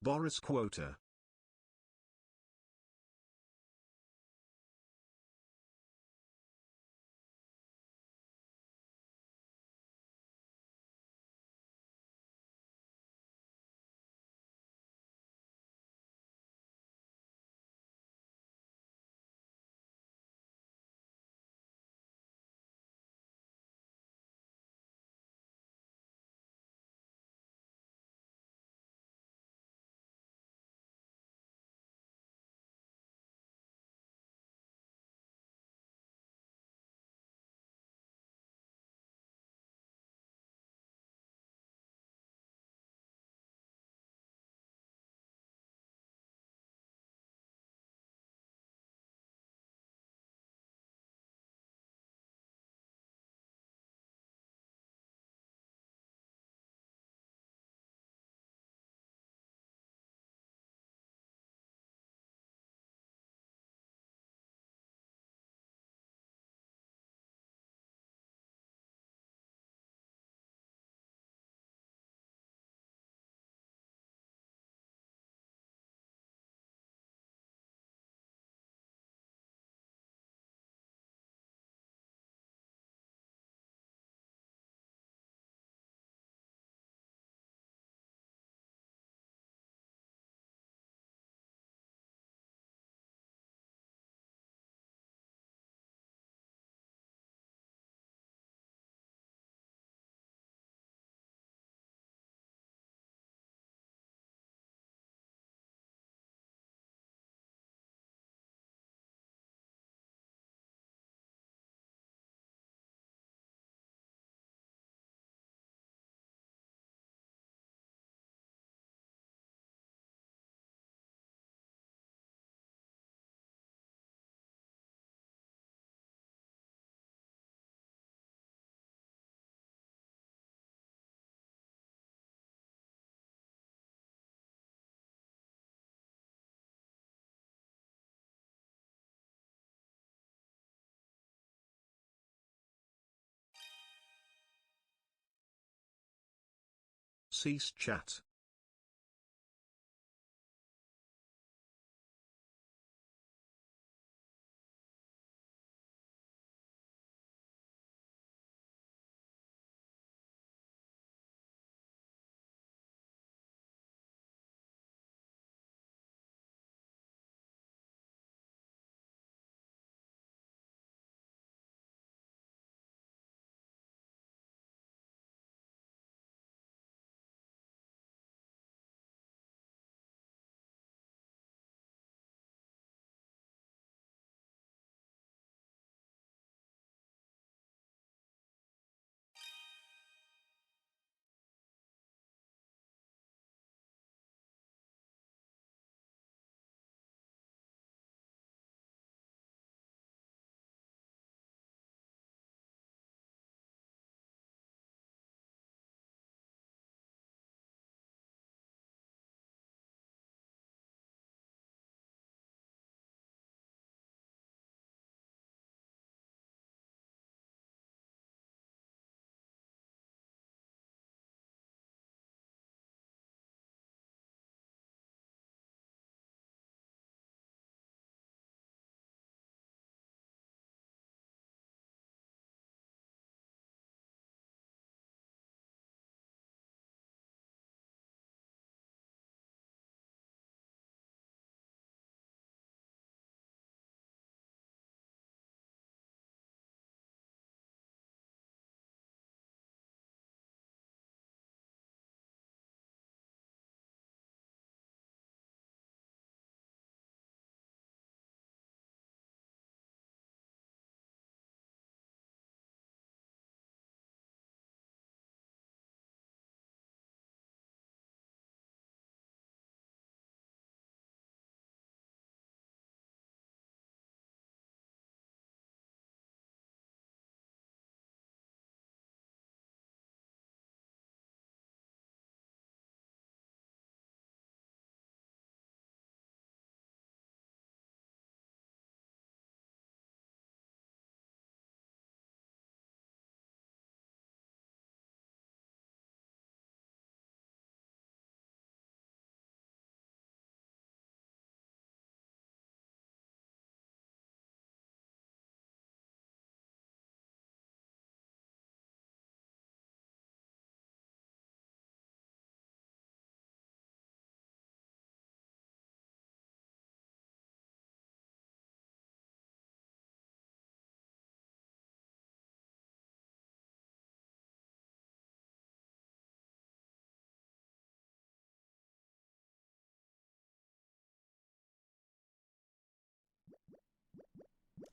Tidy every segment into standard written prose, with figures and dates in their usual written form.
Boris quota. Cease chat.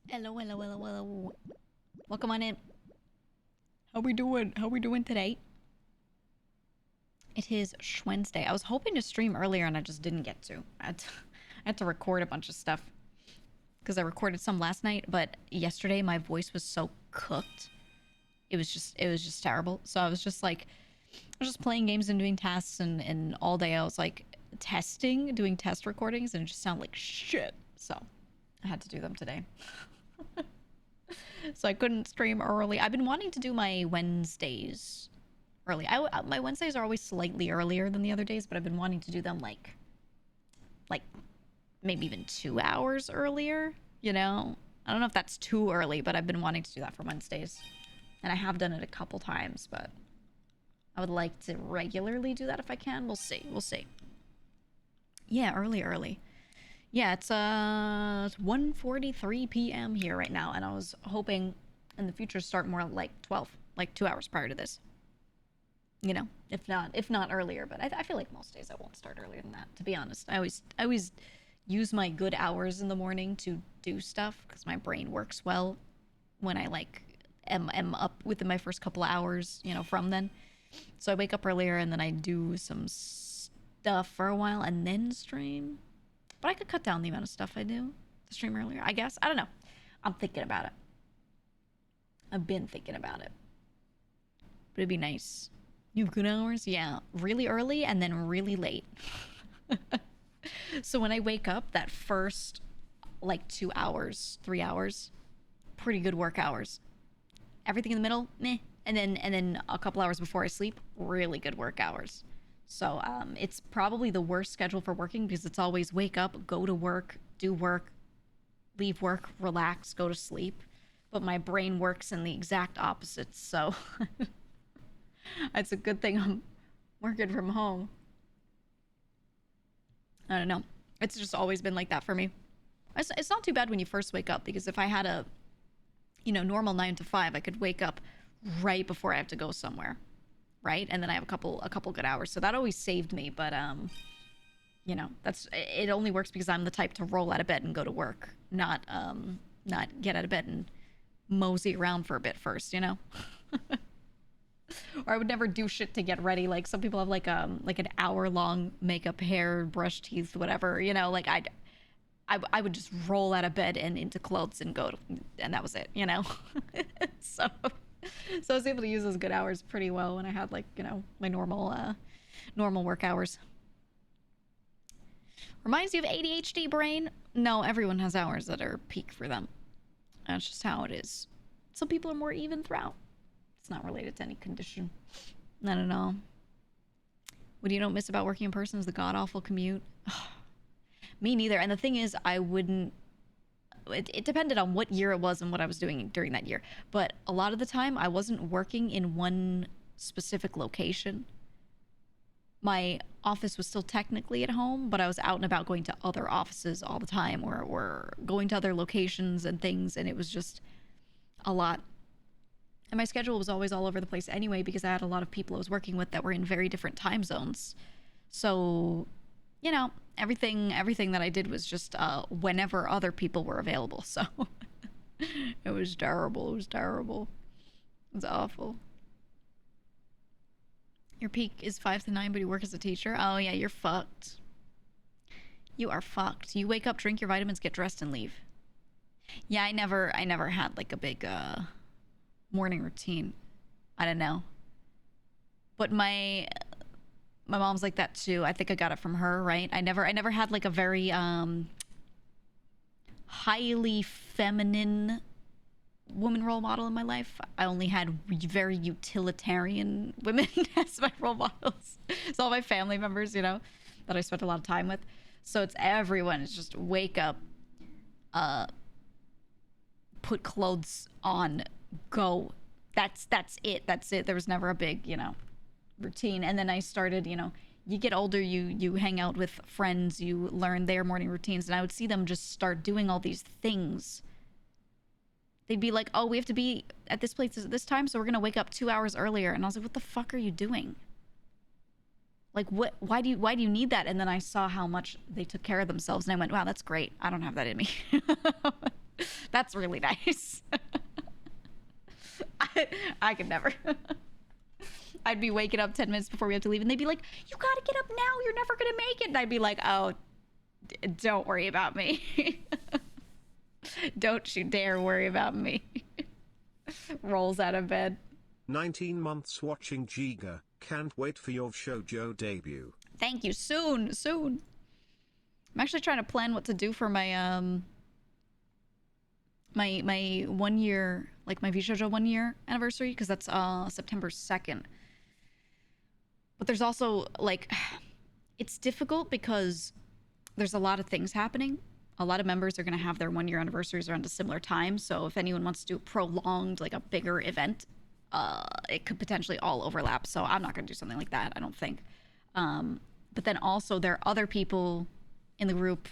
Hello, hello, hello, hello. Welcome on in. How we doing? How we doing today? It is Wednesday. I was hoping to stream earlier and I just didn't get to. I had to record a bunch of stuff because I recorded some last night, but yesterday my voice was so cooked. It was just terrible. So I was just like, I was just playing games and doing tasks, and all day I was like doing test recordings, and it just sounded like shit. So I had to do them today. So I couldn't stream early. I've been wanting to do my Wednesdays early. My Wednesdays are always slightly earlier than the other days, but I've been wanting to do them like maybe even 2 hours earlier. You know, I don't know if that's too early, but I've been wanting to do that for Wednesdays, and I have done it a couple times. But I would like to regularly do that if I can. We'll see. We'll see. Yeah, early. Yeah, it's 1:43 p.m. here right now, and I was hoping in the future to start more like 12, like 2 hours prior to this. You know, if not earlier, but I feel like most days I won't start earlier than that. To be honest, I always use my good hours in the morning to do stuff because my brain works well when I like am up within my first couple of hours. You know, from then. So I wake up earlier and then I do some stuff for a while and then stream. But I could cut down the amount of stuff I do to stream earlier, I guess. I don't know. I'm thinking about it. I've been thinking about it. But it'd be nice. You have good hours? Yeah. Really early and then really late. So when I wake up, that first like 2 hours, 3 hours, pretty good work hours. Everything in the middle, meh. And then a couple hours before I sleep, really good work hours. So it's probably the worst schedule for working because it's always wake up, go to work, do work, leave work, relax, go to sleep. But my brain works in the exact opposite. So it's a good thing I'm working from home. I don't know. It's just always been like that for me. It's not too bad when you first wake up because if I had a, normal 9 to 5, I could wake up right before I have to go somewhere. Right, and then I have a couple good hours, so that always saved me. But that's it. Only works because I'm the type to roll out of bed and go to work, not get out of bed and mosey around for a bit first, Or I would never do shit to get ready. Like some people have like an hour long makeup, hair, brush, teeth, whatever. Like I would just roll out of bed and into clothes and go, and that was it. So. So I was able to use those good hours pretty well when I had like, my normal work hours. Reminds you of ADHD brain? No, everyone has hours that are peak for them. That's just how it is. Some people are more even throughout. It's not related to any condition. I don't know. What do you don't miss about working in person is the god-awful commute. Me neither. And the thing is, I wouldn't... It depended on what year it was and what I was doing during that year. But a lot of the time, I wasn't working in one specific location. My office was still technically at home, but I was out and about going to other offices all the time or going to other locations and things, and it was just a lot. And my schedule was always all over the place anyway because I had a lot of people I was working with that were in very different time zones. So, everything that I did was just whenever other people were available. So it was terrible. It was awful. Your peak is 5 to 9, but you work as a teacher. Oh yeah, you're fucked. You are fucked. You wake up, drink your vitamins, get dressed, and leave. Yeah, I never had like a big morning routine. I don't know. But my mom's like that too. I think I got it from her, right? I never had like a very highly feminine woman role model in my life. I only had very utilitarian women as my role models. It's all my family members, that I spent a lot of time with. So it's everyone. It's just wake up, put clothes on, go. That's it. There was never a big, routine. And then I started, you get older, you hang out with friends, you learn their morning routines, and I would see them just start doing all these things. They'd be like, oh, we have to be at this place at this time, so we're gonna wake up 2 hours earlier. And I was like, what the fuck are you doing? Like, why do you need that? And then I saw how much they took care of themselves, and I went, wow, that's great. I don't have that in me. That's really nice. I could never. I'd be waking up 10 minutes before we have to leave, and they'd be like, "You gotta get up now. You're never gonna make it." And I'd be like, "Oh, don't worry about me. Don't you dare worry about me." Rolls out of bed. 19 months watching GEEGA. Can't wait for your shoujo debut. Thank you. Soon. I'm actually trying to plan what to do for my my 1 year, like my vshoujo 1 year anniversary, because that's September 2nd. But there's also, like, it's difficult because there's a lot of things happening. A lot of members are going to have their 1 year anniversaries around a similar time. So if anyone wants to do a prolonged, like a bigger event, it could potentially all overlap. So I'm not going to do something like that, I don't think. But then also there are other people in the group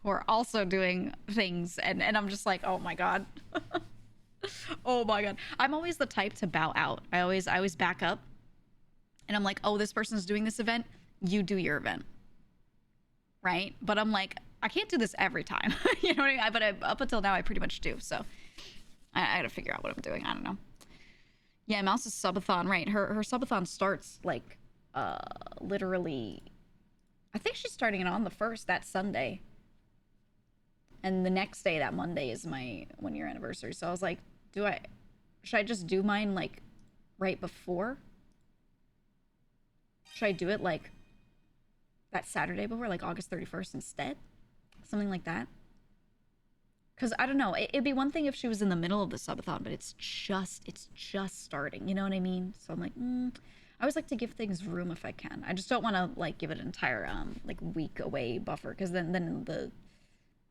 who are also doing things. And I'm just like, oh my God. Oh my God. I'm always the type to bow out. I always back up. And I'm like, oh, this person's doing this event. You do your event. Right? But I'm like, I can't do this every time. You know what I mean? But up until now, I pretty much do. So I gotta figure out what I'm doing. I don't know. Yeah, Mouse's subathon, right? Her subathon starts like literally, I think she's starting it on the 1st, that Sunday. And the next day, that Monday, is my 1 year anniversary. So I was like, should I just do mine like right before? Should I do it like that Saturday before, like August 31st instead? Something like that. Because I don't know, it'd be one thing if she was in the middle of the subathon, but it's just starting, you know what I mean? So I'm like, I always like to give things room if I can. I just don't want to like give it an entire like week away buffer, because then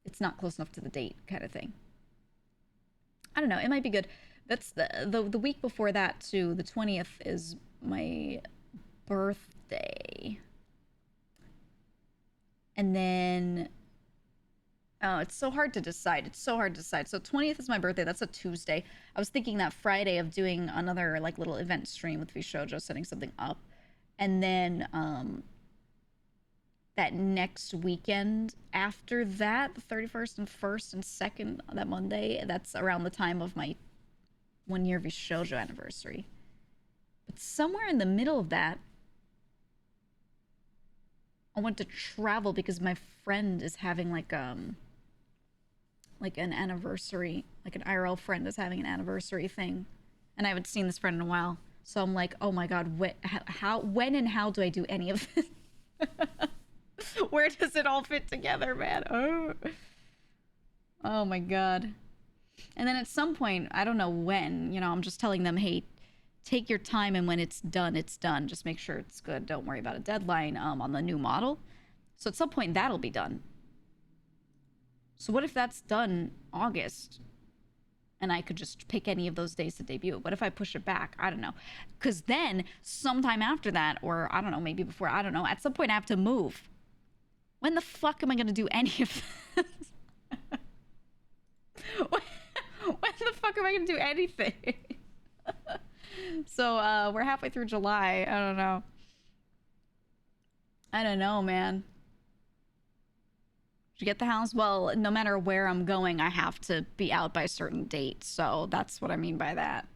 it's not close enough to the date kind of thing. I don't know, it might be good. That's the week before that too. The 20th is my birthday. And then, oh, it's so hard to decide. So 20th is my birthday. That's a Tuesday. I was thinking that Friday of doing another like little event stream with vshoujo, setting something up. And then that next weekend after that, the 31st and 1st and 2nd, that Monday, that's around the time of my 1 year vshoujo anniversary. But somewhere in the middle of that, I want to travel because my friend is having like an anniversary, like an IRL friend is having an anniversary thing, and I haven't seen this friend in a while. So I'm like, oh my God, when and how do I do any of this? Where does it all fit together, man? Oh my God. And then at some point, I don't know when, you know, I'm just telling them, hey, take your time, and when it's done, it's done. Just make sure it's good. Don't worry about a deadline on the new model. So at some point, that'll be done. So what if that's done August, and I could just pick any of those days to debut? What if I push it back? I don't know. Because then sometime after that, or I don't know, maybe before, I don't know, at some point I have to move. When the fuck am I going to do any of this? When the fuck am I going to do anything? So we're halfway through July. I don't know, man. Did you get the house? Well, no matter where I'm going, I have to be out by a certain date. So that's what I mean by that.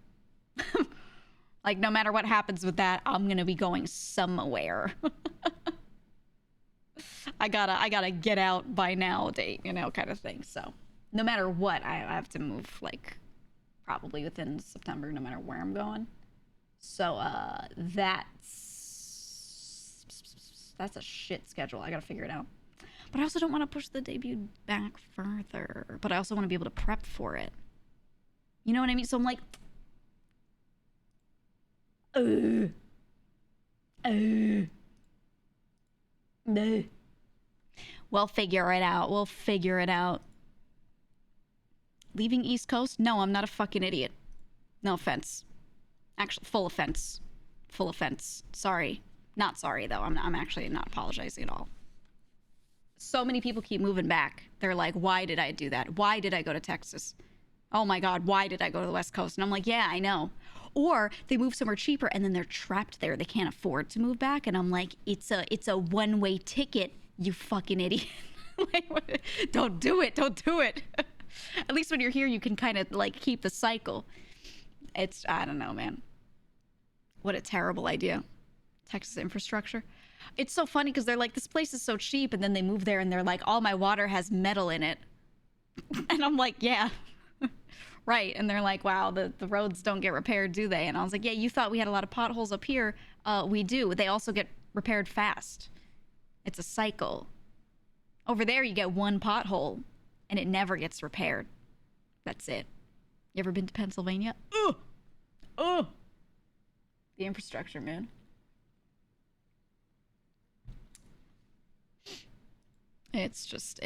Like, no matter what happens with that, I'm gonna be going somewhere. I gotta get out by now date, you know, kind of thing. So no matter what, I have to move, like, probably within September, no matter where I'm going. So that's a shit schedule. I gotta figure it out. But I also don't want to push the debut back further. But I also want to be able to prep for it. You know what I mean? So I'm like, we'll figure it out. We'll figure it out. Leaving East Coast? No, I'm not a fucking idiot. No offense. Actually, full offense. Full offense. Sorry. Not sorry, though. I'm actually not apologizing at all. So many people keep moving back. They're like, why did I do that? Why did I go to Texas? Oh my God, why did I go to the West Coast? And I'm like, yeah, I know. Or they move somewhere cheaper and then they're trapped there. They can't afford to move back. And I'm like, it's a one-way ticket, you fucking idiot. Like, don't do it. Don't do it. At least when you're here, you can kind of like keep the cycle. I don't know, man. What a terrible idea. Texas infrastructure. It's so funny because they're like, this place is so cheap, and then they move there and they're like, all my water has metal in it. And I'm like, yeah. Right. And they're like, wow, the roads don't get repaired, do they? And I was like, yeah, you thought we had a lot of potholes up here. We do. They also get repaired fast. It's a cycle. Over there, you get one pothole, and it never gets repaired. That's it. You ever been to Pennsylvania? Ugh! Ugh! The infrastructure, man. It's just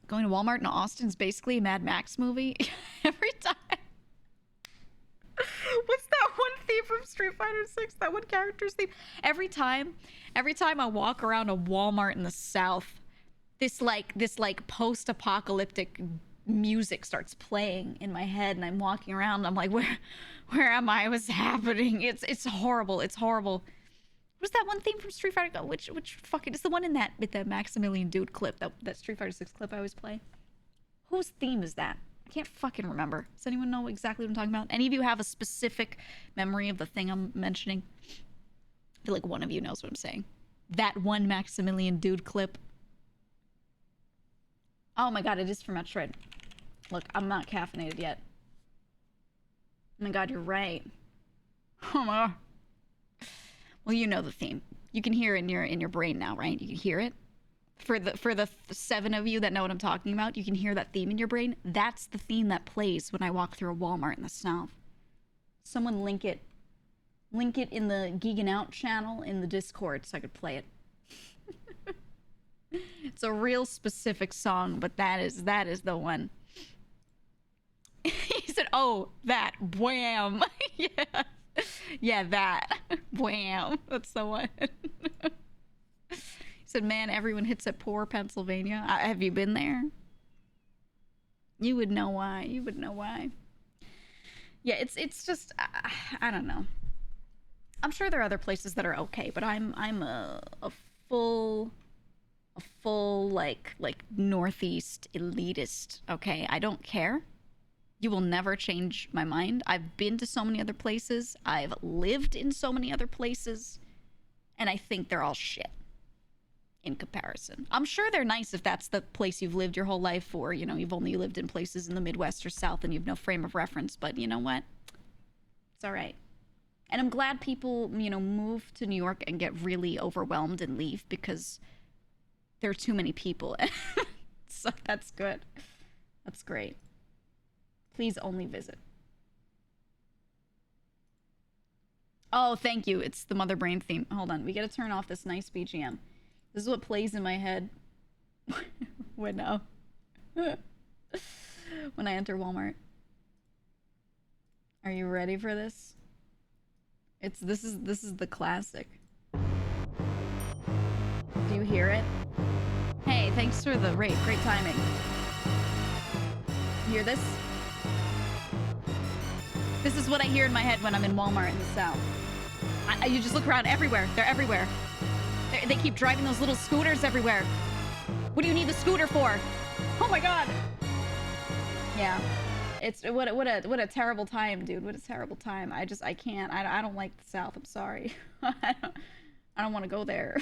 going to Walmart in Austin is basically a Mad Max movie. Every time. What's that one theme from Street Fighter 6? That one character's theme? Every time I walk around a Walmart in the South, this post-apocalyptic music starts playing in my head, and I'm walking around, I'm like, where am I? What's happening? It's horrible. It's horrible. What's that one theme from Street Fighter? Which fucking, it's the one in that with the Maximilian Dude clip, that Street Fighter 6 clip I always play. Whose theme is that? I can't fucking remember. Does anyone know exactly what I'm talking about? Any of you have a specific memory of the thing I'm mentioning? I feel like one of you knows what I'm saying. That one Maximilian Dude clip. Oh my god, it is for Metroid. Look, I'm not caffeinated yet. Oh my god, you're right. Oh my god. Well, you know the theme. You can hear it in your brain now, right? You can hear it. For the 7 of you that know what I'm talking about, you can hear that theme in your brain. That's the theme that plays when I walk through a Walmart in the South. Someone link it in the Geegan Out channel in the Discord so I could play it. It's a real specific song, but that is the one. He said, "Oh, that wham." Yeah. Yeah, that. Wham. That's the one. He said, man, everyone hits at poor Pennsylvania. Have you been there? You would know why. You would know why. Yeah, it's just, I don't know. I'm sure there are other places that are okay, but I'm a full like Northeast elitist, okay? I don't care. You will never change my mind. I've been to so many other places. I've lived in so many other places. And I think they're all shit in comparison. I'm sure they're nice if that's the place you've lived your whole life, or, you know, you've only lived in places in the Midwest or South and you have no frame of reference. But you know what? It's all right. And I'm glad people, you know, move to New York and get really overwhelmed and leave because there are too many people. So that's good. That's great. Please only visit. Oh, thank you. It's the Mother Brain theme. Hold on. We gotta turn off this nice BGM. This is what plays in my head when I enter Walmart. Are you ready for this? This is the classic. Do you hear it? Hey, thanks for the raid. Great timing. You hear this? This is what I hear in my head when I'm in Walmart in the South. You just look around everywhere. They're everywhere. They keep driving those little scooters everywhere. What do you need the scooter for? Oh my god. Yeah. It's what a terrible time, dude. What a terrible time. I can't. I don't like the South. I'm sorry. I don't want to go there.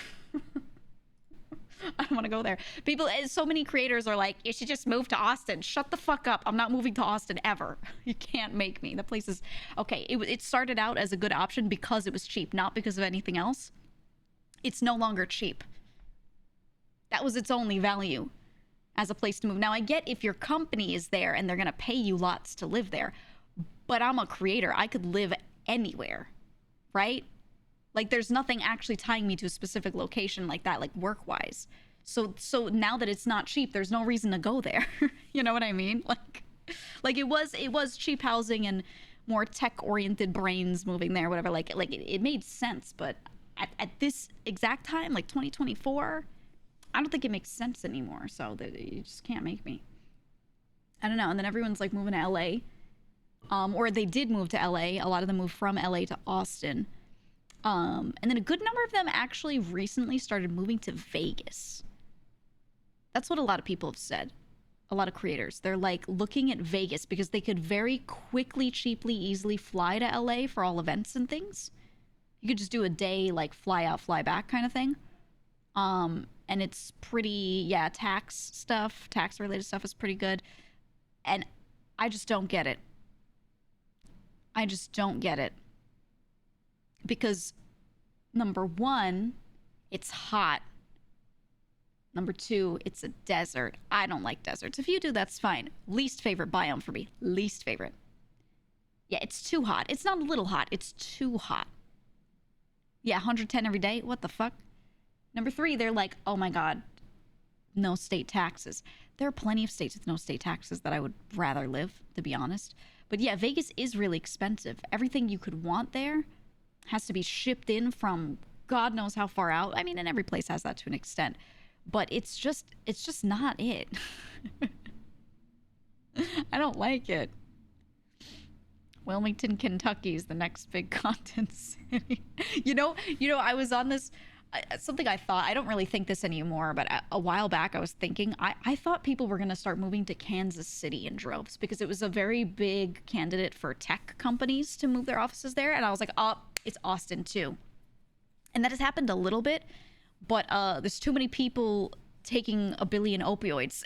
I don't want to go there. People, so many creators are like, you should just move to Austin. Shut the fuck up. I'm not moving to Austin ever. You can't make me. The place is okay. It started out as a good option because it was cheap, not because of anything else. It's no longer cheap. That was its only value as a place to move. Now, I get if your company is there and they're going to pay you lots to live there, but I'm a creator. I could live anywhere, right? Like, there's nothing actually tying me to a specific location like that, like work-wise. So now that it's not cheap, there's no reason to go there. You know what I mean? Like it was cheap housing and more tech-oriented brains moving there, whatever. Like it made sense, but at this exact time, like 2024, I don't think it makes sense anymore. So you just can't make me. I don't know. And then everyone's like moving to LA, or they did move to LA. A lot of them moved from LA to Austin. And then a good number of them actually recently started moving to Vegas. That's what a lot of people have said. A lot of creators. They're like looking at Vegas because they could very quickly, cheaply, easily fly to LA for all events and things. You could just do a day like fly out, fly back kind of thing. And it's pretty, yeah, tax related stuff is pretty good. And I just don't get it. I just don't get it. Because number one, it's hot. Number two, it's a desert. I don't like deserts. If you do, that's fine. Least favorite biome for me. Least favorite. Yeah, it's too hot. It's not a little hot. It's too hot. Yeah, 110 every day. What the fuck? Number three, they're like, oh my God, no state taxes. There are plenty of states with no state taxes that I would rather live, to be honest. But yeah, Vegas is really expensive. Everything you could want there has to be shipped in from God knows how far out. I mean, and every place has that to an extent. But it's just not it. I don't like it. Wilmington, Kentucky is the next big content city. You know, I was on this, something I thought, I don't really think this anymore, but a while back I was thinking, I thought people were going to start moving to Kansas City in droves because it was a very big candidate for tech companies to move their offices there. And I was like, oh, it's Austin too. And that has happened a little bit, but there's too many people taking a billion opioids.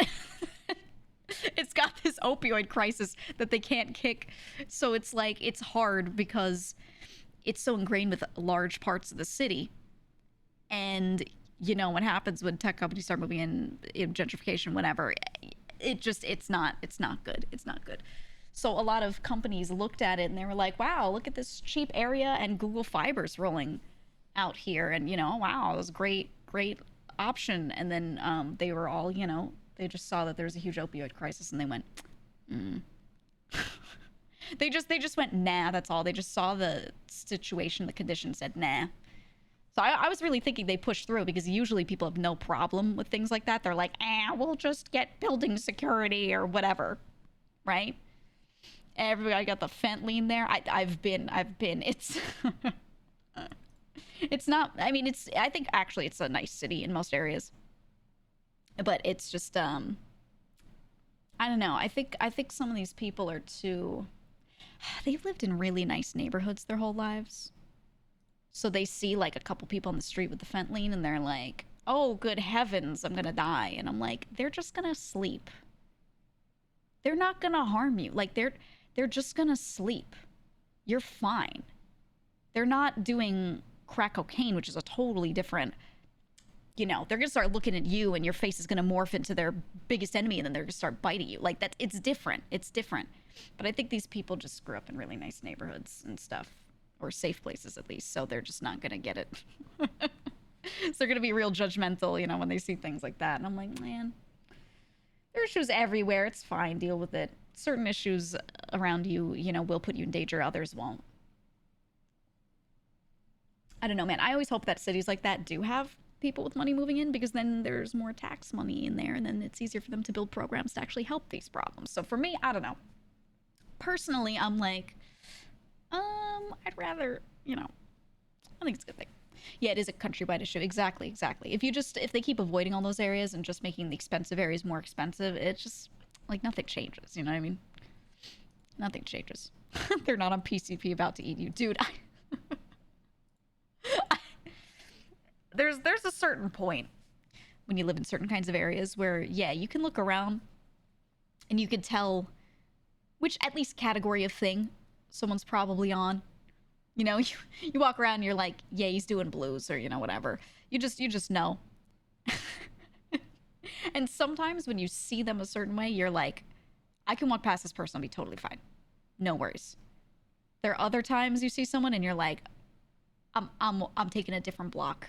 It's got this opioid crisis that they can't kick. So it's like, it's hard because it's so ingrained with large parts of the city. And, you know, what happens when tech companies start moving in gentrification, whatever, it's not good. It's not good. So a lot of companies looked at it and they were like, wow, look at this cheap area and Google Fiber's rolling out here. And, you know, wow, it was a great option. And then they were all, you know, they just saw that there was a huge opioid crisis and they went, they just went, nah, that's all. They just saw the situation, the condition, said, nah. So I was really thinking they pushed through because usually people have no problem with things like that. They're like, we'll just get building security or whatever, right? Everybody got the fentanyl there. I've been, it's, it's not, I mean, I think actually it's a nice city in most areas. But it's just, I don't know. I think some of these people are too, they've lived in really nice neighborhoods their whole lives. So they see like a couple people on the street with the fentanyl and they're like, oh, good heavens, I'm going to die. And I'm like, they're just going to sleep. They're not going to harm you. Like they're just going to sleep. You're fine. They're not doing crack cocaine, which is a totally different, you know, they're going to start looking at you and your face is going to morph into their biggest enemy and then they're going to start biting you. Like that, it's different. It's different. But I think these people just grew up in really nice neighborhoods and stuff, or safe places at least. So they're just not going to get it. So they're going to be real judgmental, you know, when they see things like that. And I'm like, man, there are issues everywhere. It's fine. Deal with it. Certain issues around you, you know, will put you in danger. Others won't. I don't know, man. I always hope that cities like that do have people with money moving in because then there's more tax money in there and then it's easier for them to build programs to actually help these problems. So for me, I don't know. Personally, I'm like, I'd rather, you know, I think it's a good thing. Yeah, it is a countrywide issue. Exactly. If they keep avoiding all those areas and just making the expensive areas more expensive, it's just like nothing changes. You know what I mean? Nothing changes. They're not on PCP about to eat you. Dude, there's a certain point when you live in certain kinds of areas where, yeah, you can look around and you can tell which at least category of thing someone's probably on. You know, you walk around and you're like, yeah, he's doing blues or, you know, whatever. You just know. And sometimes when you see them a certain way, you're like, I can walk past this person and be totally fine. No worries. There are other times you see someone and you're like, I'm taking a different block.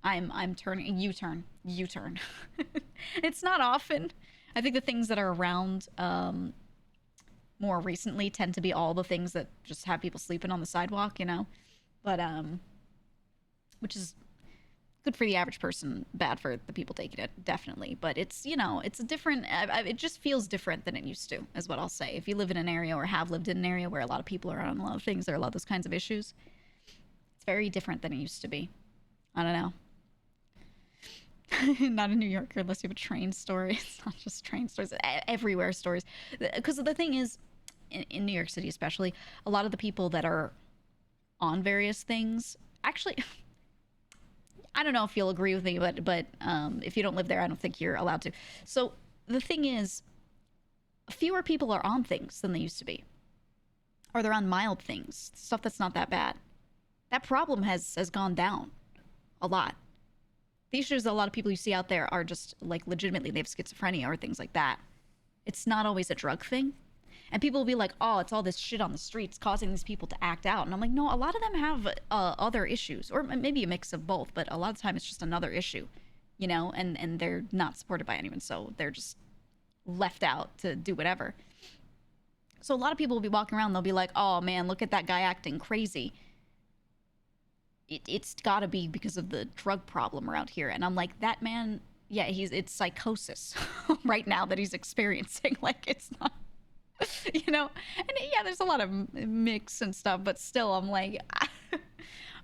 I'm turning, U-turn. It's not often. I think the things that are around more recently tend to be all the things that just have people sleeping on the sidewalk, you know? But, which is good for the average person, bad for the people taking it, definitely. But it's, you know, it's a different, it just feels different than it used to, is what I'll say. If you live in an area or have lived in an area where a lot of people are on a lot of things, there are a lot of those kinds of issues, it's very different than it used to be. I don't know. Not in New York unless you have a train story. It's not just train stories. Everywhere stories. Because the thing is, in New York City especially, a lot of the people that are on various things, actually, I don't know if you'll agree with me, but if you don't live there, I don't think you're allowed to. So the thing is, fewer people are on things than they used to be. Or they're on mild things, stuff that's not that bad. That problem has gone down a lot. The issues a lot of people you see out there are just like legitimately they have schizophrenia or things like that. It's not always a drug thing. And people will be like, oh, it's all this shit on the streets causing these people to act out. And I'm like, no, a lot of them have other issues, or maybe a mix of both, but a lot of the time it's just another issue, you know, and they're not supported by anyone. So they're just left out to do whatever. So a lot of people will be walking around, they'll be like, oh man, look at that guy acting crazy. It's gotta be because of the drug problem around here. And I'm like, that man, yeah, it's psychosis right now that he's experiencing. Like, it's not, you know, and yeah, there's a lot of mix and stuff, but still, I'm like,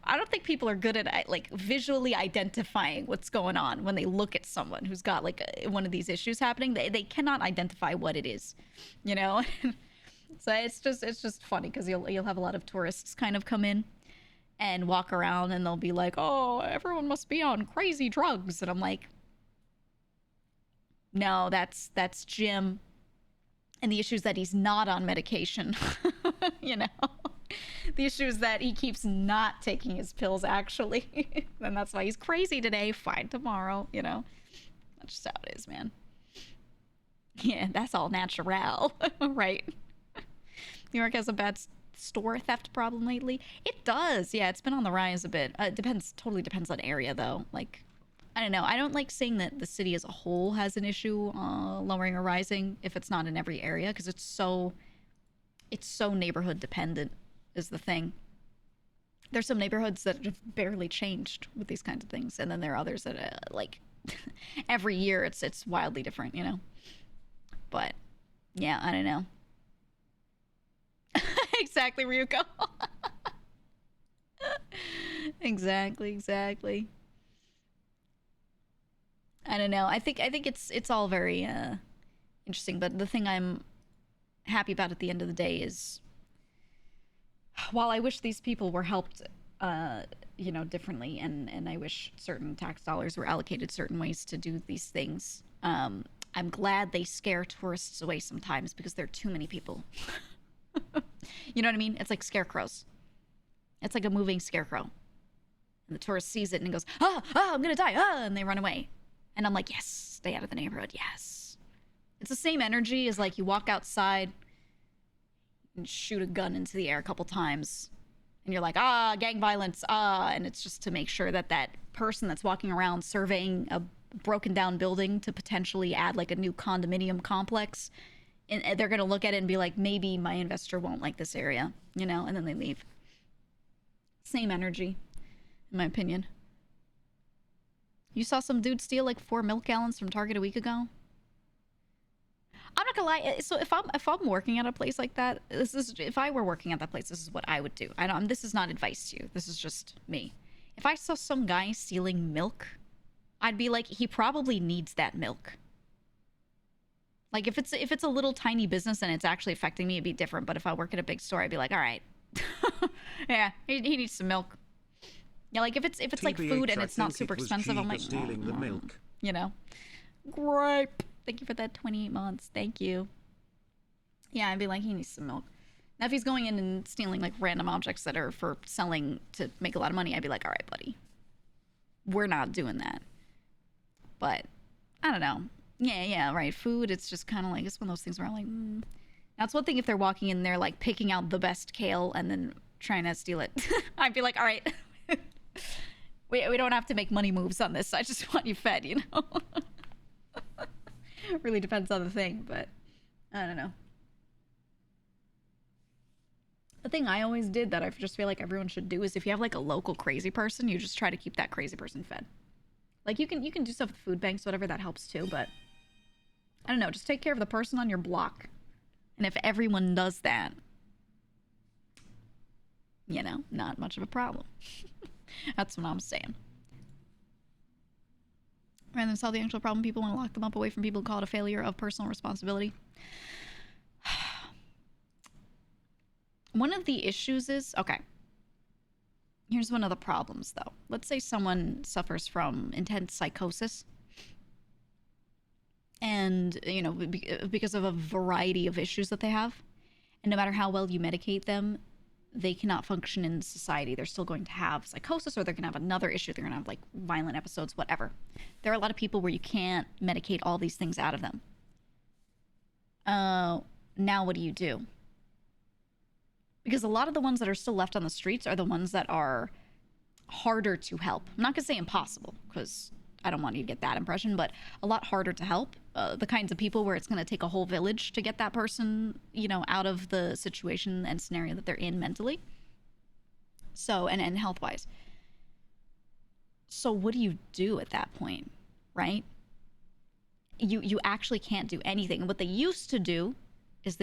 I don't think people are good at like visually identifying what's going on when they look at someone who's got like one of these issues happening. They cannot identify what it is, you know. So it's just funny because you'll have a lot of tourists kind of come in and walk around and they'll be like, oh, everyone must be on crazy drugs. And I'm like, no, that's Jim. And the issue is that he's not on medication, you know? The issue is that he keeps not taking his pills, actually. And that's why he's crazy today, fine tomorrow, you know? That's just how it is, man. Yeah, that's all natural, right? New York has a bad store theft problem lately. It does. Yeah, it's been on the rise a bit. It totally depends on area, though. Like, I don't know. I don't like saying that the city as a whole has an issue lowering or rising if it's not in every area, because it's so neighborhood dependent is the thing. There's some neighborhoods that have barely changed with these kinds of things, and then there are others that like every year it's wildly different, you know. But yeah, I don't know. Exactly, Ryuko. Exactly. I don't know. I think it's all very interesting, but the thing I'm happy about at the end of the day is, while I wish these people were helped you know, differently, and I wish certain tax dollars were allocated certain ways to do these things, I'm glad they scare tourists away sometimes because there are too many people. You know what I mean? It's like scarecrows. It's like a moving scarecrow. And the tourist sees it and goes, I'm gonna die, and they run away. And I'm like, yes, stay out of the neighborhood, yes. It's the same energy as like you walk outside and shoot a gun into the air a couple times. And you're like, gang violence, and it's just to make sure that that person that's walking around surveying a broken down building to potentially add like a new condominium complex, and they're gonna look at it and be like, maybe my investor won't like this area, you know, and then they leave. Same energy, in my opinion. You saw some dude steal like 4 milk gallons from Target a week ago? I'm not gonna lie. So if I'm working at a place like that, if I were working at that place, this is what I would do. This is not advice to you. This is just me. If I saw some guy stealing milk, I'd be like, he probably needs that milk. Like if it's a little tiny business and it's actually affecting me, it'd be different. But if I work at a big store, I'd be like, all right, yeah, he needs some milk. Yeah, like if it's like food and it's not super expensive, I'm like, stealing the milk. You know, gripe. Thank you for that 28 months. Thank you. Yeah, I'd be like, he needs some milk. Now, if he's going in and stealing like random objects that are for selling to make a lot of money, I'd be like, all right, buddy, we're not doing that. But I don't know. Yeah, right. Food, it's just kind of like, it's one of those things where I'm like, Now, it's one thing if they're walking in there, like picking out the best kale and then trying to steal it. I'd be like, all right, we don't have to make money moves on this. I just want you fed, you know? Really depends on the thing, but I don't know. The thing I always did that I just feel like everyone should do is if you have like a local crazy person, you just try to keep that crazy person fed. Like you can do stuff with food banks, whatever, that helps too, but I don't know, just take care of the person on your block. And if everyone does that, you know, not much of a problem. That's what I'm saying. Rather than solve the actual problem, people want to lock them up away from people who call it a failure of personal responsibility. One of the issues is, okay, here's one of the problems, though. Let's say someone suffers from intense psychosis. And, you know, because of a variety of issues that they have. And no matter how well you medicate them, they cannot function in society. They're still going to have psychosis, or they're going to have another issue. They're going to have, like, violent episodes, whatever. There are a lot of people where you can't medicate all these things out of them. Now what do you do? Because a lot of the ones that are still left on the streets are the ones that are harder to help. I'm not going to say impossible, because I don't want you to get that impression, but a lot harder to help. The kinds of people where it's going to take a whole village to get that person, you know, out of the situation and scenario that they're in mentally. So, and health-wise. So what do you do at that point, right? You actually can't do anything. And what they used to do is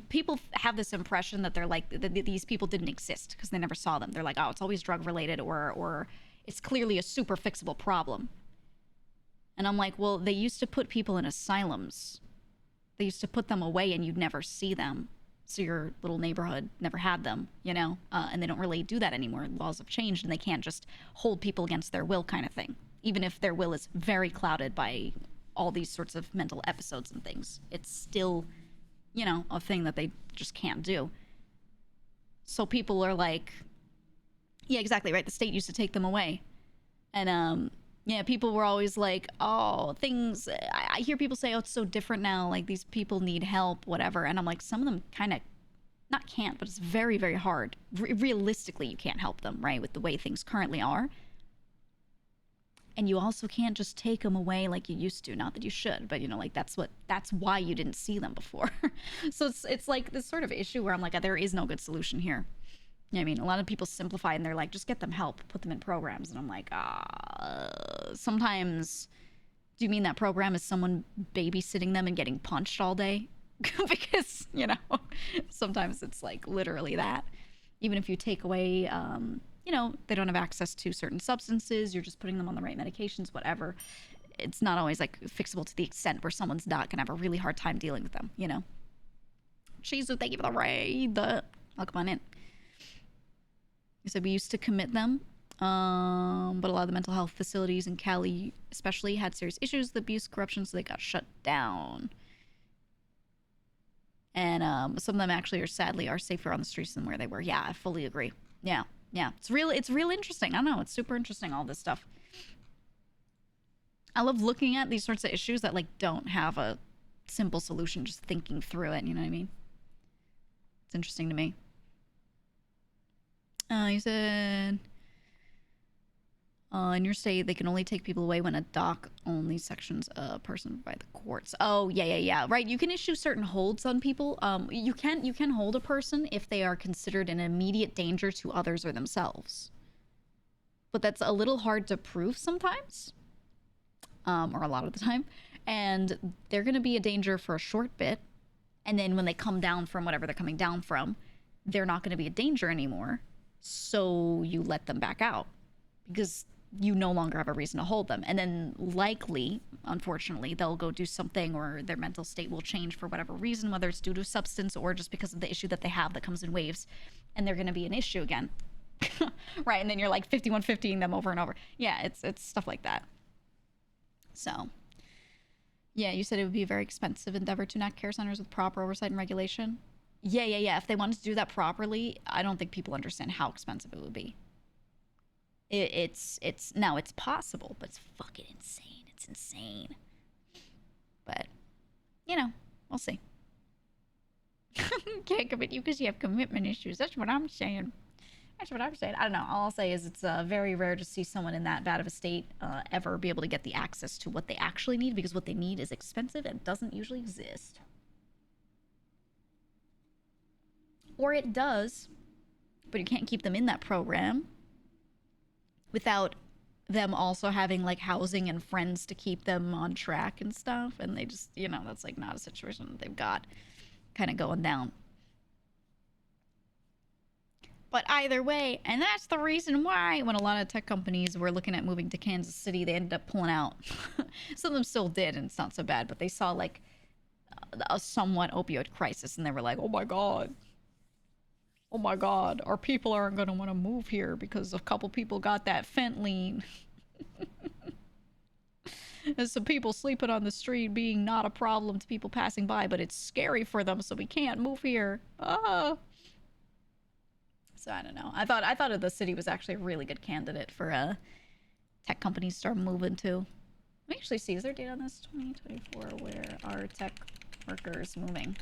people have this impression that they're like, these people didn't exist because they never saw them. They're like, oh, it's always drug-related, or it's clearly a super fixable problem. And I'm like, well, they used to put people in asylums. They used to put them away and you'd never see them. So your little neighborhood never had them, you know? And they don't really do that anymore. Laws have changed and they can't just hold people against their will kind of thing. Even if their will is very clouded by all these sorts of mental episodes and things. It's still, you know, a thing that they just can't do. So people are like, yeah, exactly, right? The state used to take them away. And, yeah, people were always like, oh, things, I hear people say, oh, it's so different now. Like, these people need help, whatever. And I'm like, some of them kind of, not can't, but it's very, very hard. Realistically, you can't help them, right? With the way things currently are. And you also can't just take them away like you used to. Not that you should, but, you know, like, that's why you didn't see them before. So it's like this sort of issue where I'm like, there is no good solution here. You know what I mean? A lot of people simplify and they're like, just get them help, put them in programs. And I'm like, sometimes, do you mean that program is someone babysitting them and getting punched all day? Because, you know, sometimes it's like literally that. Even if you take away, you know, they don't have access to certain substances, you're just putting them on the right medications, whatever. It's not always like fixable to the extent where someone's not going to have a really hard time dealing with them, you know? Shizu, thank you for the raid. I'll come on in. He said we used to commit them, but a lot of the mental health facilities in Cali especially had serious issues with abuse, corruption, so they got shut down. And some of them actually are safer on the streets than where they were. Yeah, I fully agree. Yeah. It's real interesting. I don't know, it's super interesting, all this stuff. I love looking at these sorts of issues that like don't have a simple solution, just thinking through it, you know what I mean? It's interesting to me. You said, in your state, they can only take people away when a doc only sections a person by the courts. Oh, yeah. Right, you can issue certain holds on people. You can hold a person if they are considered an immediate danger to others or themselves. But that's a little hard to prove sometimes, or a lot of the time. And they're going to be a danger for a short bit. And then when they come down from whatever they're coming down from, they're not going to be a danger anymore. So you let them back out because you no longer have a reason to hold them. And then likely, unfortunately, they'll go do something or their mental state will change for whatever reason, whether it's due to substance or just because of the issue that they have that comes in waves, and they're going to be an issue again. Right. And then you're like 5150ing them over and over. Yeah, it's stuff like that. So yeah, you said it would be a very expensive endeavor to enact care centers with proper oversight and regulation. Yeah. If they wanted to do that properly, I don't think people understand how expensive it would be. It's possible, but it's fucking insane. It's insane. But, you know, we'll see. Can't commit you because you have commitment issues. That's what I'm saying. I don't know. All I'll say is it's very rare to see someone in that bad of a state ever be able to get the access to what they actually need, because what they need is expensive and doesn't usually exist. Or it does, but you can't keep them in that program without them also having like housing and friends to keep them on track and stuff. And they just, you know, that's like not a situation that they've got kind of going down. But either way, and that's the reason why when a lot of tech companies were looking at moving to Kansas City, they ended up pulling out. Some of them still did, and it's not so bad, but they saw like a somewhat opioid crisis, and they were like, oh my god, our people aren't going to want to move here because a couple people got that fentanyl. And some people sleeping on the street being not a problem to people passing by, but it's scary for them, so we can't move here. Ah. So I don't know. I thought the city was actually a really good candidate for tech companies to start moving to. Let me actually see. Is there data on this? 2024. Where are tech workers moving?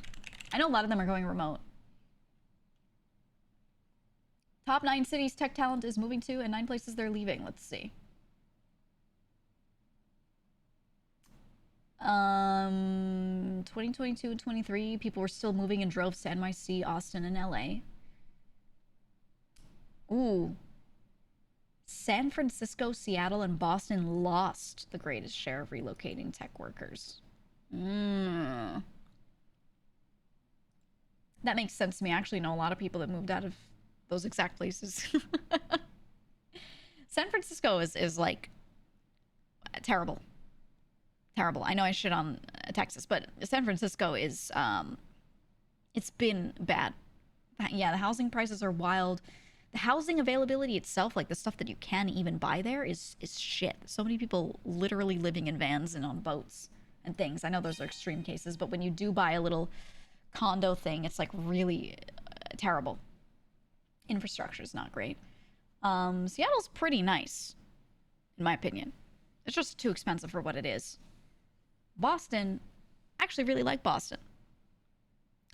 I know a lot of them are going remote. Top 9 cities tech talent is moving to, and 9 places they're leaving. Let's see. 2022 and 23, people were still moving in droves to NYC, Austin, and LA. Ooh. San Francisco, Seattle, and Boston lost the greatest share of relocating tech workers. That makes sense to me. I actually know a lot of people that moved out of those exact places. San Francisco is like terrible. Terrible. I know I shit on Texas, but San Francisco is, it's been bad. Yeah, the housing prices are wild. The housing availability itself, like the stuff that you can even buy there, is shit. So many people literally living in vans and on boats and things. I know those are extreme cases, but when you do buy a little condo thing, it's like really terrible. Infrastructure is not great. Seattle's pretty nice, in my opinion. It's just too expensive for what it is. Boston, I actually really like Boston.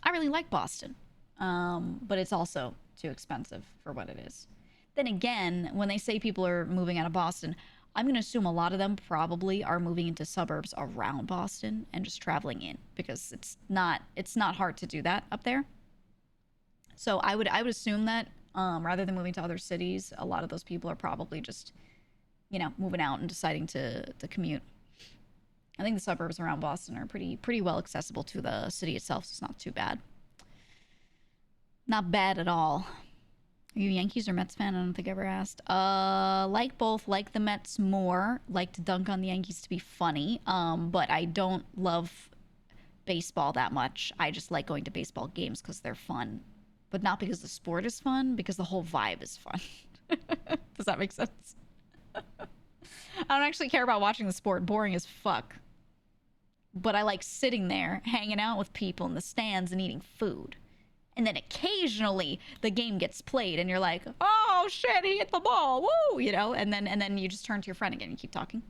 I really like Boston. But it's also too expensive for what it is. Then again, when they say people are moving out of Boston, I'm going to assume a lot of them probably are moving into suburbs around Boston and just traveling in, because it's not hard to do that up there. So I would assume that rather than moving to other cities, a lot of those people are probably just, you know, moving out and deciding to commute. I think the suburbs around Boston are pretty well accessible to the city itself, so it's not too bad. Not bad at all. Are you a Yankees or Mets fan? I don't think I ever asked. Like both. Like the Mets more. Like to dunk on the Yankees to be funny. But I don't love baseball that much. I just like going to baseball games because they're fun. But not because the sport is fun, because the whole vibe is fun. Does that make sense? I don't actually care about watching the sport. Boring as fuck. But I like sitting there, hanging out with people in the stands and eating food. And then occasionally the game gets played and you're like, oh shit, he hit the ball, woo, you know, and then you just turn to your friend again and keep talking.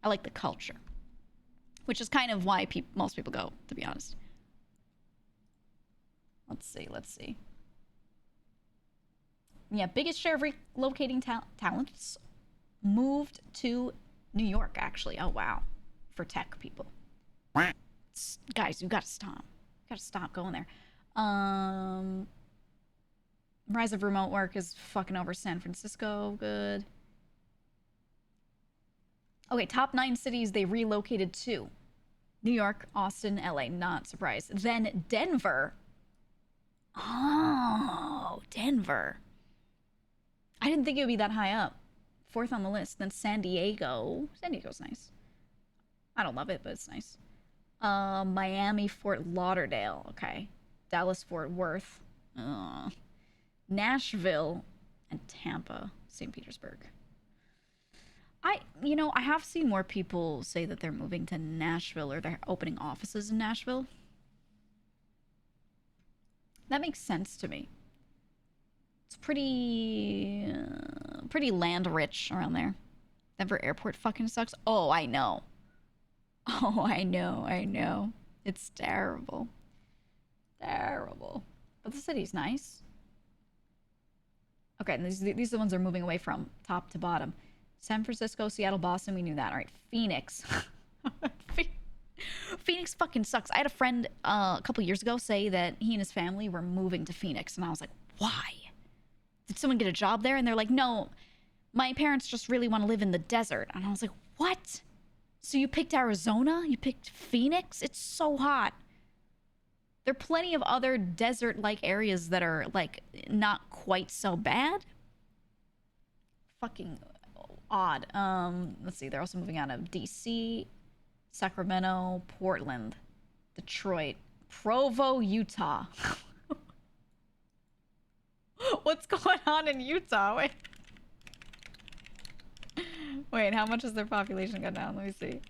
I like the culture, which is kind of why most people go, to be honest. Let's see. Yeah, biggest share of relocating talents moved to New York, actually. Oh, wow. For tech people. Guys, you gotta stop. You gotta stop going there. Rise of remote work is fucking over San Francisco. Good. Okay, top 9 cities they relocated to. New York, Austin, LA. Not surprised. Then Denver. Oh, Denver. I didn't think it would be that high up. 4th on the list. Then San Diego. San Diego's nice. I don't love it, but it's nice. Miami, Fort Lauderdale. Okay. Dallas, Fort Worth. Nashville, and Tampa, St. Petersburg. I have seen more people say that they're moving to Nashville or they're opening offices in Nashville. That makes sense to me. It's pretty land rich around there. Denver Airport fucking sucks. Oh, I know. I know. It's terrible. Terrible. But the city's nice. Okay, and these are the ones they're moving away from, top to bottom. San Francisco, Seattle, Boston, we knew that. All right, Phoenix. Phoenix fucking sucks. I had a friend a couple years ago say that he and his family were moving to Phoenix, and I was like, why? Did someone get a job there? And they're like, no, my parents just really want to live in the desert. And I was like, what? So you picked Arizona? You picked Phoenix? It's so hot. There are plenty of other desert-like areas that are, like, not quite so bad. Fucking odd. Let's see. They're also moving out of DC, Sacramento, Portland, Detroit, Provo, Utah. What's going on in Utah? Wait, how much has their population gone down? Let me see.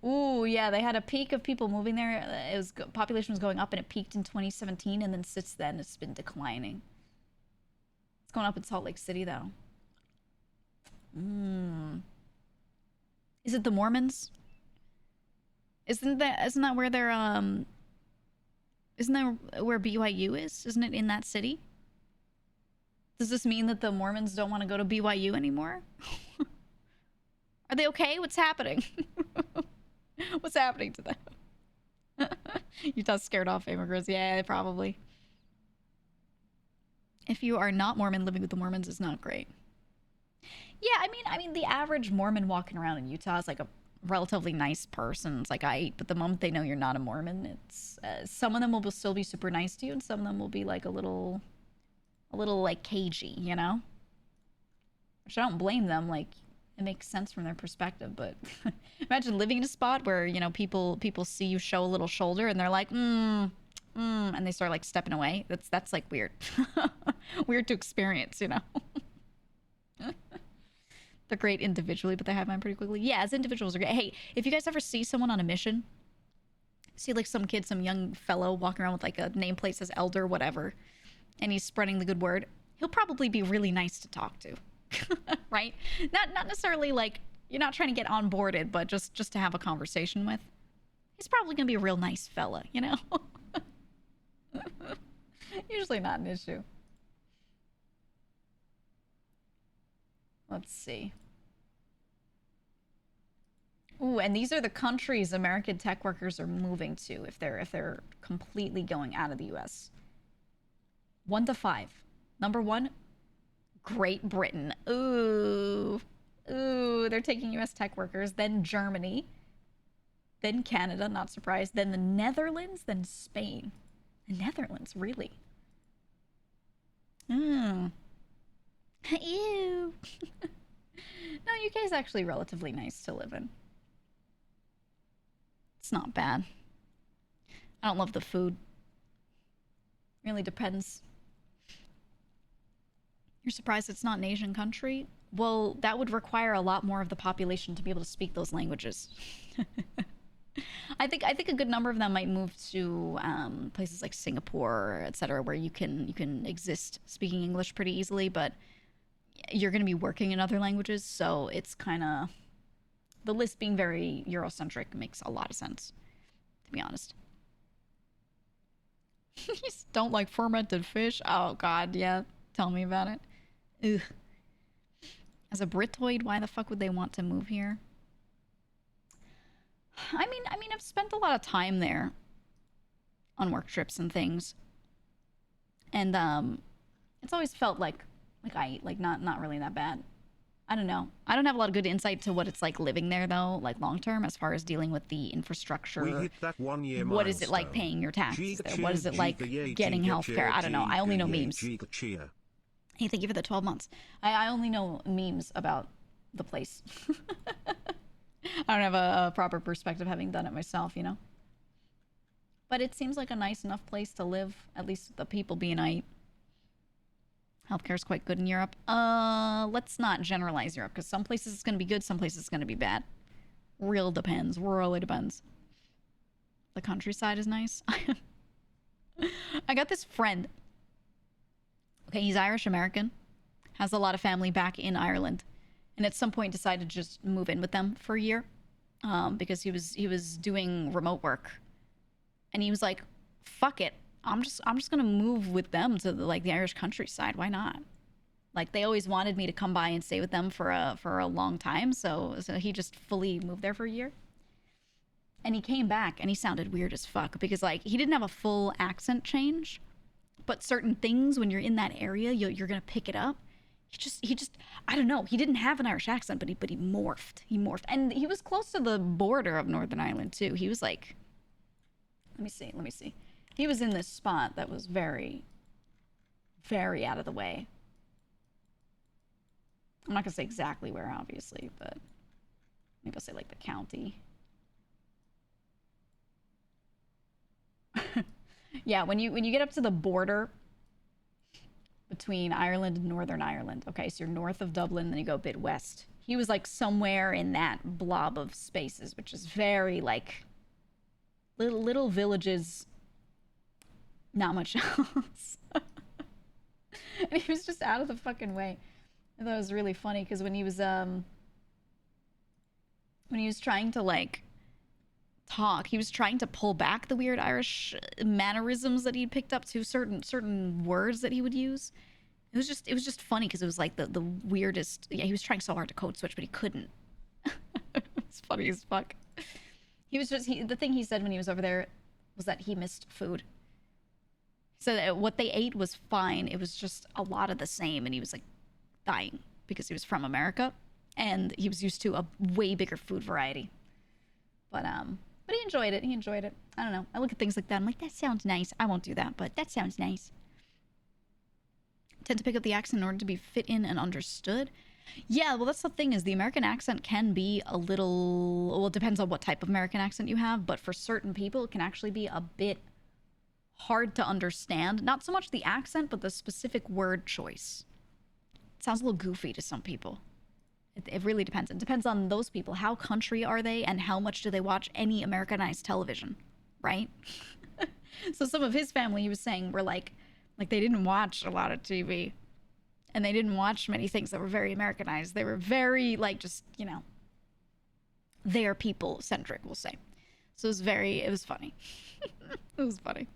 Ooh, yeah, they had a peak of people moving there. Population was going up, and it peaked in 2017, and then since then it's been declining. It's going up in Salt Lake City, though. Is it the Mormons? Isn't that where they're Isn't that where BYU is? Isn't it in that city? Does this mean that the Mormons don't want to go to BYU anymore? Are they okay? What's happening? What's happening to them? Utah's scared off immigrants. Yeah, probably. If you are not Mormon, living with the Mormons is not great. Yeah, I mean, the average Mormon walking around in Utah is like a relatively nice person. It's like, but the moment they know you're not a Mormon, it's some of them will still be super nice to you, and some of them will be like a little like cagey, you know? Which I don't blame them. Like, it makes sense from their perspective, but imagine living in a spot where, you know, people see you show a little shoulder and they're like, and they start like stepping away. That's like weird. Weird to experience, you know? They're great individually, but they have mine pretty quickly. Yeah, as individuals are great. Hey, if you guys ever see someone on a mission, see like some kid, some young fellow walking around with like a nameplate says elder, whatever, and he's spreading the good word, he'll probably be really nice to talk to. Right? Not necessarily like you're not trying to get onboarded, but just to have a conversation with. He's probably gonna be a real nice fella, you know? Usually not an issue. Let's see. Ooh, and these are the countries American tech workers are moving to if they're completely going out of the US. 1 to 5. Number 1, Great Britain. Ooh, they're taking US tech workers. Then Germany. Then Canada, not surprised. Then the Netherlands. Then Spain. The Netherlands, really? Ew. No, UK is actually relatively nice to live in. It's not bad. I don't love the food. Really depends. You're surprised it's not an Asian country? Well, that would require a lot more of the population to be able to speak those languages. I think a good number of them might move to places like Singapore, etc., where you can exist speaking English pretty easily, but you're going to be working in other languages, so it's kind of, the list being very Eurocentric makes a lot of sense, to be honest. You don't like fermented fish? Oh God, yeah. Tell me about it. Ugh. As a Britoid, why the fuck would they want to move here? I mean, I've spent a lot of time there on work trips and things, and it's always felt like not really that bad. I don't know. I don't have a lot of good insight to what it's like living there though, like long term, as far as dealing with the infrastructure. We hit that 1 year What is it like paying your taxes there? What is it like getting healthcare? I don't know. I only know memes. Hey, thank you for the 12 months. I only know memes about the place. I don't have a proper perspective having done it myself, you know? But it seems like a nice enough place to live, at least the people being aight. Healthcare is quite good in Europe. Let's not generalize Europe, because some places it's going to be good, some places it's going to be bad. Real depends. Really depends. The countryside is nice. I got this friend. Okay, he's Irish American. Has a lot of family back in Ireland. And at some point decided to just move in with them for a year. Because he was doing remote work. And he was like, fuck it. I'm just gonna move with them to the Irish countryside. Why not? Like, they always wanted me to come by and stay with them for a long time, so he just fully moved there for a year. And he came back and he sounded weird as fuck because like he didn't have a full accent change, but certain things when you're in that area you're gonna pick it up. He just I don't know, he didn't have an Irish accent, but he morphed, and he was close to the border of Northern Ireland too. He was like, let me see, he was in this spot that was very, very out of the way. I'm not gonna say exactly where, obviously, but maybe I'll say like the county. Yeah, when you get up to the border between Ireland and Northern Ireland. Okay, so you're north of Dublin, then you go a bit west. He was like somewhere in that blob of spaces, which is very like little villages, not much else. And he was just out of the fucking way. I thought it was really funny because when he was trying to like talk, he was trying to pull back the weird Irish mannerisms that he'd picked up to certain words that he would use. It was just funny because it was like the weirdest. Yeah, he was trying so hard to code switch, but he couldn't. It's funny as fuck. The thing he said when he was over there was that he missed food. So that what they ate was fine. It was just a lot of the same, and he was like dying because he was from America and he was used to a way bigger food variety. But he enjoyed it. He enjoyed it. I don't know. I look at things like that. I'm like, that sounds nice. I won't do that, but that sounds nice. Tend to pick up the accent in order to be fit in and understood. Yeah, well, that's the thing, is the American accent can be a little... Well, it depends on what type of American accent you have, but for certain people, it can actually be a bit hard to understand. Not so much the accent, but the specific word choice. It sounds a little goofy to some people. It really depends. It depends on those people. How country are they, and how much do they watch any Americanized television, right? So some of his family, he was saying, were like they didn't watch a lot of TV, and they didn't watch many things that were very Americanized. They were very, like, just, you know, their people centric, we'll say. So it was funny. It was funny.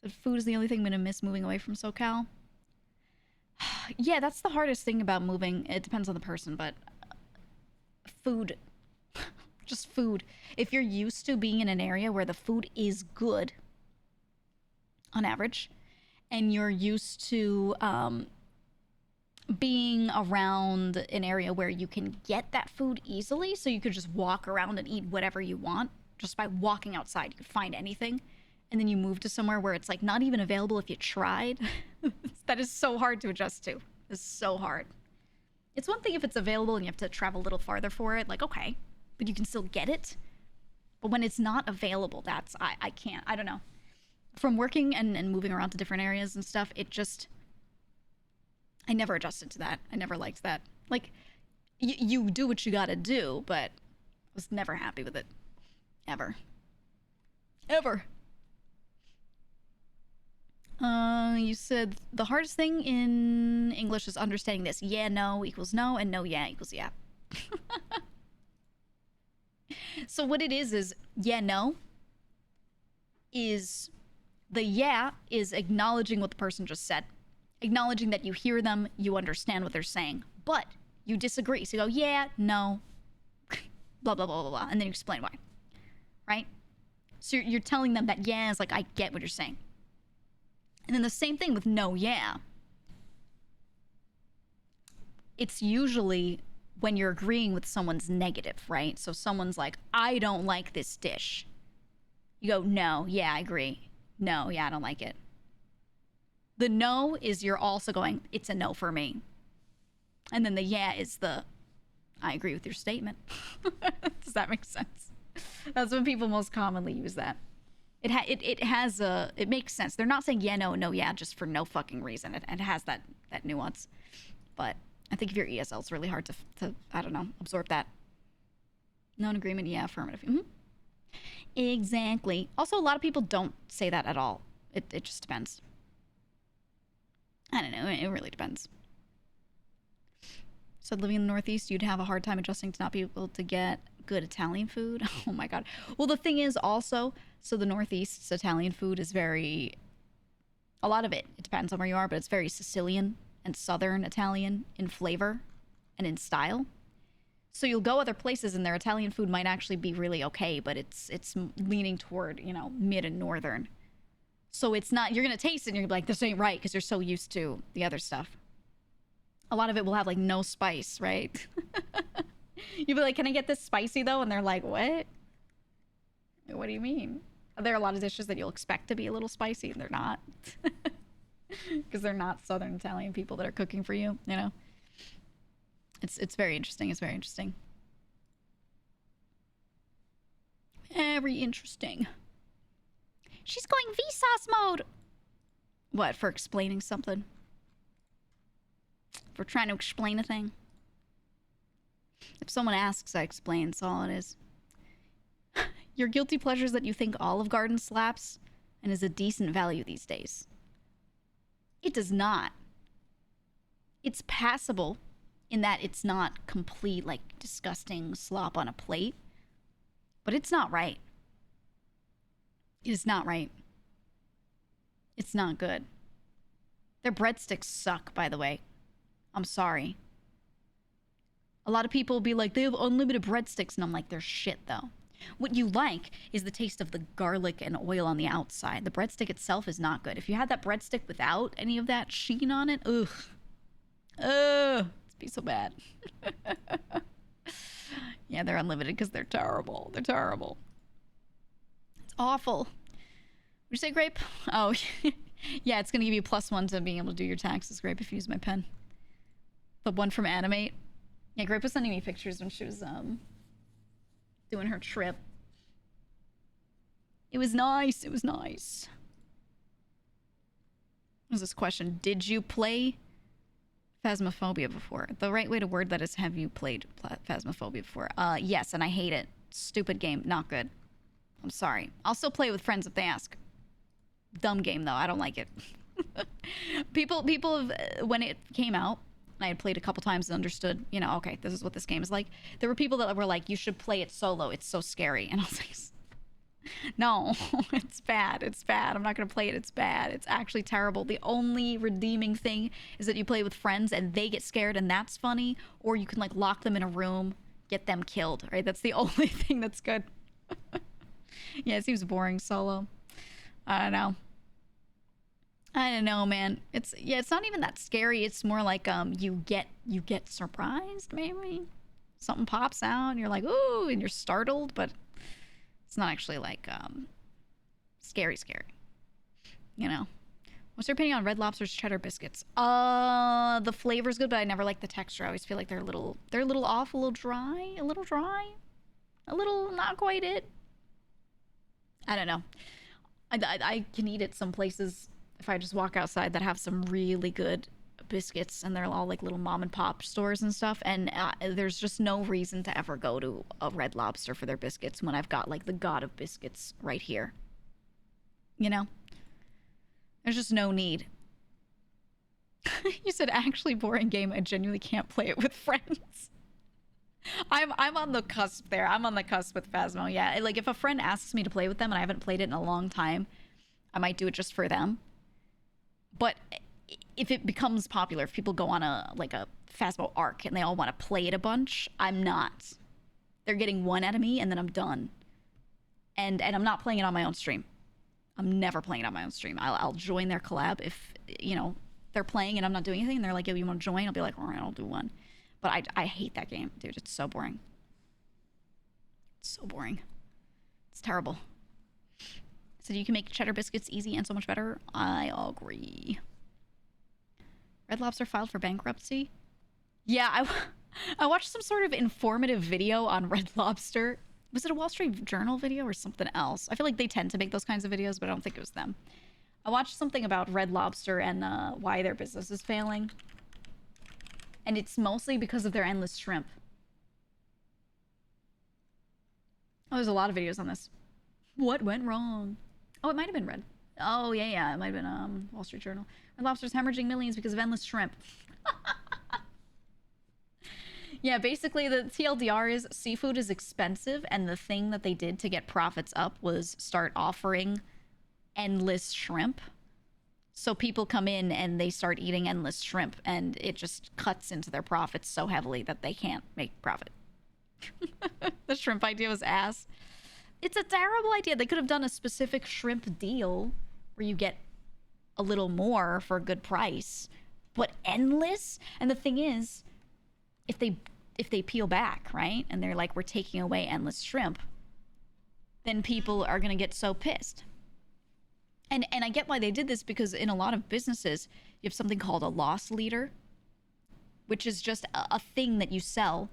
So food is the only thing I'm gonna miss moving away from SoCal. Yeah, that's the hardest thing about moving. It depends on the person, but food. Just food. If you're used to being in an area where the food is good, on average, and you're used to being around an area where you can get that food easily, so you could just walk around and eat whatever you want, just by walking outside, you could find anything. And then you move to somewhere where it's like not even available if you tried. That is so hard to adjust to. It's so hard. It's one thing if it's available and you have to travel a little farther for it, like, okay, but you can still get it. But when it's not available, that's, I can't, I don't know. From working and moving around to different areas and stuff, it just, I never adjusted to that. I never liked that. Like, you do what you gotta do, but I was never happy with it. Ever. Ever. You said the hardest thing in English is understanding this. Yeah, no equals no, and no, yeah equals yeah. So what it is yeah, no is, the yeah is acknowledging what the person just said. Acknowledging that you hear them, you understand what they're saying, but you disagree. So you go, yeah, no, blah, blah, blah, blah, blah, and then you explain why, right? So you're telling them that yeah is like, I get what you're saying. And then the same thing with no, yeah. It's usually when you're agreeing with someone's negative, right? So someone's like, I don't like this dish. You go, no, yeah, I agree. No, yeah, I don't like it. The no is you're also going, it's a no for me. And then the yeah is the, I agree with your statement. Does that make sense? That's when people most commonly use that. It makes sense. They're not saying yeah, no, no, yeah, just for no fucking reason. It has that nuance. But I think if you're ESL, it's really hard to I don't know, absorb that. No in agreement, yeah, affirmative. Mm-hmm. Exactly. Also, a lot of people don't say that at all. It just depends. I don't know. It really depends. So living in the Northeast, you'd have a hard time adjusting to not be able to get good Italian food. Oh my God. Well, the thing is also, so the Northeast's Italian food is very, a lot of it depends on where you are, but it's very Sicilian and Southern Italian in flavor and in style. So you'll go other places and their Italian food might actually be really okay, but it's leaning toward, you know, mid and northern. So it's not, you're going to taste it and you're like, this ain't right, because you're so used to the other stuff. A lot of it will have like no spice, right? You'll be like, can I get this spicy though? And they're like, what? What do you mean? There are a lot of dishes that you'll expect to be a little spicy and they're not. Because they're not Southern Italian people that are cooking for you, you know? It's very interesting. It's very interesting. Very interesting. She's going Vsauce mode. What, for explaining something? For trying to explain a thing? If someone asks, I explain. That's all it is. Your guilty pleasure is that you think Olive Garden slaps and is a decent value these days. It does not. It's passable in that it's not complete, like, disgusting slop on a plate. But it's not right. It is not right. It's not good. Their breadsticks suck, by the way. I'm sorry. A lot of people will be like, they have unlimited breadsticks, and I'm like, they're shit, though. What you like is the taste of the garlic and oil on the outside. The breadstick itself is not good. If you had that breadstick without any of that sheen on it, ugh. Ugh. It'd be so bad. Yeah, they're unlimited because they're terrible. They're terrible. It's awful. Would you say Grape? Oh, yeah, it's going to give you +1 to being able to do your taxes, Grape, if you use my pen. The one from Animate. Yeah, Grape was sending me pictures when she was, doing her trip. It was nice. It was nice. What was this question? Did you play Phasmophobia before? The right way to word that is, have you played Phasmophobia before? Yes, and I hate it. Stupid game. Not good. I'm sorry. I'll still play it with friends if they ask. Dumb game, though. I don't like it. People have, when it came out, I had played a couple times and understood, you know, okay, this is what this game is like. There were people that were like, you should play it solo. It's so scary. And I was like, no, it's bad. It's bad. I'm not going to play it. It's bad. It's actually terrible. The only redeeming thing is that you play with friends and they get scared and that's funny. Or you can like lock them in a room, get them killed, right? That's the only thing that's good. Yeah, it seems boring solo. I don't know. I don't know, man. It's not even that scary. It's more like you get surprised, maybe. Something pops out and you're like, ooh, and you're startled, but it's not actually like scary. You know. What's your opinion on Red Lobster's cheddar biscuits? The flavor's good, but I never like the texture. I always feel like they're a little off, a little dry, a little not quite it. I don't know. I can eat it some places if I just walk outside that have some really good biscuits and they're all like little mom and pop stores and stuff, and there's just no reason to ever go to a Red Lobster for their biscuits when I've got like the god of biscuits right here. You know? There's just no need. You said actually boring game. I genuinely can't play it with friends. I'm on the cusp there. I'm on the cusp with Phasmo. Yeah, like if a friend asks me to play with them and I haven't played it in a long time, I might do it just for them. But if it becomes popular, if people go on a Phasmo arc and they all want to play it a bunch, I'm not. They're getting one out of me and then I'm done. And I'm not playing it on my own stream. I'm never playing it on my own stream. I'll join their collab if, you know, they're playing and I'm not doing anything and they're like, yo, you want to join? I'll be like, all right, I'll do one. But I hate that game, dude. It's so boring. It's so boring. It's terrible. So you can make cheddar biscuits easy and so much better. I agree. Red Lobster filed for bankruptcy? Yeah, I watched some sort of informative video on Red Lobster. Was it a Wall Street Journal video or something else? I feel like they tend to make those kinds of videos, but I don't think it was them. I watched something about Red Lobster and why their business is failing. And it's mostly because of their endless shrimp. Oh, there's a lot of videos on this. What went wrong? Oh, it might have been Red. Oh, yeah. It might have been Wall Street Journal. Red Lobster's hemorrhaging millions because of endless shrimp. Yeah, basically the TLDR is seafood is expensive, and the thing that they did to get profits up was start offering endless shrimp. So people come in and they start eating endless shrimp, and it just cuts into their profits so heavily that they can't make profit. The shrimp idea was ass. It's a terrible idea. They could have done a specific shrimp deal where you get a little more for a good price, but endless. And the thing is, if they peel back, right, and they're like, we're taking away endless shrimp, then people are gonna get so pissed. And I get why they did this, because in a lot of businesses, you have something called a loss leader, which is just a thing that you sell,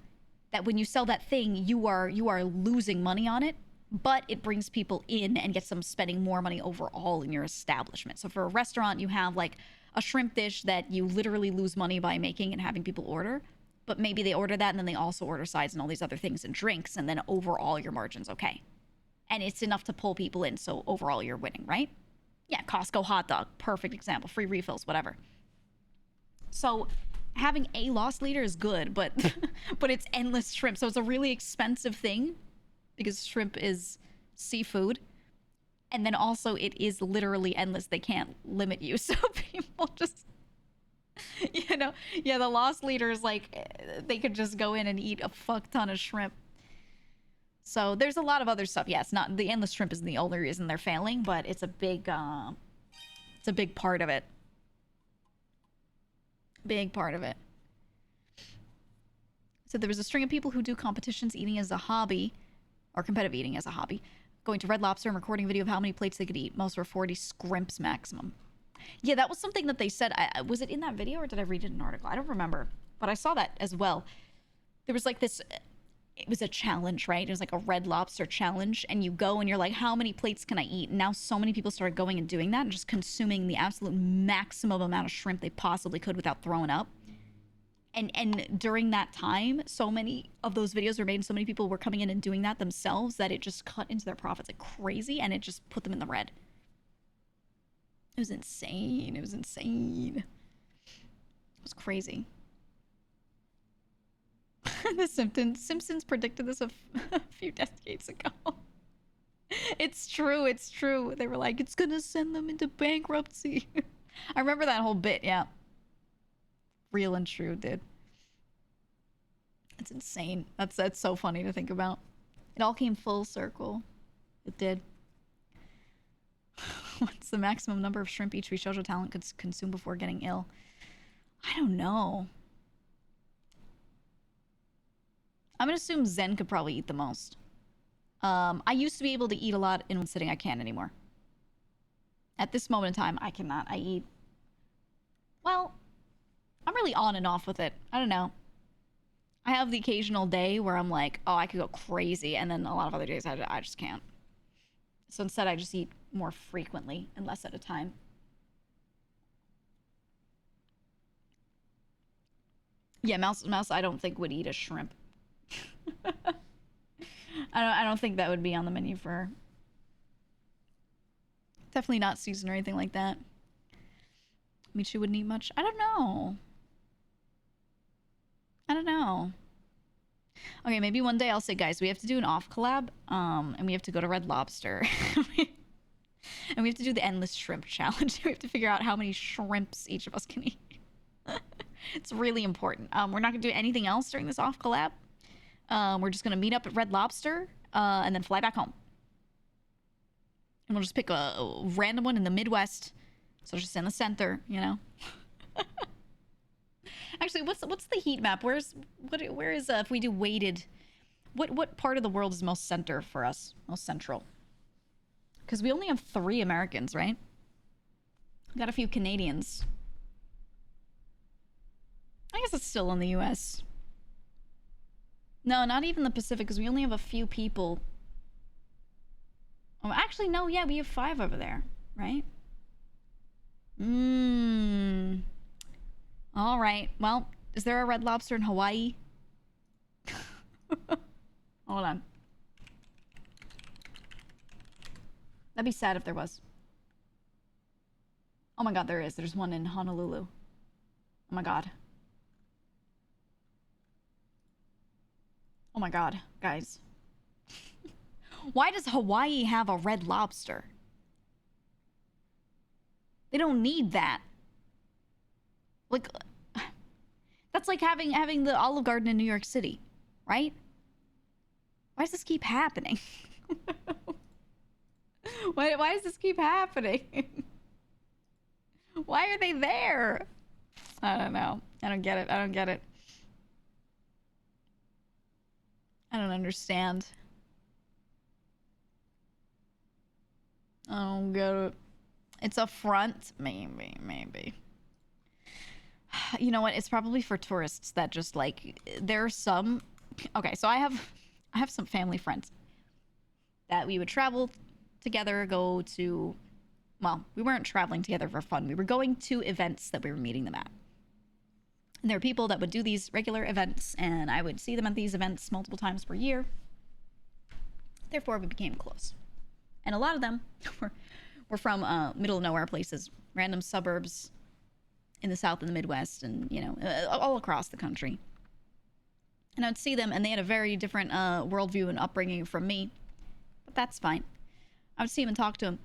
that when you sell that thing, you are losing money on it, but it brings people in and gets them spending more money overall in your establishment. So for a restaurant, you have like a shrimp dish that you literally lose money by making and having people order, but maybe they order that and then they also order sides and all these other things and drinks, and then overall your margin's okay. And it's enough to pull people in, so overall you're winning, right? Yeah, Costco hot dog, perfect example, free refills, whatever. So having a loss leader is good, but but it's endless shrimp. So it's a really expensive thing because shrimp is seafood. And then also it is literally endless. They can't limit you. So people just, you know, yeah, the loss leader is like, they could just go in and eat a fuck ton of shrimp. So there's a lot of other stuff. Yeah, it's not, the endless shrimp isn't the only reason they're failing, but it's a big part of it. Big part of it. So there was a string of people who do competitions eating as a hobby, or competitive eating as a hobby, going to Red Lobster and recording a video of how many plates they could eat. Most were 40 scrimps maximum. Yeah, that was something that they said. Was it in that video or did I read it in an article? I don't remember, but I saw that as well. There was like this, it was a challenge, right? It was like a Red Lobster challenge, and you go and you're like, how many plates can I eat? And now so many people started going and doing that and just consuming the absolute maximum amount of shrimp they possibly could without throwing up. And during that time, so many of those videos were made and so many people were coming in and doing that themselves that it just cut into their profits like crazy, and it just put them in the red. It was insane. It was insane. It was crazy. The Simpsons predicted this a few decades ago. It's true, it's true. They were like, it's gonna send them into bankruptcy. I remember that whole bit, yeah. Real and true, dude. It's insane. That's so funny to think about. It all came full circle. It did. What's the maximum number of shrimp each Shoujo talent could consume before getting ill? I don't know. I'm gonna assume Zen could probably eat the most. I used to be able to eat a lot in one sitting. I can't anymore. At this moment in time, I cannot. I eat... Well, I'm really on and off with it. I don't know. I have the occasional day where I'm like, oh, I could go crazy. And then a lot of other days, I just can't. So instead, I just eat more frequently and less at a time. Yeah, Mouse I don't think would eat a shrimp. I don't think that would be on the menu for her. Definitely not seasoned or anything like that. I mean, she wouldn't eat much. I don't know. I don't know. Okay, maybe one day I'll say, guys, we have to do an off collab, and we have to go to Red Lobster. And we have to do the endless shrimp challenge. We have to figure out how many shrimps each of us can eat. It's really important. We're not going to do anything else during this off collab. We're just going to meet up at Red Lobster, and then fly back home. And we'll just pick a random one in the Midwest. So just in the center, you know. Actually, what's the heat map? Where is if we do weighted, what part of the world is most center for us? Most central? Because we only have 3 Americans, right? We got a few Canadians. I guess it's still in the US. No, not even the Pacific, because we only have a few people. Oh, actually, no, yeah, we have 5 over there, right? All right. Well, is there a Red Lobster in Hawaii? Hold on. That'd be sad if there was. Oh my god, there is. There's one in Honolulu. Oh my god. Oh my god, guys. Why does Hawaii have a Red Lobster? They don't need that. Like, that's like having the Olive Garden in New York City, right? Why does this keep happening? Why does this keep happening? Why are they there? I don't know. I don't get it. I don't get it. I don't understand. I don't get it. It's a front? Maybe. You know what? It's probably for tourists that just like there are some. Okay, so I have some family friends that we would travel together, go to. Well, we weren't traveling together for fun. We were going to events that we were meeting them at. And there were people that would do these regular events, and I would see them at these events multiple times per year. Therefore, we became close. And a lot of them were from middle of nowhere places, random suburbs in the South and the Midwest, and, you know, all across the country. And I would see them, and they had a very different worldview and upbringing from me. But that's fine. I would see them and talk to them.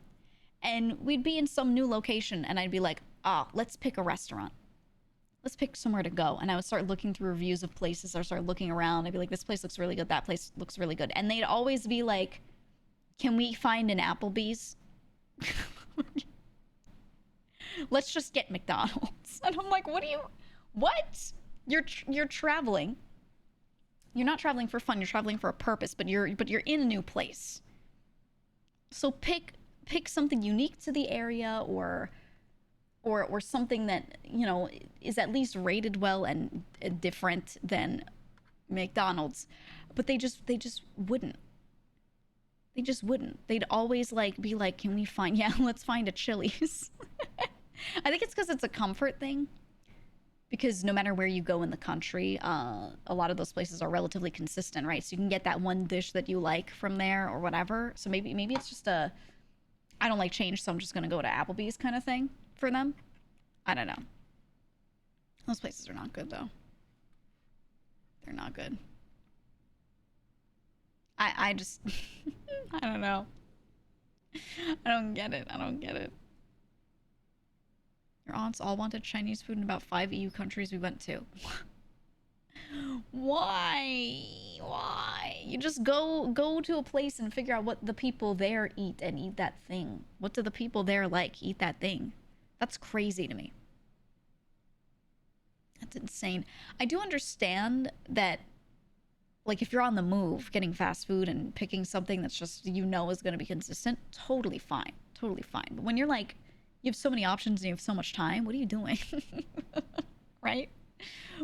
And we'd be in some new location, and I'd be like, let's pick a restaurant. Let's pick somewhere to go. And I would start looking through reviews of places. Or start looking around. I'd be like, this place looks really good. That place looks really good. And they'd always be like, can we find an Applebee's? Let's just get McDonald's. And I'm like, what? You're traveling. You're not traveling for fun. You're traveling for a purpose, but you're in a new place. So pick something unique to the area, or something that, you know, is at least rated well and different than McDonald's. But they just wouldn't. They just wouldn't. They'd always like be like, can we find, let's find a Chili's. I think it's because it's a comfort thing. Because no matter where you go in the country, a lot of those places are relatively consistent, right? So you can get that one dish that you like from there or whatever. So maybe it's just I don't like change, so I'm just going to go to Applebee's kind of thing for them. I don't know. Those places are not good, though. They're not good. I just... I don't know. I don't get it. Your aunts all wanted Chinese food in about 5 EU countries we went to. Why? You just go to a place and figure out what the people there eat and eat that thing. What do the people there like? Eat that thing. That's crazy to me. That's insane. I do understand that, like, if you're on the move, getting fast food and picking something that's just, you know, is going to be consistent, totally fine. But when you're like, you have so many options and you have so much time, what are you doing? Right?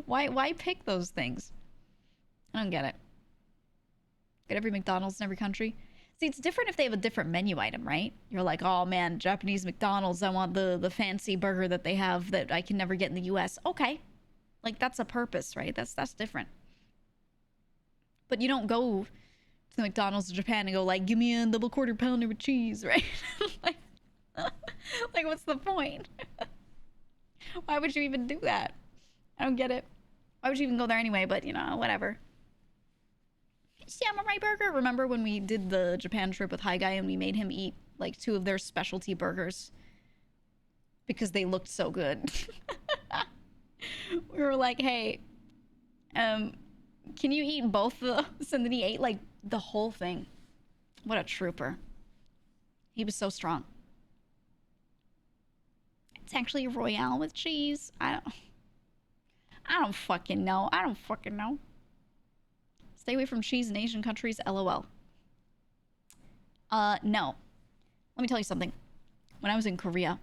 Why pick those things? I don't get it. Get every McDonald's in every country. See, it's different if they have a different menu item, right? You're like, oh man, Japanese McDonald's, I want the fancy burger that they have that I can never get in the US. Okay. Like, that's a purpose, right? That's different. But you don't go to the McDonald's in Japan and go like, give me a double quarter pounder with cheese, right? like, what's the point? Why would you even do that? I don't get it. Why would you even go there anyway? But, you know, whatever. Samurai burger. Remember when we did the Japan trip with Hi Guy and we made him eat like 2 of their specialty burgers because they looked so good? We were like, hey, can you eat both of those? And then he ate like the whole thing. What a trooper. He was so strong. It's actually a Royale with cheese. I don't fucking know. Stay away from cheese in Asian countries, LOL. No. Let me tell you something. When I was in Korea,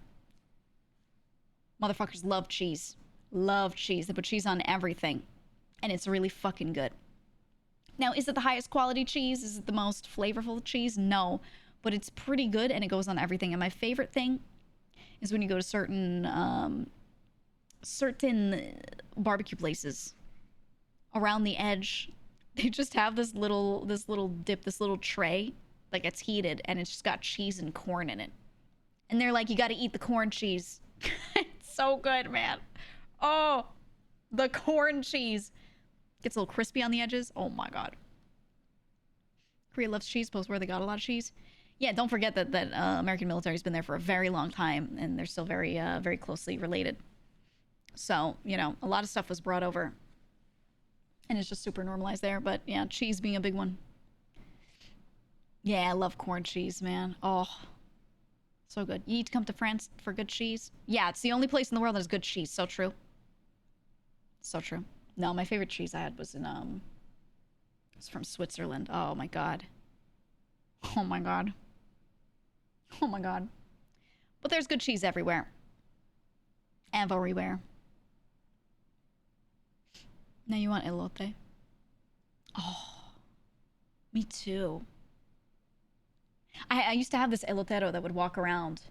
motherfuckers love cheese. Love cheese. They put cheese on everything. And it's really fucking good. Now, is it the highest quality cheese? Is it the most flavorful cheese? No. But it's pretty good and it goes on everything. And my favorite thing is when you go to certain barbecue places around the edge, they just have this little dip, this little tray that gets heated, and it's just got cheese and corn in it. And they're like, you got to eat the corn cheese. It's so good, man. Oh, the corn cheese gets a little crispy on the edges. Oh my god. Korea loves cheese, post where they got a lot of cheese. Yeah, don't forget that American military's been there for a very long time, and they're still very very closely related. So, you know, a lot of stuff was brought over, and it's just super normalized there. But yeah, cheese being a big one. Yeah, I love corn cheese, man. Oh, so good. You need to come to France for good cheese. Yeah, it's the only place in the world that has good cheese. So true. So true. No, my favorite cheese I had was in it's from Switzerland. Oh my god. Oh my god. Oh my god. But there's good cheese everywhere. Everywhere. Now you want elote? Oh, me too. I used to have this elotero that would walk around,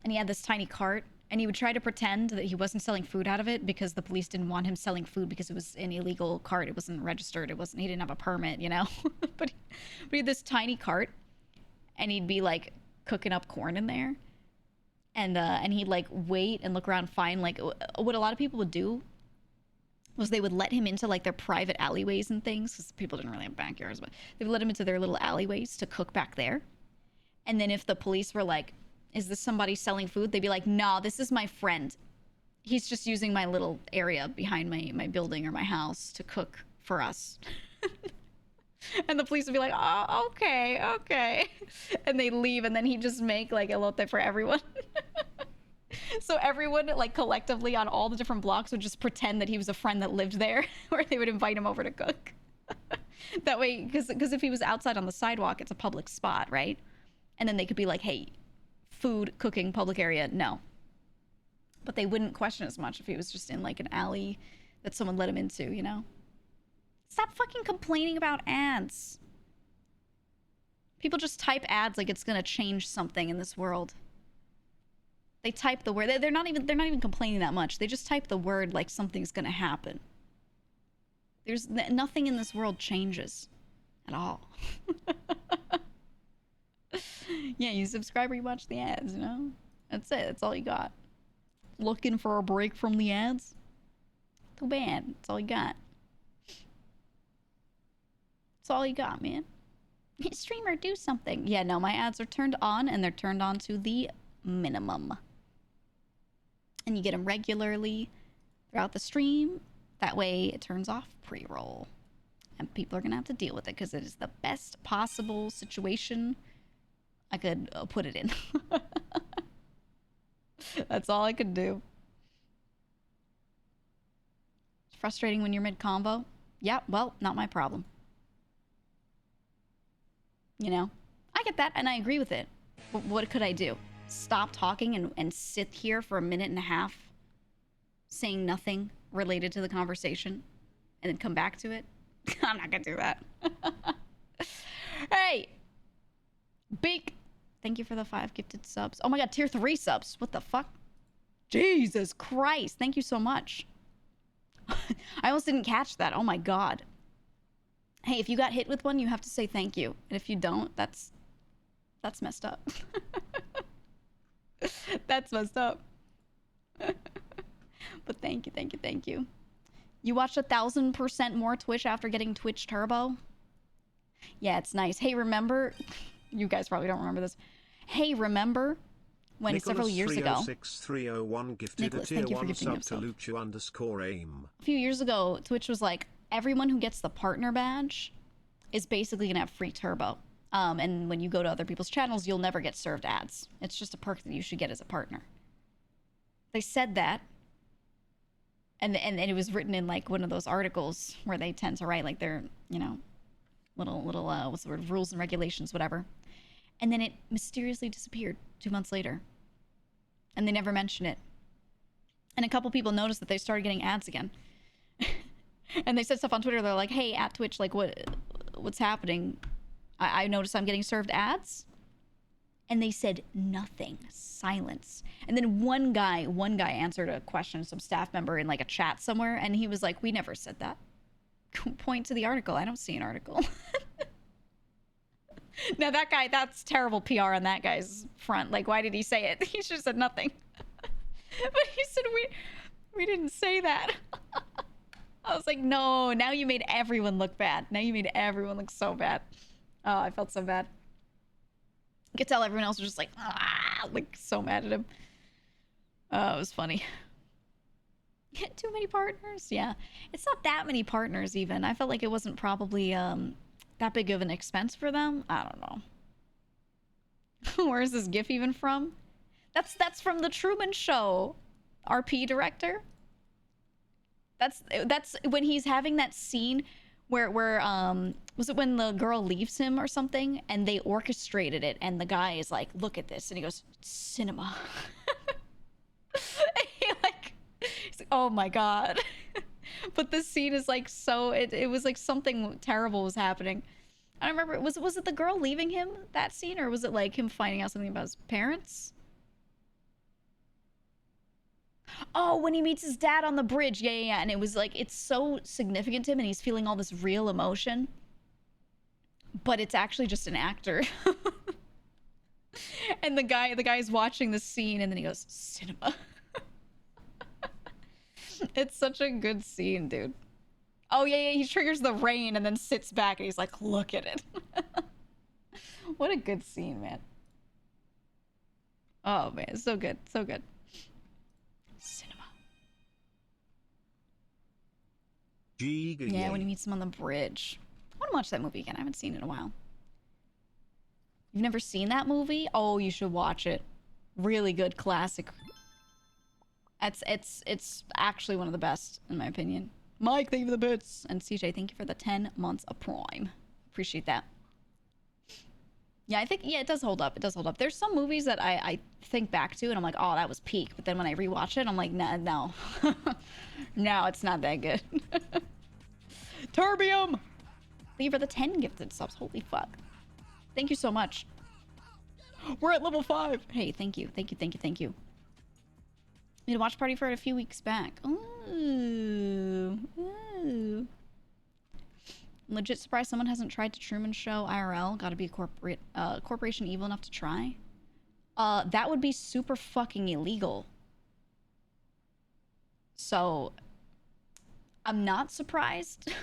and he had this tiny cart, and he would try to pretend that he wasn't selling food out of it because the police didn't want him selling food because it was an illegal cart. It wasn't registered. He didn't have a permit, you know? but he had this tiny cart, and he'd be like cooking up corn in there. And he'd like wait and look around, find like what a lot of people would do was they would let him into like their private alleyways and things, because people didn't really have backyards, but they would let him into their little alleyways to cook back there. And then if the police were like, is this somebody selling food? They'd be like, nah, this is my friend. He's just using my little area behind my building or my house to cook for us. And the police would be like, oh, okay. And they leave, and then he'd just make like elote for everyone. So everyone, like collectively on all the different blocks, would just pretend that he was a friend that lived there, or they would invite him over to cook. That way, because if he was outside on the sidewalk, it's a public spot, right? And then they could be like, hey, food, cooking, public area, no. But they wouldn't question as much if he was just in like an alley that someone let him into, you know? Stop fucking complaining about ads. People just type ads like it's gonna change something in this world. They type the word. They're not even complaining that much. They just type the word like something's gonna happen. There's nothing in this world changes at all. Yeah, you subscribe or you watch the ads, you know? That's it. That's all you got. Looking for a break from the ads? Too bad. That's all you got. That's all you got, man. Streamer, do something. Yeah, no, my ads are turned on, and they're turned on to the minimum. And you get them regularly throughout the stream. That way it turns off pre-roll. And people are going to have to deal with it because it is the best possible situation I could put it in. That's all I could do. It's frustrating when you're mid-convo. Yeah, well, not my problem. You know? I get that, and I agree with it. But what could I do? Stop talking and sit here for a minute and a half saying nothing related to the conversation and then come back to it? I'm not gonna do that. Hey! Beak! Thank you for the 5 gifted subs. Oh my god, tier 3 subs. What the fuck? Jesus Christ. Thank you so much. I almost didn't catch that. Oh my god. Hey, if you got hit with one, you have to say thank you. And if you don't, that's messed up. That's messed up. But thank you. You watched 1,000% more Twitch after getting Twitch Turbo? Yeah, it's nice. Hey, remember... You guys probably don't remember this. Hey, remember when Nicholas several years ago... 306301 gifted Nicholas, a tier thank you for 1 gifting sub to yourself. Luchu_aim. A few years ago, Twitch was like, everyone who gets the partner badge is basically gonna have free turbo. And when you go to other people's channels, you'll never get served ads. It's just a perk that you should get as a partner. They said that. And it was written in like one of those articles where they tend to write like their, you know, little what's the word, rules and regulations, whatever. And then it mysteriously disappeared 2 months later. And they never mentioned it. And a couple people noticed that they started getting ads again. And they said stuff on Twitter. They're like, hey, at Twitch, like what's happening? I noticed I'm getting served ads. And they said nothing. Silence. And then one guy answered a question, some staff member in like a chat somewhere, and he was like, we never said that. Point to the article. I don't see an article. Now that guy, that's terrible PR on that guy's front. Like, why did he say it? He should have said nothing. But he said, we didn't say that. I was like, no, now you made everyone look bad. Now you made everyone look so bad. Oh, I felt so bad. You could tell everyone else was just like, like so mad at him. Oh, it was funny. Too many partners? Yeah. It's not that many partners even. I felt like it wasn't probably that big of an expense for them. I don't know. Where is this GIF even from? That's from The Truman Show. RP director. That's when he's having that scene where was it when the girl leaves him or something and they orchestrated it and the guy is like, look at this, and he goes, cinema. And he's like, oh my god. But this scene is like so it was like something terrible was happening. I don't remember, was it the girl leaving him, that scene, or was it like him finding out something about his parents? Oh, when he meets his dad on the bridge. Yeah. And it was like, it's so significant to him and he's feeling all this real emotion. But it's actually just an actor. And the guy's watching the scene and then he goes, cinema. It's such a good scene, dude. Oh, yeah, he triggers the rain and then sits back and he's like, look at it. What a good scene, man. Oh, man, so good, so good. Cinema. GEEGA Yeah, when he meets him on the bridge. I want to watch that movie again. I haven't seen it in a while. You've never seen that movie? Oh, you should watch it. Really good classic. It's actually one of the best, in my opinion. Mike, thank you for the bits. And CJ, thank you for the 10 months of Prime. Appreciate that. Yeah, I think, yeah, it does hold up. It does hold up. There's some movies that I think back to and I'm like, oh, that was peak. But then when I rewatch it, I'm like, nah, no. No, it's not that good. Terbium! Thank you for the 10 gifted subs. Holy fuck. Thank you so much. We're at level 5. Hey, thank you. Thank you, thank you, thank you. We had a watch party for it a few weeks back. Ooh. Ooh. Legit surprised someone hasn't tried to Truman Show IRL. Gotta be a corporation evil enough to try. That would be super fucking illegal. So, I'm not surprised.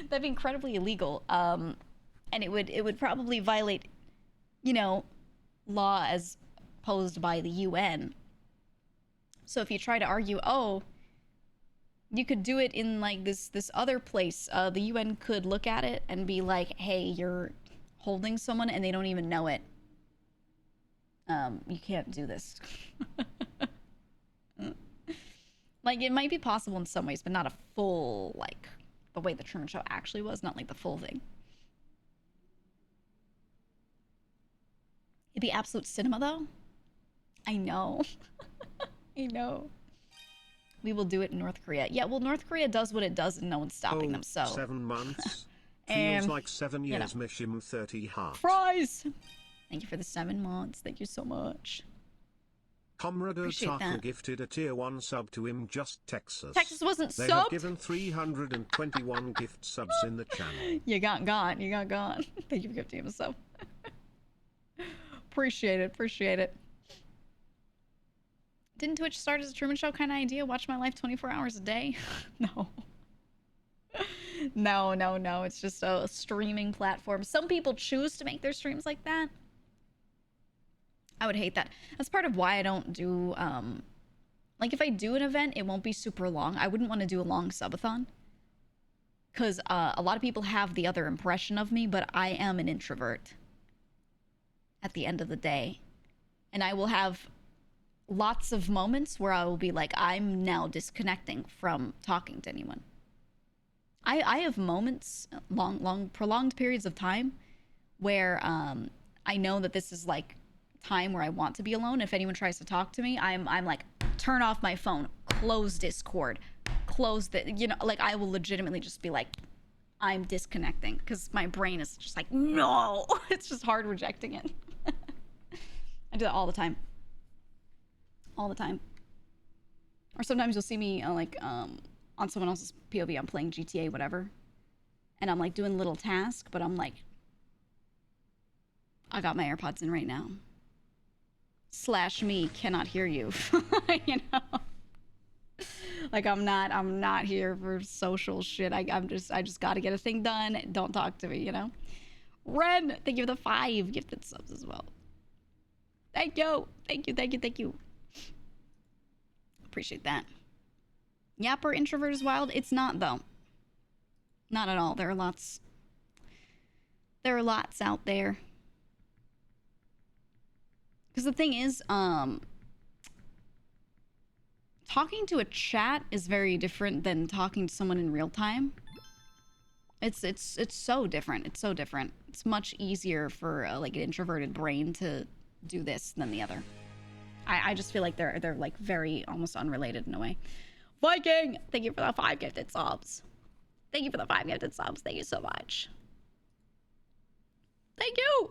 That'd be incredibly illegal. And it would probably violate, you know, law as posed by the UN. So if you try to argue, oh, you could do it in like this other place, the UN could look at it and be like, hey, you're holding someone and they don't even know it. You can't do this. Like, it might be possible in some ways, but not a full, like, the way the Truman Show actually was, not like the full thing. It'd be absolute cinema, though. I know. I know. We will do it in North Korea. Yeah, well, North Korea does what it does and no one's stopping them, so. 7 months. Feels like 7 years, you know. Mishim 30 heart. Fries! Thank you for the 7 months. Thank you so much. Comrade Otaku gifted a tier 1 sub to him, just Texas. Texas wasn't they subbed? have given 321 gift subs in the channel. You got gone. You got gone. Thank you for gifting him a sub. Appreciate it. Appreciate it. Didn't Twitch start as a Truman Show kind of idea? Watch my life 24 hours a day? No. No. It's just a streaming platform. Some people choose to make their streams like that. I would hate that. That's part of why I don't do, like, if I do an event, it won't be super long. I wouldn't want to do a long subathon. Because a lot of people have the other impression of me, but I am an introvert at the end of the day. And I will have lots of moments where I will be like, I'm now disconnecting from talking to anyone. I have moments, long, prolonged periods of time where I know that this is like time where I want to be alone. If anyone tries to talk to me, I'm like, turn off my phone, close Discord, close the, you know, like I will legitimately just be like, I'm disconnecting because my brain is just like, no, it's just hard rejecting it. I do that all the time. All the time. Or sometimes you'll see me like on someone else's POV. I'm playing GTA, whatever, and I'm like doing a little task, but I'm like, I got my AirPods in right now. / me cannot hear you. You know, like I'm not here for social shit. I just got to get a thing done. Don't talk to me, you know. Ren, thank you for the 5 gifted subs as well. Thank you. Appreciate that. Yapper introvert is wild. It's not, though. Not at all. There are lots out there. Because the thing is, talking to a chat is very different than talking to someone in real time. It's so different. It's so different. It's much easier for like an introverted brain to do this than the other. I just feel like they're like very almost unrelated in a way. Viking, thank you for the 5 gifted subs. Thank you for the 5 gifted subs. Thank you so much. Thank you.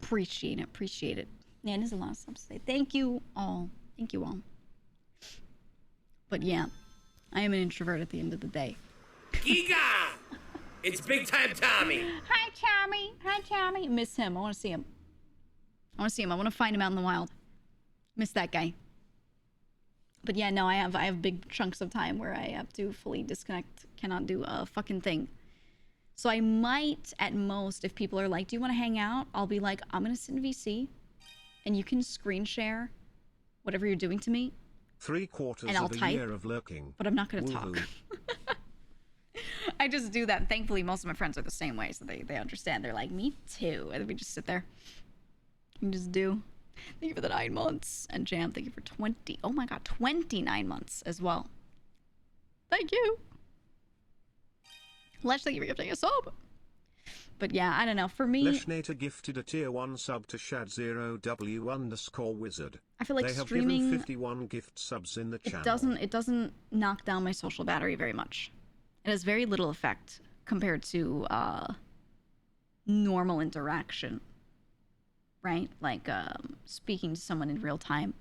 Appreciate it. Appreciate it. Man, there's a lot of subs today. Thank you all. Thank you all. But yeah, I am an introvert at the end of the day. GEEGA! It's big time Tommy. Hi, Tommy. Hi, Tommy. Miss him. I want to see him. I want to see him. I want to find him out in the wild. Miss that guy. But yeah, no, I have big chunks of time where I have to fully disconnect. Cannot do a fucking thing. So I might, at most, if people are like, do you want to hang out? I'll be like, I'm going to sit in VC. And you can screen share whatever you're doing to me. 3/4 and I'll of a type, year of lurking. But I'm not going to talk. I just do that. And thankfully, most of my friends are the same way. So they understand. They're like, me too. And we just sit there. And just do. Thank you for the 9 months. And Jam, thank you for 20. Oh my god, 29 months as well. Thank you. Lesh, thank you for gifting a sub. But yeah, I don't know. For me, Leshnator gifted a tier 1 sub to Shad0W_wizard. I feel like they have streaming given 51 gift subs in the channel. It doesn't knock down my social battery very much. It has very little effect compared to normal interaction. Right? Like speaking to someone in real time.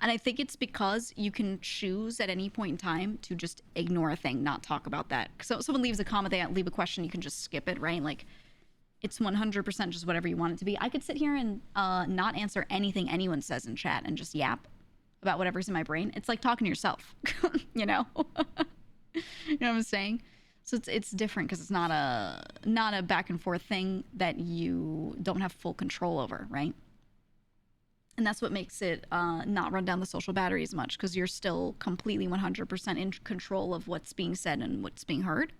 And I think it's because you can choose at any point in time to just ignore a thing, not talk about that. So someone leaves a comment, they leave a question, you can just skip it, right? Like, it's 100% just whatever you want it to be. I could sit here and not answer anything anyone says in chat and just yap about whatever's in my brain. It's like talking to yourself, you know? You know what I'm saying? So it's different because it's not a back and forth thing that you don't have full control over, right? And that's what makes it not run down the social battery as much, because you're still completely 100% in control of what's being said and what's being heard.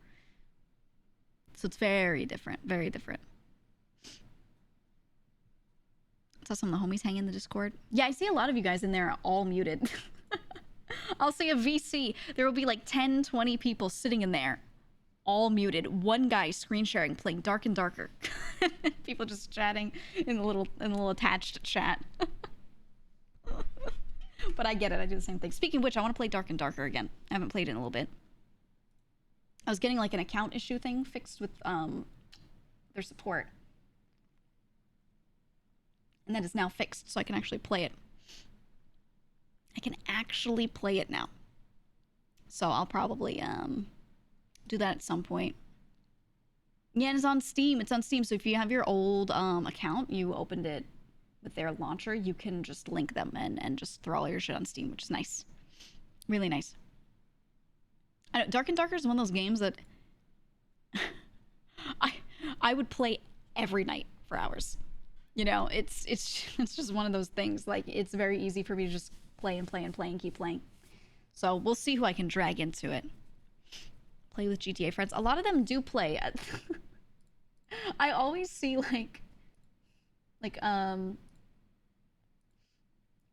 So it's very different, very different. Saw some of the homies hang in the Discord. Yeah, I see a lot of you guys in there all muted. I'll see a VC. There will be like 10, 20 people sitting in there, all muted. One guy screen sharing, playing Dark and Darker. People just chatting in the little attached chat. But I get it. I do the same thing. Speaking of which, I want to play Dark and Darker again. I haven't played it in a little bit. I was getting like an account issue thing fixed with their support. And that is now fixed, so I can actually play it. I can actually play it now. So I'll probably do that at some point. Yeah, and it's on Steam. It's on Steam. So if you have your old account, you opened it with their launcher, you can just link them and just throw all your shit on Steam, which is nice. Really nice. I know, Dark and Darker is one of those games that I would play every night for hours. You know, it's just one of those things. Like, it's very easy for me to just play and play and play and keep playing. So we'll see who I can drag into it. Play with GTA friends. A lot of them do play. I always see like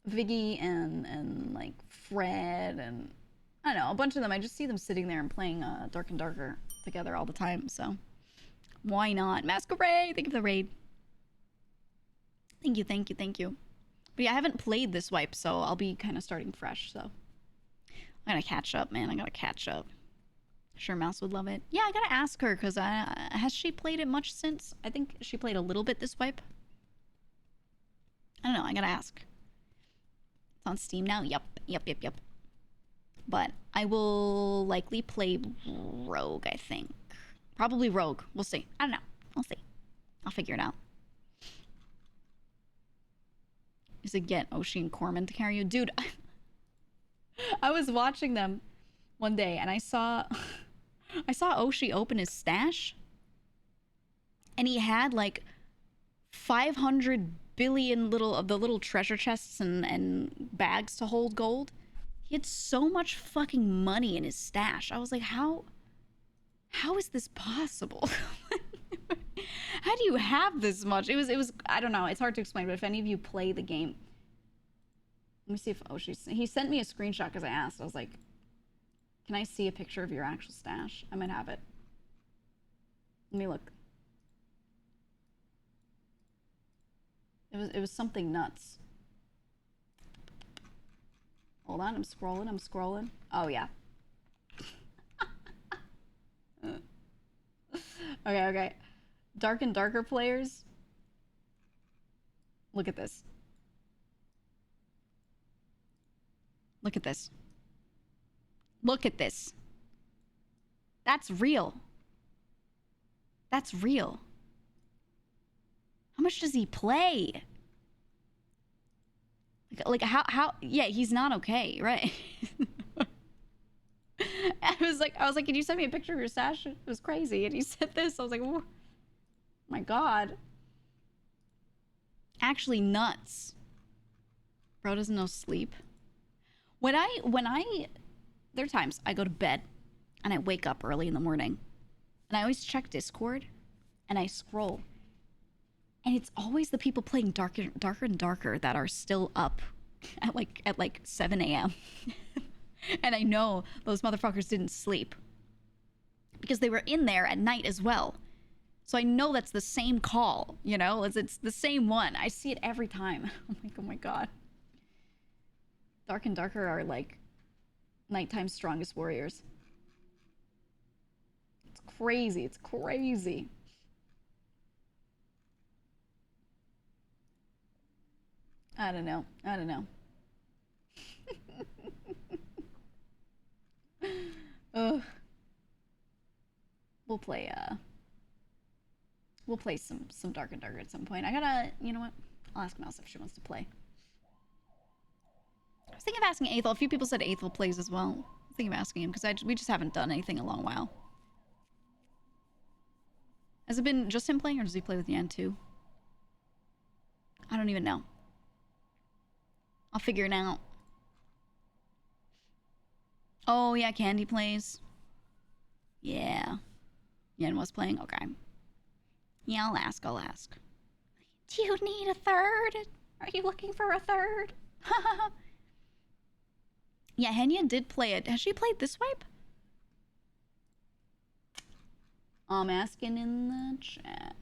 Viggy and like Fred and I don't know, a bunch of them. I just see them sitting there and playing Dark and Darker together all the time. So why not? Masquerade, thank you for the raid. Thank you, thank you, thank you. But yeah, I haven't played this wipe, so I'll be kind of starting fresh. So I gotta catch up, man. I gotta catch up. Sure, Mouse would love it. Yeah, I gotta ask her because has she played it much since? I think she played a little bit this wipe. I don't know. I gotta ask. It's on Steam now. Yep. But I will likely play Rogue, I think. Probably Rogue. We'll see. I don't know. We'll see. I'll figure it out. Is it get Oshi and Corman to carry you? Dude, I was watching them one day and I saw Oshi open his stash. And he had like 500 billion little treasure chests and bags to hold gold. He had so much fucking money in his stash. I was like, how is this possible? How do you have this much? It was I don't know, it's hard to explain, but if any of you play the game, Let me see if, oh, he sent me a screenshot because I asked. I was like, can I see a picture of your actual stash? I might have it. Let me look. It was something nuts. Hold on, I'm scrolling. Oh, yeah. Okay. Dark and Darker players. Look at this. Look at this. Look at this. That's real. That's real. How much does he play? Like how yeah, he's not okay, right? I was like, can you send me a picture of your stash? It was crazy. And he said this. I was like, oh my God. Actually nuts. Bro doesn't know sleep. When I there are times I go to bed and I wake up early in the morning and I always check Discord and I scroll. And it's always the people playing Darker and Darker that are still up at like 7 a.m. And I know those motherfuckers didn't sleep because they were in there at night as well. So I know that's the same call, you know? It's the same one. I see it every time. I'm like, oh my God. Dark and Darker are like nighttime's strongest warriors. It's crazy. It's crazy. I don't know. Ugh. We'll play some Dark and Darker at some point. I gotta, you know what? I'll ask Mouse if she wants to play. I was thinking of asking Aethel. A few people said Aethel plays as well. I was thinking of asking him because we just haven't done anything in a long while. Has it been just him playing or does he play with Yan too? I don't even know. I'll figure it out. Oh, yeah, Candy plays. Yeah. Yan was playing? Okay. Yeah, I'll ask. Do you need a third? Are you looking for a third? Yeah, Henya did play it. Has she played this wipe? I'm asking in the chat.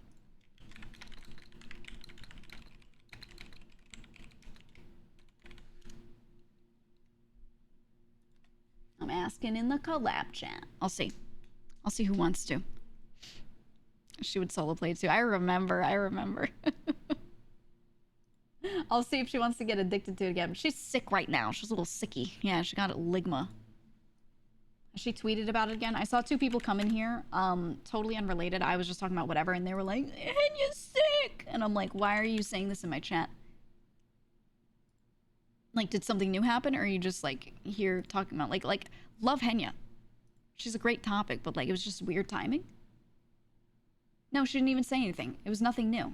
I'm asking in the collab chat. I'll see who wants to. She would solo play too. I remember. I'll see if she wants to get addicted to it again. She's sick right now. She's a little sicky. Yeah, she got ligma. She tweeted about it again. I saw two people come in here, totally unrelated. I was just talking about whatever, and they were like, Henya's sick! And I'm like, why are you saying this in my chat? Like, did something new happen, or are you just, like, here talking about, like, love Henya. She's a great topic, but, like, it was just weird timing. No, she didn't even say anything. It was nothing new.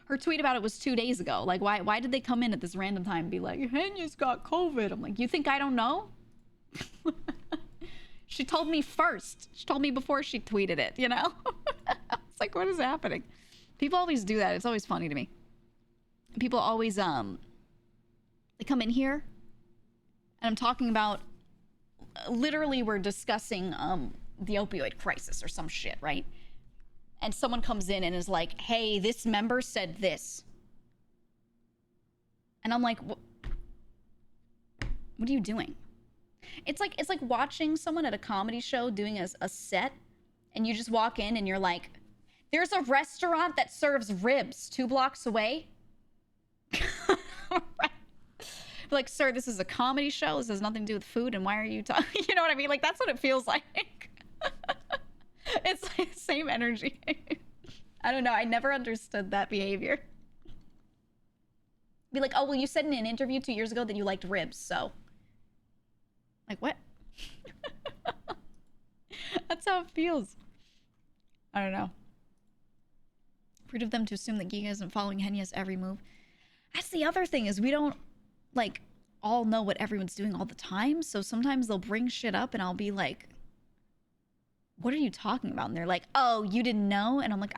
Her tweet about it was 2 days ago. Like, why did they come in at this random time and be like, Henya's got COVID? I'm like, you think I don't know? She told me first. She told me before she tweeted it, you know? It's like, what is happening? People always do that. It's always funny to me. People always, they come in here, and I'm talking about, literally we're discussing, the opioid crisis or some shit, right? And someone comes in and is like, hey, this member said this. And I'm like, what are you doing? It's like watching someone at a comedy show doing a set, and you just walk in and you're like, there's a restaurant that serves ribs 2 blocks away. Right. Like, sir, this is a comedy show. This has nothing to do with food, and why are you talking? You know what I mean? Like, that's what it feels like. It's like the same energy. I don't know. I never understood that behavior. Be like, oh, well, you said in an interview 2 years ago that you liked ribs, so. Like, what? That's how it feels. I don't know. Rude of them to assume that Giga isn't following Henya's every move. That's the other thing, is we don't, like, all know what everyone's doing all the time. So sometimes they'll bring shit up and I'll be like, what are you talking about? And they're like, oh, you didn't know? And I'm like,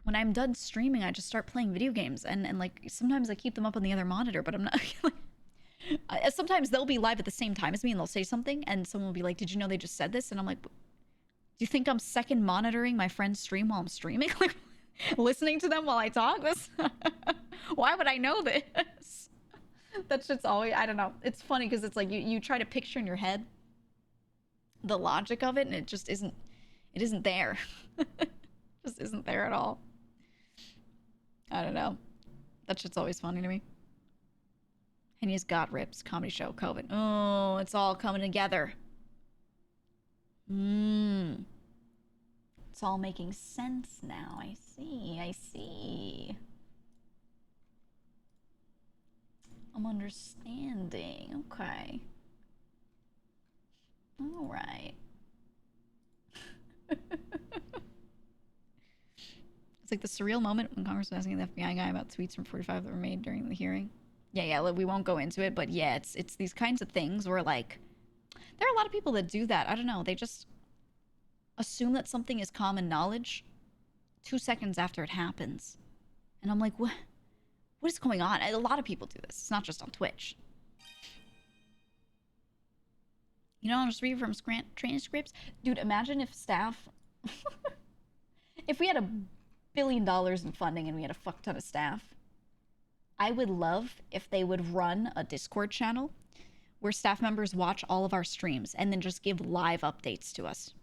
when I'm done streaming, I just start playing video games, and like sometimes I keep them up on the other monitor, but I'm not. Sometimes they'll be live at the same time as me, and they'll say something, and someone will be like, "Did you know they just said this?" And I'm like, "Do you think I'm second monitoring my friend's stream while I'm streaming? Like, listening to them while I talk? This? Why would I know this?" That's just always, I don't know. It's funny because it's like you try to picture in your head the logic of it, and it just isn't. It isn't there. Just isn't there at all. I don't know. That shit's always funny to me. Henya's got rips, comedy show, COVID. Oh, it's all coming together. It's all making sense now. I see. I see. I'm understanding. Okay. All right. It's like the surreal moment when Congress was asking the FBI guy about tweets from 45 that were made during the hearing. Yeah, we won't go into it, but yeah, it's these kinds of things where, like, there are a lot of people that do that. I don't know. They just assume that something is common knowledge 2 seconds after it happens. And I'm like, what is going on? A lot of people do this. It's not just on Twitch. You know, I'll just read from transcripts. Dude, imagine if staff... if we had $1 billion in funding and we had a fuck ton of staff, I would love if they would run a Discord channel where staff members watch all of our streams and then just give live updates to us.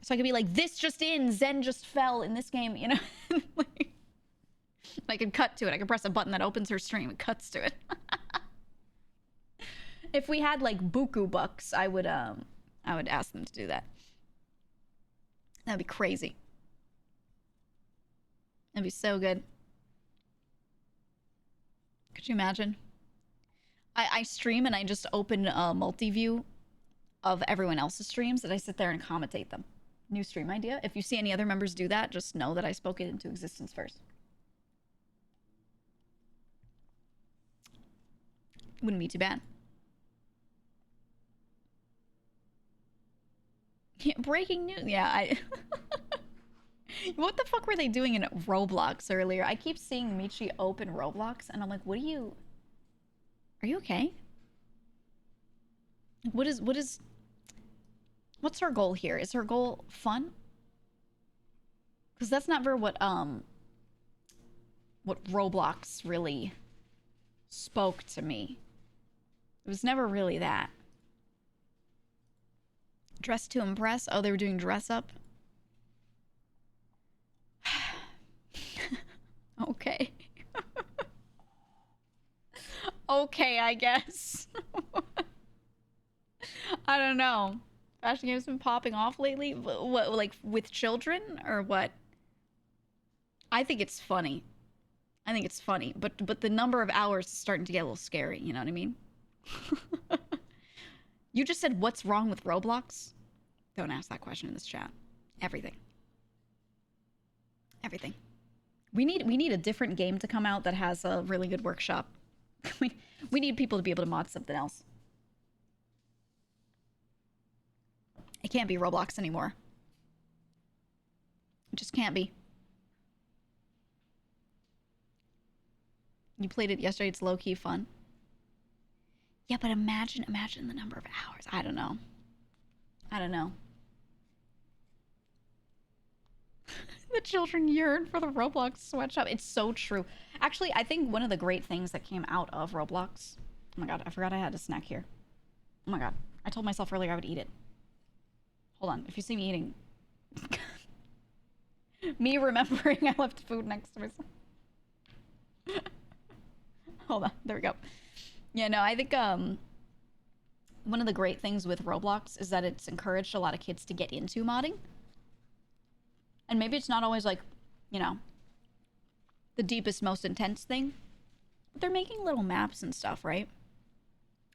So I could be like, this just in, Zen just fell in this game, you know? Like, I could cut to it. I could press a button that opens her stream. It cuts to it. If we had like buku bucks, I would ask them to do that. That'd be crazy. That'd be so good. Could you imagine? I stream and I just open a multi-view of everyone else's streams and I sit there and commentate them. New stream idea. If you see any other members do that, just know that I spoke it into existence first. Wouldn't be too bad. Yeah, breaking news. Yeah, What the fuck were they doing in Roblox earlier? I keep seeing Michi open Roblox, and I'm like, what are you... Are you okay? What's her goal here? Is her goal fun? Because that's never what Roblox really spoke to me. It was never really that. Dress to impress? Oh, they were doing dress up? Okay. Okay, I guess. I don't know. Fashion games been popping off lately? What, like, with children? Or what? I think it's funny. I think it's funny. But the number of hours is starting to get a little scary, you know what I mean? You just said, what's wrong with Roblox? Don't ask that question in this chat. Everything. Everything. We need a different game to come out that has a really good workshop. we need people to be able to mod something else. It can't be Roblox anymore. It just can't be. You played it yesterday. It's low-key fun. Yeah, but imagine the number of hours. I don't know. I don't know. The children yearn for the Roblox sweatshop. It's so true. Actually, I think one of the great things that came out of Roblox... Oh my god, I forgot I had a snack here. Oh my god. I told myself earlier I would eat it. Hold on. If you see me eating... me remembering I left food next to myself. Hold on. There we go. Yeah, no, I think one of the great things with Roblox is that it's encouraged a lot of kids to get into modding. And maybe it's not always like, you know, the deepest, most intense thing. But they're making little maps and stuff, right?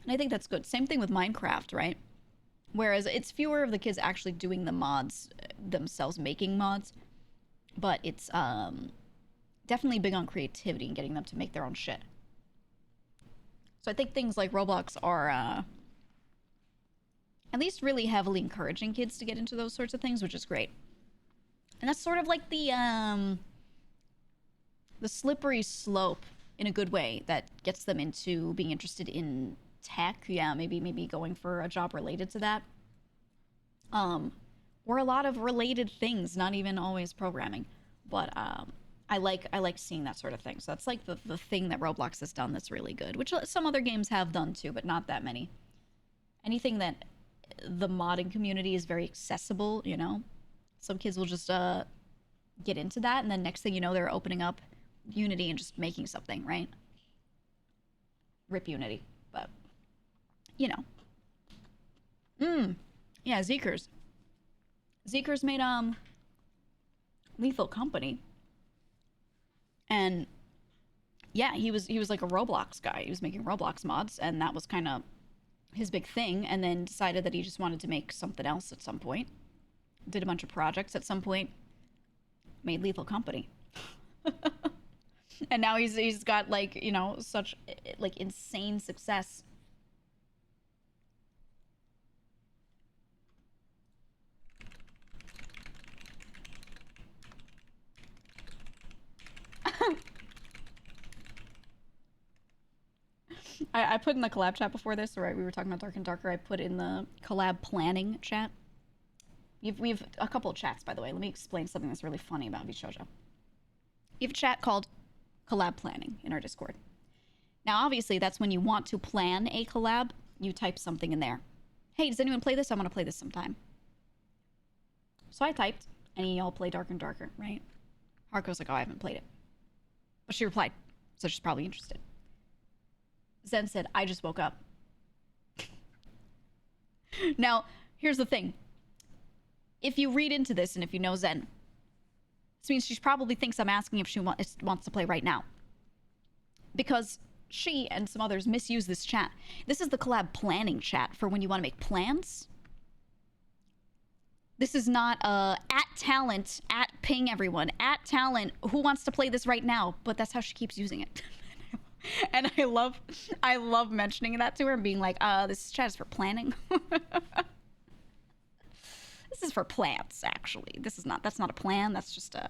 And I think that's good. Same thing with Minecraft, right? Whereas it's fewer of the kids actually doing the mods themselves, making mods. But it's definitely big on creativity and getting them to make their own shit. So I think things like Roblox are at least really heavily encouraging kids to get into those sorts of things, which is great. And that's sort of like the slippery slope in a good way that gets them into being interested in tech. Yeah, maybe going for a job related to that. Or a lot of related things, not even always programming. But I like seeing that sort of thing. So that's like the thing that Roblox has done that's really good, which some other games have done too, but not that many. Anything that the modding community is very accessible, you know? Some kids will just get into that, and then next thing you know, they're opening up Unity and just making something, right? Rip Unity, but you know. Yeah, Zeekers. Zeekers made Lethal Company. And yeah, he was like a Roblox guy. He was making Roblox mods, and that was kind of his big thing, and then decided that he just wanted to make something else at some point. Did a bunch of projects at some point. Made Lethal Company. And now he's got, like, you know, such like insane success. I put in the collab chat before this, right? We were talking about Dark and Darker. I put in the collab planning chat. We've a couple of chats, by the way. Let me explain something that's really funny about vtuber. You have a chat called collab planning in our Discord. Now, obviously, that's when you want to plan a collab. You type something in there. Hey, does anyone play this? I want to play this sometime. So I typed, and y'all play Dark and Darker, right? Harko's like, oh, I haven't played it. But she replied, so she's probably interested. Zen said, I just woke up. Now, here's the thing. If you read into this, and if you know Zen, this means she probably thinks I'm asking if she wants to play right now. Because she and some others misuse this chat. This is the collab planning chat for when you want to make plans. This is not at talent, at ping everyone, at talent, who wants to play this right now? But that's how she keeps using it. And I love mentioning that to her and being like, this chat is for planning. This is for plans, actually. That's not a plan, that's just a...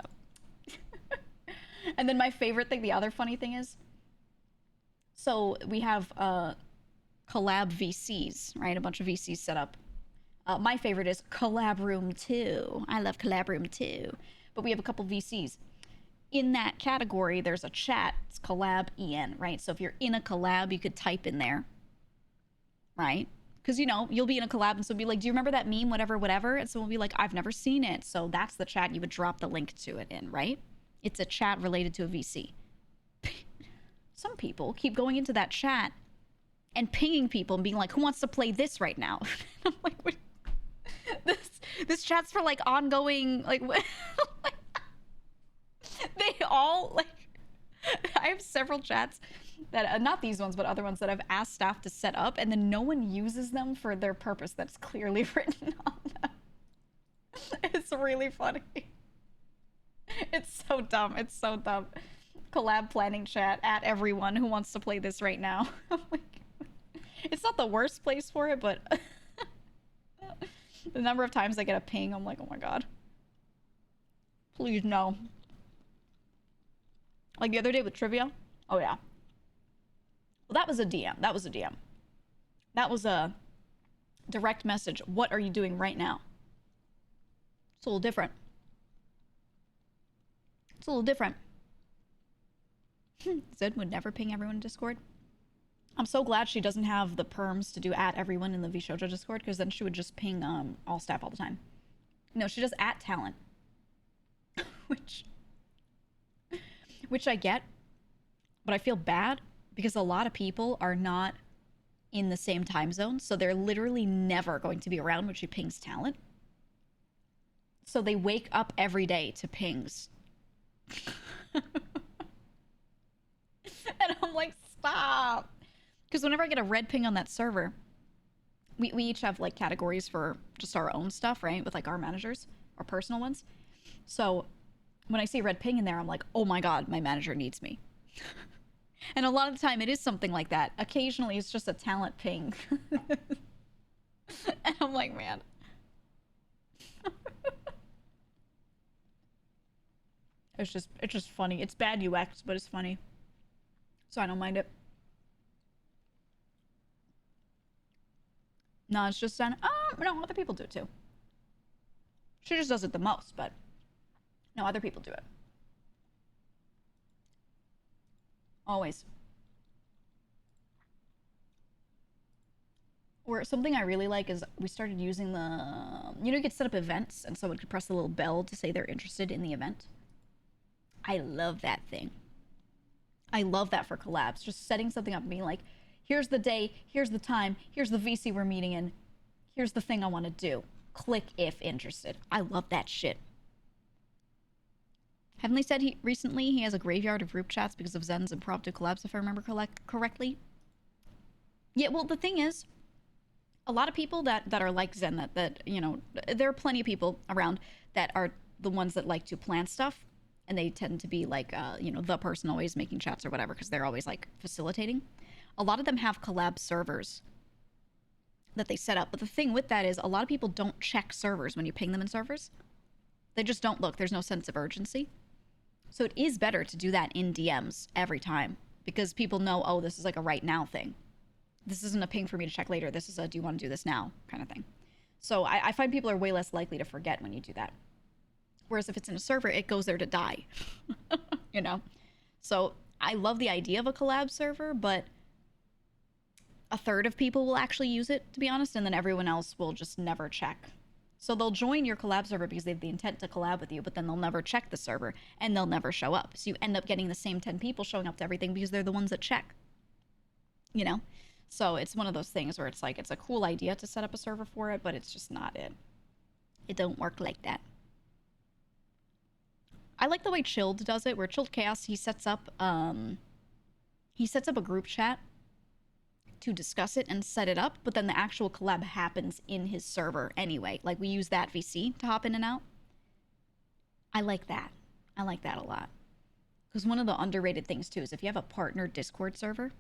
And then my favorite thing, the other funny thing is, so we have collab VCs, right? A bunch of VCs set up. My favorite is Collab Room 2. I love Collab Room 2. But we have a couple VCs. In that category, there's a chat. It's Collab EN, right? So if you're in a collab, you could type in there, right? Because, you know, you'll be in a collab and so be like, do you remember that meme, whatever, whatever? And someone will be like, I've never seen it. So that's the chat you would drop the link to it in, right? It's a chat related to a VC. Some people keep going into that chat and pinging people and being like, who wants to play this right now? I'm like, wait, this chat's for, like, ongoing, like, what? They all, like, I have several chats that, not these ones, but other ones that I've asked staff to set up, and then no one uses them for their purpose that's clearly written on them. It's really funny. It's so dumb. It's so dumb. Collab planning chat at everyone who wants to play this right now. I'm like, it's not the worst place for it, but the number of times I get a ping, I'm like, oh my god. Please, no. Like the other day with trivia. Oh, yeah. Well, that was a DM. That was a DM. That was a direct message. What are you doing right now? It's a little different. It's a little different. Zed would never ping everyone in Discord. I'm so glad she doesn't have the perms to do at everyone in the vtuber Discord, because then she would just ping all staff all the time. No, she does at talent. Which I get, but I feel bad because a lot of people are not in the same time zone, so they're literally never going to be around when she pings talent. So they wake up every day to pings. And I'm like, stop. Because whenever I get a red ping on that server, we each have, like, categories for just our own stuff, right? With, like, our managers, our personal ones. So when I see a red ping in there, I'm like, oh my god, my manager needs me. And a lot of the time it is something like that. Occasionally it's just a talent ping. And I'm like, man. It's just funny. It's bad UX, but it's funny. So I don't mind it. No, it's just done. No, other people do it too. She just does it the most, but no, other people do it. Always. Or something I really like is we started using the, you could set up events and someone could press the little bell to say they're interested in the event. I love that thing. I love that for collabs. Just setting something up and being like, here's the day, here's the time, here's the VC we're meeting in, here's the thing I want to do. Click if interested. I love that shit. Heavenly said recently he has a graveyard of group chats because of Zen's impromptu collabs, if I remember correctly. Yeah, well, the thing is, a lot of people that are like Zen, that there are plenty of people around that are the ones that like to plan stuff, and they tend to be like, the person always making chats or whatever, because they're always like facilitating. A lot of them have collab servers that they set up, but the thing with that is a lot of people don't check servers when you ping them in servers. They just don't look. There's no sense of urgency. So it is better to do that in DMs every time, because people know, oh, this is like a right now thing. This isn't a ping for me to check later. This is a do you want to do this now kind of thing. So I find people are way less likely to forget when you do that. Whereas if it's in a server, it goes there to die. So I love the idea of a collab server, but a third of people will actually use it, to be honest, and then everyone else will just never check. So they'll join your collab server because they have the intent to collab with you, but then they'll never check the server, and they'll never show up. So you end up getting the same 10 people showing up to everything because they're the ones that check. So it's one of those things where it's like, it's a cool idea to set up a server for it, but it's just not it. It don't work like that. I like the way Chilled does it, where Chilled Chaos, he sets up a group chat to discuss it and set it up, but then the actual collab happens in his server anyway. Like, we use that VC to hop in and out. I like that. I like that a lot. Because one of the underrated things, too, is if you have a partner Discord server,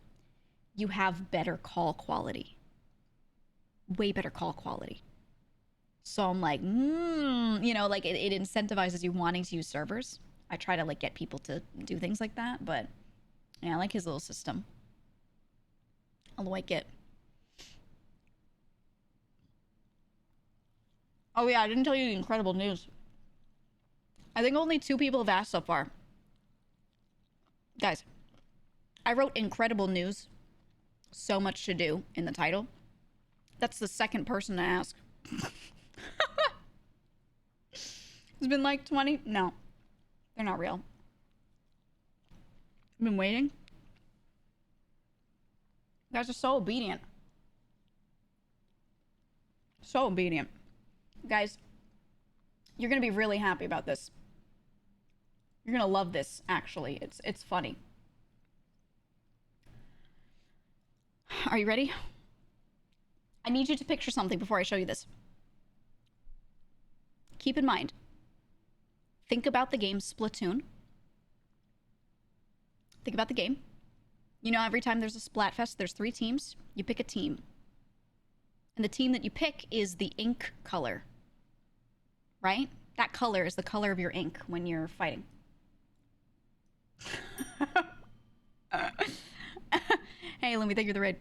you have better call quality. Way better call quality. So I'm like, like it incentivizes you wanting to use servers. I try to like get people to do things like that, but yeah, I like his little system. I like it. Oh yeah, I didn't tell you the incredible news. I think only 2 people have asked so far. Guys, I wrote incredible news. So much to do in the title. That's the second person to ask. It's been like 20. No, they're not real. I've been waiting. You guys are so obedient. So obedient. Guys, you're gonna be really happy about this. You're gonna love this, actually. It's funny. Are you ready? I need you to picture something before I show you this. Keep in mind, think about the game Splatoon. Think about the game. Every time there's a Splatfest, there's 3 teams. You pick a team. And the team that you pick is the ink color. Right? That color is the color of your ink when you're fighting. Hey, let me thank you for the raid.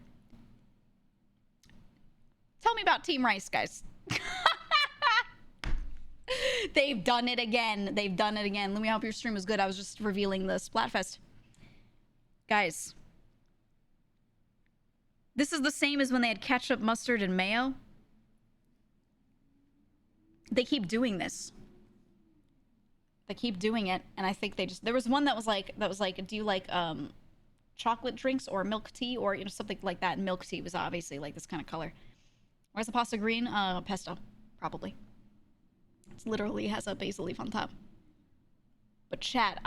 Tell me about Team Rice, guys. They've done it again. They've done it again. Let me hope your stream is good. I was just revealing the Splatfest. Guys. This is the same as when they had ketchup, mustard, and mayo. They keep doing this. They keep doing it, and I think they just... There was one that was like, do you like chocolate drinks or milk tea or something like that? And milk tea was obviously like this kind of color. Where's the pasta green? Pesto, probably. It literally has a basil leaf on top. But chat,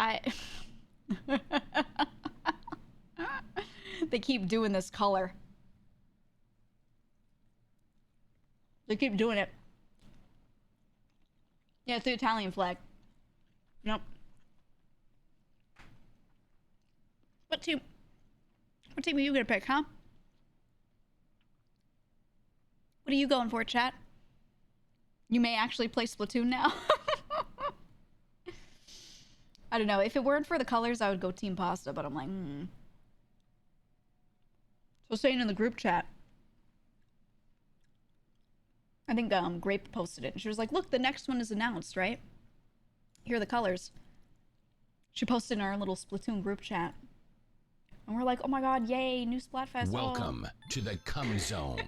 they keep doing this color. They keep doing it. Yeah, it's the Italian flag. Nope. What team are you gonna pick, huh? What are you going for, chat? You may actually play Splatoon now. I don't know. If it weren't for the colors, I would go Team Pasta, but I'm like, So saying in the group chat, I think Grape posted it. And she was like, look, the next one is announced, right? Here are the colors. She posted in our little Splatoon group chat. And we're like, oh my god, yay, new Splatfest. Welcome to the cum zone.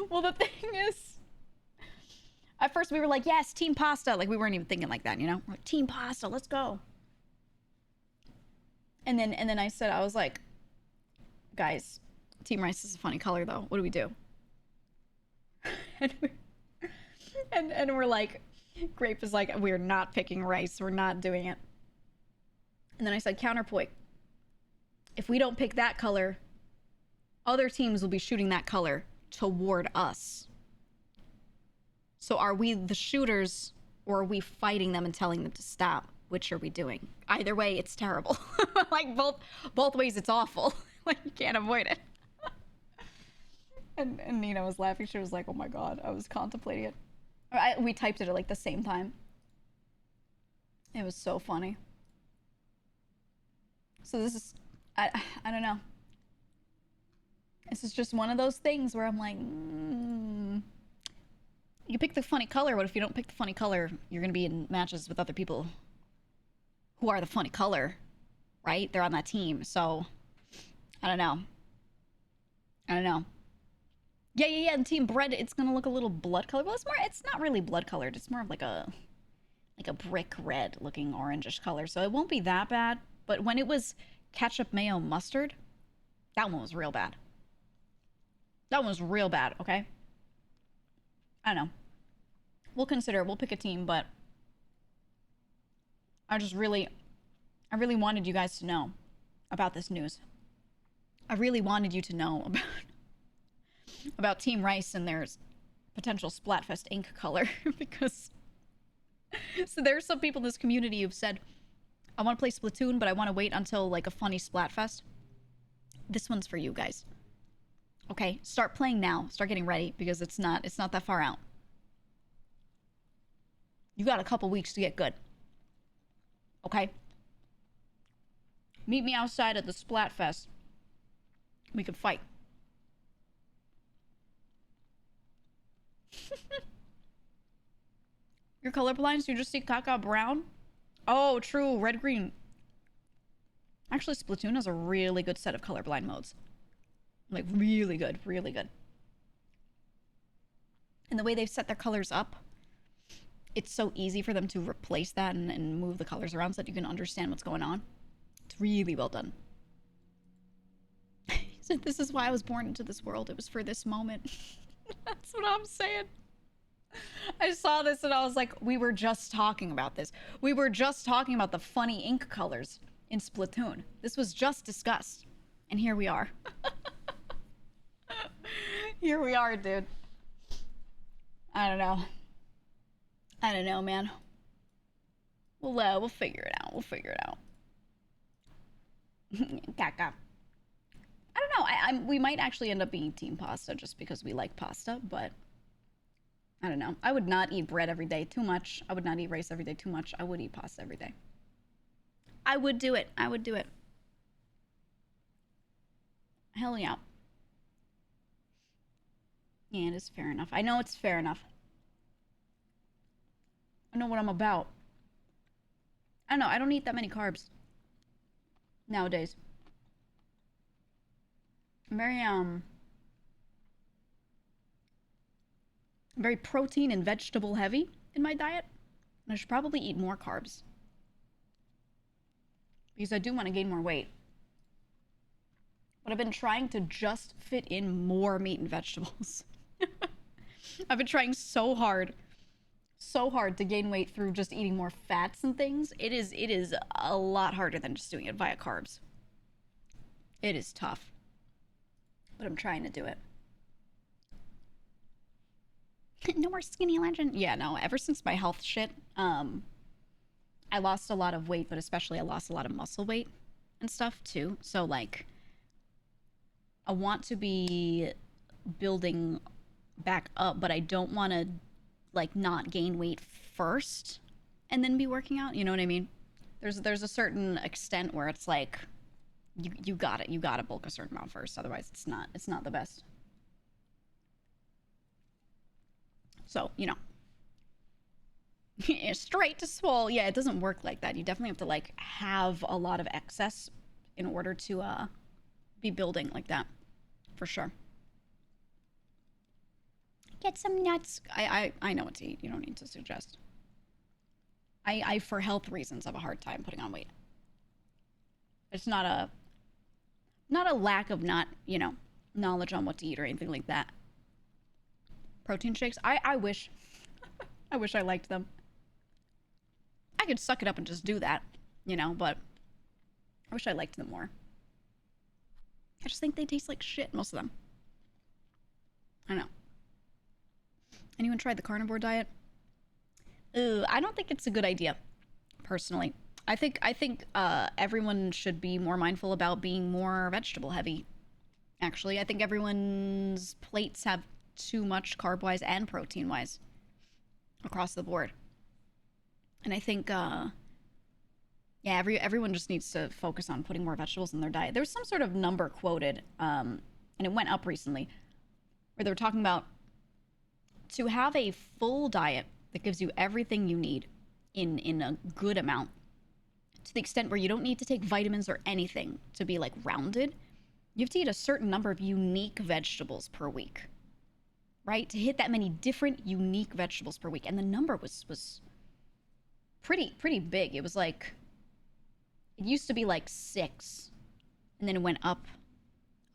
Well, the thing is, at first we were like, yes, Team Pasta. Like, we weren't even thinking like that, you know? We're like, Team Pasta, let's go. And then I said, I was like, guys, Team Rice is a funny color, though. What do we do? and we're like, Grape is like, we're not picking Rice. We're not doing it. And then I said, counterpoint. If we don't pick that color, other teams will be shooting that color toward us. So are we the shooters, or are we fighting them and telling them to stop? Which are we doing? Either way, it's terrible. Like, both ways, it's awful. Like, you can't avoid it. And Nina was laughing. She was like, oh my god, I was contemplating it. We typed it at like the same time. It was so funny. So this is, I don't know. This is just one of those things where I'm like, you pick the funny color, but if you don't pick the funny color, you're going to be in matches with other people who are the funny color, right? They're on that team. So, I don't know. Yeah. And Team Bread, it's going to look a little blood colored. Well, it's not really blood colored. It's more of like a brick red looking orangish color. So it won't be that bad. But when it was ketchup, mayo, mustard, that one was real bad. That one was real bad, okay? I don't know. We'll consider it. We'll pick a team, but I really wanted you guys to know about this news. I really wanted you to know about Team Rice and their potential Splatfest ink color, because so there are some people in this community who've said, I want to play Splatoon, but I want to wait until like a funny Splatfest. This one's for you guys. Okay, start playing now. Start getting ready, because it's not that far out. You got a couple weeks to get good. Okay? Meet me outside at the Splatfest. We could fight. You're colorblind, so you just see caca brown? Oh, true. Red, green. Actually, Splatoon has a really good set of colorblind modes. Like, really good. Really good. And the way they've set their colors up, it's so easy for them to replace that and move the colors around so that you can understand what's going on. It's really well done. So this is why I was born into this world. It was for this moment. That's what I'm saying. I saw this and I was like, we were just talking about this. We were just talking about the funny ink colors in Splatoon. This was just discussed. And here we are. Here we are, dude. I don't know, man. We'll figure it out. Caca. I don't know. We might actually end up being Team Pasta just because we like pasta, but I don't know. I would not eat bread every day too much. I would not eat rice every day too much. I would eat pasta every day. I would do it. Hell yeah. Yeah, it is fair enough. I know it's fair enough. I know what I'm about. I don't know. I don't eat that many carbs nowadays. I'm very protein and vegetable heavy in my diet. And I should probably eat more carbs, because I do want to gain more weight. But I've been trying to just fit in more meat and vegetables. I've been trying so hard to gain weight through just eating more fats and things. It is a lot harder than just doing it via carbs. It is tough. But I'm trying to do it. No more skinny legend. Yeah, no, ever since my health shit, I lost a lot of weight, but especially I lost a lot of muscle weight and stuff too. So like, I want to be building back up, but I don't want to like not gain weight first and then be working out. You know what I mean? There's a certain extent where it's like you gotta bulk a certain amount first, otherwise it's not the best. So, you know. Straight to swole. Yeah, it doesn't work like that. You definitely have to like have a lot of excess in order to be building like that. For sure. Get some nuts. I know what to eat. You don't need to suggest. I for health reasons have a hard time putting on weight. It's not a lack of knowledge on what to eat or anything like that. Protein shakes. I wish I wish I liked them. I could suck it up and just do that, but I wish I liked them more. I just think they taste like shit, most of them. I know. Anyone tried the carnivore diet? I don't think it's a good idea, personally. I think everyone should be more mindful about being more vegetable heavy. Actually, I think everyone's plates have too much carb-wise and protein-wise across the board. And I think, everyone just needs to focus on putting more vegetables in their diet. There was some sort of number quoted, and it went up recently, where they were talking about to have a full diet that gives you everything you need in a good amount, to the extent where you don't need to take vitamins or anything to be like rounded, you have to eat a certain number of unique vegetables per week, right? To hit that many different unique vegetables per week. And the number was pretty big. It was like, it used to be like 6, and then it went up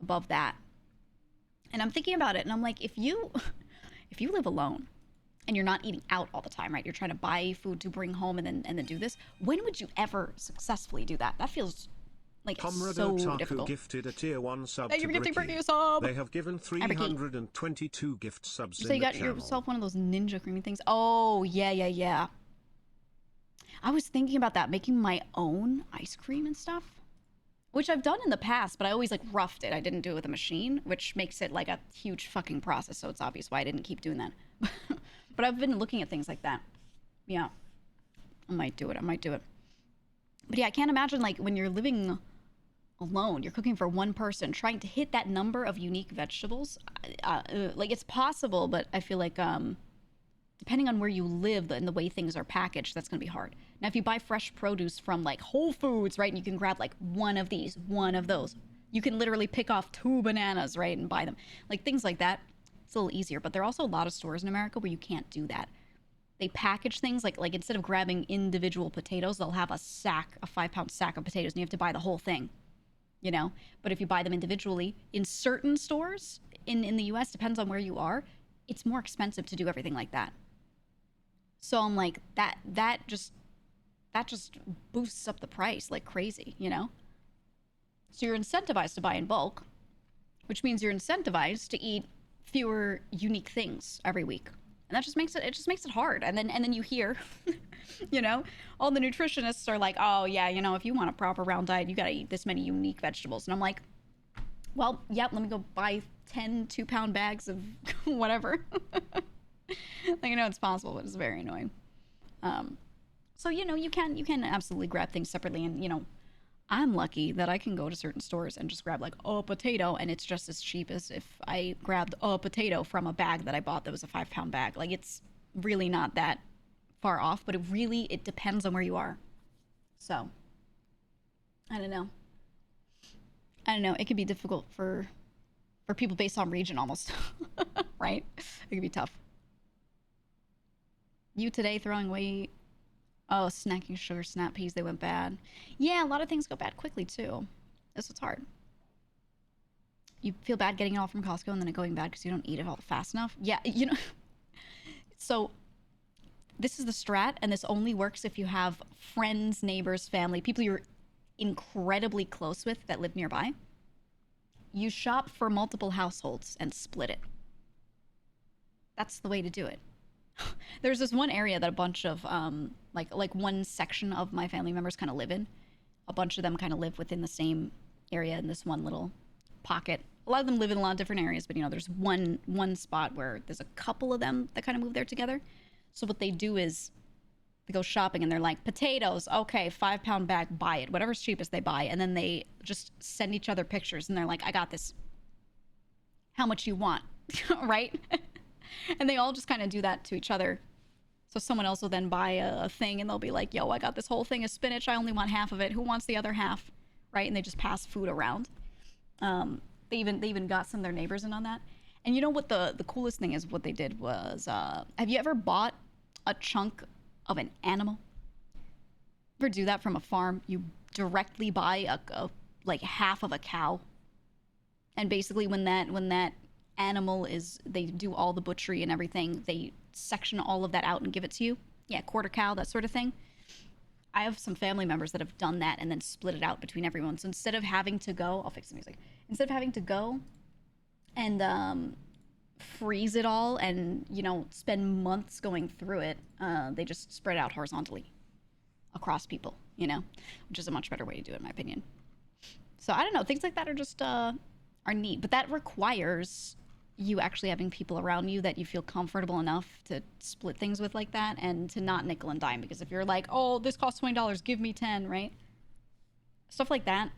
above that. And I'm thinking about it, and I'm like, if you live alone and you're not eating out all the time, right? You're trying to buy food to bring home and then do this. When would you ever successfully do that? That feels like so difficult. Gifted a tier 1 sub. Thank you for to gifting Bricky. Bricky a sub. They have given 322 gift subs So in you the got channel. yourself one of those ninja creamy things. Oh, yeah. I was thinking about that, making my own ice cream and stuff, which I've done in the past, but I always like roughed it. I didn't do it with a machine, which makes it like a huge fucking process. So it's obvious why I didn't keep doing that. But I've been looking at things like that. Yeah, I might do it. But yeah, I can't imagine like when you're living alone, you're cooking for one person, trying to hit that number of unique vegetables. Like it's possible, but I feel like depending on where you live and the way things are packaged, that's going to be hard. Now, if you buy fresh produce from like Whole Foods, right, and you can grab like one of these, one of those, you can literally pick off 2 bananas, right, and buy them. Like things like that, it's a little easier. But there are also a lot of stores in America where you can't do that. They package things like instead of grabbing individual potatoes, they'll have a 5-pound sack of potatoes, and you have to buy the whole thing, But if you buy them individually, in certain stores in the U.S., depends on where you are, it's more expensive to do everything like that. So I'm like, that just boosts up the price like crazy, So you're incentivized to buy in bulk, which means you're incentivized to eat fewer unique things every week. And that just makes it hard. And then you hear, all the nutritionists are like, oh yeah, if you want a proper round diet, you got to eat this many unique vegetables. And I'm like, well, yep, let me go buy 10 2-pound bags of whatever. It's possible, but it's very annoying. So, you can absolutely grab things separately. And, I'm lucky that I can go to certain stores and just grab like a potato, and it's just as cheap as if I grabbed a potato from a bag that I bought that was a 5-pound bag. Like, it's really not that far off, but it depends on where you are. So, I don't know. It could be difficult for people based on region almost, right? It could be tough. You today throwing away, snacking sugar snap peas, they went bad. Yeah, a lot of things go bad quickly too. This is hard. You feel bad getting it all from Costco and then it going bad because you don't eat it all fast enough. Yeah, so this is the strat, and this only works if you have friends, neighbors, family, people you're incredibly close with that live nearby. You shop for multiple households and split it. That's the way to do it. There's this one area that a bunch of like one section of my family members kind of live in. A bunch of them kind of live within the same area in this one little pocket. A lot of them live in a lot of different areas, but there's one spot where there's a couple of them that kind of move there together. So what they do is They go shopping and they're like, potatoes, okay, 5-pound bag, buy it. Whatever's cheapest, they buy. And then they just send each other pictures and they're like, I got this. How much you want? Right? And they all just kind of do that to each other. So someone else will then buy a thing and they'll be like, yo, I got this whole thing of spinach. I only want half of it. Who wants the other half? Right? And they just pass food around. They even got some of their neighbors in on that. And you know what the coolest thing is? What they did was, have you ever bought a chunk of an animal? Ever do that from a farm? You directly buy like half of a cow, and basically when that animal is, they do all the butchery and everything, they section all of that out and give it to you. Yeah, quarter cow, that sort of thing. I have some family members that have done that and then split it out between everyone. So instead of having to go, I'll fix the music. Instead of having to go and freeze it all and, you know, spend months going through it, they just spread out horizontally across people, you know, which is a much better way to do it, in my opinion. So I don't know, things like that are just are neat, but that requires you actually having people around you that you feel comfortable enough to split things with like that, and to not nickel and dime. Because if you're like, oh, this costs $20, give me 10, right? Stuff like that.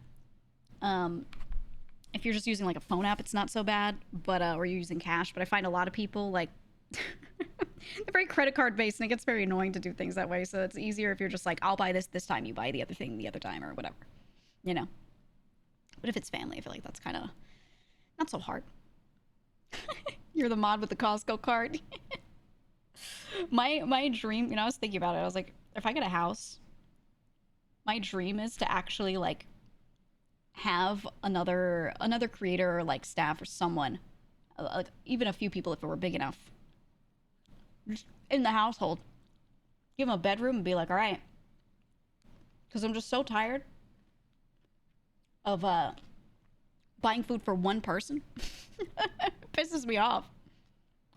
If you're just using like a phone app, it's not so bad, but or you're using cash. But I find a lot of people like they're very credit card based, and it gets very annoying to do things that way. So it's easier if you're just like, I'll buy this time, you buy the other thing the other time, or whatever, you know. But if it's family, I feel like that's kind of not so hard. You're the mod with the Costco card. my dream, you know, I was thinking about it. I was like, if I get a house, my dream is to actually like have another creator or like staff or someone, like even a few people if it were big enough, just in the household. Give them a bedroom and be like, all right, because I'm just so tired of buying food for one person. Pisses me off.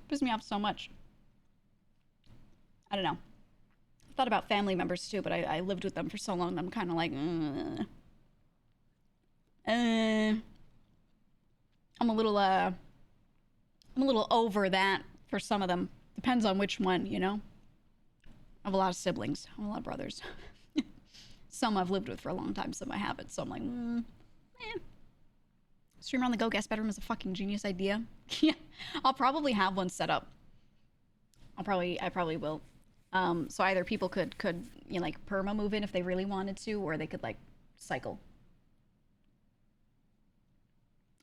Pisses me off so much. I don't know. I thought about family members too, but I lived with them for so long, I'm kind of like, I'm a little over that for some of them. Depends on which one, you know. I have a lot of siblings. I have a lot of brothers. Some I've lived with for a long time, some I haven't. So I'm like, Streamer on the Go guest bedroom is a fucking genius idea. Yeah, I'll probably have one set up. I probably will. So either people could you know, like perma move in if they really wanted to, or they could like cycle.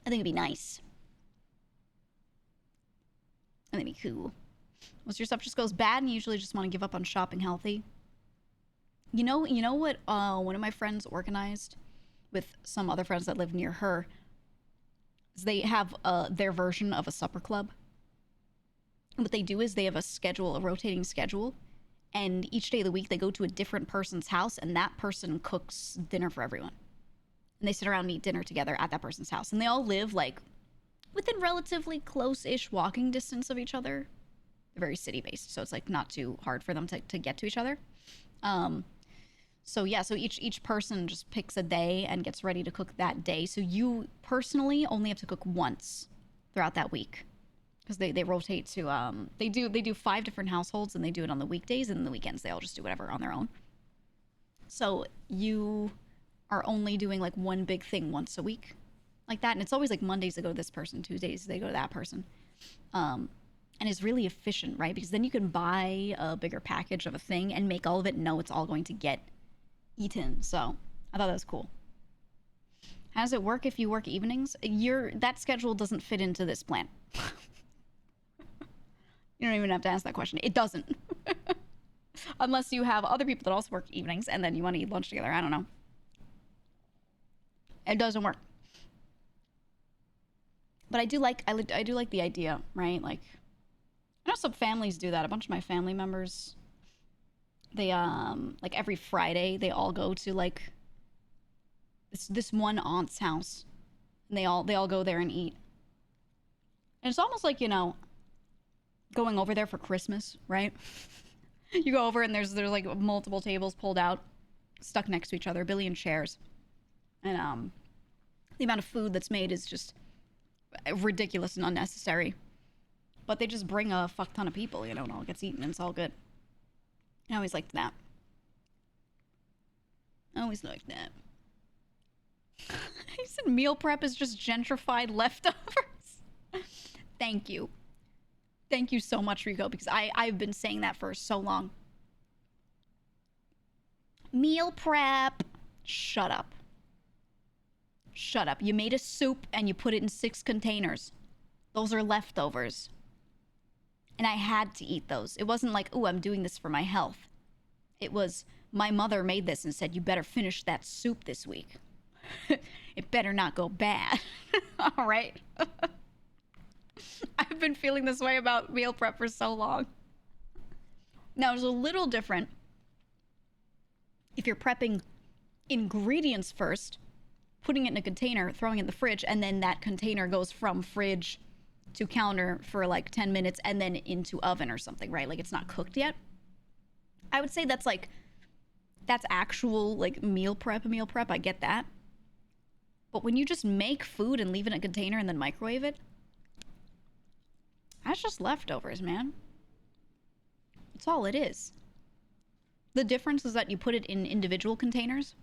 I think it'd be nice. I think it'd be cool. Once your stuff just goes bad and you usually just want to give up on shopping healthy. You know what one of my friends organized with some other friends that live near her? They have their version of a supper club. What they do is they have a rotating schedule, and each day of the week they go to a different person's house, and that person cooks dinner for everyone. And they sit around and eat dinner together at that person's house. And they all live like within relatively close-ish walking distance of each other. They're very city-based, so it's like not too hard for them to get to each other. So yeah, so each person just picks a day and gets ready to cook that day. So you personally only have to cook once throughout that week, because they rotate to they do 5 different households, and they do it on the weekdays, and the weekends they all just do whatever on their own. So you are only doing like one big thing once a week like that, and it's always like Mondays they go to this person, Tuesdays they go to that person. And it's really efficient, right? Because then you can buy a bigger package of a thing and make all of it and know it's all going to get eaten. So I thought that was cool. How does it work if you work evenings? That schedule doesn't fit into this plan. You don't even have to ask that question. It doesn't. Unless you have other people that also work evenings and then you want to eat lunch together. I don't know. It doesn't work. But I do like the idea, right? Like, I know some families do that. A bunch of my family members, they like every Friday they all go to like this one aunt's house, and they all go there and eat. And it's almost like, you know, going over there for Christmas, right? You go over and there's like multiple tables pulled out, stuck next to each other, a billion chairs, and the amount of food that's made is just ridiculous and unnecessary. But they just bring a fuck ton of people, you know, and all gets eaten and it's all good. I always liked that. I always liked that. He said meal prep is just gentrified leftovers. Thank you. Thank you so much, Rico, because I've been saying that for so long. Meal prep. Shut up. Shut up. You made a soup and you put it in 6 containers. Those are leftovers. And I had to eat those. It wasn't like, oh, I'm doing this for my health. It was, my mother made this and said, you better finish that soup this week. It better not go bad. All right? I've been feeling this way about meal prep for so long. Now, it's a little different if you're prepping ingredients first, putting it in a container, throwing it in the fridge, and then that container goes from fridge to counter for like 10 minutes and then into oven or something, right? Like it's not cooked yet. I would say that's actual like meal prep. I get that. But when you just make food and leave it in a container and then microwave it, that's just leftovers, man. That's all it is. The difference is that you put it in individual containers.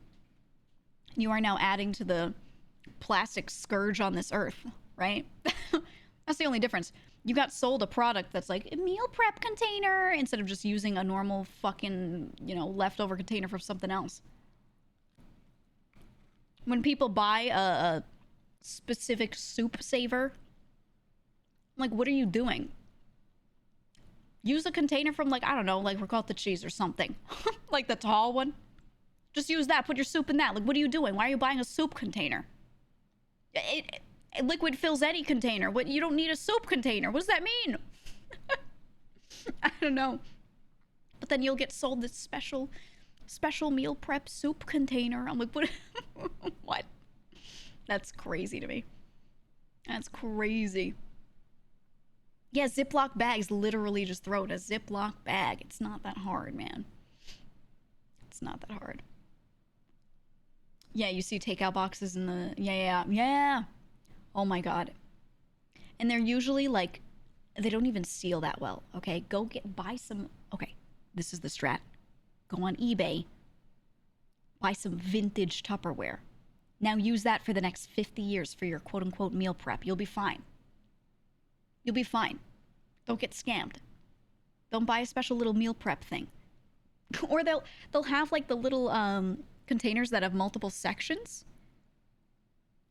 You are now adding to the plastic scourge on this earth, right? That's the only difference. You got sold a product that's like a meal prep container instead of just using a normal fucking, leftover container for something else. When people buy a specific soup saver, I'm like, what are you doing? Use a container from like, I don't know, like ricotta cheese or something. Like the tall one. Just use that. Put your soup in that. Like, what are you doing? Why are you buying a soup container? A liquid Filzetti container. What? You don't need a soup container. What does that mean? I don't know. But then you'll get sold this special meal prep soup container. I'm like, what? What? That's crazy to me. That's crazy. Yeah, Ziploc bags. Literally just throw it in a Ziploc bag. It's not that hard, man. It's not that hard. Yeah, you see takeout boxes in the... Yeah. Oh my God. And they're usually like... They don't even seal that well, okay? Buy some... Okay, this is the strat. Go on eBay. Buy some vintage Tupperware. Now use that for the next 50 years for your quote-unquote meal prep. You'll be fine. You'll be fine. Don't get scammed. Don't buy a special little meal prep thing. Or they'll have like the little containers that have multiple sections.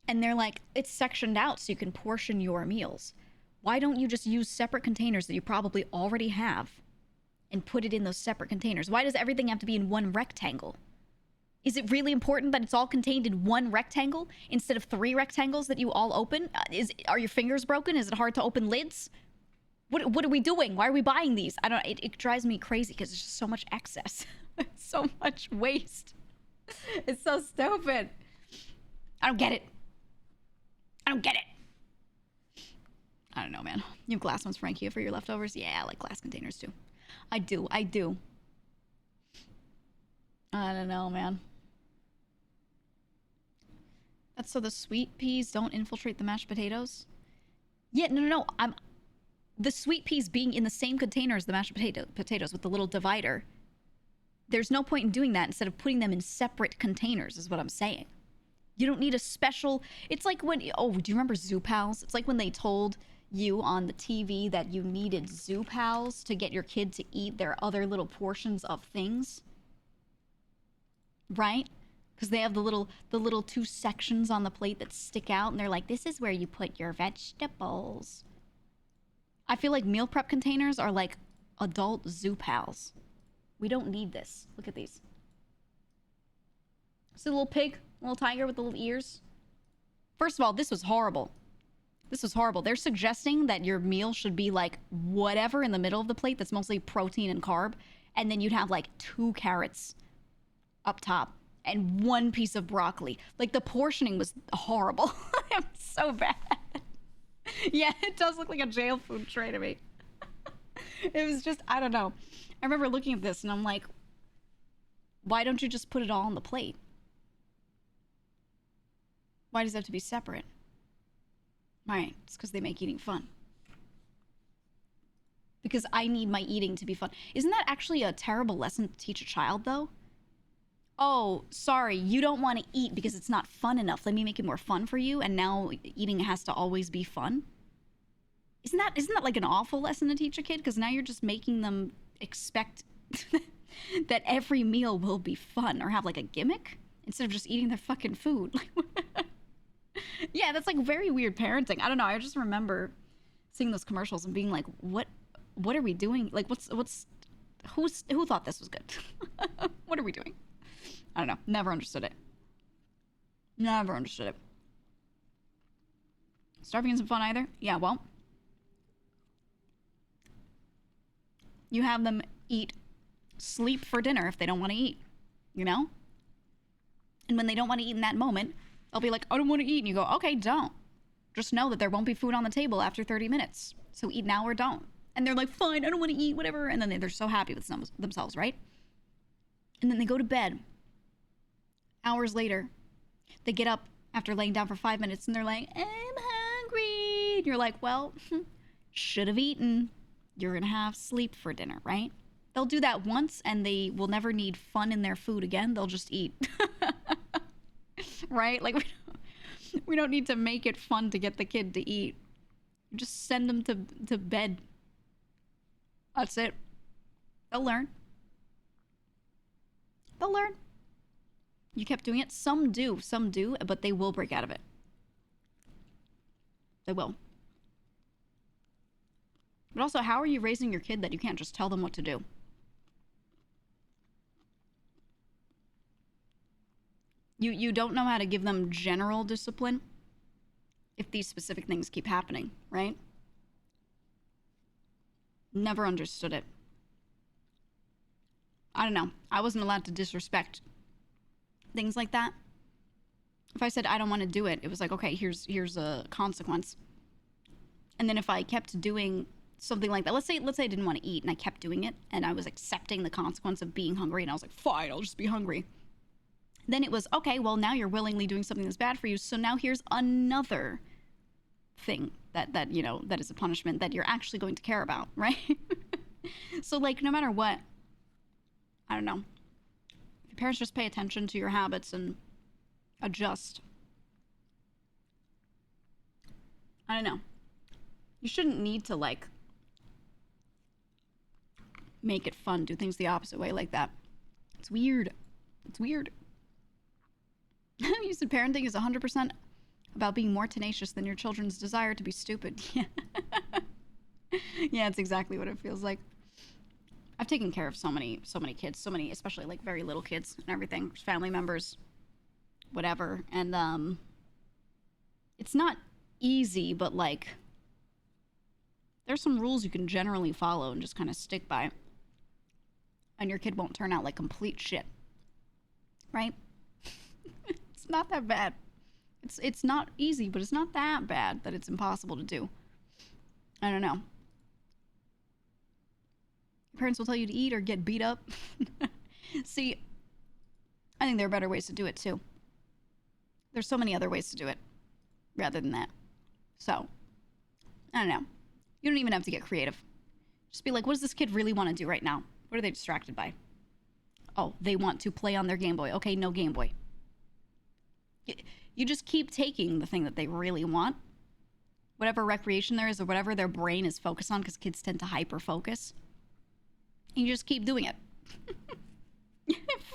And they're like, it's sectioned out so you can portion your meals. Why don't you just use separate containers that you probably already have and put it in those separate containers? Why does everything have to be in one rectangle? Is it really important that it's all contained in one rectangle instead of 3 rectangles that you all open? Are your fingers broken? Is it hard to open lids? What are we doing? Why are we buying these? I don't. It drives me crazy because there's just so much excess, so much waste. It's so stupid. I don't get it. I don't get it. I don't know, man. You have glass ones, Frankie, for your leftovers? Yeah, I like glass containers too. I do. I don't know, man. That's so the sweet peas don't infiltrate the mashed potatoes? Yeah, no. The sweet peas being in the same container as the mashed potatoes with the little divider. There's no point in doing that instead of putting them in separate containers, is what I'm saying. You don't need a special... It's like when... Oh, do you remember Zoo Pals? It's like when they told you on the TV that you needed Zoo Pals to get your kid to eat their other little portions of things. Right? Because they have the little 2 sections on the plate that stick out, and they're like, this is where you put your vegetables. I feel like meal prep containers are like adult Zoo Pals. We don't need this. Look at these. See the little pig? Little tiger with the little ears? First of all, this was horrible. This was horrible. They're suggesting that your meal should be like whatever in the middle of the plate that's mostly protein and carb, and then you'd have like 2 carrots up top and 1 piece of broccoli. Like the portioning was horrible. It was so bad. Yeah, it does look like a jail food tray to me. It was just, I don't know. I remember looking at this and I'm like, why don't you just put it all on the plate? Why does it have to be separate? Right, it's because they make eating fun. because I need my eating to be fun. Isn't that actually a terrible lesson to teach a child, though? Oh, sorry, you don't want to eat because it's not fun enough. Let me make it more fun for you, and now eating has to always be fun? Isn't that like an awful lesson to teach a kid? Because now you're just making them expect that every meal will be fun or have like a gimmick instead of just eating their fucking food. Yeah, that's like very weird parenting. I don't know. I just remember seeing those commercials and being like, what are we doing? Like, who thought this was good? What are we doing? I don't know. Never understood it. Never understood it. Starving isn't fun either? Yeah, well, you have them sleep for dinner if they don't want to eat, you know? And when they don't want to eat in that moment, they'll be like, I don't want to eat. And you go, okay, don't. Just know that there won't be food on the table after 30 minutes. So eat now or don't. And they're like, fine, I don't want to eat, whatever. And then they're so happy with themselves, right? And then they go to bed. Hours later, they get up after laying down for 5 minutes and they're like, I'm hungry. And you're like, well, should have eaten. You're going to have sleep for dinner, right? They'll do that once and they will never need fun in their food again. They'll just eat. Right? Like, we don't need to make it fun to get the kid to eat. Just send them to bed. That's it. They'll learn. They'll learn. You kept doing it. Some do, but they will break out of it. They will. But also, how are you raising your kid that you can't just tell them what to do? You don't know how to give them general discipline if these specific things keep happening, right? Never understood it. I don't know. I wasn't allowed to disrespect things like that. If I said I don't want to do it, it was like, okay, here's a consequence. And then if I kept doing something like that, let's say I didn't want to eat and I kept doing it and I was accepting the consequence of being hungry and I was like, fine, I'll just be hungry. Then it was, okay, well, now you're willingly doing something that's bad for you, so now here's another thing that you know, that is a punishment that you're actually going to care about, right? So, like, no matter what, I don't know. If your parents just pay attention to your habits and adjust. I don't know. You shouldn't need to, like, make it fun, do things the opposite way like that. It's weird. It's weird. You said parenting is 100% about being more tenacious than your children's desire to be stupid. Yeah. Yeah, it's exactly what it feels like. I've taken care of so many kids, especially like very little kids and everything, family members, whatever. And it's not easy, but like there's some rules you can generally follow and just kind of stick by. And your kid won't turn out like complete shit. Right? It's not that bad. It's not easy, but it's not that bad that it's impossible to do. I don't know. Your parents will tell you to eat or get beat up. See, I think there are better ways to do it too. There's so many other ways to do it rather than that. So, I don't know. You don't even have to get creative. Just be like, what does this kid really want to do right now? What are they distracted by? Oh, they want to play on their Game Boy. Okay, no Game Boy. You just keep taking the thing that they really want, whatever recreation there is or whatever their brain is focused on, because kids tend to hyper-focus. And you just keep doing it.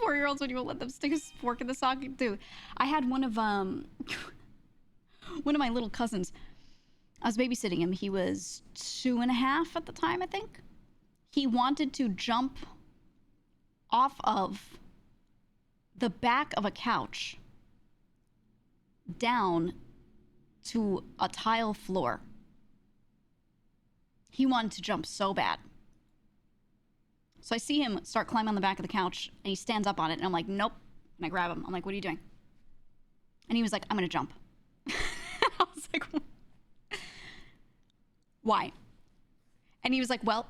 4-year-olds, when you won't let them stick a fork in the socket, too. I had one of my little cousins. I was babysitting him. He was 2.5 at the time, I think. He wanted to jump off of the back of a couch down to a tile floor. He wanted to jump so bad. So I see him start climbing on the back of the couch, and he stands up on it, and I'm like, nope. And I grab him. I'm like, what are you doing? And he was like, I'm going to jump. I was like, why? And he was like, well,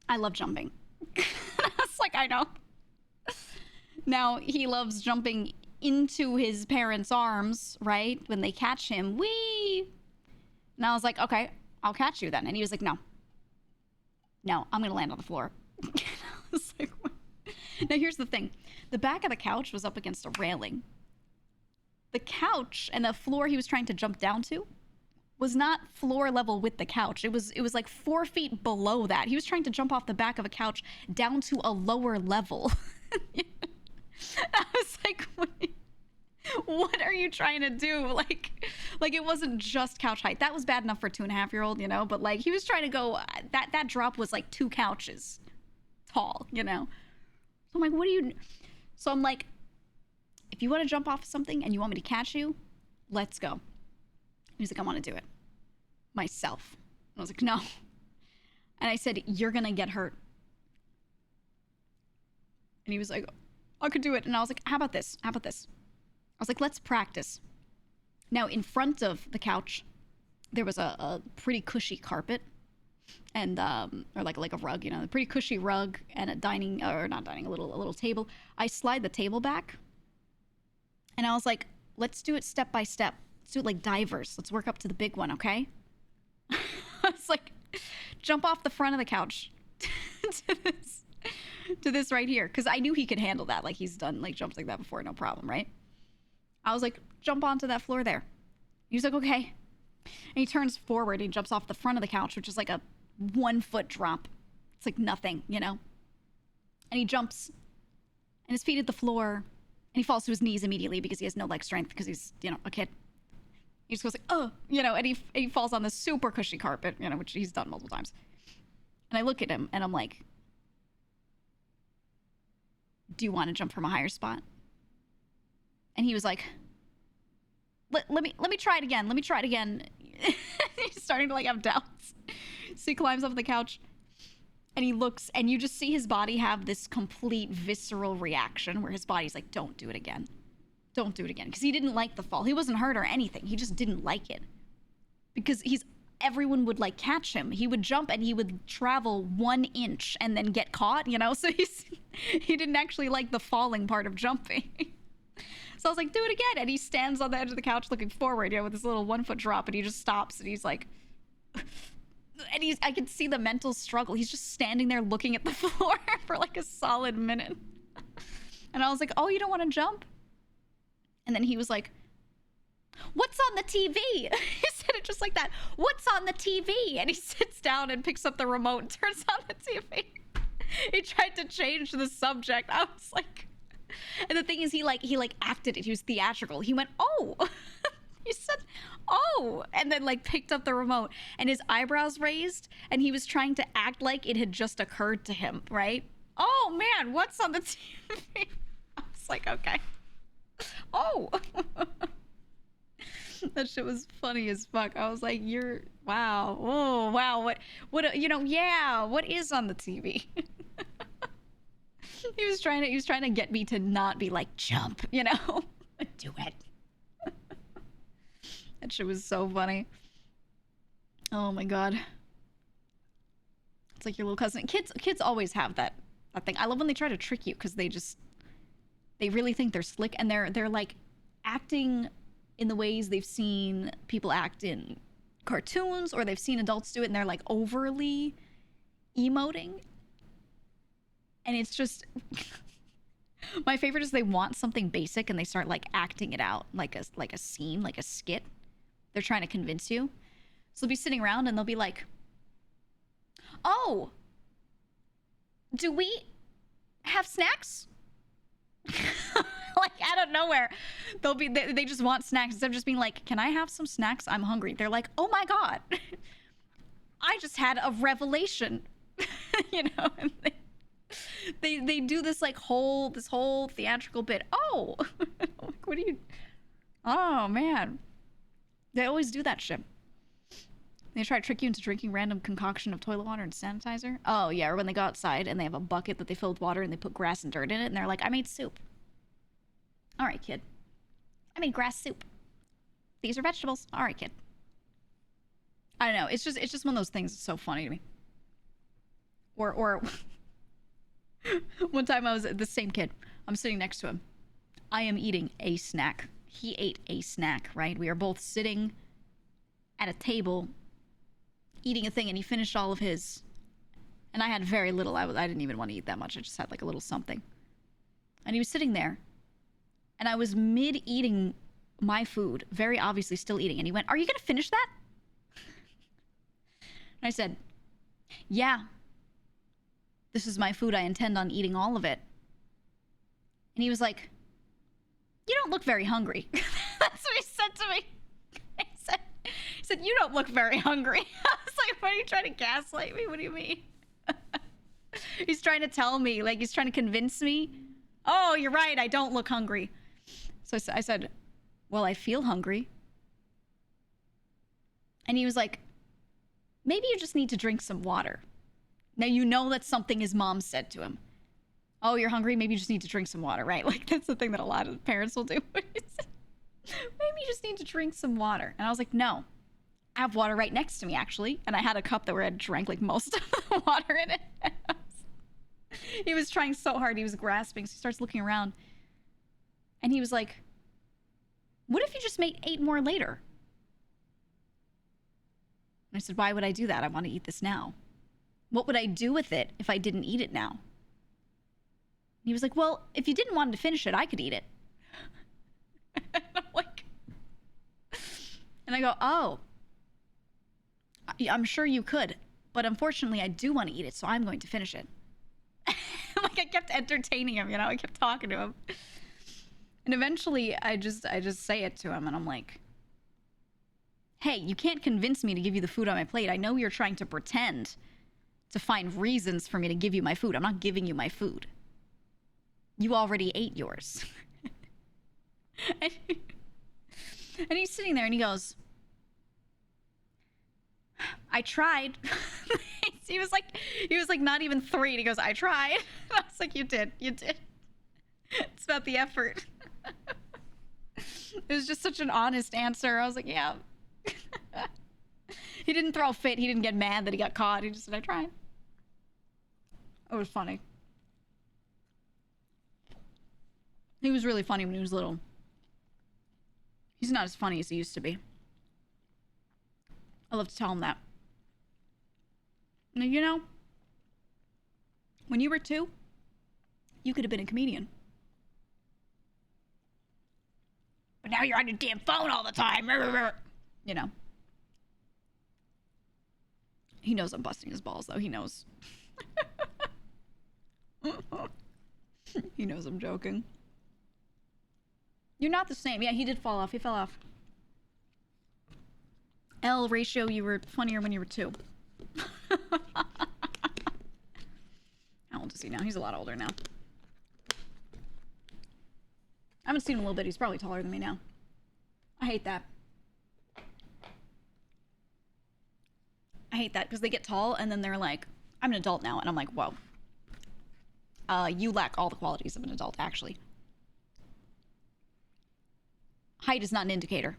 I love jumping. I was like, I know. Now, he loves jumping into his parents' arms, right? When they catch him, whee! And I was like, okay, I'll catch you then. And he was like, no, no, I'm gonna land on the floor. I was like, what? Now here's the thing. The back of the couch was up against a railing. The couch and the floor he was trying to jump down to was not floor level with the couch. It was like 4 feet below that. He was trying to jump off the back of a couch down to a lower level. I was like, what are you trying to do? Like it wasn't just couch height. That was bad enough for a 2.5-year-old, you know, but like he was trying to go, that drop was like 2 couches tall, you know? So I'm like, what do you, so I'm like, if you want to jump off something and you want me to catch you, let's go. He's like, I want to do it myself. I was like, no. And I said, you're going to get hurt. And he was like, I could do it. And I was like, how about this? How about this? I was like, let's practice. Now, in front of the couch, there was a pretty cushy carpet. And, or like a rug, you know, a pretty cushy rug and a dining, or not dining, a little table. I slide the table back. And I was like, let's do it step by step. Let's do it like divers. Let's work up to the big one, okay? I was like, jump off the front of the couch to this right here. Because I knew he could handle that. Like, he's done, like, jumps like that before, no problem, right? I was like, jump onto that floor there. He was like, okay. And he turns forward and he jumps off the front of the couch, which is like a 1-foot drop. It's like nothing, you know? And he jumps, and his feet hit the floor, and he falls to his knees immediately because he has no leg strength because he's, you know, a kid. He just goes like, oh, you know, and he falls on this super cushy carpet, you know, which he's done multiple times. And I look at him and I'm like, do you want to jump from a higher spot? And he was like, let me try it again. Let me try it again. He's starting to like have doubts. So he climbs up the couch and he looks, and you just see his body have this complete visceral reaction where his body's like, don't do it again. Don't do it again. Because he didn't like the fall. He wasn't hurt or anything. He just didn't like it. Because everyone would like catch him. He would jump and he would travel 1 inch and then get caught, you know? So he didn't actually like the falling part of jumping. So I was like, do it again. And he stands on the edge of the couch looking forward, you know, with this little 1-foot drop, and he just stops and he's like, and I could see the mental struggle. He's just standing there looking at the floor for like a solid minute. And I was like, oh, you don't want to jump? And then he was like, what's on the TV? He said it just like that. What's on the TV? And he sits down and picks up the remote and turns on the TV. He tried to change the subject. I was like, and the thing is, he acted it. He was theatrical. He went, oh. He said, oh, and then like picked up the remote, and his eyebrows raised, and he was trying to act like it had just occurred to him, right? Oh man, what's on the TV? I was like, okay. Oh. That shit was funny as fuck. I was like, wow. Oh, wow. What, you know, yeah, what is on the TV? He was trying to get me to not be like, jump, you know? Do it. That shit was so funny. Oh my god. It's like your little cousin. Kids always have that thing. I love when they try to trick you because they really think they're slick, and they're like acting in the ways they've seen people act in cartoons, or they've seen adults do it, and they're like overly emoting. And it's just my favorite is they want something basic and they start like acting it out like a scene, like a skit. They're trying to convince you. So they'll be sitting around and they'll be like, oh, do we have snacks? Like out of nowhere, they just want snacks instead of just being like, can I have some snacks? I'm hungry. They're like, oh my god, I just had a revelation. You know, and they do this like whole theatrical bit. Oh, what do you? Oh man, they always do that shit. They try to trick you into drinking random concoction of toilet water and sanitizer. Oh yeah, or when they go outside and they have a bucket that they fill with water and they put grass and dirt in it, and they're like, I made soup. All right, kid. I made grass soup. These are vegetables. All right, kid. I don't know. It's just one of those things that's so funny to me. Or one time I was the same kid. I'm sitting next to him. I am eating a snack. He ate a snack, right? We are both sitting at a table eating a thing, and he finished all of his. And I had very little. I didn't even want to eat that much. I just had like a little something. And he was sitting there. And I was mid-eating my food, very obviously still eating. And he went, "Are you going to finish that?" And I said, "Yeah. This is my food. I intend on eating all of it." And he was like, "You don't look very hungry." That's what he said to me. He said, "You don't look very hungry." I was like, "What, are you trying to gaslight me? What do you mean?" He's trying to tell me, like, he's trying to convince me. "Oh, you're right. I don't look hungry." So I said, "Well, I feel hungry." And he was like, "Maybe you just need to drink some water." Now, you know that's something his mom said to him. "Oh, you're hungry? Maybe you just need to drink some water," right? Like, that's the thing that a lot of parents will do. "Maybe you just need to drink some water." And I was like, "No, I have water right next to me, actually." And I had a cup that where I drank like most of the water in it. He was trying so hard. He was grasping. So he starts looking around. And he was like, "What if you just ate more later?" And I said, "Why would I do that? I want to eat this now. What would I do with it if I didn't eat it now?" And he was like, "Well, if you didn't want to finish it, I could eat it." And I'm like, and I go, "Oh, I'm sure you could, but unfortunately I do want to eat it, so I'm going to finish it." Like, I kept entertaining him, you know, I kept talking to him. And eventually I just say it to him, and I'm like, "Hey, you can't convince me to give you the food on my plate. I know you're trying to pretend to find reasons for me to give you my food. I'm not giving you my food. You already ate yours." and he's sitting there and he goes, "I tried." He was like not even 3. And he goes, "I tried." And I was like, you did. It's about the effort. It was just such an honest answer. I was like, "Yeah." He didn't throw a fit. He didn't get mad that he got caught. He just said, "I tried." It was funny. He was really funny when he was little. He's not as funny as he used to be. I love to tell him that. Now, you know, when you were 2, you could have been a comedian. But now you're on your damn phone all the time. You know. He knows I'm busting his balls, though. He knows. He knows I'm joking. You're not the same. Yeah, he did fall off. He fell off. L ratio, you were funnier when you were 2. How old is he now? He's a lot older now. I haven't seen him a little bit. He's probably taller than me now. I hate that. I hate that because they get tall and then they're like, "I'm an adult now." And I'm like, whoa. You lack all the qualities of an adult, actually. Height is not an indicator.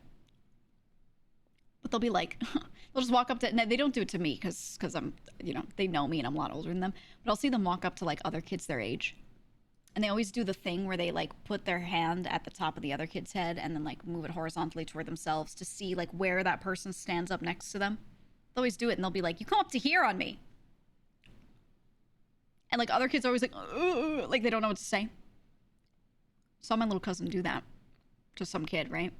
But they'll be like, they'll just walk up to, no, they don't do it to me because I'm, you know, they know me and I'm a lot older than them. But I'll see them walk up to like other kids their age. And they always do the thing where they like put their hand at the top of the other kid's head and then like move it horizontally toward themselves to see like where that person stands up next to them. They'll always do it and they'll be like, "You come up to here on me." And like other kids are always like, "Ugh," like they don't know what to say. Saw my little cousin do that to some kid, right?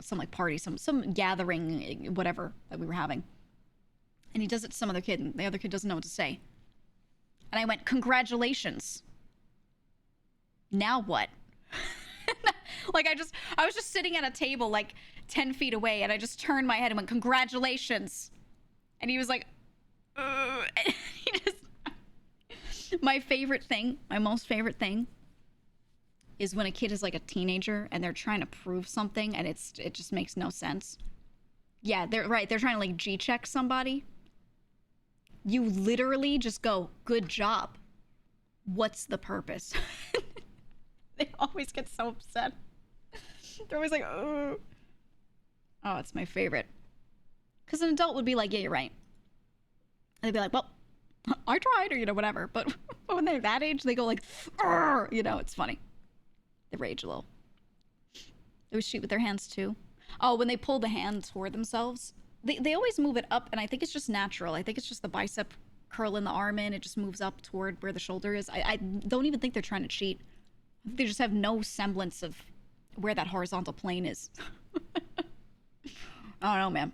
Some like party, some gathering, whatever that we were having. And he does it to some other kid and the other kid doesn't know what to say. And I went, "Congratulations." Now what? Like I was just sitting at a table like 10 feet away and I just turned my head and went, "Congratulations." And he was like, and he just, my favorite thing, my most favorite thing is when a kid is like a teenager and they're trying to prove something and it just makes no sense. Yeah, they're right. They're trying to like G-check somebody. You literally just go, "Good job. What's the purpose?" They always get so upset. They're always like, "Oh." Oh, it's my favorite. Because an adult would be like, "Yeah, you're right." And they'd be like, "Well, I tried," or, you know, whatever. But when they're that age, they go like, "Arr!" You know, it's funny. They rage a little. They always shoot with their hands too. Oh, when they pull the hand toward themselves, they always move it up, and I think it's just natural. I think it's just the bicep curling the arm in, it just moves up toward where the shoulder is. I don't even think they're trying to cheat. They just have no semblance of where that horizontal plane is. I don't know, man.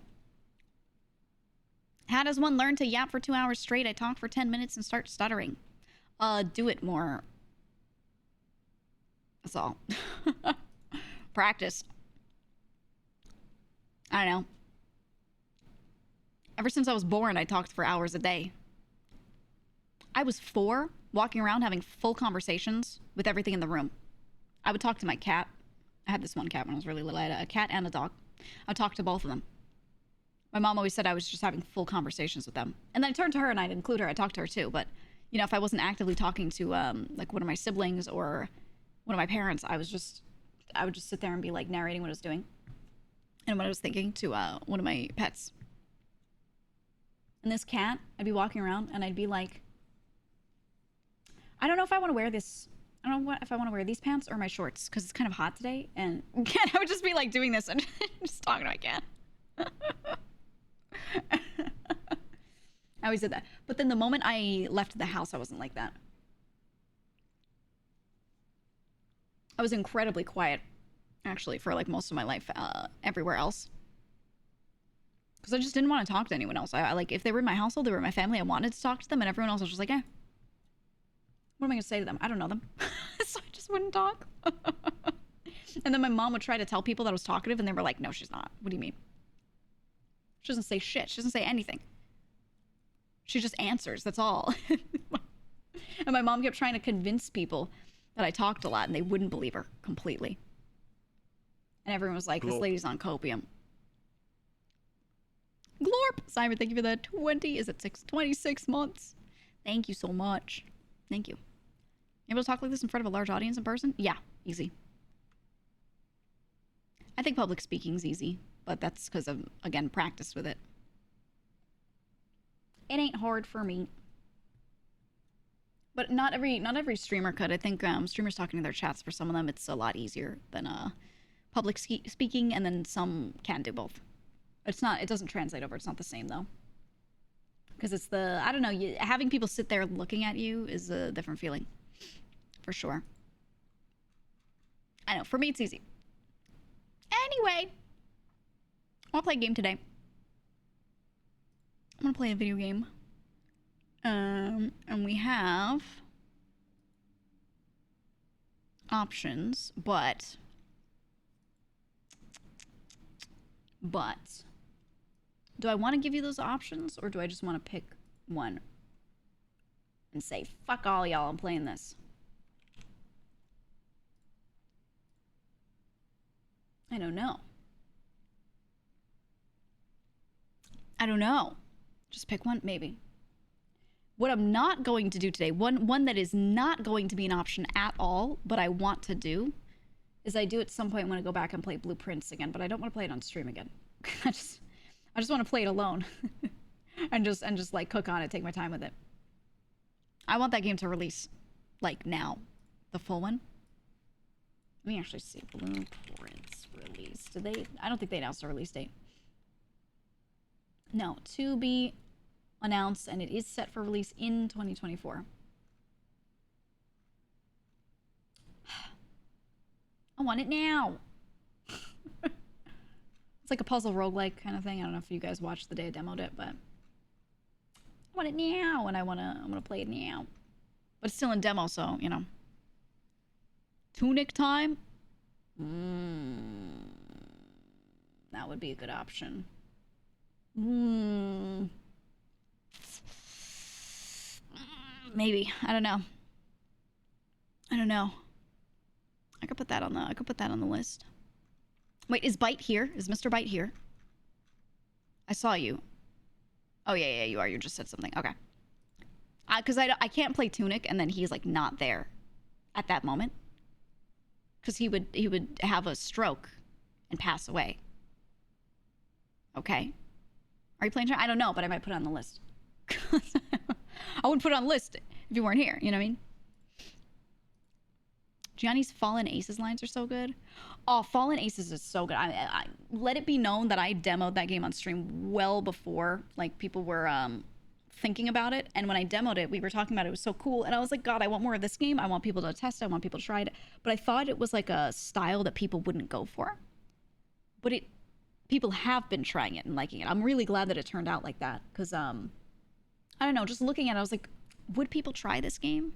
How does one learn to yap for 2 hours straight? I talk for 10 minutes and start stuttering. Do it more. That's all. Practice. I don't know. Ever since I was born, I talked for hours a day. I was 4, walking around having full conversations with everything in the room. I would talk to my cat. I had this one cat when I was really little. I had a cat and a dog. I would talk to both of them. My mom always said I was just having full conversations with them. And then I turned to her and I'd include her. I talked to her too. But, you know, if I wasn't actively talking to like one of my siblings or one of my parents, I would just sit there and be like narrating what I was doing and what I was thinking to one of my pets. And this cat, I'd be walking around and I'd be like, I don't know if I want to wear this. I don't know if I want to wear these pants or my shorts because it's kind of hot today. And again, I would just be like doing this and just talking to my cat. I always did that. But then the moment I left the house, I wasn't like that. I was incredibly quiet, actually, for like most of my life everywhere else. Because I just didn't want to talk to anyone else. I like, if they were in my household, they were in my family, I wanted to talk to them, and everyone else was just like, eh. What am I going to say to them? I don't know them. So I just wouldn't talk. And then my mom would try to tell people that I was talkative, and they were like, no, she's not. What do you mean? She doesn't say shit. She doesn't say anything. She just answers. That's all. And my mom kept trying to convince people that I talked a lot, and they wouldn't believe her completely. And everyone was like, this lady's on copium. Glorp! Simon, thank you for the 20. Is it 26 months? Thank you so much. Thank you. You able to talk like this in front of a large audience in person? Yeah, easy. I think public speaking's easy, but that's because of, again, practice with it. It ain't hard for me. But not every streamer could. I think streamers talking to their chats, for some of them, it's a lot easier than public speaking, and then some can do both. It's not, it doesn't translate over. It's not the same, though. Because it's the, I don't know, having people sit there looking at you is a different feeling. For sure. I know, for me, it's easy. Anyway, I want to play a game today. I'm going to play a video game. And we have options, but do I want to give you those options, or do I just want to pick one and say, fuck all y'all, I'm playing this? I don't know. I don't know. Just pick one, maybe. What I'm not going to do today, one that is not going to be an option at all, but I want to do, is I do at some point want to go back and play Blueprints again, but I don't want to play it on stream again. I just want to play it alone and just like cook on it, take my time with it. I want that game to release like now, the full one. Let me actually see. Blueprints release. Did they? I don't think they announced a release date. No, to be announced, and it is set for release in 2024. I want it now. It's like a puzzle roguelike kind of thing. I don't know if you guys watched the day I demoed it, but I want it now, and I wanna play it now. But it's still in demo, so you know. Tunic time? That would be a good option. Maybe. I don't know. I could put that on the list. Wait, is Bite here? Is Mr. Bite here? I saw you. Oh yeah, you are. You just said something. Okay. Because I can't play Tunic and then he's like not there at that moment. Because he would have a stroke and pass away. Okay. Are you playing? I don't know, but I might put it on the list. I wouldn't put it on the list if you weren't here. You know what I mean? Gianni's Fallen Aces lines are so good. Oh, Fallen Aces is so good. I let it be known that I demoed that game on stream well before like people were thinking about it. And when I demoed it, we were talking about it. It was so cool. And I was like, God, I want more of this game. I want people to test it. I want people to try it. But I thought it was like a style that people wouldn't go for. But people have been trying it and liking it. I'm really glad that it turned out like that. Because, I don't know, just looking at it, I was like, would people try this game?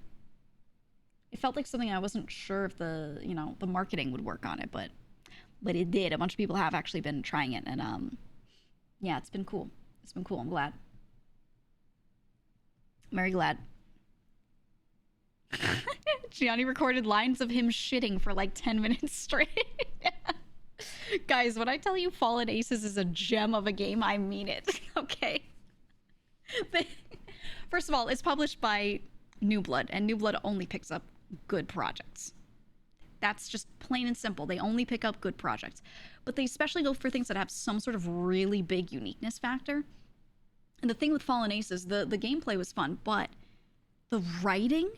It felt like something I wasn't sure if the marketing would work on it, but it did. A bunch of people have actually been trying it, and yeah, it's been cool. It's been cool. I'm glad. I'm very glad. Gianni recorded lines of him shitting for like 10 minutes straight. Guys, when I tell you Fallen Aces is a gem of a game, I mean it. Okay. First of all, it's published by New Blood, and New Blood only picks up good projects. That's just plain and simple. They only pick up good projects. But they especially go for things that have some sort of really big uniqueness factor. And the thing with Fallen Aces, the gameplay was fun, but the writing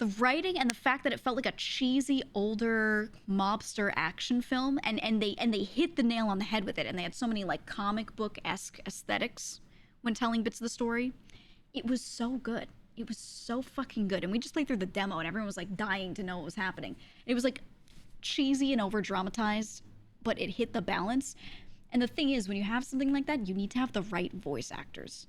and the fact that it felt like a cheesy older mobster action film, and they hit the nail on the head with it, and they had so many like comic book-esque aesthetics when telling bits of the story. It was so good. It was so fucking good. And we just played through the demo and everyone was like dying to know what was happening. It was like cheesy and over dramatized, but it hit the balance. And the thing is, when you have something like that, you need to have the right voice actors.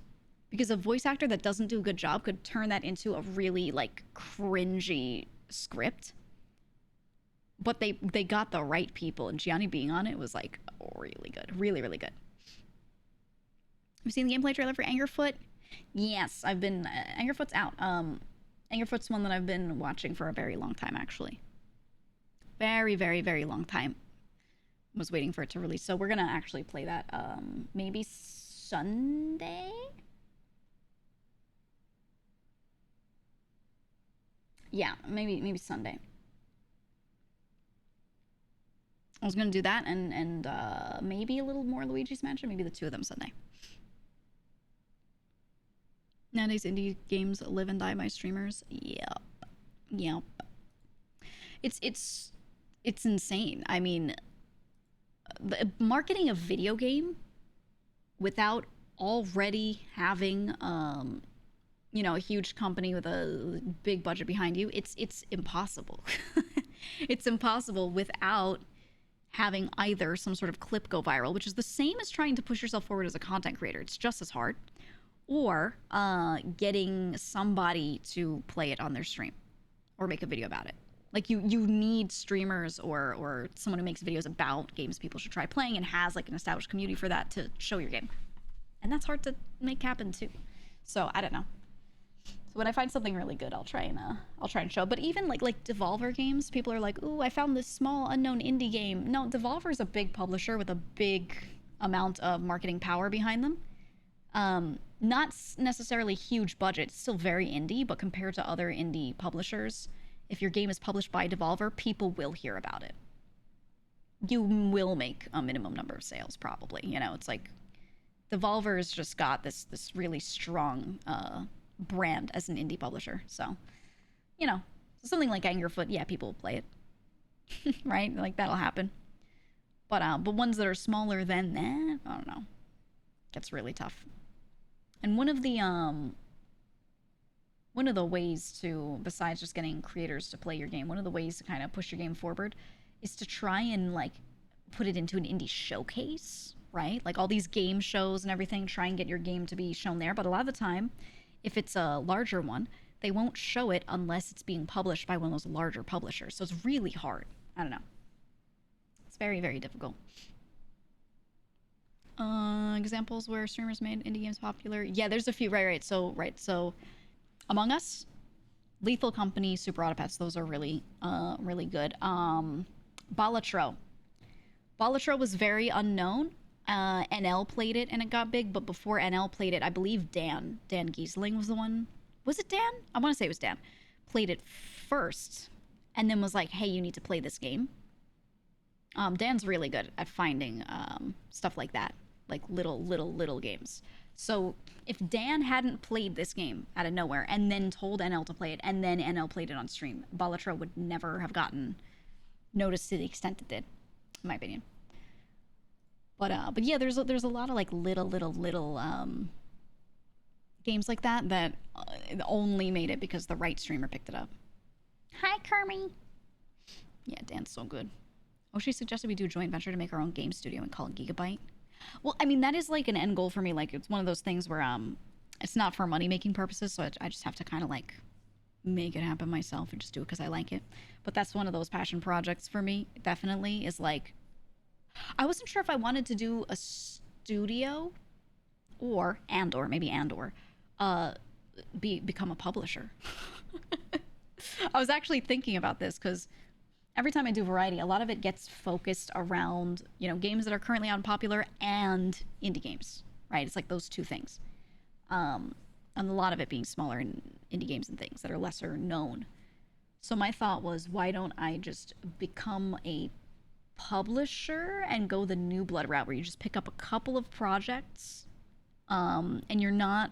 Because a voice actor that doesn't do a good job could turn that into a really like cringy script. But they got the right people, and Gianni being on it was like really good. Really, really good. Have you seen the gameplay trailer for Angerfoot? Yes, I've been... Angerfoot's out. Angerfoot's one that I've been watching for a very long time, actually. Very, very, very long time. Was waiting for it to release. So we're going to actually play that maybe Sunday? Yeah, maybe Sunday. I was going to do that and maybe a little more Luigi's Mansion. Maybe the two of them Sunday. Nowadays, indie games live and die by streamers. Yep. It's insane. I mean, the marketing a video game without already having, a huge company with a big budget behind you, it's impossible. It's impossible without having either some sort of clip go viral, which is the same as trying to push yourself forward as a content creator. It's just as hard. Or getting somebody to play it on their stream or make a video about it. Like you need streamers or someone who makes videos about games people should try playing and has like an established community for that to show your game. And that's hard to make happen too. So I don't know. So when I find something really good, I'll try and show. But even like Devolver games, people are like, "Ooh, I found this small unknown indie game." No, Devolver's a big publisher with a big amount of marketing power behind them. Not necessarily huge budget, it's still very indie, but compared to other indie publishers, if your game is published by Devolver, people will hear about it. You will make a minimum number of sales, probably. It's like Devolver's just got this really strong brand as an indie publisher. So, something like Angerfoot, yeah, people will play it. Right? Like, that'll happen. But ones that are smaller than that, I don't know. Gets really tough. And one of the ways to, besides just getting creators to play your game, one of the ways to kind of push your game forward is to try and like put it into an indie showcase, right? Like all these game shows and everything, try and get your game to be shown there. But a lot of the time, if it's a larger one, they won't show it unless it's being published by one of those larger publishers. So it's really hard. I don't know. It's very, very difficult. Examples where streamers made indie games popular. Yeah, there's a few. Right. So Among Us, Lethal Company, Super Autopets, those are really good. Balatro was very unknown. NL played it and it got big, but before NL played it, I believe Dan Giesling was the one. Was it Dan? I want to say it was Dan. Played it first and then was like, hey, you need to play this game. Dan's really good at finding stuff like that, like little games. So if Dan hadn't played this game out of nowhere and then told NL to play it and then NL played it on stream, Balatro would never have gotten noticed to the extent it did, in my opinion. But yeah, there's a lot of like little games like that that only made it because the right streamer picked it up. Hi, Kermie. Yeah, Dan's so good. Oh, she suggested we do a joint venture to make our own game studio and call it Gigabyte. Well, I mean, that is like an end goal for me. Like, it's one of those things where it's not for money-making purposes, so I just have to kind of like make it happen myself and just do it because I like it. But that's one of those passion projects for me, definitely, is like, I wasn't sure if I wanted to do a studio or become a publisher. I was actually thinking about this because every time I do variety, a lot of it gets focused around, you know, games that are currently unpopular and indie games, right? It's like those two things. And a lot of it being smaller indie games and things that are lesser known. So my thought was, why don't I just become a publisher and go the New Blood route where you just pick up a couple of projects and you're not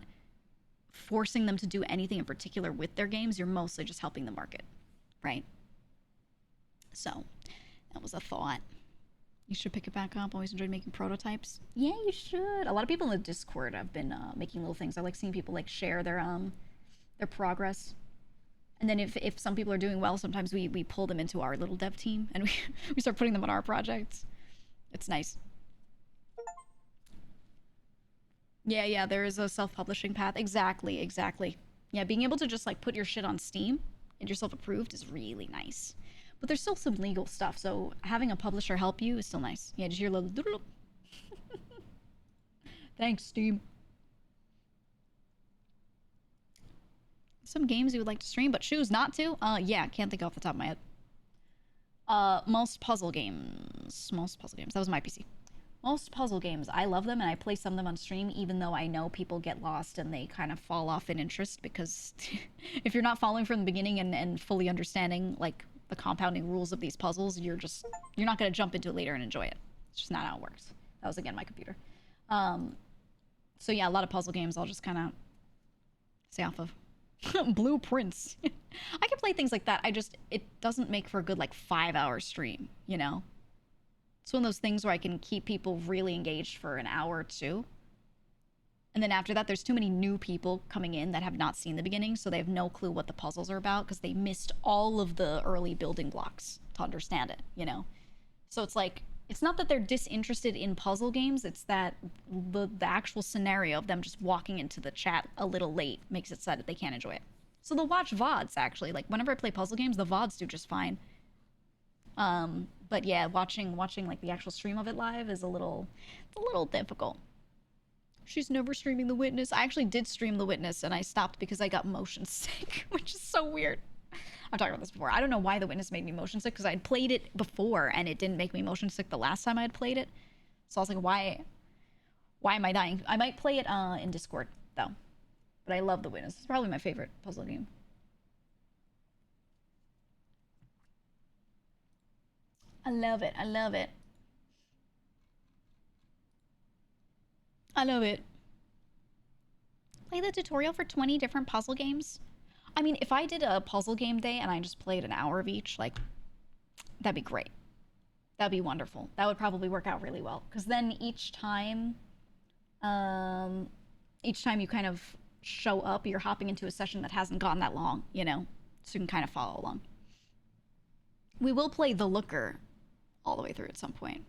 forcing them to do anything in particular with their games. You're mostly just helping the market, right? So that was a thought. You should pick it back up. Always enjoyed making prototypes. Yeah, you should. A lot of people in the Discord have been making little things. I like seeing people like share their progress. And then if some people are doing well, sometimes we pull them into our little dev team and we start putting them on our projects. It's nice. Yeah, there is a self-publishing path. Exactly. Yeah, being able to just like put your shit on Steam and yourself approved is really nice. But there's still some legal stuff, so having a publisher help you is still nice. Yeah, just hear a little doodle. Thanks, Steam. Some games you would like to stream, but choose not to? Yeah, can't think off the top of my head. Most puzzle games. That was my PC. Most puzzle games, I love them, and I play some of them on stream, even though I know people get lost and they kind of fall off in interest, because if you're not following from the beginning and fully understanding, like, the compounding rules of these puzzles, you're not going to jump into it later and enjoy it. It's just not how it works. That was, again, my computer. So yeah, a lot of puzzle games I'll just kind of stay off of. Blueprints. I can play things like that. It doesn't make for a good, like, 5-hour stream, you know? It's one of those things where I can keep people really engaged for an hour or two. And then after that, there's too many new people coming in that have not seen the beginning, so they have no clue what the puzzles are about because they missed all of the early building blocks to understand it, you know? So it's like, it's not that they're disinterested in puzzle games, it's that the actual scenario of them just walking into the chat a little late makes it so that they can't enjoy it. So they'll watch VODs, actually. Like, whenever I play puzzle games, the VODs do just fine. But yeah, watching like the actual stream of it live is a little difficult. She's never streaming The Witness. I actually did stream The Witness, and I stopped because I got motion sick, which is so weird. I've talked about this before. I don't know why The Witness made me motion sick, because I'd played it before, and it didn't make me motion sick the last time I had played it. So I was like, why am I dying? I might play it in Discord, though. But I love The Witness. It's probably my favorite puzzle game. I love it. Play the tutorial for 20 different puzzle games? I mean, if I did a puzzle game day and I just played an hour of each, like, that'd be great. That'd be wonderful. That would probably work out really well. Because then each time you kind of show up, you're hopping into a session that hasn't gone that long, you know? So you can kind of follow along. We will play The Looker all the way through at some point.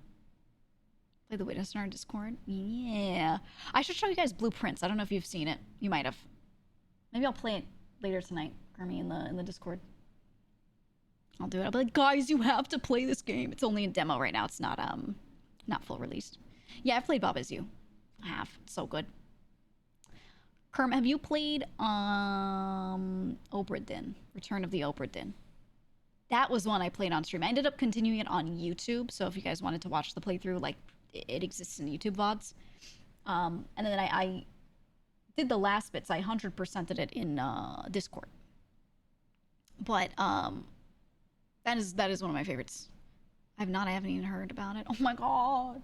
Play The Witness in our Discord? Yeah. I should show you guys Blueprints. I don't know if you've seen it. You might have. Maybe I'll play it later tonight, Kermie, in the Discord. I'll do it. I'll be like, guys, you have to play this game. It's only in demo right now. It's not full released. Yeah, I've played Bob Is You. I have. It's so good. Kerm, have you played Obra Dinn? Return of the Obra Dinn. That was one I played on stream. I ended up continuing it on YouTube, so if you guys wanted to watch the playthrough, like, it exists in YouTube VODs. And then I did the last bits. I 100%ed it in Discord. But that is one of my favorites. I haven't even heard about it. Oh my god.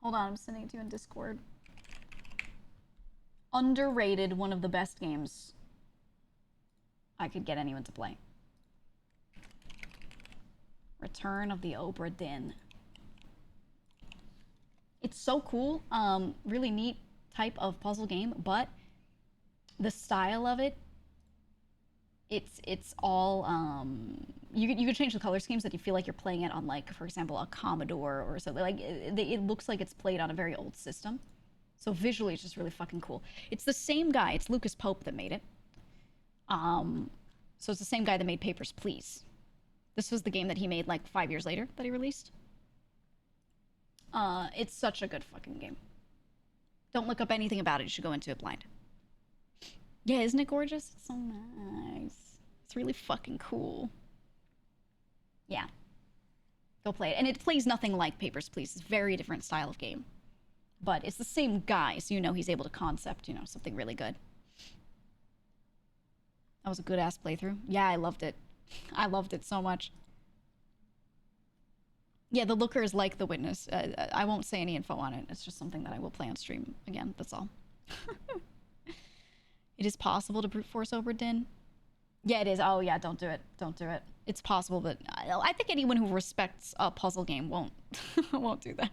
Hold on, I'm sending it to you in Discord. Underrated, one of the best games I could get anyone to play. Return of the Obra Dinn. It's so cool. Really neat type of puzzle game, but the style of it, it's all you can change the color schemes that you feel like you're playing it on, like, for example, a Commodore or something. Like it looks like it's played on a very old system. So visually it's just really fucking cool. It's the same guy, it's Lucas Pope that made it. So it's the same guy that made Papers, Please. This was the game that he made like 5 years later that he released. It's such a good fucking game. Don't look up anything about it, you should go into it blind. Yeah, isn't it gorgeous? It's so nice. It's really fucking cool. Yeah. Go play it. And it plays nothing like Papers, Please. It's a very different style of game. But it's the same guy, so you know he's able to concept, you know, something really good. That was a good-ass playthrough. Yeah, I loved it. I loved it so much. Yeah, the Looker is like The Witness. I won't say any info on it. It's just something that I will play on stream again. That's all. It is possible to brute force Obra Dinn. Yeah, it is. Oh, yeah, don't do it. Don't do it. It's possible, but I think anyone who respects a puzzle game won't won't do that.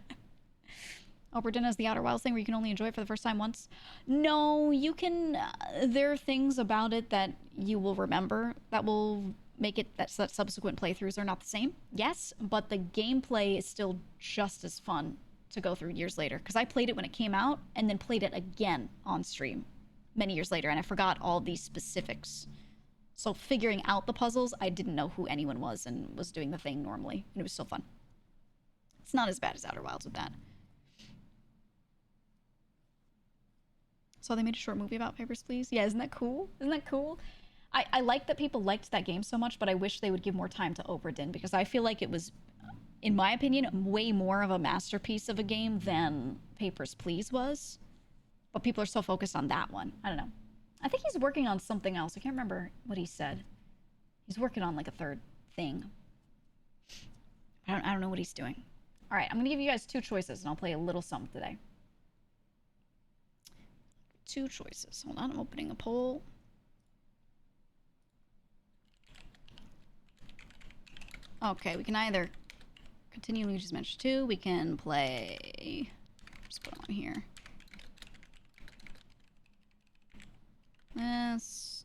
Obra Dinn has the Outer Wilds thing where you can only enjoy it for the first time once. No, you can... there are things about it that you will remember that will make it that subsequent playthroughs are not the same. Yes, but the gameplay is still just as fun to go through years later. Because I played it when it came out and then played it again on stream many years later, and I forgot all these specifics. So figuring out the puzzles, I didn't know who anyone was and was doing the thing normally, and it was still fun. It's not as bad as Outer Wilds with that. So they made a short movie about Papers, Please. Yeah, isn't that cool? Isn't that cool? I like that people liked that game so much, but I wish they would give more time to Obra Dinn, because I feel like it was, in my opinion, way more of a masterpiece of a game than Papers, Please was. But people are so focused on that one. I don't know. I think he's working on something else. I can't remember what he said. He's working on like a third thing. I don't know what he's doing. All right, I'm gonna give you guys two choices, and I'll play a little something today. Two choices. Hold on, I'm opening a poll. Okay, we can either continue Luigi's Mansion 2. We can play... Just put it on here. This...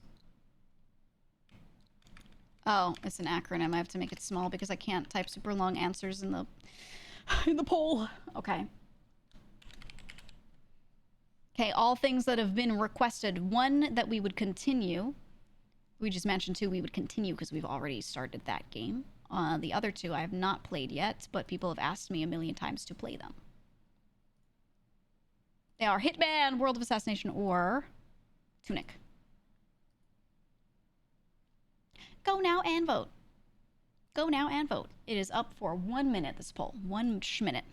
Oh, it's an acronym. I have to make it small because I can't type super long answers in the in the poll. Okay. Okay, all things that have been requested. One, that we would continue. Luigi's Mansion 2, we would continue because we've already started that game. The other two I have not played yet, but people have asked me a million times to play them. They are Hitman, World of Assassination, or Tunic. Go now and vote. Go now and vote. It is up for 1 minute, this poll. 1 minute.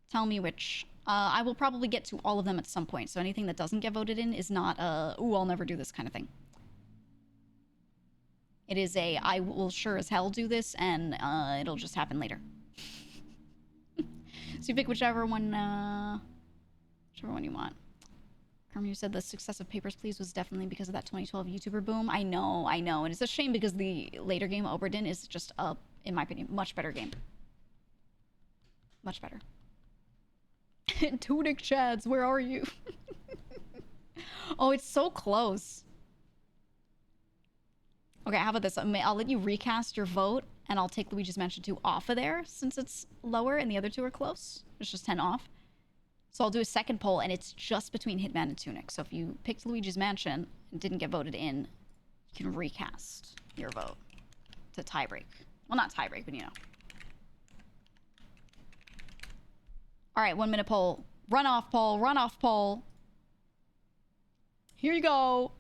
Tell me which. I will probably get to all of them at some point, so anything that doesn't get voted in is not ooh, I'll never do this kind of thing. It is a, I will sure as hell do this, and it'll just happen later. So you pick whichever one you want. Carmen, said the success of Papers, Please was definitely because of that 2012 YouTuber boom. I know, and it's a shame because the later game, Obra Dinn, is just a, in my opinion, much better game. Much better. Tunic Chads, where are you? Oh, it's so close. Okay, how about this? I'll let you recast your vote, and I'll take Luigi's Mansion 2 off of there, since it's lower and the other two are close. It's just 10 off. So I'll do a second poll, and it's just between Hitman and Tunic. So if you picked Luigi's Mansion and didn't get voted in, you can recast your vote to tiebreak. Well, not tiebreak, but you know. All right, 1 minute poll. Runoff poll, runoff poll. Here you go.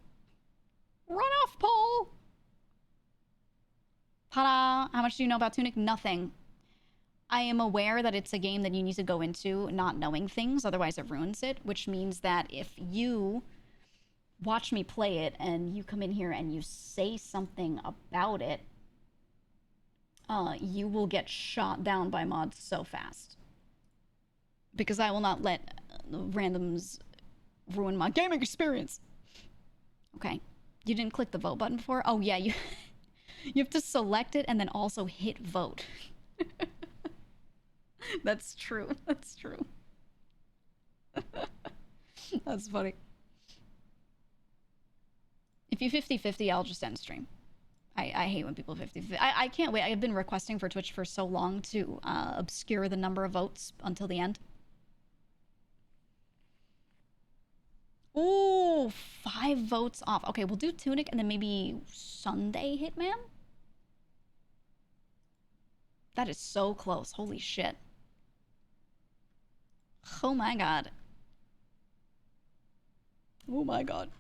Runoff poll. Ta-da! How much do you know about Tunic? Nothing. I am aware that it's a game that you need to go into not knowing things, otherwise it ruins it, which means that if you watch me play it and you come in here and you say something about it, you will get shot down by mods so fast. Because I will not let randoms ruin my gaming experience. Okay. You didn't click the vote button before? Oh, yeah, you have to select it and then also hit vote. That's true. That's true. That's funny. If you 50-50, I'll just end stream. I hate when people 50-50. I can't wait. I've been requesting for Twitch for so long to obscure the number of votes until the end. Ooh, 5 votes off. Okay, we'll do Tunic and then maybe Sunday Hitman. That is so close. Holy shit. Oh my god. Oh my god.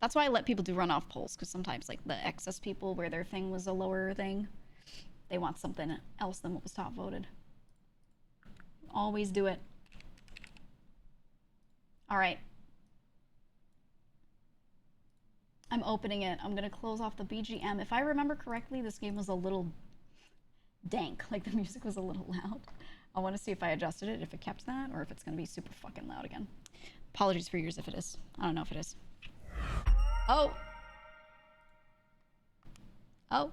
That's why I let people do runoff polls, because sometimes, like, the excess people where their thing was a lower thing, they want something else than what was top voted. Always do it. Alright. I'm opening it. I'm gonna close off the BGM. If I remember correctly, this game was a little dank. Like, the music was a little loud. I want to see if I adjusted it, if it kept that, or if it's gonna be super fucking loud again. Apologies for yours if it is. I don't know if it is. Oh. Oh.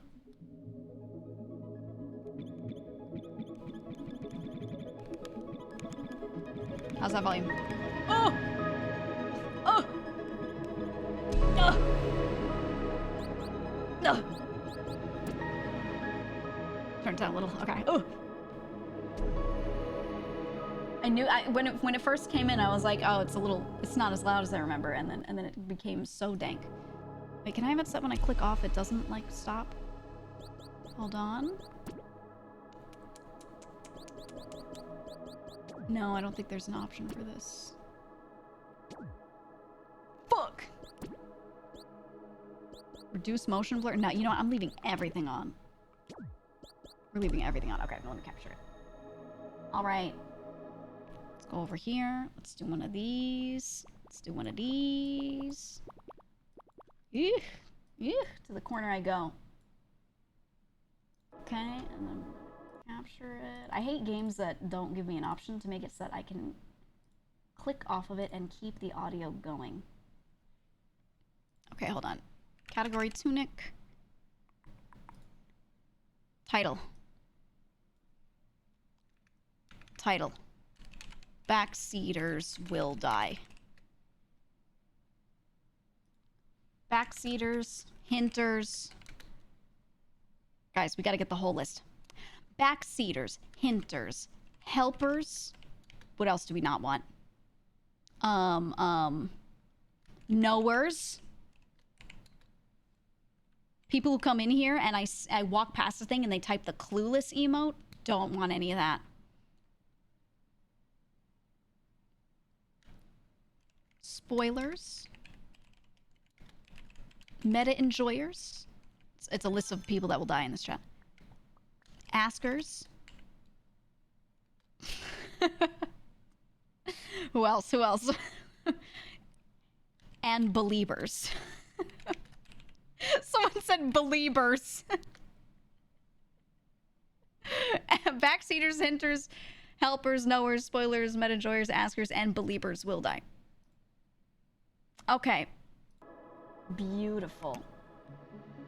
How's that volume? Oh! Oh! No! No! Turn it down a little. Okay. Oh! I knew when it first came in, I was like, oh, it's not as loud as I remember, and then it became so dank. Wait, can I have it set when I click off it doesn't like stop? Hold on. No, I don't think there's an option for this. Fuck! Reduce motion blur? No, you know what? I'm leaving everything on. We're leaving everything on. Okay, let me capture it. Alright. Let's go over here. Let's do one of these. Let's do one of these. Eek. Eek. To the corner I go. Okay, and then capture it. I hate games that don't give me an option to make it so that I can click off of it and keep the audio going. Okay, hold on. Category Tunic. Title. Title. Backseaters will die. Backseaters, hinters. Guys, we gotta get the whole list. Backseaters, hinters, helpers. What else do we not want? Knowers. People who come in here and I walk past the thing and they type the clueless emote. Don't want any of that. Spoilers. Meta enjoyers. It's a list of people that will die in this chat. Askers. Who else? Who else? And believers. Someone said believers. Backseaters, hinters, helpers, knowers, spoilers, meta enjoyers, askers, and believers will die. Okay. Beautiful.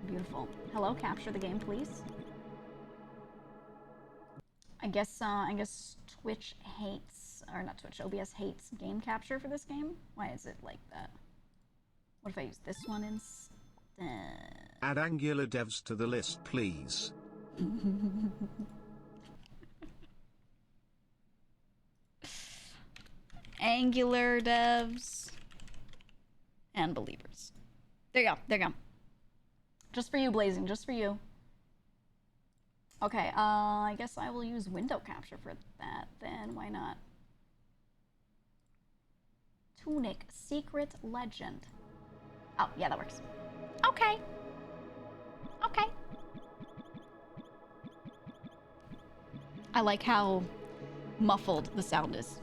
Beautiful. Hello, capture the game, please. I guess Twitch hates, or not Twitch, OBS hates game capture for this game. Why is it like that? What if I use this one instead? Add Angular devs to the list, please. Angular devs and believers. There you go. There you go. Just for you, Blazing. Just for you. Okay, I guess I will use window capture for that then. Why not? Tunic Secret Legend. Oh, yeah, that works. Okay. Okay. I like how muffled the sound is.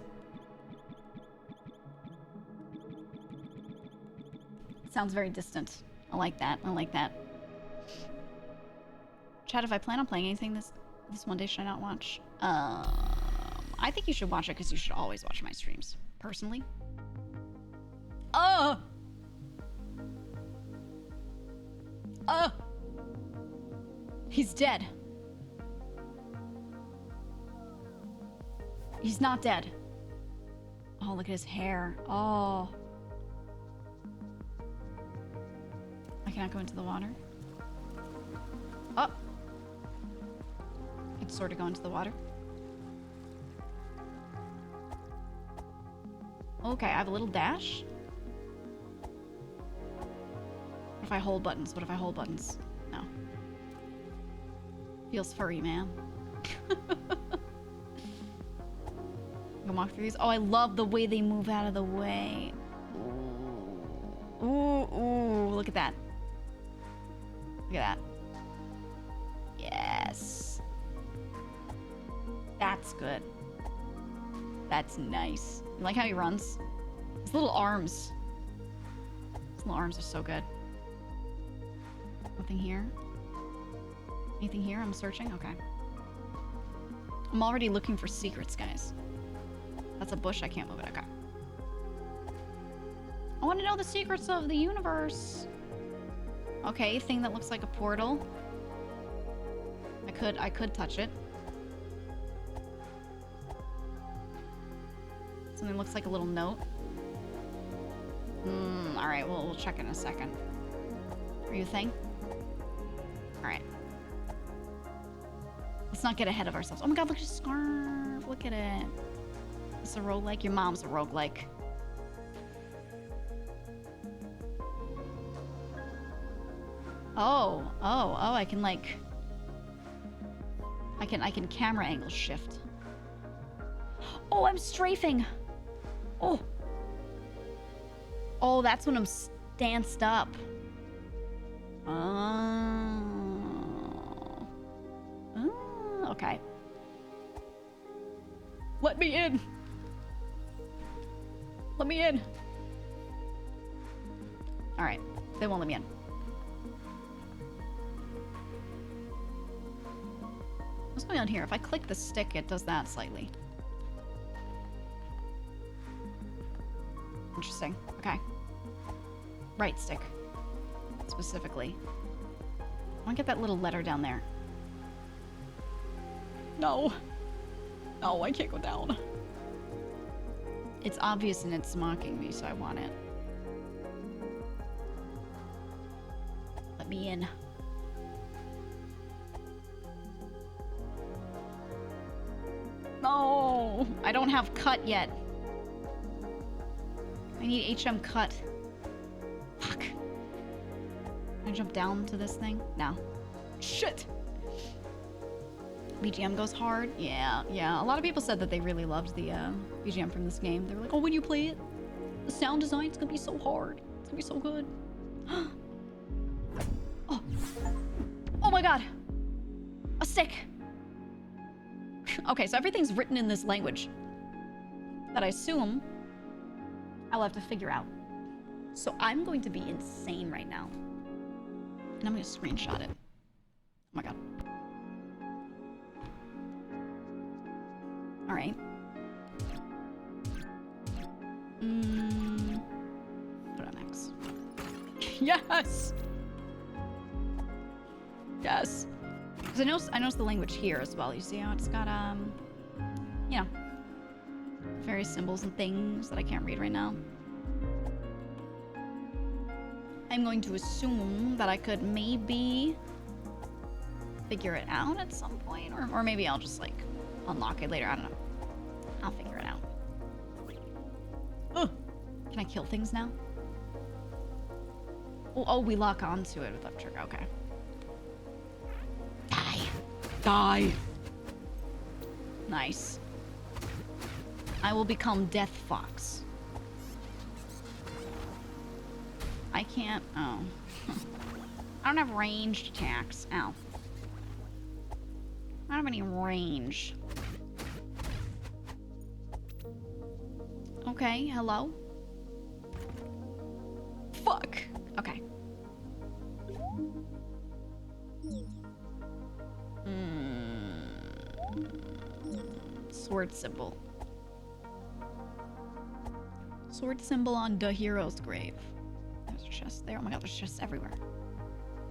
It sounds very distant. I like that. I like that. Chat, if I plan on playing anything this one day, should I not watch? I think you should watch it because you should always watch my streams, personally. Oh! Oh! He's dead. He's not dead. Oh, look at his hair. Oh. cannot go into the water. Oh! I can sort of go into the water. Okay, I have a little dash. What if I hold buttons? What if I hold buttons? No. Feels furry, man. Can walk through these. Oh, I love the way they move out of the way. Ooh, ooh, look at that. Look at that. Yes. That's good. That's nice. You like how he runs? His little arms. His little arms are so good. Nothing here. Anything here? I'm searching? Okay. I'm already looking for secrets, guys. That's a bush. I can't move it. Okay. I want to know the secrets of the universe. Okay, thing that looks like a portal. I could touch it. Something looks like a little note. Alright, we'll check in a second. Are you a thing? Alright. Let's not get ahead of ourselves. Oh my god, look at his scarf. Look at it. It's a roguelike. Your mom's a roguelike. Oh, I can like... I can camera angle shift. Oh, I'm strafing! Oh! Oh, that's when I'm stanced up. Okay. Let me in! Let me in! Alright, they won't let me in. What's going on here? If I click the stick, it does that slightly. Interesting. Okay. Right stick. Specifically. I want to get that little letter down there. No. No, I can't go down. It's obvious and it's mocking me, so I want it. Let me in. No! I don't have cut yet. I need HM cut. Fuck. Can I jump down to this thing? No. Shit! BGM goes hard? Yeah. A lot of people said that they really loved the BGM from this game. They were like, oh, when you play it, the sound design's gonna be so hard. It's gonna be so good. Oh. Oh my god! A stick! Okay, so everything's written in this language that I assume I'll have to figure out. So I'm going to be insane right now. And I'm going to screenshot it. Oh my god. Alright. Put on X. Yes! Yes! Because I noticed the language here as well. You see how it's got, you know, various symbols and things that I can't read right now. I'm going to assume that I could maybe figure it out at some point. Or maybe I'll just, like, unlock it later. I don't know. I'll figure it out. Ugh! Can I kill things now? Oh, we lock onto it with up trigger. Okay. Die. Nice. I will become Death Fox. I can't... Oh. I don't have ranged attacks. Ow. I don't have any range. Okay, hello? Fuck. Okay. Sword symbol. Sword symbol on the hero's grave. There's a chest there. Oh my god, there's chests everywhere.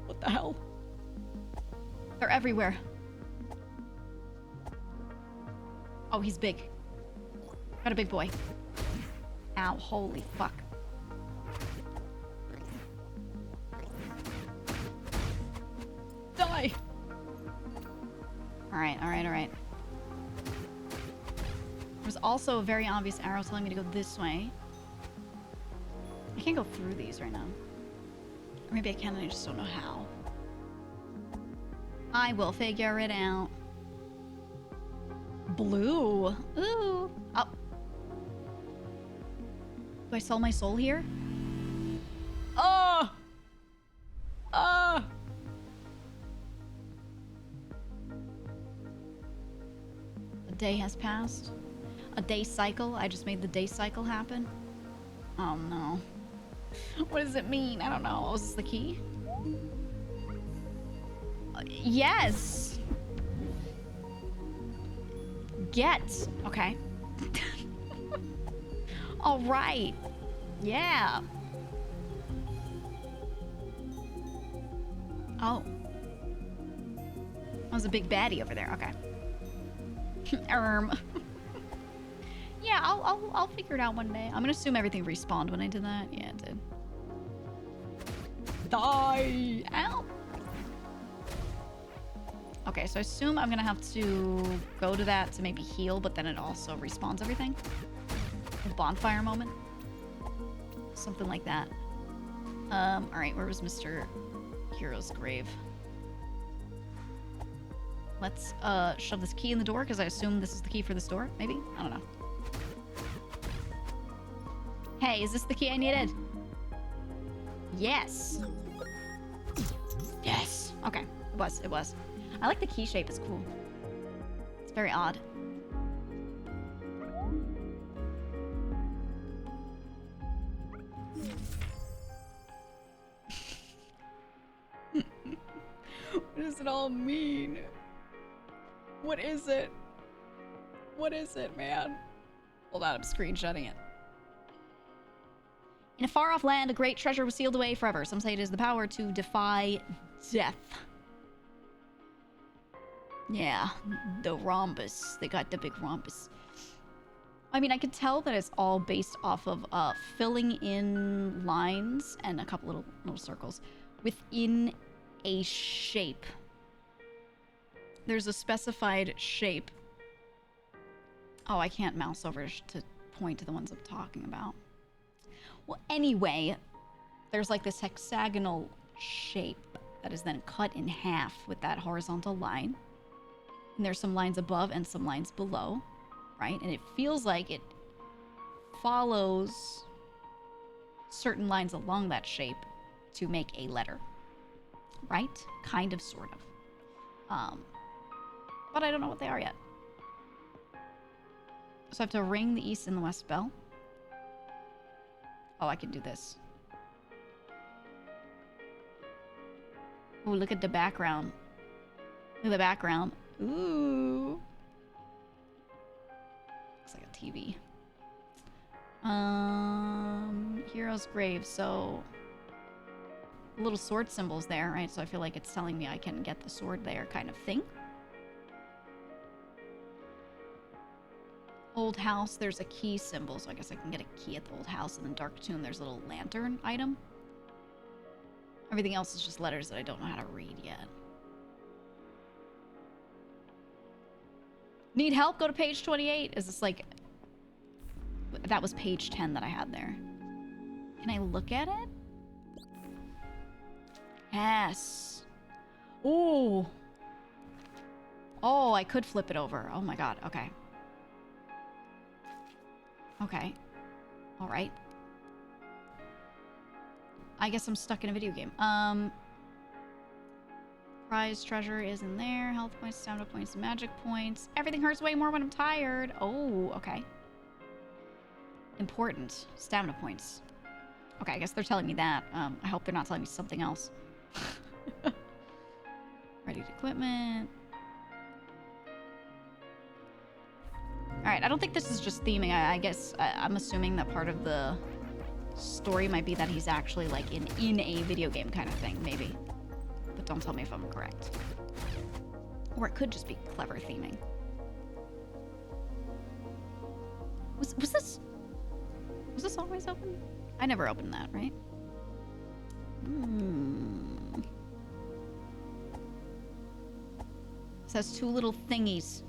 What the hell? They're everywhere. Oh, he's big. Got a big boy. Ow, holy fuck. Alright, alright, alright. There's also a very obvious arrow telling me to go this way. I can't go through these right now. Or maybe I can and I just don't know how. I will figure it out. Blue. Ooh. Oh. Do I sell my soul here? Oh! Oh! A day has passed. A day cycle. I just made the day cycle happen. Oh no. What does it mean? I don't know. Is this the key? Yes! Get. Okay. All right. Yeah. Oh. That was a big baddie over there. Okay. Yeah, I'll figure it out one day. I'm gonna assume everything respawned when I did that. Yeah, it did. Die! Ow! Okay, so I assume I'm gonna have to go to that to maybe heal, but then it also respawns everything. A bonfire moment. Something like that. Alright, where was Mr. Hero's grave? Let's shove this key in the door, because I assume this is the key for this door, maybe? I don't know. Hey, is this the key I needed? Yes. Yes. Okay, it was, it was. I like the key shape, it's cool. It's very odd. What does it all mean? What is it? What is it, man? Hold on, I'm screenshotting it. In a far-off land, a great treasure was sealed away forever. Some say it is the power to defy death. Yeah, the rhombus. They got the big rhombus. I mean, I could tell that it's all based off of filling in lines and a couple little circles within a shape. There's a specified shape. Oh, I can't mouse over to point to the ones I'm talking about. Well, anyway, there's like this hexagonal shape that is then cut in half with that horizontal line. And there's some lines above and some lines below, right? And it feels like it follows certain lines along that shape to make a letter, right? Kind of, sort of. But I don't know what they are yet. So I have to ring the east and the west bell. Oh, I can do this. Ooh, look at the background. Look at the background. Ooh. Looks like a TV. Hero's grave. So little sword symbols there, right? So I feel like it's telling me I can get the sword there kind of thing. Old house, there's a key symbol, so I guess I can get a key at the old house. And then Dark Tomb, there's a little lantern item. Everything else is just letters that I don't know how to read yet. Need help? Go to page 28. Is this like... That was page 10 that I had there. Can I look at it? Yes. Ooh. Oh, I could flip it over. Oh my god, okay. Okay. Alright. I guess I'm stuck in a video game. Prize treasure is in there. Health points, stamina points, magic points. Everything hurts way more when I'm tired. Oh, okay. Important. Stamina points. Okay, I guess they're telling me that. I hope they're not telling me something else. Ready equipment. Alright, I don't think this is just theming. I guess I'm assuming that part of the story might be that he's actually like in a video game kind of thing, maybe. But don't tell me if I'm correct. Or it could just be clever theming. Was this always open? I never opened that, right? has two little thingies.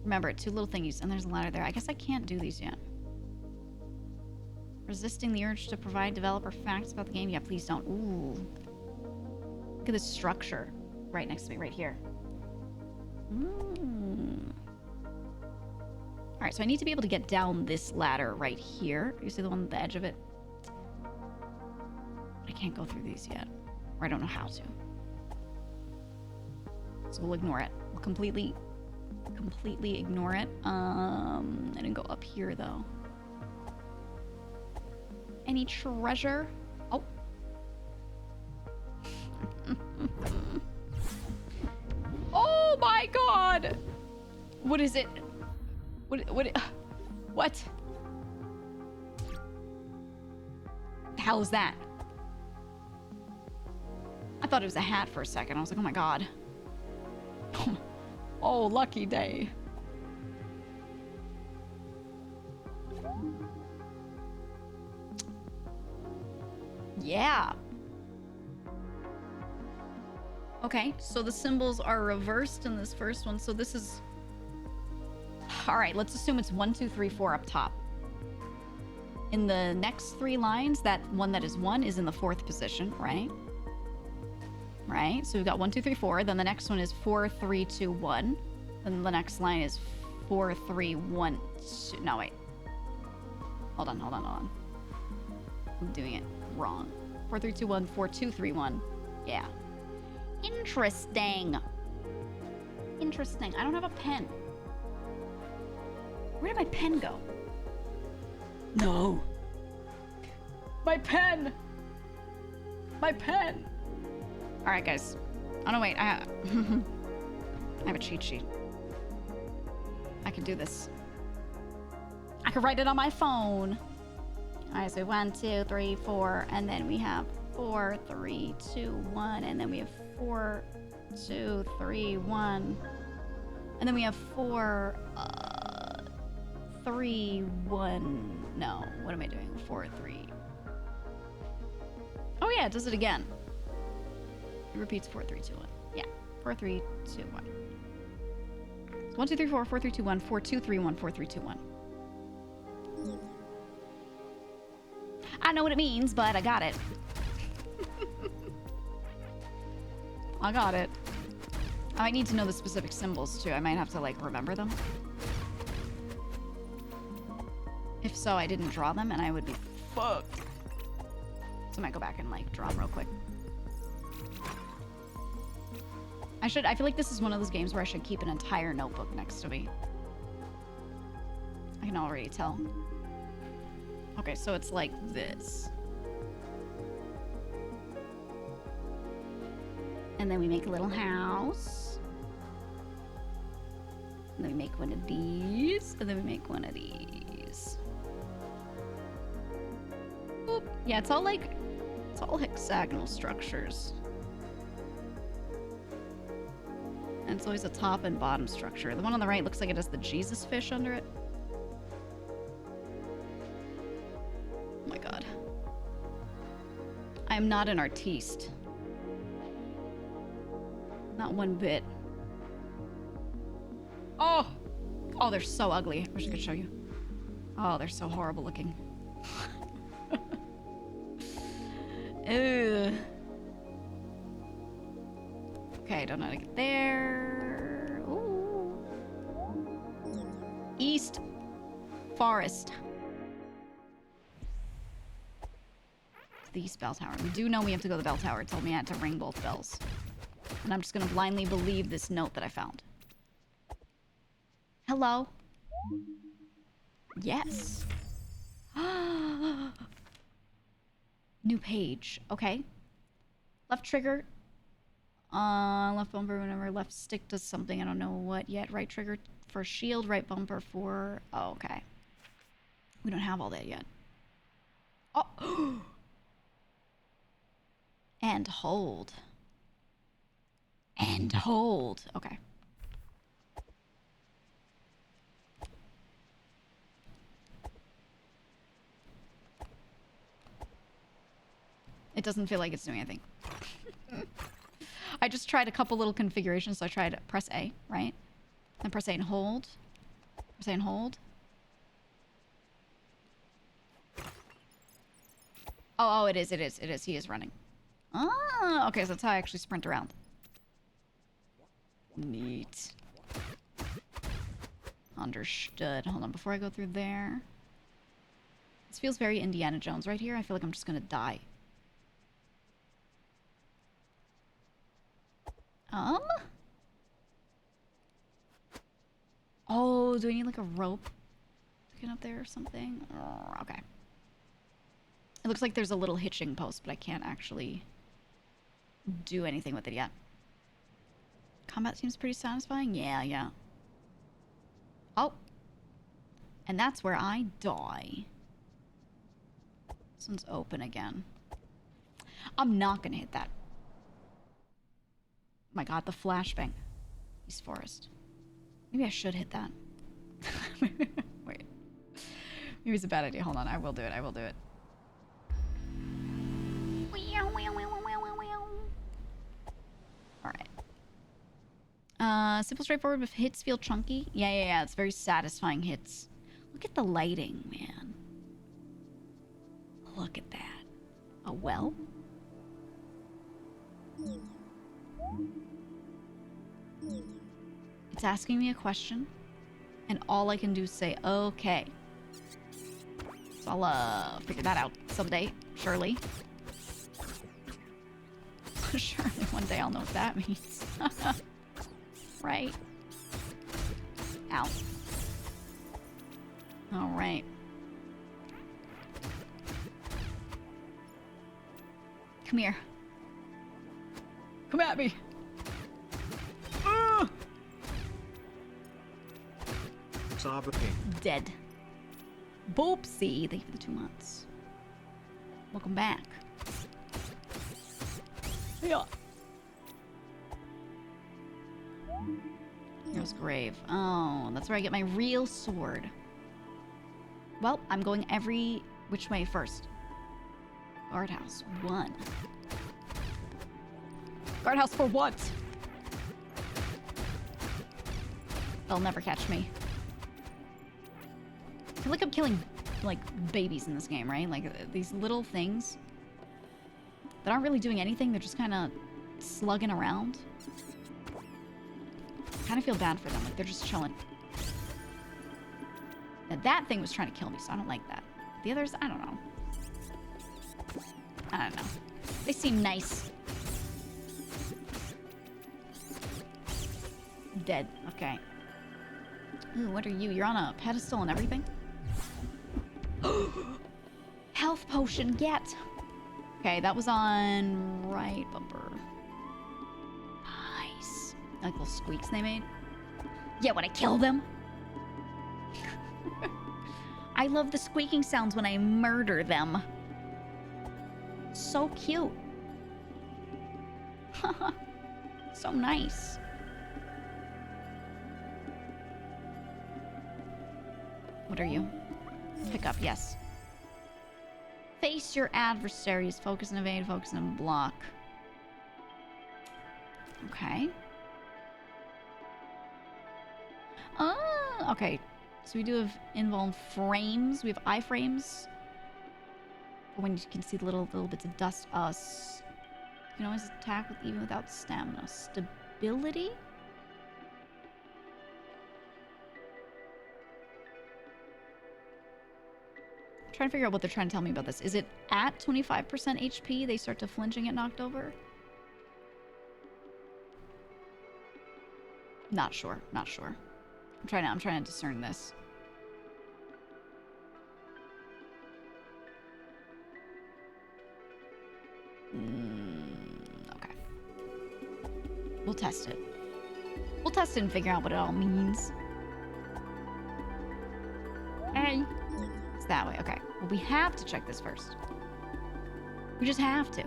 Remember, two little thingies, and there's a ladder there. I guess I can't do these yet. Resisting the urge to provide developer facts about the game. Yeah, please don't. Ooh. Look at this structure right next to me, right here. Alright, so I need to be able to get down this ladder right here. You see the one at the edge of it? I can't go through these yet. Or I don't know how to. So we'll ignore it. We'll completely ignore it. I didn't go up here, though. Any treasure? Oh. Oh my god! What is it? What? The hell is that? I thought it was a hat for a second. I was like, oh my god. Oh, lucky day. Yeah. Okay, so the symbols are reversed in this first one. So this is... Alright, let's assume it's 1, 2, 3, 4 up top. In the next 3 lines, that one that is 1 is in the 4th position, right? Right? So we've got 1, 2, 3, 4. Then the next one is 4, 3, 2, 1. Then the next line is 4, 3, 1, 2. No, wait. Hold on. I'm doing it wrong. 4, 3, 2, 1, 4, 2, 3, 1. Yeah. Interesting. I don't have a pen. Where did my pen go? No. My pen. All right, guys. Oh, no, wait. I have a cheat sheet. I can do this. I can write it on my phone. All right, so 1, 2, 3, 4, and then we have 4, 3, 2, 1, and then we have 4, 2, 3, 1, and then we have 4, 3, 1. No, what am I doing? 4, 3. Oh yeah, it does it again. It repeats 4, 3, 2, 1. Yeah, 4, 3, 2, 1. So 1, 2, 3, 4, 4, 3, 2, 1, 4, 2, 3, 1, 4, 3, 2, 1. I know what it means, but I got it. I got it. I might need to know the specific symbols, too. I might have to, like, remember them. If so, I didn't draw them, and I would be fucked. So I might go back and, like, draw them real quick. I feel like this is one of those games where I should keep an entire notebook next to me. I can already tell. Okay, so it's like this. And then we make a little house. And then we make one of these. And then we make one of these. Boop. Yeah, it's all hexagonal structures. And it's always a top and bottom structure. The one on the right looks like it has the Jesus fish under it. Oh my god. I am not an artiste. Not one bit. Oh! Oh, they're so ugly. I wish I could show you. Oh, they're so horrible looking. Ew. Okay, I don't know how to get there. Ooh. East Forest. The East Bell Tower. We do know we have to go to the bell tower. It told me I had to ring both bells. And I'm just gonna blindly believe this note that I found. Hello? Yes. New page. Okay. Left trigger. Left bumper whenever left stick does something. I don't know what yet. Right trigger for shield. Right bumper for... Oh, okay. We don't have all that yet. Oh! And hold. And hold. Okay. It doesn't feel like it's doing anything. I just tried a couple little configurations. So I tried press A, right? Then press A and hold. Press A and hold. Oh, it is. He is running. Ah, okay, so that's how I actually sprint around. Neat. Understood. Hold on, before I go through there. This feels very Indiana Jones right here. I feel like I'm just gonna die. Oh, do I need like a rope to get up there or something? Oh, okay. It looks like there's a little hitching post, but I can't actually do anything with it yet. Combat seems pretty satisfying. Yeah. Oh. And that's where I die. This one's open again. I'm not gonna hit that. Oh my god, the flashbang. East Forest. Maybe I should hit that. Wait. Maybe it's a bad idea. Hold on, I will do it. Alright. Simple, straightforward, with hits feel chunky. Yeah. It's very satisfying hits. Look at the lighting, man. Look at that. A well? It's asking me a question, and all I can do is say, okay. So I'll, figure that out someday, surely. Surely one day I'll know what that means. Right? Ow. Alright. Come here. Come at me. Dead. Boopsie. Thank you for the 2 months. Welcome back. Yeah. Here's grave. Oh, that's where I get my real sword. Well, I'm going every which way first. Guardhouse 1. Guardhouse for what? They'll never catch me. I feel like I'm killing, like, babies in this game, right? Like, these little things that aren't really doing anything. They're just kind of slugging around. I kind of feel bad for them. Like, they're just chilling. Now, that thing was trying to kill me, so I don't like that. The others, I don't know. I don't know. They seem nice. Dead. Okay. Ooh, what are you? You're on a pedestal and everything? Health potion, get! Okay, that was on right bumper. Nice. Like little squeaks they made. Yeah, when I kill them. I love the squeaking sounds when I murder them. So cute. So nice. What are you? Pick up, yes. Face your adversaries. Focus and evade, focus and block. Okay. Okay. So we do have involved frames. We have iframes. When you can see the little bits of dust. You can always attack with even without stamina. Stability? I'm trying to figure out what they're trying to tell me about this. Is it at 25% HP they start to flinch and get knocked over? Not sure. I'm trying to discern this. Okay. We'll test it. We'll test it and figure out what it all means. Hey. It's that way. Okay. Well, we have to check this first. We just have to.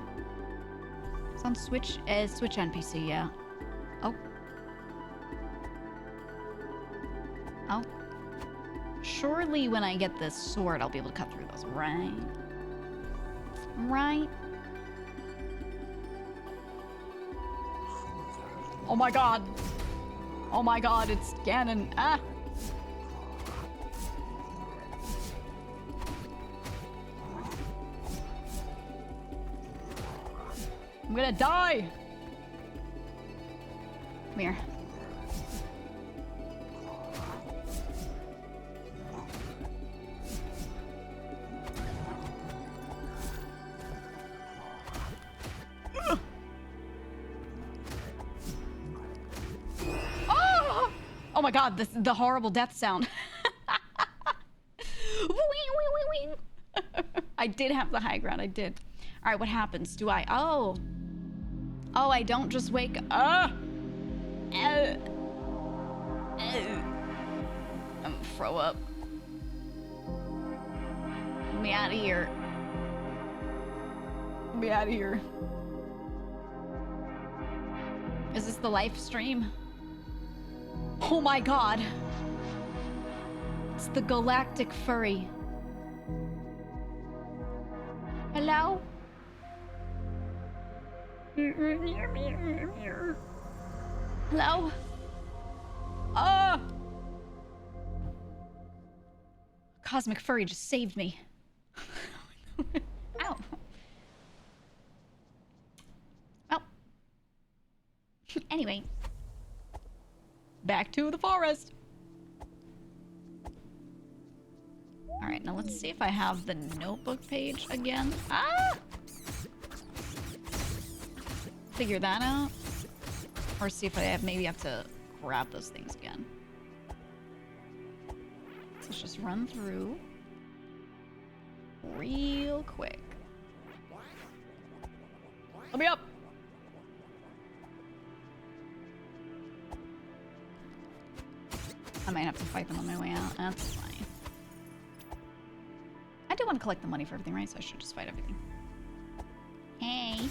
It's on Switch NPC, yeah. Oh. Surely when I get this sword, I'll be able to cut through those, right? Right? Oh my god. Oh my god, it's Ganon. Ah. I'm gonna die. Come here. Oh! Oh my god, the horrible death sound. I did have the high ground, I did. Alright, what happens? Do I... Oh! Oh, I don't just wake... I'm gonna throw up. Get me out of here. Get me out of here. Is this the live stream? Oh my god. It's the galactic furry. Hello? Hello? Oh! Cosmic furry just saved me. Ow. Well. Anyway. Back to the forest. Alright, now let's see if I have the notebook page again. Ah! Figure that out. Or see if I maybe have to grab those things again. So let's just run through real quick. Let me up! I might have to fight them on my way out. That's fine. I do want to collect the money for everything, right? So I should just fight everything. Hey.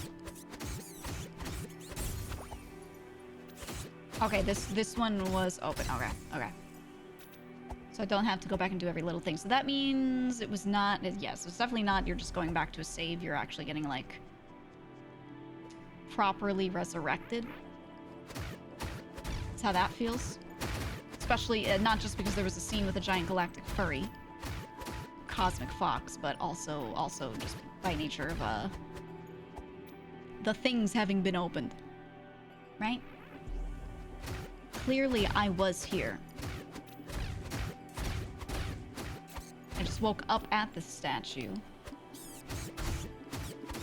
Okay, this one was open. Okay, okay. So I don't have to go back and do every little thing. So that means it was not... Yes, it's definitely not you're just going back to a save. You're actually getting, like, properly resurrected. That's how that feels. Especially, not just because there was a scene with a giant galactic furry. Cosmic fox, but also just by nature of, the things having been opened. Right? Clearly, I was here. I just woke up at the statue.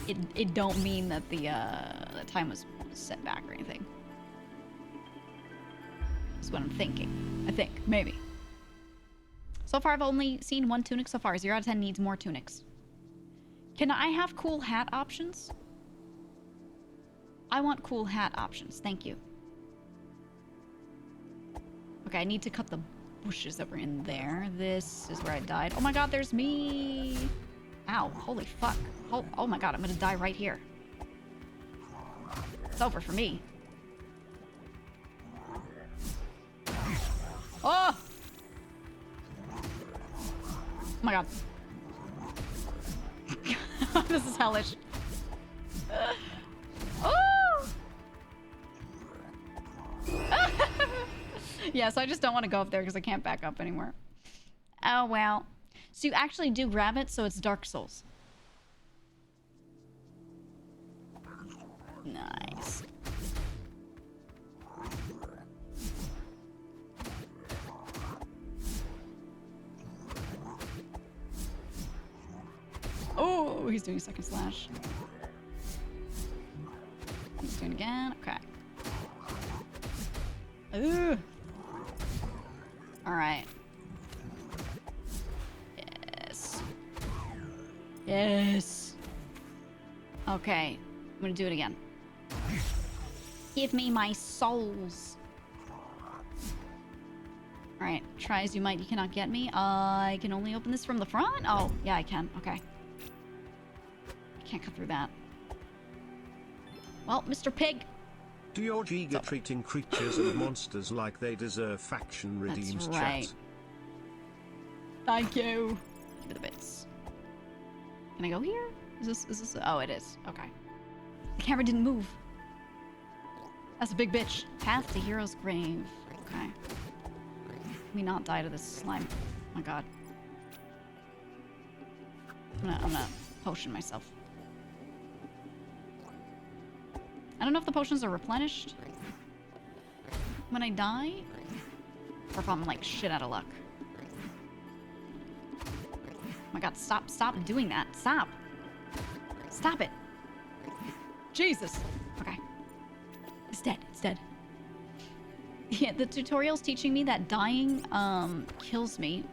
It don't mean that the time was set back or anything. That's what I'm thinking. I think. Maybe. So far, I've only seen one tunic so far. 0 out of 10 needs more tunics. Can I have cool hat options? I want cool hat options. Thank you. Okay, I need to cut the bushes that were in there. This is where I died. Oh my god, there's me! Ow, holy fuck. Oh my god, I'm gonna die right here. It's over for me. Oh! Oh my god. This is hellish. Oh! Yeah, so I just don't want to go up there because I can't back up anymore. Oh, well. So you actually do grab it, so it's Dark Souls. Nice. Oh, he's doing a second slash. He's doing it again. Okay. Ooh. All right. Yes. Yes. Okay. I'm gonna do it again. Give me my souls. All right. Try as you might, you cannot get me. I can only open this from the front? Oh, yeah, I can. Okay. Can't cut through that. Well, Mr. Pig. Do your GEEGA treating creatures and monsters like they deserve faction redeems? That's right. Chat? Thank you. Give me the bits. Can I go here? Is this? Oh, it is. Okay. The camera didn't move. That's a big bitch. Path to Hero's Grave. Okay. Let me not die to this slime. Oh my god. I'm gonna potion myself. I don't know if the potions are replenished when I die, or if I'm like shit out of luck. Oh my god, stop doing that. Stop. Stop it. Jesus. Okay. It's dead. It's dead. Yeah, the tutorial's teaching me that dying kills me.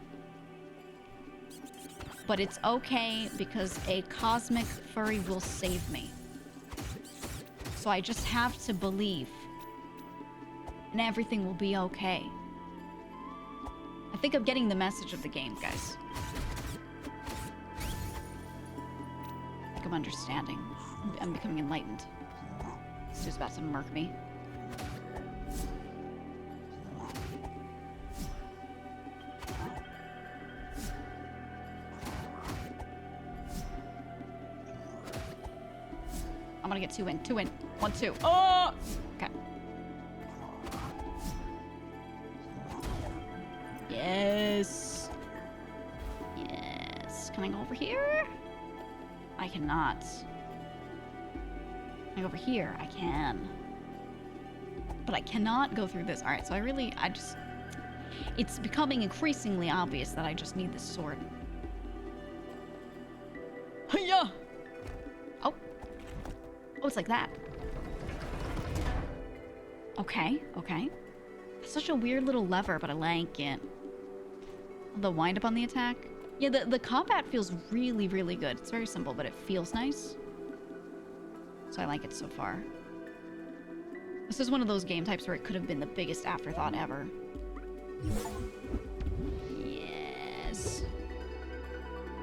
But it's okay because a cosmic furry will save me. So I just have to believe. And everything will be okay. I think I'm getting the message of the game, guys. I think I'm understanding. I'm becoming enlightened. This dude's about to murk me. I'm gonna get 2 in. 2 in. 1, 2. Oh! Okay. Yes. Yes. Can I go over here? I cannot. Can I go over here? I can. But I cannot go through this. Alright, so it's becoming increasingly obvious that I just need this sword. Hiya! Oh. Oh, it's like that. Okay, okay. Such a weird little lever, but I like it. The wind up on the attack. Yeah, the combat feels really, really good. It's very simple, but it feels nice. So I like it so far. This is one of those game types where it could have been the biggest afterthought ever. Yes.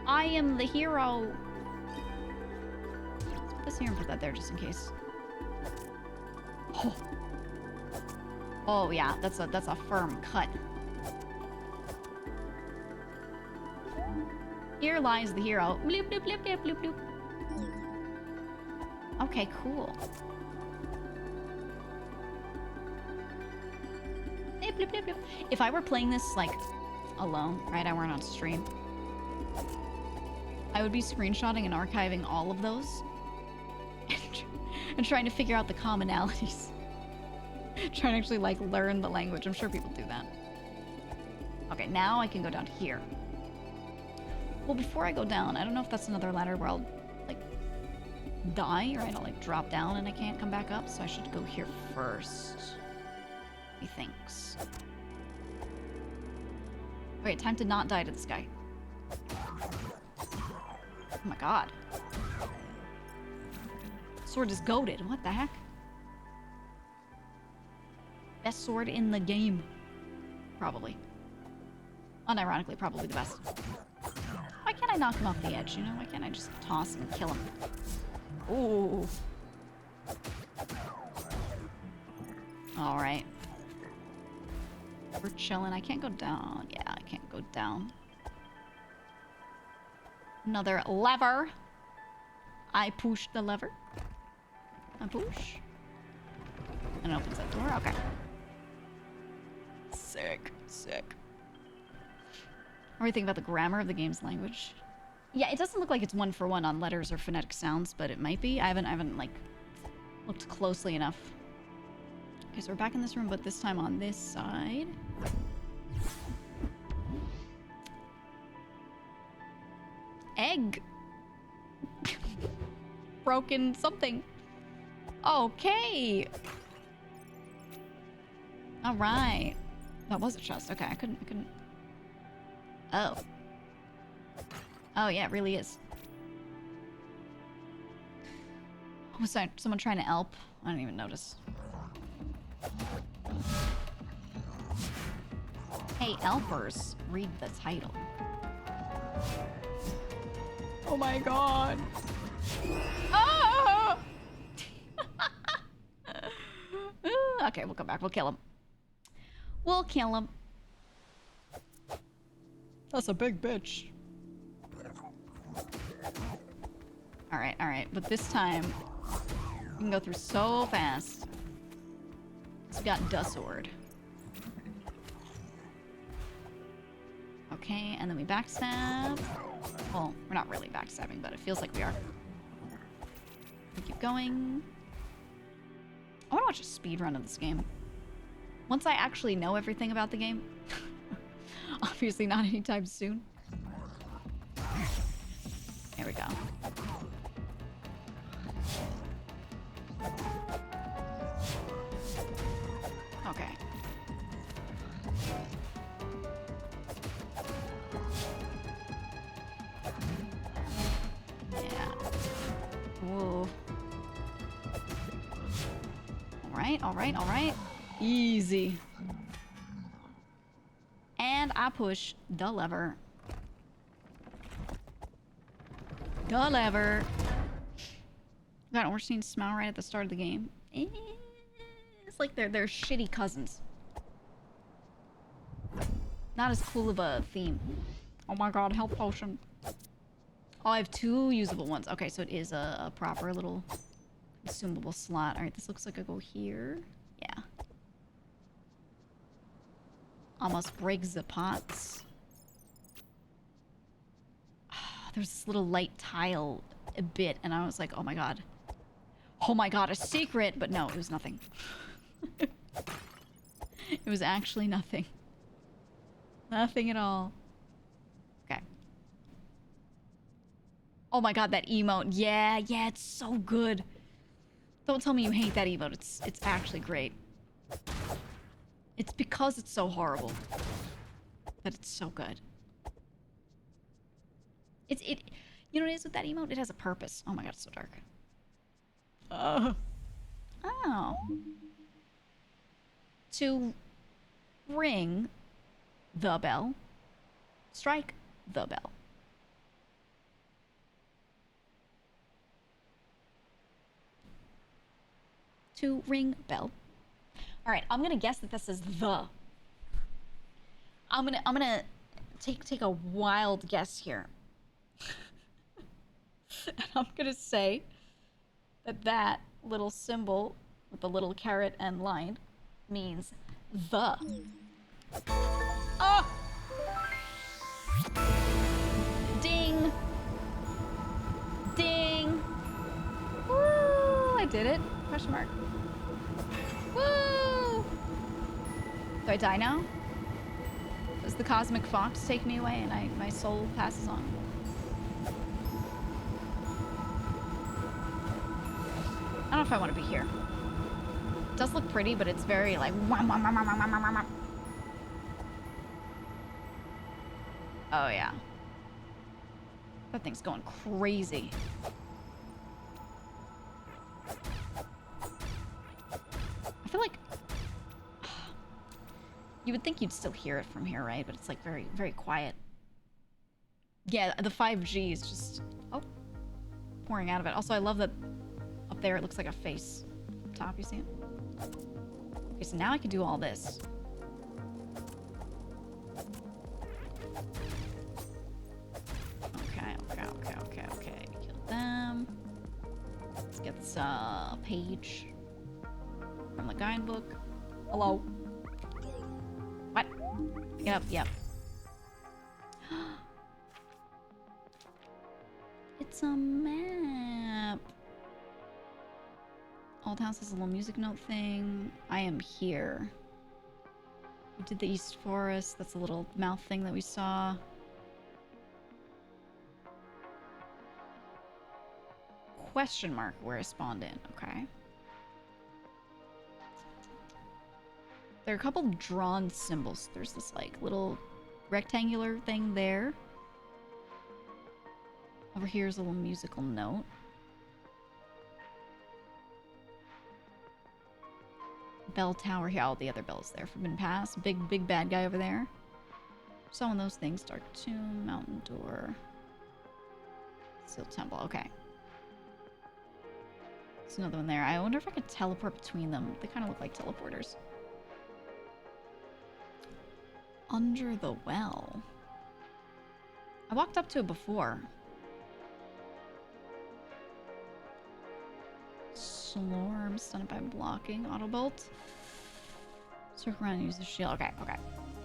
I am the hero. Let's put this here and put that there just in case. Oh. Oh yeah, that's a firm cut. Here lies the hero. Bloop, bloop, bloop, bloop, bloop, bloop. Okay, cool. Bloop, bloop, bloop, bloop. If I were playing this, like, alone, right? I weren't on stream. I would be screenshotting and archiving all of those. And trying to figure out the commonalities. Trying to actually, like, learn the language. I'm sure people do that. Okay, now I can go down here. Well, before I go down, I don't know if that's another ladder where I'll, like, die, right? I'll, like, drop down and I can't come back up, so I should go here first. He thinks. Okay, time to not die to this guy. Oh my god. Sword is goated. What the heck? Best sword in the game. Probably. Unironically, probably the best. Why can't I knock him off the edge, you know? Why can't I just toss him and kill him? Ooh. Alright. We're chilling. I can't go down. Yeah, I can't go down. Another lever. I push the lever. I push. And it opens that door. Okay. Sick. Sick. What do you think about the grammar of the game's language? Yeah, it doesn't look like it's one for one on letters or phonetic sounds, but it might be. I haven't like looked closely enough. Okay, so we're back in this room, but this time on this side. Egg. Broken something. Okay. All right. That was a chest. Okay, I couldn't. Oh. Oh, yeah, it really is. Was that someone trying to help? I didn't even notice. Hey, helpers, read the title. Oh my god. Oh! Okay, we'll come back. We'll kill him. We'll kill him. That's a big bitch. Alright, alright. But this time, we can go through so fast. So we got the sword. Okay, and then we backstab. Well, we're not really backstabbing, but it feels like we are. We keep going. I want to watch a speed run of this game. Once I actually know everything about the game. Obviously not anytime soon. There we go. Okay. Yeah. Whoa. Alright, alright, alright. Easy. And I push the lever. The lever. Got an Ornstein smile right at the start of the game. It's like they're shitty cousins. Not as cool of a theme. Oh my god, health potion. Oh, I have 2 usable ones. Okay, so it is a proper little consumable slot. Alright, this looks like I go here. Yeah. Almost breaks the pots. There's this little light tile a bit, and I was like, oh my god. Oh my god, a secret! But no, it was nothing. It was actually nothing. Nothing at all. Okay. Oh my god, that emote. Yeah, it's so good. Don't tell me you hate that emote. It's actually great. It's because it's so horrible that it's so good. You know what it is with that emote? It has a purpose. Oh my god, it's so dark. Oh. To ring the bell, strike the bell. To ring bell. All right, I'm gonna guess that this is the. I'm gonna take a wild guess here. And I'm gonna say that little symbol with the little carrot and line means the. Oh! Ding! Ding! Woo! I did it. Question mark. Woo! Do I die now? Does the cosmic fox take me away and my soul passes on? I don't know if I want to be here. It does look pretty, but it's very like... Oh, yeah. That thing's going crazy. I feel like... You would think you'd still hear it from here, right? But it's like very, very quiet. Yeah, the 5G is just... Oh. Pouring out of it. Also, I love that up there it looks like a face. Up top, you see it? Okay, so now I can do all this. Okay. Kill them. Let's get this page from the guidebook. Hello. What? Get up, yep. It's a map. Old house has a little music note thing. I am here. We did the East Forest. That's a little mouth thing that we saw. Question mark where I spawned in. Okay. There are a couple drawn symbols. There's this like little rectangular thing there. Over here is a little musical note. Bell tower here. All the other bells there. Forbidden Pass. Big bad guy over there. Some of those things. Dark Tomb. Mountain Door. Sealed Temple. Okay. There's another one there. I wonder if I could teleport between them. They kind of look like teleporters. Under the well. I walked up to it before. Slorm, stunned by blocking. Autobolt. Circle around and use the shield. Okay, okay.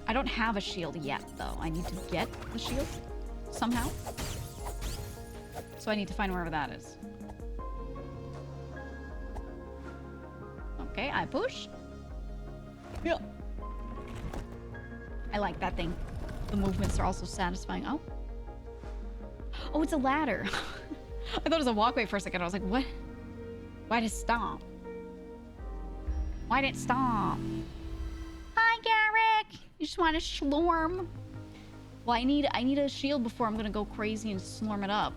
I don't have a shield yet, though. I need to get the shield somehow. So I need to find wherever that is. Okay, I push. Yeah. I like that thing. The movements are also satisfying. Oh. Oh, it's a ladder. I thought it was a walkway for a second. I was like, what? Why did it stop? Why did it stop? Hi, Garrick. You just want to slorm? Well, I need a shield before I'm gonna go crazy and slorm it up.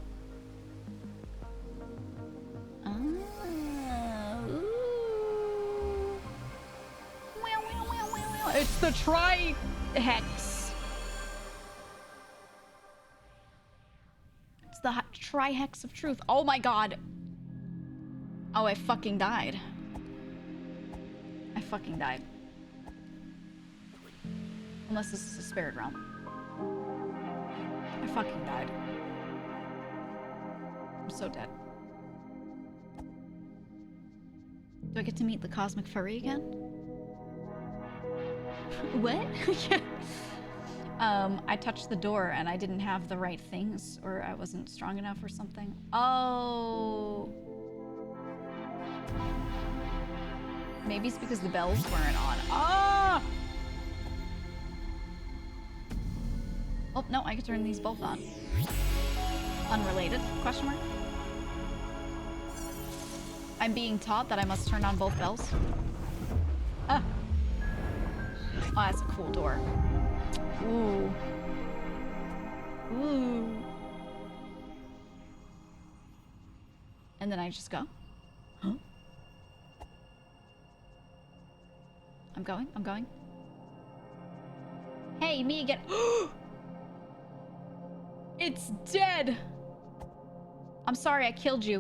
It's the tri-hex. It's the tri-hex of truth. Oh my god. Oh, I fucking died. I fucking died. Unless this is a spirit realm. I fucking died. I'm so dead. Do I get to meet the cosmic furry again? What? Yeah. I touched the door and I didn't have the right things, or I wasn't strong enough or something. Oh. Maybe it's because the bells weren't on. Ah! Oh, no, I can turn these both on. Unrelated? Question mark? I'm being taught that I must turn on both bells. Ah. Oh, that's a cool door. Ooh. Ooh. And then I just go. Huh? I'm going, I'm going. Hey, me again. It's dead! I'm sorry I killed you.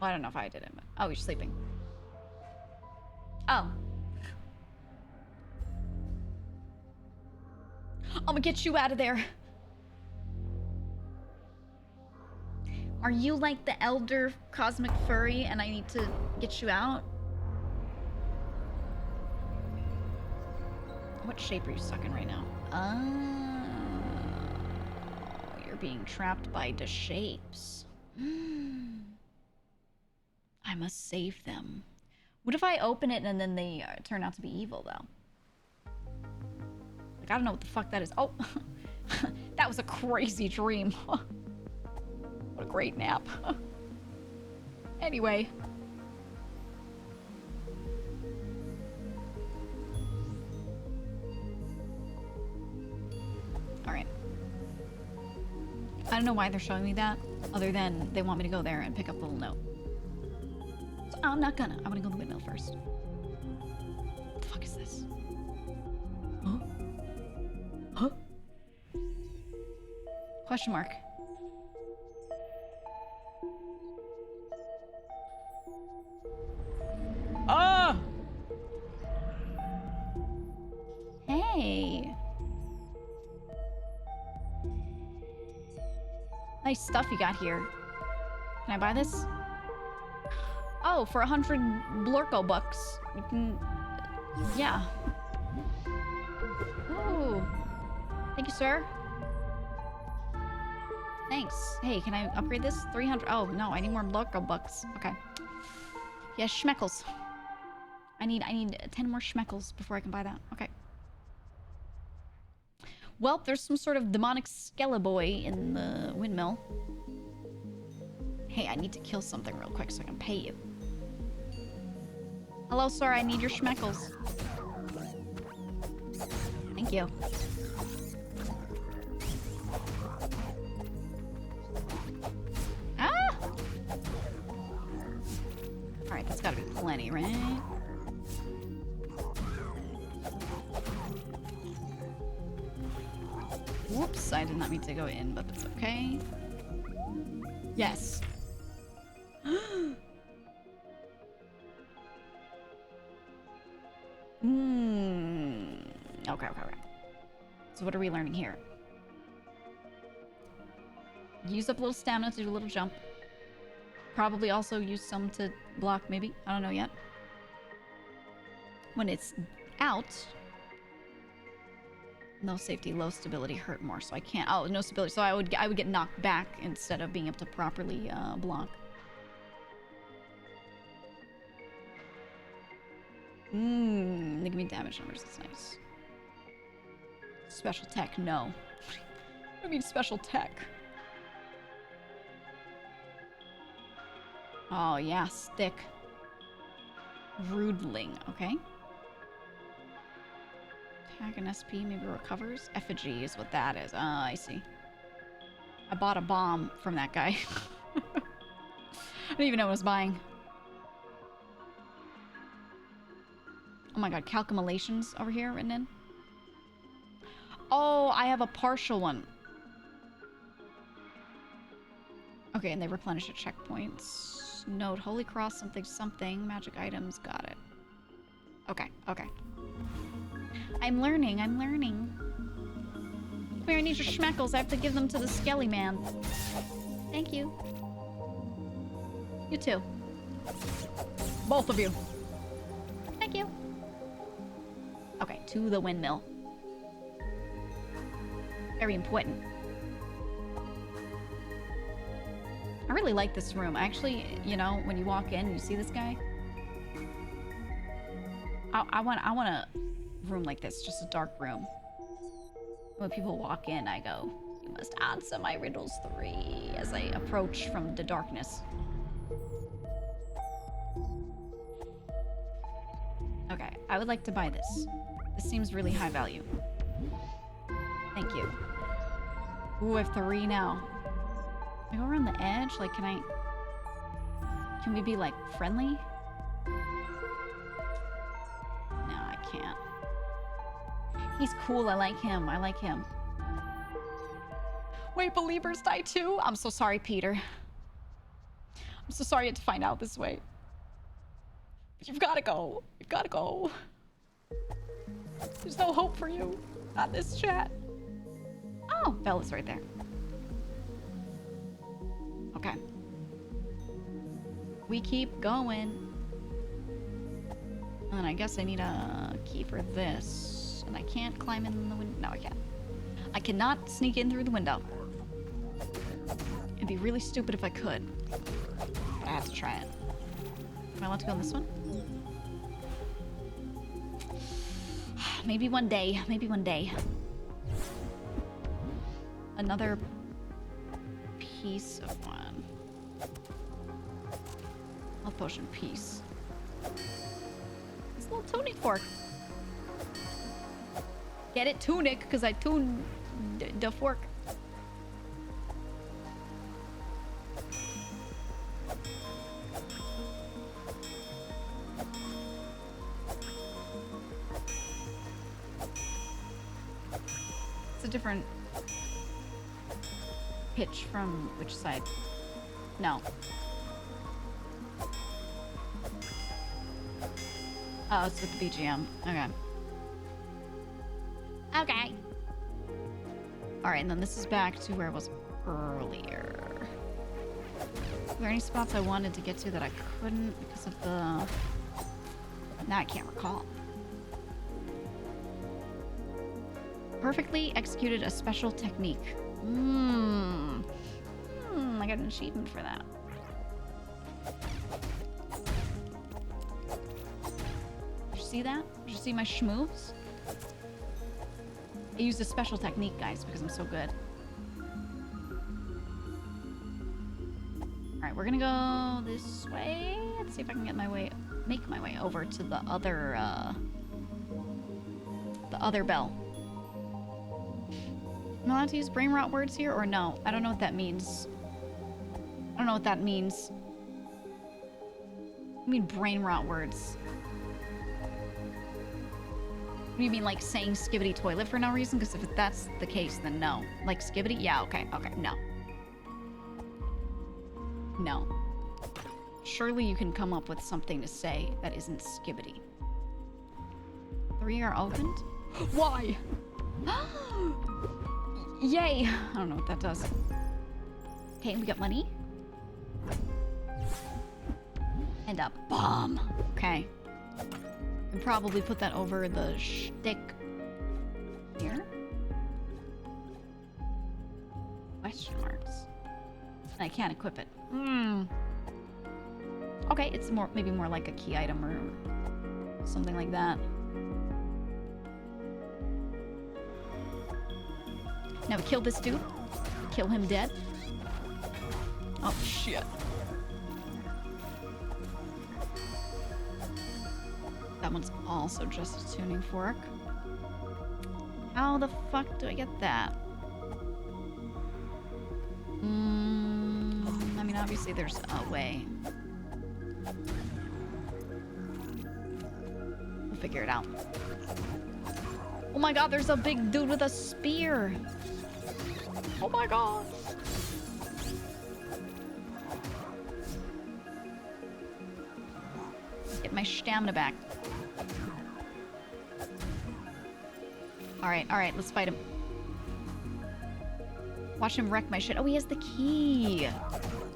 Well, I don't know if I did it, but... Oh, you're sleeping. Oh. I'm gonna get you out of there. Are you like the elder cosmic furry and I need to get you out? What shape are you stuck in right now? You're being trapped by the shapes. I must save them. What if I open it and then they turn out to be evil, though? Like, I don't know what the fuck that is. Oh, that was a crazy dream. What a great nap. Anyway. Alright. I don't know why they're showing me that, other than they want me to go there and pick up a little note. So I'm not gonna. I want to go to the windmill first. What the fuck is this? Huh? Huh? Question mark. Ah! Hey. Nice stuff you got here. Can I buy this? Oh, for 100 Blorko bucks. You can... Yeah. Ooh. Thank you, sir. Thanks. Hey, can I upgrade this? 300... Oh, no, I need more Blorko bucks. Okay. Yeah, schmeckles. I need 10 more schmeckles before I can buy that. Okay. Well, there's some sort of demonic skeleboy in the windmill. Hey, I need to kill something real quick so I can pay you. Hello, sir. I need your schmeckles. Thank you. Ah! Alright, that's gotta be plenty, right? Whoops, I did not mean to go in, but that's okay. Yes. Okay. So what are we learning here? Use up a little stamina to do a little jump. Probably also use some to block, maybe. I don't know yet. when it's out, no safety, low stability, hurt more. So I can't. Oh, no stability. So I would get knocked back instead of being able to properly block. They give me damage numbers. That's nice. Special tech, no. What do you mean special tech? Oh yeah, stick. Rudling, okay. Attack and SP maybe recovers. Effigy is what that is. Ah, I see. I bought a bomb from that guy. I didn't even know what I was buying. Oh my god, calculations over here written in. Oh, I have a partial one. Okay, and they replenish at checkpoints. Note, Holy Cross, something, something. Magic items, got it. Okay, okay. I'm learning, I'm learning. Come here, I need your schmeckles. I have to give them to the skelly man. Thank you. You too. Both of you. Thank you. Okay, to the windmill. Very important. I really like this room. Actually, you know, when you walk in, you see this guy. I want a room like this, just a dark room. When people walk in, I go, "You must answer my riddles 3," as I approach from the darkness. Okay, I would like to buy this. This seems really high value. Thank you. Ooh, I have 3 now. Can I go around the edge? Like, can we be, like, friendly? No, I can't. He's cool. I like him. I like him. Wait, believers die too? I'm so sorry, Peter. I'm so sorry you had to find out this way. You've got to go. You've got to go. There's no hope for you. Not this chat. Oh, Bella's right there. Okay. We keep going. And I guess I need a key for this. And I can't climb in the window. No, I can't. I cannot sneak in through the window. It'd be really stupid if I could. But I have to try it. Am I allowed to go on this one? Maybe one day. Maybe one day. Another piece of one. Health potion piece. It's a little tuning fork. Get it, tunic, because I tuned the fork. It's a different pitch from which side? No. Oh, it's with the BGM. Okay. Okay. Alright, and then this is back to where it was earlier. Were there any spots I wanted to get to that I couldn't because of the... Now I can't recall. Perfectly executed a special technique. I got an achievement for that. Did you see that? Did you see my schmoves? I used a special technique, guys, because I'm so good. Alright, we're gonna go this way. Let's see if I can make my way over to the other bell. Am I allowed to use brain rot words here or no? I don't know what that means. I don't know what that means. I mean brain rot words. What do you mean, like saying skibbity toilet for no reason? Because if that's the case, then no. Like skibbity? Yeah, okay, okay, no. No. Surely you can come up with something to say that isn't skibbity. 3 are opened? Why? Yay! I don't know what that does. Okay, we got money. And a bomb. Okay. And probably put that over the shtick here. Question marks. And I can't equip it. Okay, it's more maybe more like a key item or something like that. Now we kill this dude. Kill him dead. Oh shit. That one's also just a tuning fork. How the fuck do I get that? I mean, obviously there's a way. We'll figure it out. Oh my god, there's a big dude with a spear. Oh my god. Get my stamina back. Alright, let's fight him. Watch him wreck my shit. Oh, he has the key.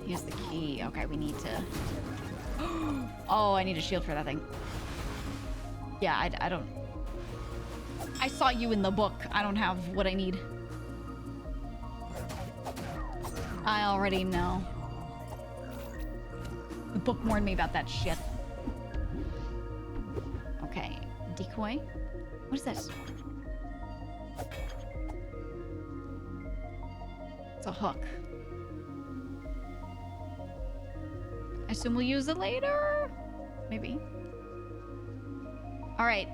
He has the key. Okay, we need to... Oh, I need a shield for that thing. Yeah, I don't... I saw you in the book. I don't have what I need. I already know. The book warned me about that shit. Okay, decoy. What is this? It's a hook. I assume we'll use it later? Maybe. Alright.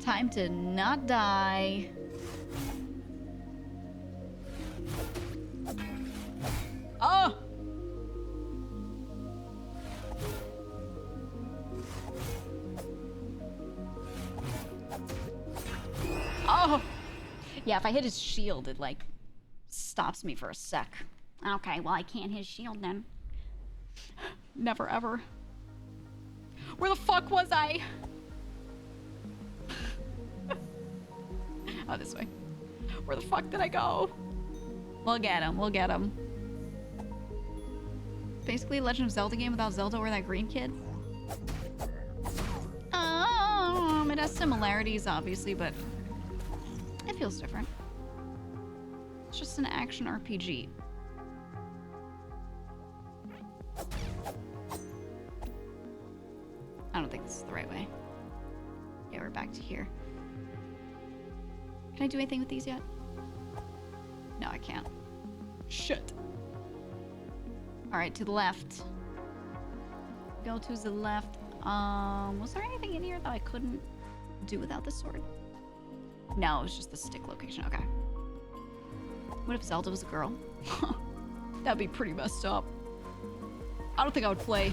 Time to not die. Oh! Oh! Yeah, if I hit his shield, it, like, stops me for a sec. Okay, well, I can't hit his shield then. Never, ever. Where the fuck was I? Oh, this way. Where the fuck did I go? We'll get him, we'll get him. Basically, Legend of Zelda game without Zelda or that green kid. It has similarities, obviously, but it feels different. It's just an action RPG. I don't think this is the right way. Yeah, we're back to here. Can I do anything with these yet? No, I can't. Shit. Alright, to the left. Go to the left. Was there anything in here that I couldn't do without the sword? No, it was just the stick location. Okay. What if Zelda was a girl? That'd be pretty messed up. I don't think I would play.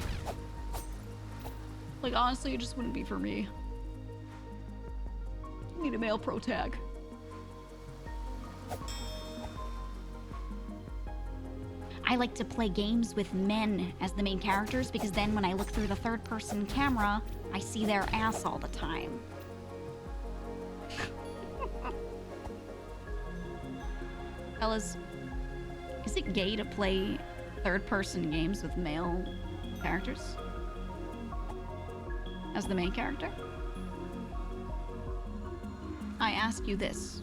Like, honestly, it just wouldn't be for me. I need a male pro tag. I like to play games with men as the main characters because then when I look through the third-person camera, I see their ass all the time. Fellas, is it gay to play third-person games with male characters as the main character? I ask you this.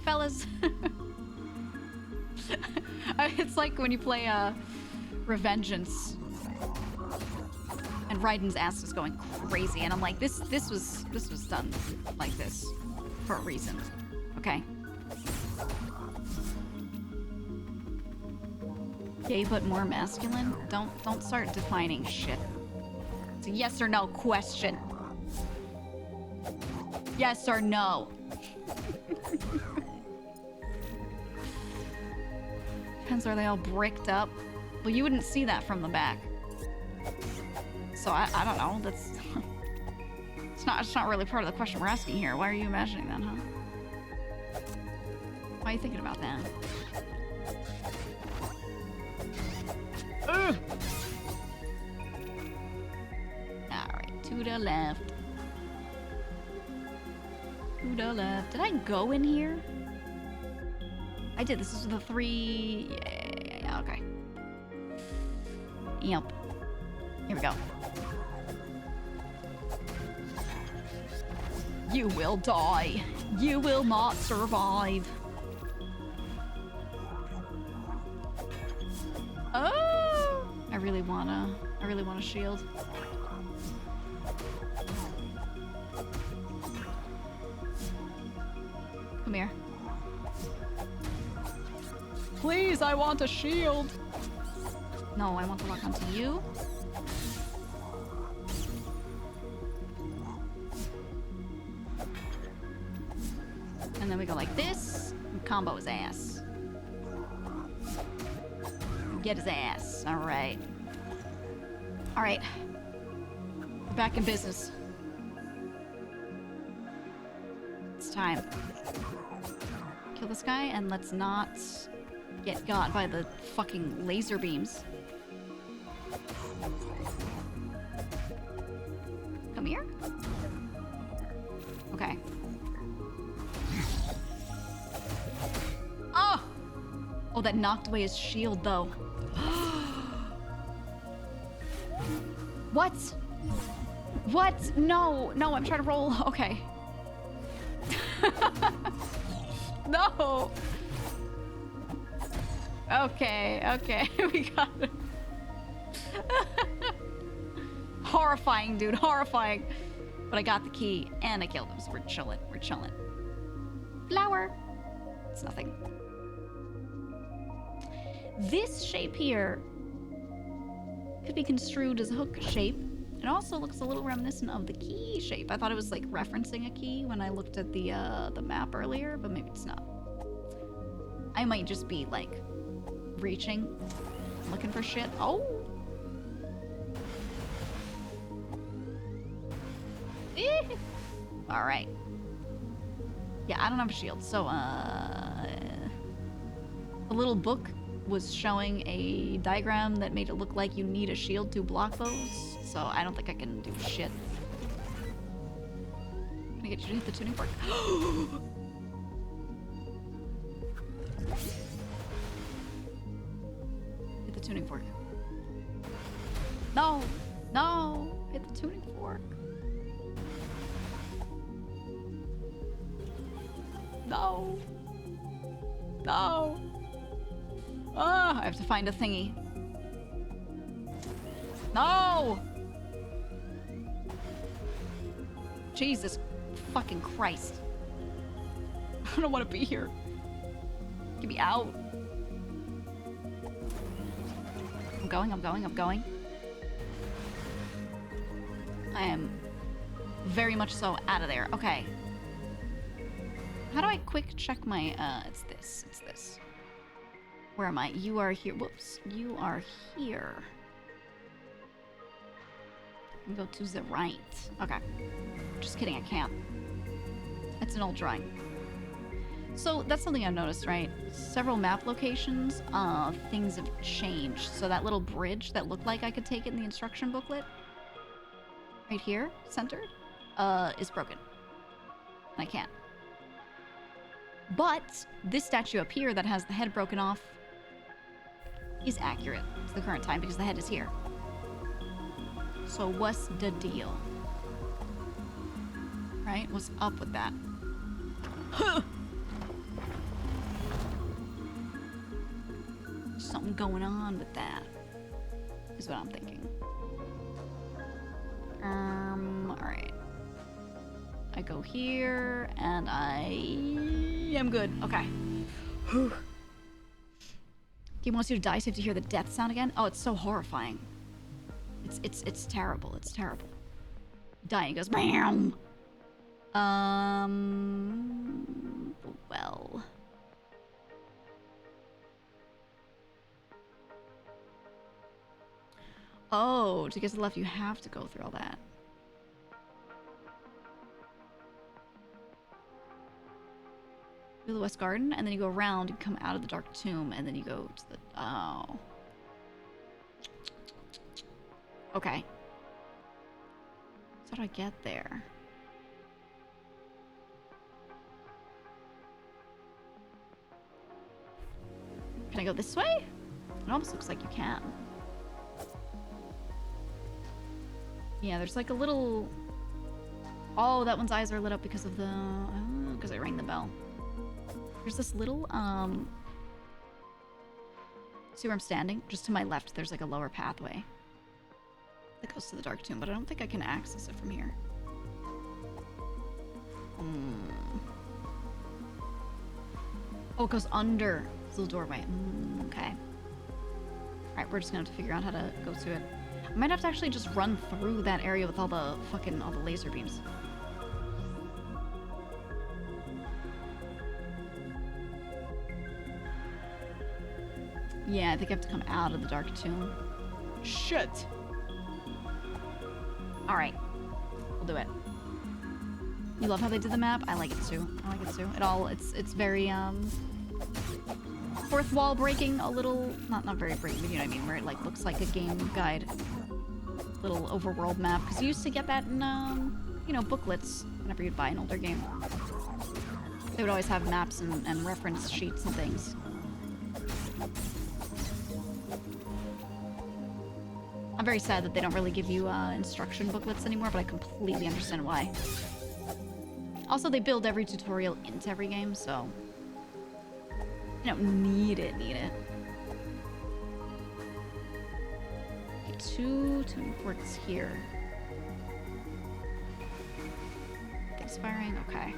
Fellas. It's like when you play Revengeance and Raiden's ass is going crazy and I'm like, this was done like this for a reason. Okay. Gay but more masculine? Don't start defining shit. It's a yes or no question. Yes or no. Depends, are they all bricked up? Well, you wouldn't see that from the back. So I don't know. That's it's not really part of the question we're asking here. Why are you imagining that, huh? Why are you thinking about that? Ugh. Alright, to the left. To the left. Did I go in here? I did. This is the 3... Yeah, okay. Yep. Here we go. You will die. You will not survive. Oh! I really wanna shield. Come here. Please, I want a shield. No, I want to lock onto you. And then we go like this, and combo his ass. Get his ass. Alright. Alright. Back in business. It's time. Kill this guy, and let's not get got by the fucking laser beams. Come here. Okay. Oh! Oh, that knocked away his shield, though. What? What? No, no, I'm trying to roll. Okay. No! Okay, okay, we got it. Horrifying, dude, horrifying. But I got the key, and I killed him, so we're chilling, we're chilling. Flower! It's nothing. This shape here could be construed as a hook shape. It also looks a little reminiscent of the key shape. I thought it was like referencing a key when I looked at the map earlier, but maybe it's not. I might just be like reaching, looking for shit. Oh! Alright. Yeah, I don't have a shield, so a little book was showing a diagram that made it look like you need a shield to block those, so I don't think I can do shit. Can I get you to hit the tuning fork? Hit the tuning fork. No! No! Hit the tuning fork. No! No! Ah, I have to find a thingy. No! Jesus fucking Christ. I don't want to be here. Get me out. I'm going, I'm going, I'm going. I am very much so out of there. Okay. How do I quick check my, it's this. Where am I? You are here. Whoops. You are here. Go to the right. Okay. Just kidding, I can't. It's an old drawing. So that's something I've noticed, right? Several map locations, things have changed. So that little bridge that looked like I could take it in the instruction booklet, right here, centered, is broken. And I can't. But this statue up here that has the head broken off is accurate to the current time because the head is here. So what's the deal? Right? What's up with that? Huh! Something going on with that is what I'm thinking. Alright. I go here and I am good. Okay. Whew. Game wants you to die so you have to hear the death sound again. Oh, it's so horrifying. It's terrible. It's terrible. Dying goes BAM! Well. Oh, to get to the left you have to go through all that. To the West Garden, and then you go around and come out of the Dark Tomb, and then you go to the... Oh. Okay. So how do I get there? Can I go this way? It almost looks like you can. Yeah, there's like a little... Oh, that one's eyes are lit up because of the... because I rang the bell. There's this little, see where I'm standing? Just to my left, there's like a lower pathway that goes to the Dark Tomb, but I don't think I can access it from here. Oh, it goes under this little doorway. Okay. Alright, we're just gonna have to figure out how to go to it. I might have to actually just run through that area with all the laser beams. Yeah, I think I have to come out of the Dark Tomb. Shit! Alright. We'll do it. You love how they did the map? I like it too. I like it too. It's very, fourth wall breaking a little, not very breaking, but you know what I mean, where it like looks like a game guide. Little overworld map. Because you used to get that in, you know, booklets whenever you'd buy an older game. They would always have maps and reference sheets and things. I'm very sad that they don't really give you instruction booklets anymore, but I completely understand why. Also, they build every tutorial into every game, so you don't need it. Okay, two ports here. Things firing, okay.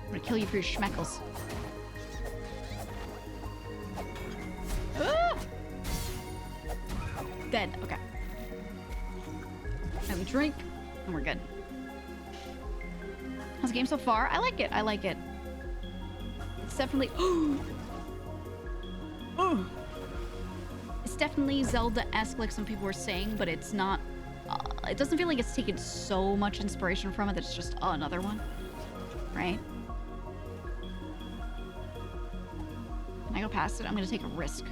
I'm gonna kill you for your schmeckles. Ah! Dead, okay. Now we drink, and we're good. How's the game so far? I like it, I like it. It's definitely... It's definitely Zelda-esque, like some people were saying, but it's not... it doesn't feel like it's taken so much inspiration from it that it's just another one. Right? Can I go past it? I'm gonna take a risk.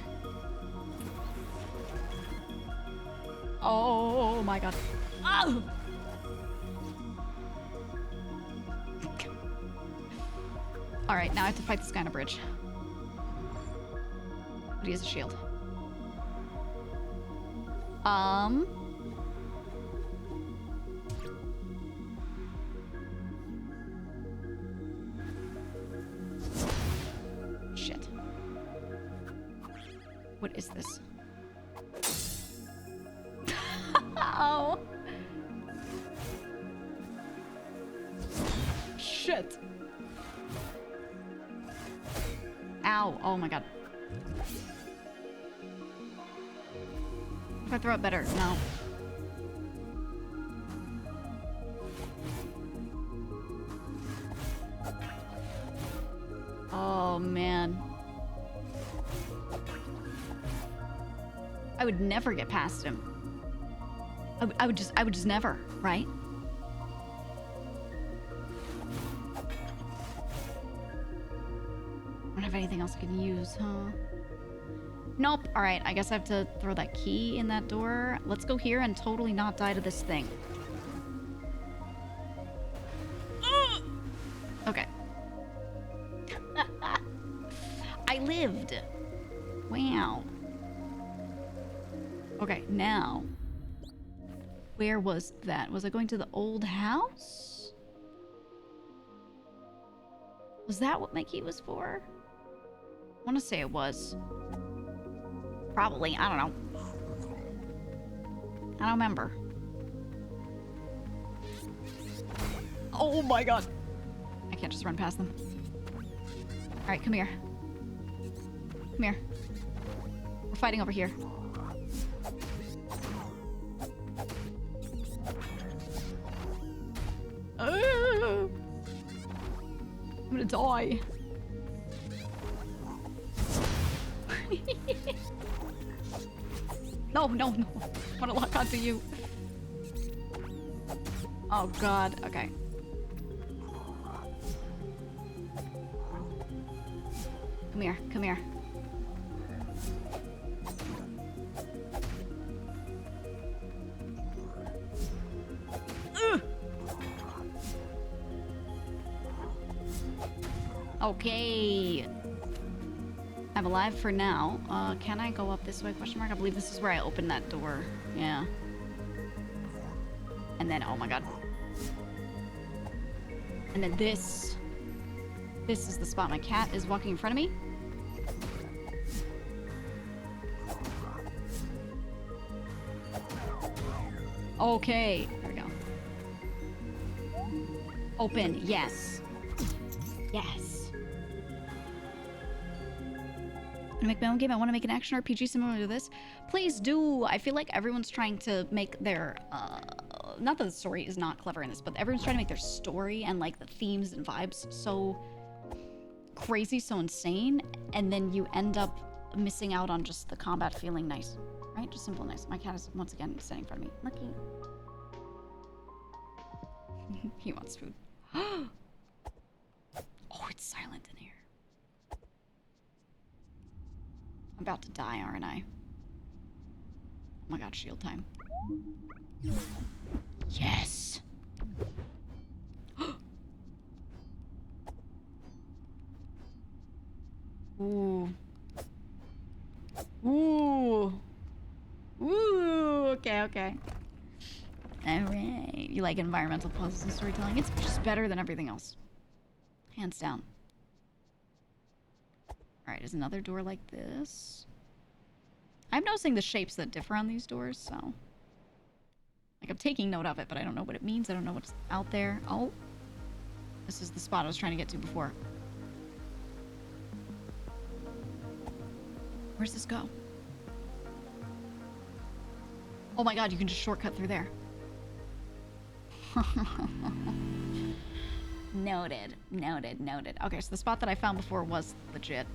Oh my god. Oh! Alright, now I have to fight this guy on a bridge. But he has a shield. Shit. What is this? Oh. Shit. Ow. Oh my god. If I throw it better. No. Oh man. I would never get past him. I would just never, right? I don't have anything else I can use, huh? Nope. All right, I guess I have to throw that key in that door. Let's go here and totally not die to this thing. Okay. I lived. Wow. Okay, now. Where was that? Was I going to the old house? Was that what my key was for? I want to say it was. Probably. I don't know. I don't remember. Oh my god. I can't just run past them. Alright, come here. Come here. We're fighting over here. I'm gonna die. No, no, no. I wanna lock onto you. Oh god, okay. Come here, come here. Okay. I'm alive for now. Can I go up this way? Question mark. I believe this is where I opened that door. Yeah. And then, oh my god. And then this is the spot my cat is walking in front of me. Okay, there we go. Open, yes. Yes. I make my own game. I want to make an action RPG similar to this. Please do. I feel like everyone's trying to make their, not that the story is not clever in this, but everyone's trying to make their story and like the themes and vibes so crazy, so insane, and then you end up missing out on just the combat feeling nice. Right? Just simple nice. My cat is once again standing in front of me. Lucky. He wants food. Oh, it's silent in here. I'm about to die, aren't I? Oh my god, shield time. Yes! Ooh. Ooh. Ooh, okay, okay. Alright. You like environmental puzzles and storytelling? It's just better than everything else. Hands down. Alright, is another door like this? I'm noticing the shapes that differ on these doors, so... Like, I'm taking note of it, but I don't know what it means. I don't know what's out there. Oh. This is the spot I was trying to get to before. Where's this go? Oh my god, you can just shortcut through there. Noted. Noted. Noted. Okay, so the spot that I found before was legit.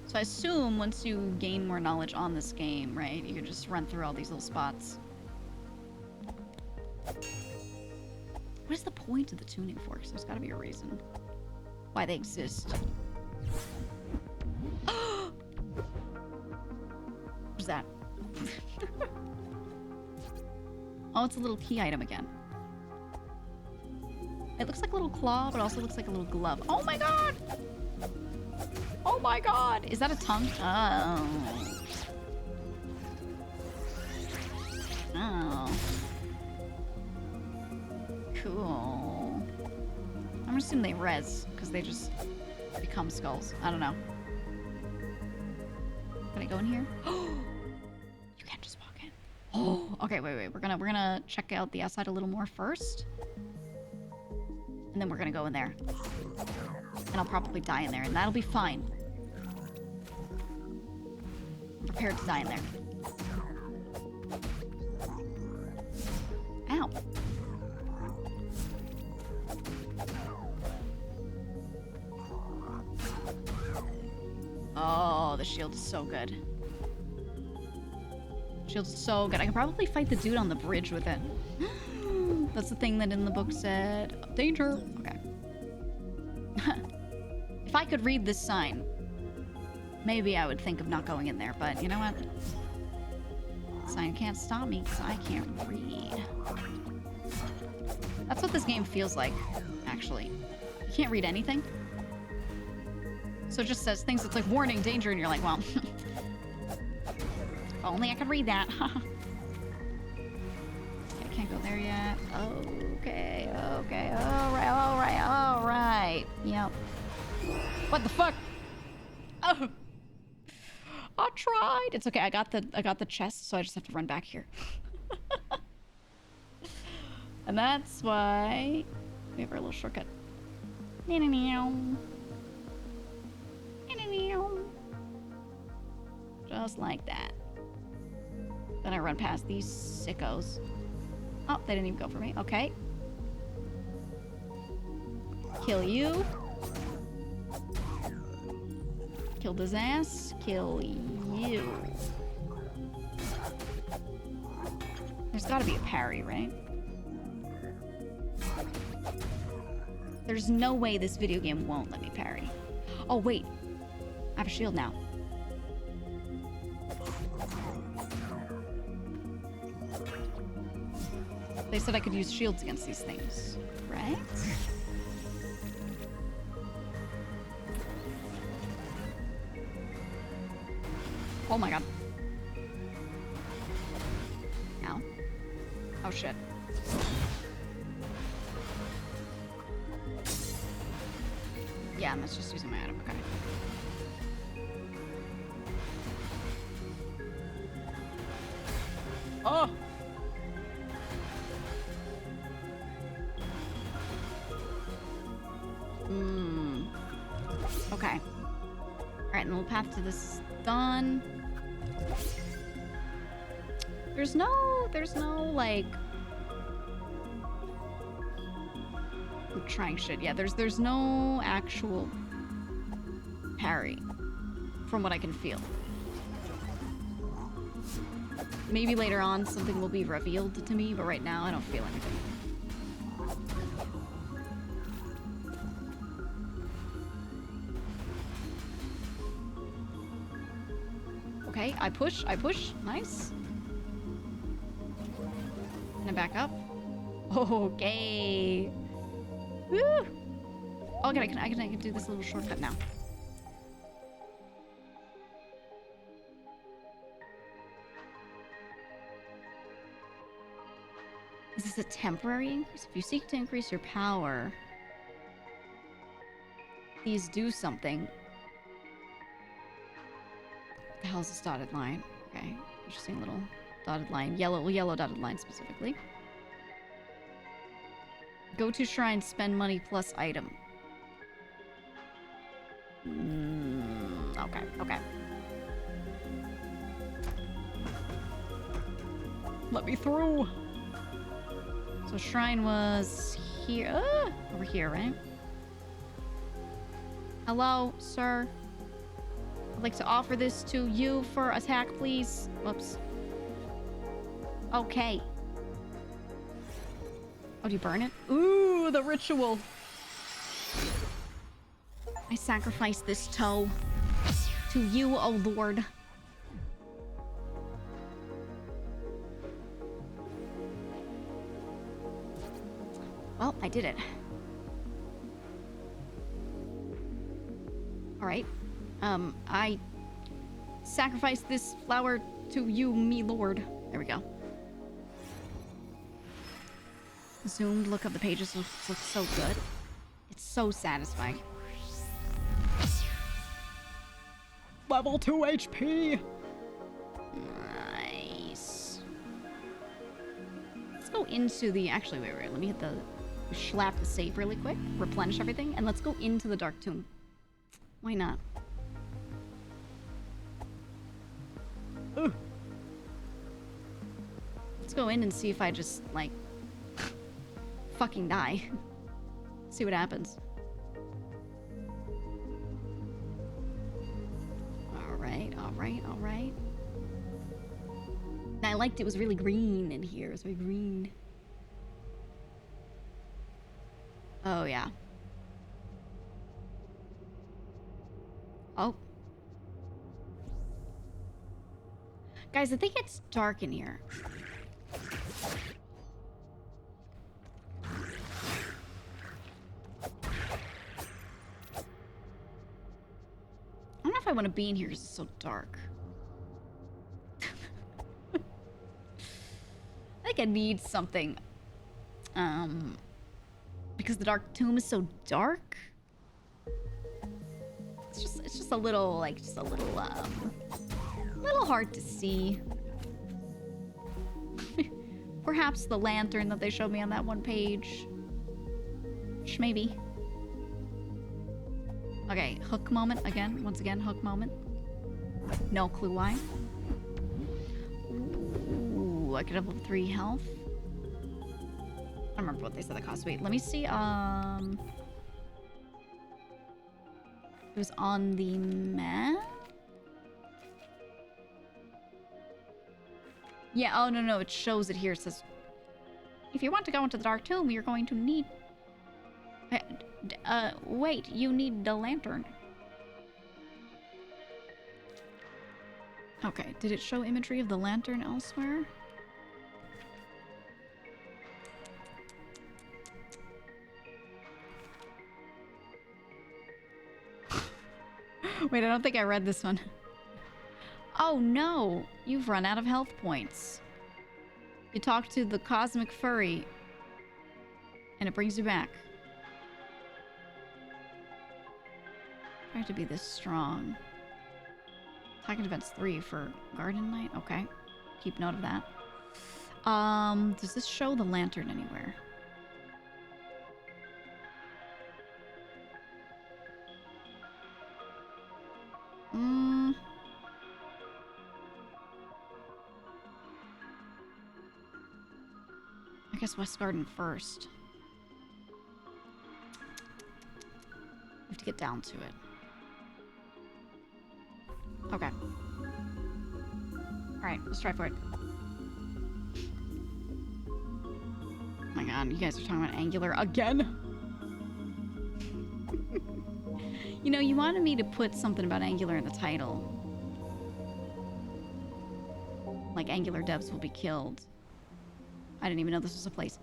So I assume once you gain more knowledge on this game, right, you can just run through all these little spots. What is the point of the tuning forks? There's gotta be a reason why they exist. What's that? Oh, it's a little key item again. It looks like a little claw, but also looks like a little glove. Oh my god! Oh my god! Is that a tongue? Oh. Oh. Cool. I'm gonna assume they res, because they just become skulls. I don't know. Can I go in here? You can't just walk in. Oh, okay, wait. We're gonna check out the outside a little more first. And then we're gonna go in there. And I'll probably die in there, and that'll be fine. I'm prepared to die in there. Ow. Oh, the shield is so good. Shield is so good. I can probably fight the dude on the bridge with it. That's the thing that in the book said, danger. Okay. If I could read this sign, maybe I would think of not going in there, but you know what? Sign can't stop me because I can't read. That's what this game feels like, actually. You can't read anything. So it just says things that's like, warning, danger, and you're like, well, if only I could read that. Okay, I can't go there yet. Okay, alright. Yep. What the fuck? Oh, I tried. It's okay. I got the chest, so I just have to run back here. And that's why we have our little shortcut. Just like that. Then I run past these sickos. Oh, they didn't even go for me. Okay. Kill you. Killed his ass. Kill you. There's gotta be a parry, right? There's no way this video game won't let me parry. Oh, wait. I have a shield now. They said I could use shields against these things, right? Oh my god. Ow. Oh shit. Yeah, and that's just using my item. Okay. Oh! Okay. Alright, and the path to this is done. There's no, like... I'm trying shit. Yeah, there's no actual parry, from what I can feel. Maybe later on something will be revealed to me, but right now I don't feel anything. Okay, I push. Nice. And I back up. Okay. Woo! Okay, I can do this little shortcut now. Is this a temporary increase? If you seek to increase your power, these do something. What the hell is this dotted line? Okay, interesting little dotted line. Yellow dotted line specifically. Go to shrine, spend money plus item. Okay. Let me through. So shrine was here. Over here, right? Hello, sir. I'd like to offer this to you for attack, please. Whoops. Okay. Oh, do you burn it? Ooh, the ritual. I sacrifice this toe to you, oh Lord. Well, I did it. Alright. I sacrifice this flower to you, me lord. There we go. Zoomed look of the pages looks so good. It's so satisfying. Level 2 HP! Nice. Let's go into the... Actually, wait. Let me hit the... Schlap the save really quick. Replenish everything. And let's go into the Dark Tomb. Why not? Ooh. Let's go in and see if I just, like... fucking die. See what happens. Alright. I liked it was really green in here. It was very green. Oh, yeah. Oh. Guys, I think it's dark in here. I don't know if I want to be in here because it's so dark. I think I need something. Because the Dark Tomb is so dark. It's just a little, like, little hard to see. Perhaps the lantern that they showed me on that one page. Maybe. Okay, hook moment again. Once again, hook moment. No clue why. Ooh, I could have level 3 health. I don't remember what they said the cost. Wait, let me see. It was on the map? Yeah, oh no, it shows it here. It says, if you want to go into the Dark Tomb, you're going to need... wait, you need the lantern. Okay, did it show imagery of the lantern elsewhere? Wait, I don't think I read this one. Oh no! You've run out of health points. You talk to the cosmic furry, and it brings you back. Try to be this strong. Attacking defense 3 for Garden Knight. Okay. Keep note of that. Does this show the lantern anywhere? I guess West Garden first. We have to get down to it. Okay. Alright, let's try for it. Oh my god, you guys are talking about Angular again? You know, you wanted me to put something about Angular in the title. Like, Angular devs will be killed. I didn't even know this was a place.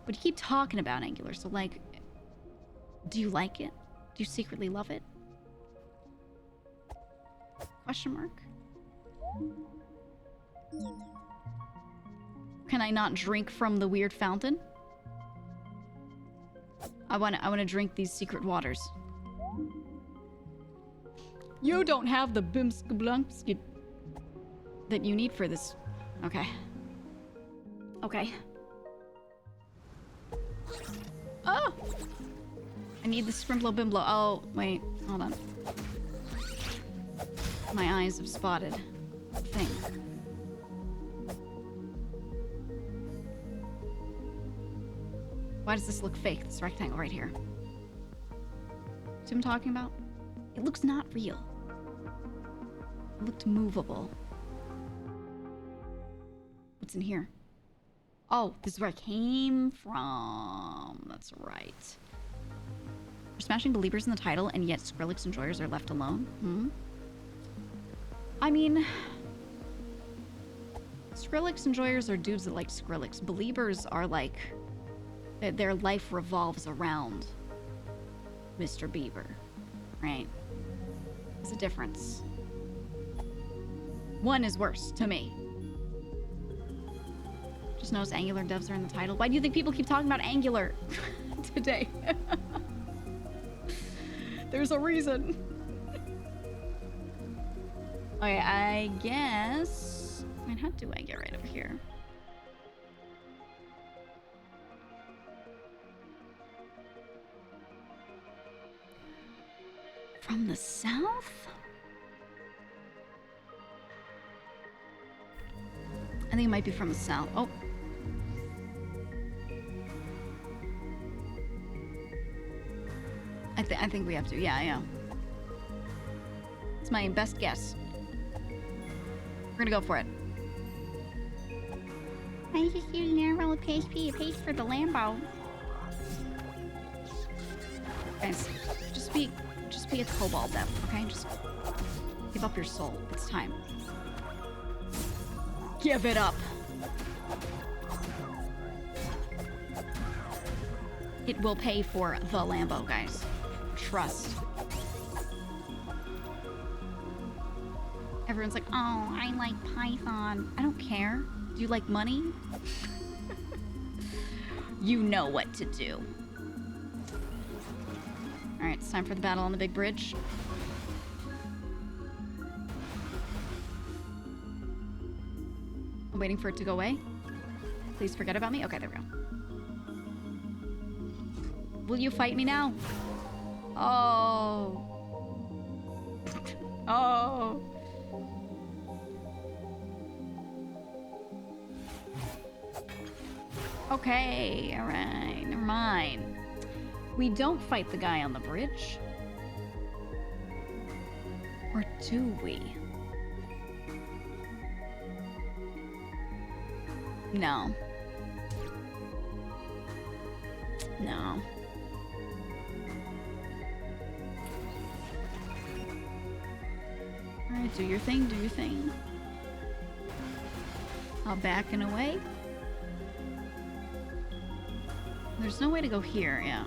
But you keep talking about Angular, so like, do you like it? Do you secretly love it? Question mark? Can I not drink from the weird fountain? I wanna drink these secret waters. You don't have the bimskablunkskit that you need for this. Okay. Okay. Oh! I need the scrimplo bimblo. Oh, wait. Hold on. My eyes have spotted a thing. Why does this look fake? This rectangle right here. See what I'm talking about? It looks not real. It looked movable. What's in here? Oh, this is where I came from. That's right. We're smashing believers in the title, and yet Skrillex enjoyers are left alone. I mean, Skrillex enjoyers are dudes that like Skrillex. Believers are like, their life revolves around Mr. Bieber, right? There's a difference. One is worse to me. Just notice Angular devs are in the title. Why do you think people keep talking about Angular today? There's a reason. Okay, I guess... I mean, how do I get right over here? From the south? I think it might be from the south. Oh. I think we have to. Yeah. It's my best guess. We're gonna go for it. I just using Arrow PHP to page for the Lambo. Guys, just be a cobalt dev, okay? Just give up your soul. It's time. Give it up. It will pay for the Lambo, guys. Trust. Everyone's like, oh, I like Python. I don't care. Do you like money? You know what to do. Alright, it's time for the battle on the big bridge. I'm waiting for it to go away. Please forget about me. Okay, there we go. Will you fight me now? Oh. Oh. Okay, alright, never mind. We don't fight the guy on the bridge. Or do we? No. No. Alright, do your thing, do your thing. I'll back and away. There's no way to go here, yeah.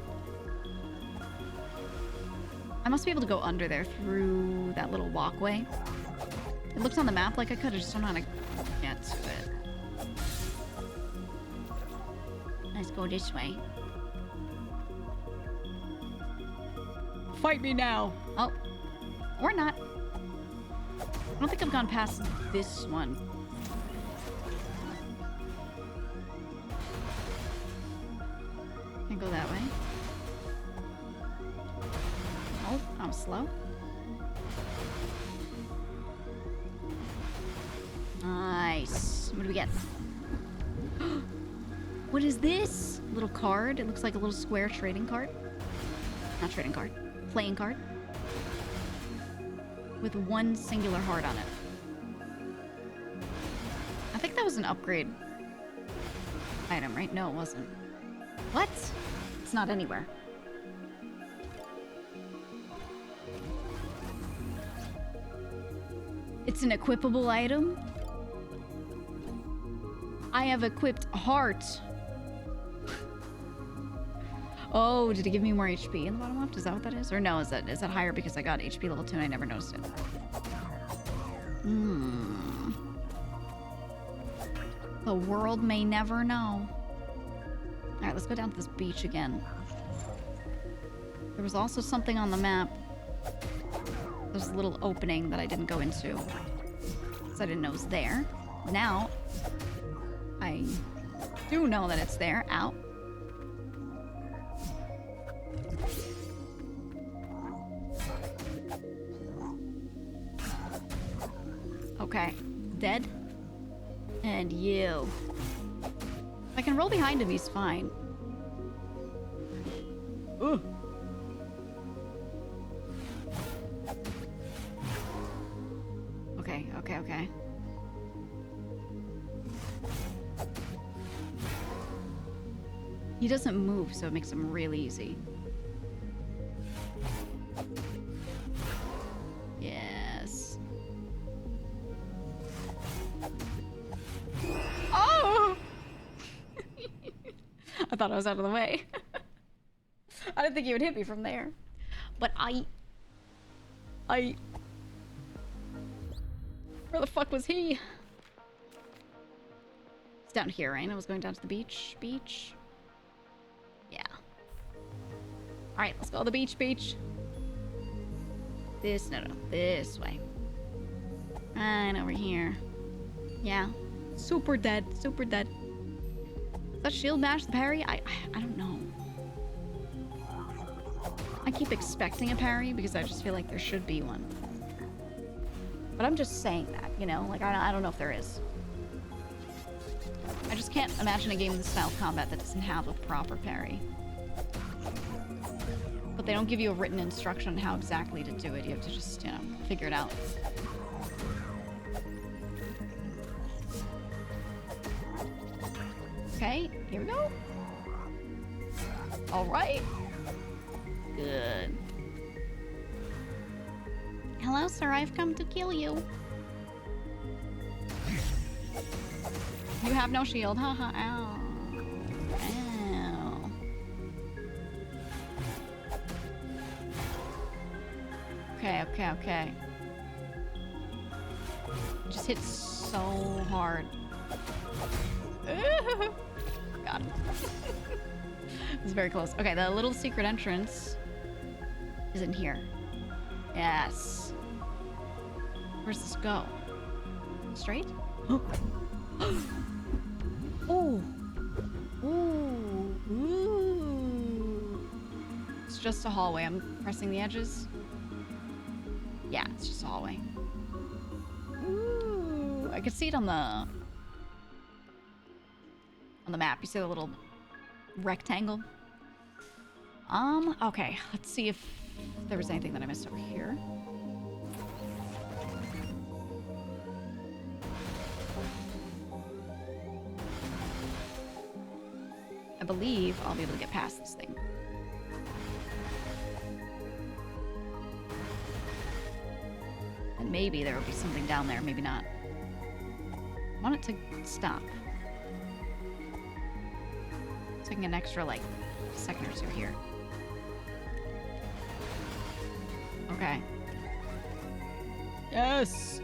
I must be able to go under there through that little walkway. It looks on the map like I could, I just don't know how to get to it. Let's go this way. Fight me now! Oh. Or not. I don't think I've gone past this one. Can I go that way? Oh, I'm slow. Nice. What do we get? What is this? Little card. It looks like a little square trading card. Not trading card. Playing card. With one singular heart on it. I think that was an upgrade item, right? No, it wasn't. What? It's not anywhere. It's an equipable item? I have equipped heart. Oh, did it give me more HP in the bottom left? Is that what that is? Or no, is that higher because I got HP level 2 and I never noticed it? Hmm. The world may never know. Alright, let's go down to this beach again. There was also something on the map. There's a little opening that I didn't go into. Because I didn't know it was there. Now, I do know that it's there. Ow. Okay. Dead. And you. If I can roll behind him, he's fine. Ugh. Okay. He doesn't move, so it makes him really easy. Yes. Oh! I thought I was out of the way. I didn't think he would hit me from there. But I... Where the fuck was he? It's down here, right? I was going down to the beach. Beach? Yeah. Alright, let's go to the beach. This, no, this way. And over here. Yeah. Super dead. Does that shield match the parry? I don't know. I keep expecting a parry because I just feel like there should be one. But I'm just saying that, you know? Like, I don't know if there is. I just can't imagine a game with this style of combat that doesn't have a proper parry. But they don't give you a written instruction on how exactly to do it. You have to just, you know, figure it out. Okay, here we go. All right. Good. Hello, sir. I've come to kill you. You have no shield. Haha. Ow. Ow. Okay. Just hit so hard. God. It's very close. Okay, the little secret entrance is in here. Yes. Where's this go? Straight? Oh. Ooh. It's just a hallway. I'm pressing the edges. Yeah, it's just a hallway. Ooh. I could see it on the map. You see the little rectangle? Okay. Let's see if there was anything that I missed over here. I believe I'll be able to get past this thing. And maybe there will be something down there, maybe not. I want it to stop. Taking an extra, like, second or two here. Okay. Yes!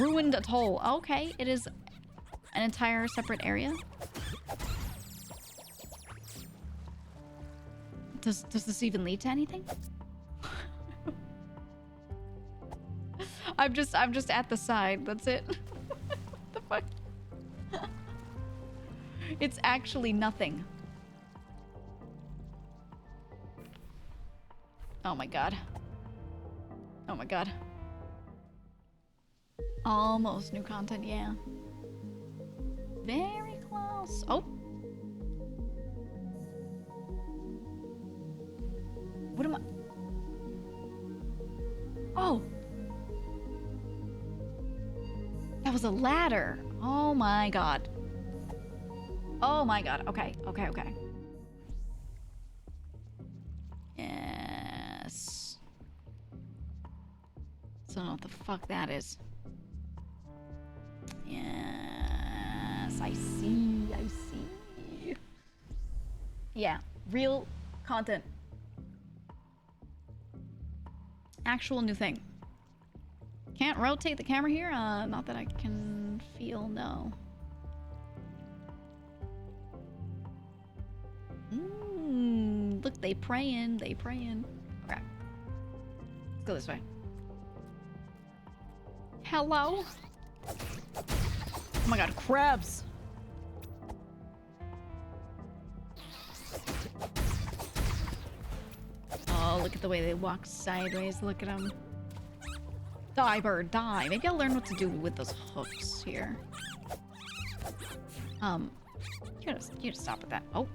Ruined atoll. Okay, it is an entire separate area. Does this even lead to anything? I'm just at the side. That's it. What the fuck? It's actually nothing. Oh my god. Oh my god. Almost new content, yeah. Very close. Oh. What am I? Oh. That was a ladder. Oh my god. Oh my god. Okay, okay, okay. Yes. So I don't know what the fuck that is. Yes, I see, I see. Yeah, real content. Actual new thing. Can't rotate the camera here? Not that I can feel, no. Look, they praying, they praying. Okay. Let's go this way. Hello? Oh my god, crabs! Oh, look at the way they walk sideways. Look at them. Die, bird, die. Maybe I'll learn what to do with those hooks here. You gotta stop with that. Oh.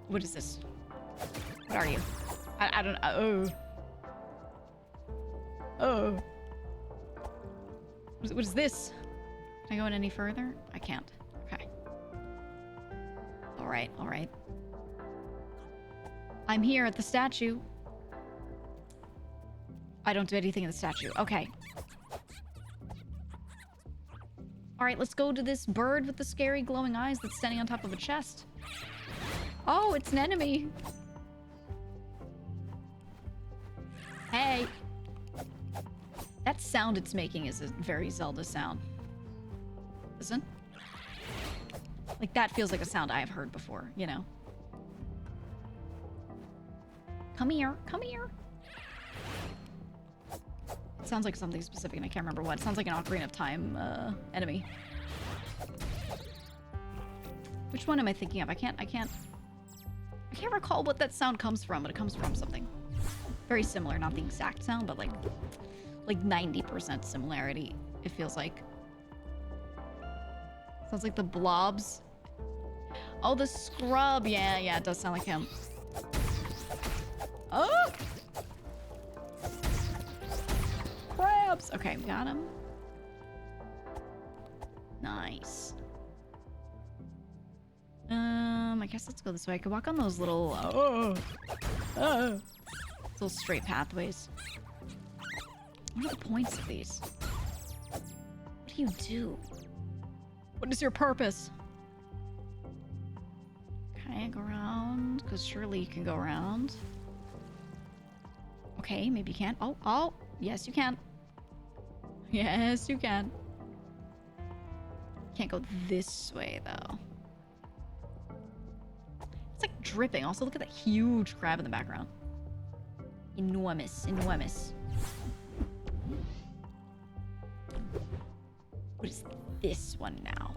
What is this? What are you? I don't know. Oh. What is this? Can I go in any further? I can't. Okay. Alright, alright. I'm here at the statue. I don't do anything in the statue. Okay. Alright, let's go to this bird with the scary glowing eyes that's standing on top of a chest. Oh, it's an enemy. Hey. That sound it's making is a very Zelda sound. Listen. Like, that feels like a sound I have heard before, you know? Come here, come here. It sounds like something specific and I can't remember what. It sounds like an Ocarina of Time enemy. Which one am I thinking of? I can't recall what that sound comes from, but it comes from something. Very similar, not the exact sound, but like 90% similarity, it feels like. Sounds like the blobs. Oh, the scrub. Yeah, it does sound like him. Oh! Crabs! Okay, we got him. Nice. I guess let's go this way. I could walk on those little, little straight pathways. What are the points of these? What do you do? What is your purpose? Okay, go around, because surely you can go around. Okay, maybe you can't. Oh, yes you can. Yes, you can. Can't go this way, though. It's like dripping. Also, look at that huge crab in the background. Enormous, enormous. What is this one now?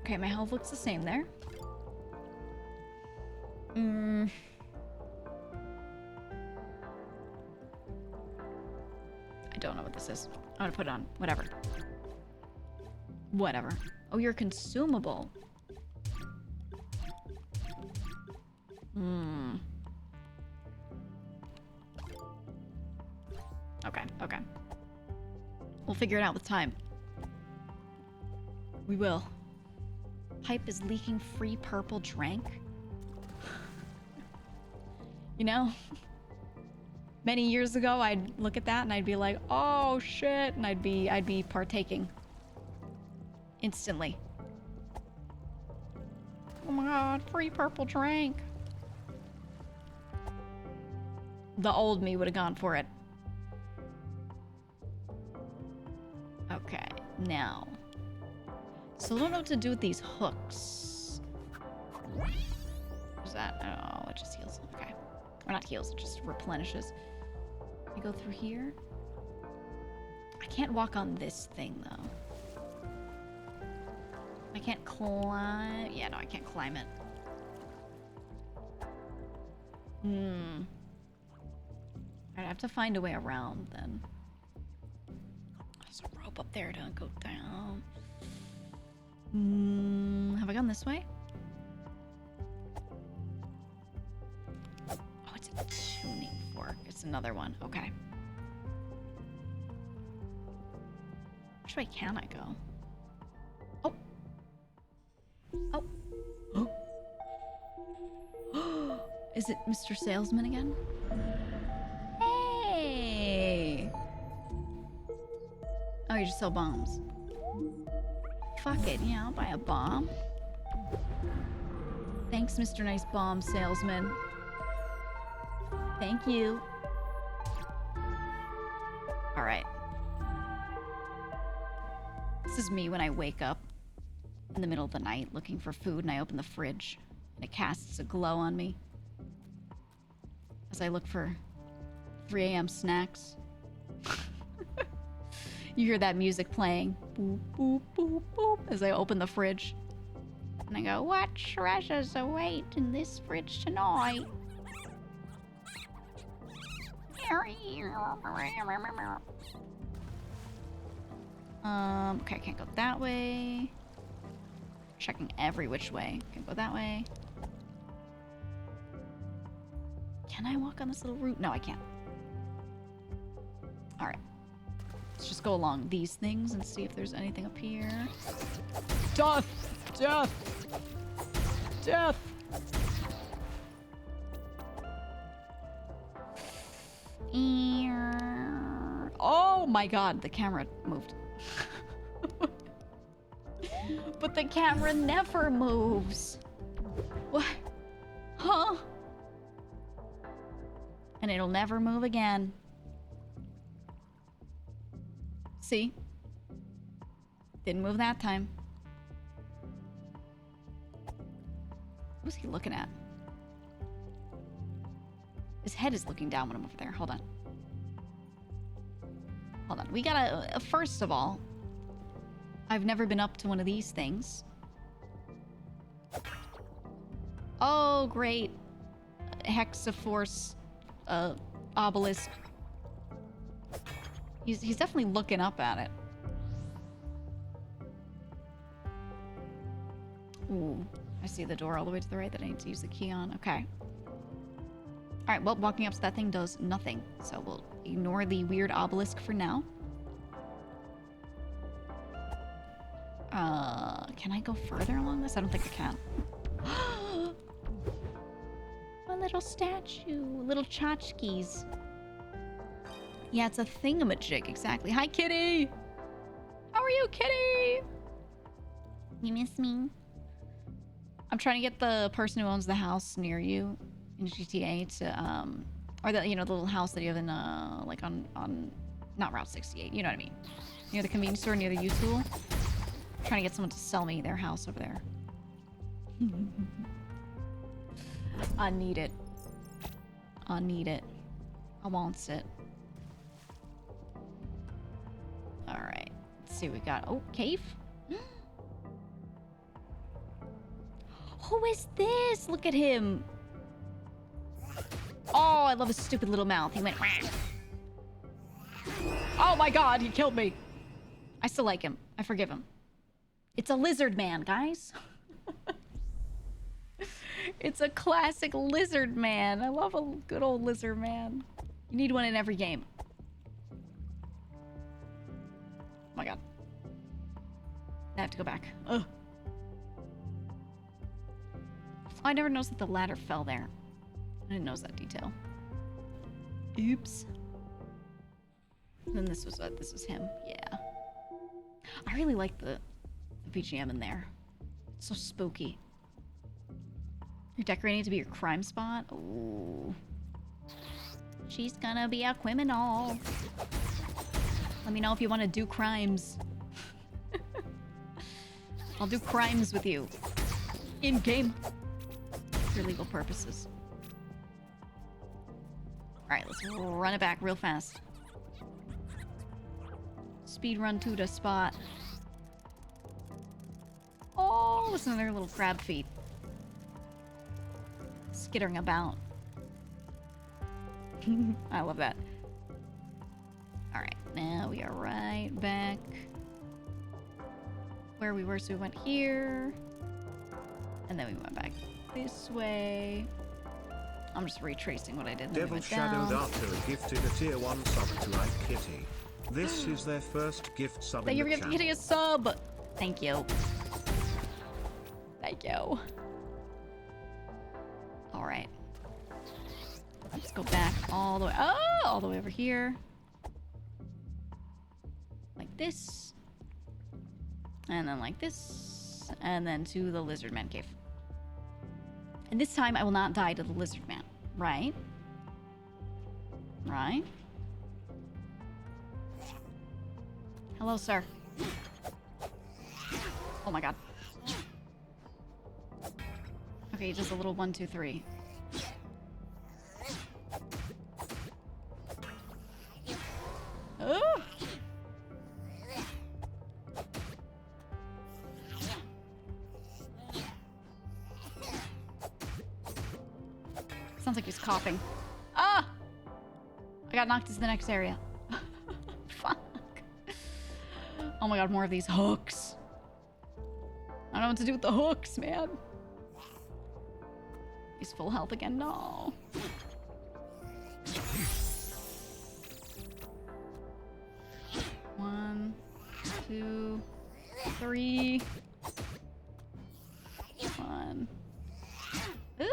Okay, my health looks the same there. I don't know what this is. I'm gonna put it on. Whatever. Whatever. Oh, you're consumable. Okay. We'll figure it out with time. We will. Pipe is leaking free purple drink. You know? Many years ago, I'd look at that and I'd be like, oh shit, and I'd be partaking. Instantly. Oh my god, free purple drink. The old me would have gone for it. Okay, now. So I don't know what to do with these hooks. What's that? Oh, it just heals. Okay. Or not heals, it just replenishes. I go through here. I can't walk on this thing, though. I can't climb. Yeah, no, I can't climb it. I'd have to find a way around then. There's a rope up there to go down. Have I gone this way? Oh, it's a tuning fork. It's another one. Okay. Which way can I go? Oh. Oh. Is it Mr. Salesman again? Hey! Oh, you just sell bombs. Fuck it, yeah, I'll buy a bomb. Thanks, Mr. Nice Bomb Salesman. Thank you. Alright. This is me when I wake up in the middle of the night looking for food and I open the fridge and it casts a glow on me as I look for 3 a.m. snacks. You hear that music playing. Boop, boop, boop, boop, as I open the fridge. And I go, what treasures await in this fridge tonight? Okay, I can't go that way. Checking every which way. Can't go that way. Can I walk on this little route? No, I can't. Alright. Let's just go along these things and see if there's anything up here. Death! Death! Death! Oh my god, the camera moved. But the camera never moves. What? Huh? And it'll never move again. See? Didn't move that time. What's he looking at? His head is looking down when I'm over there. Hold on. Hold on. We gotta... first of all, I've never been up to one of these things. Oh, great. Hexaforce obelisk. He's definitely looking up at it. Ooh, I see the door all the way to the right that I need to use the key on. Okay. Alright, well, walking up to that thing does nothing. So we'll ignore the weird obelisk for now. Can I go further along this? I don't think I can. A little statue. Little tchotchkes. Yeah, it's a thingamajig, exactly. Hi, kitty! How are you, kitty? You miss me? I'm trying to get the person who owns the house near you in GTA to, or the, you know, the little house that you have in, like on, not Route 68, you know what I mean? Near the convenience store, near the U-Tool. Trying to get someone to sell me their house over there. I need it. I need it. I want it. Alright. Let's see what we got. Oh, cave? Who is this? Look at him. Oh, I love his stupid little mouth. He went... Oh my god, he killed me. I still like him. I forgive him. It's a lizard man, guys. It's a classic lizard man. I love a good old lizard man. You need one in every game. Oh my god. I have to go back. Ugh. Oh, I never noticed that the ladder fell there. I didn't notice that detail. Oops. And then this was him. Yeah. I really like the FPGM in there. It's so spooky. You're decorating it to be your crime spot? Ooh. She's gonna be a criminal. Let me know if you want to do crimes. I'll do crimes with you. In-game. For legal purposes. Alright, let's run it back real fast. Speed run to the spot. Oh, listen to their little crab feet. Skittering about. I love that. Alright, now we are right back where we were, so we went here. And then we went back this way. I'm just retracing what I did. Devil Shadowed Archer gifted a tier 1 sub to Ike Kitty. This is their first gift sub. Thank you in for the channel. hitting a sub. Thank you. Thank you. Alright. Let's go back all the way. Oh, all the way over here. Like this. And then like this. And then to the lizard man cave. And this time I will not die to the lizard man. Right? Right? Hello, sir. Oh my god. Okay, just a little 1, 2, 3. Oh! Sounds like he's coughing. Ah! I got knocked into the next area. Fuck. Oh my god, more of these hooks. I don't know what to do with the hooks, man. He's full health again. No. One, 2, 3. 1. Ooh.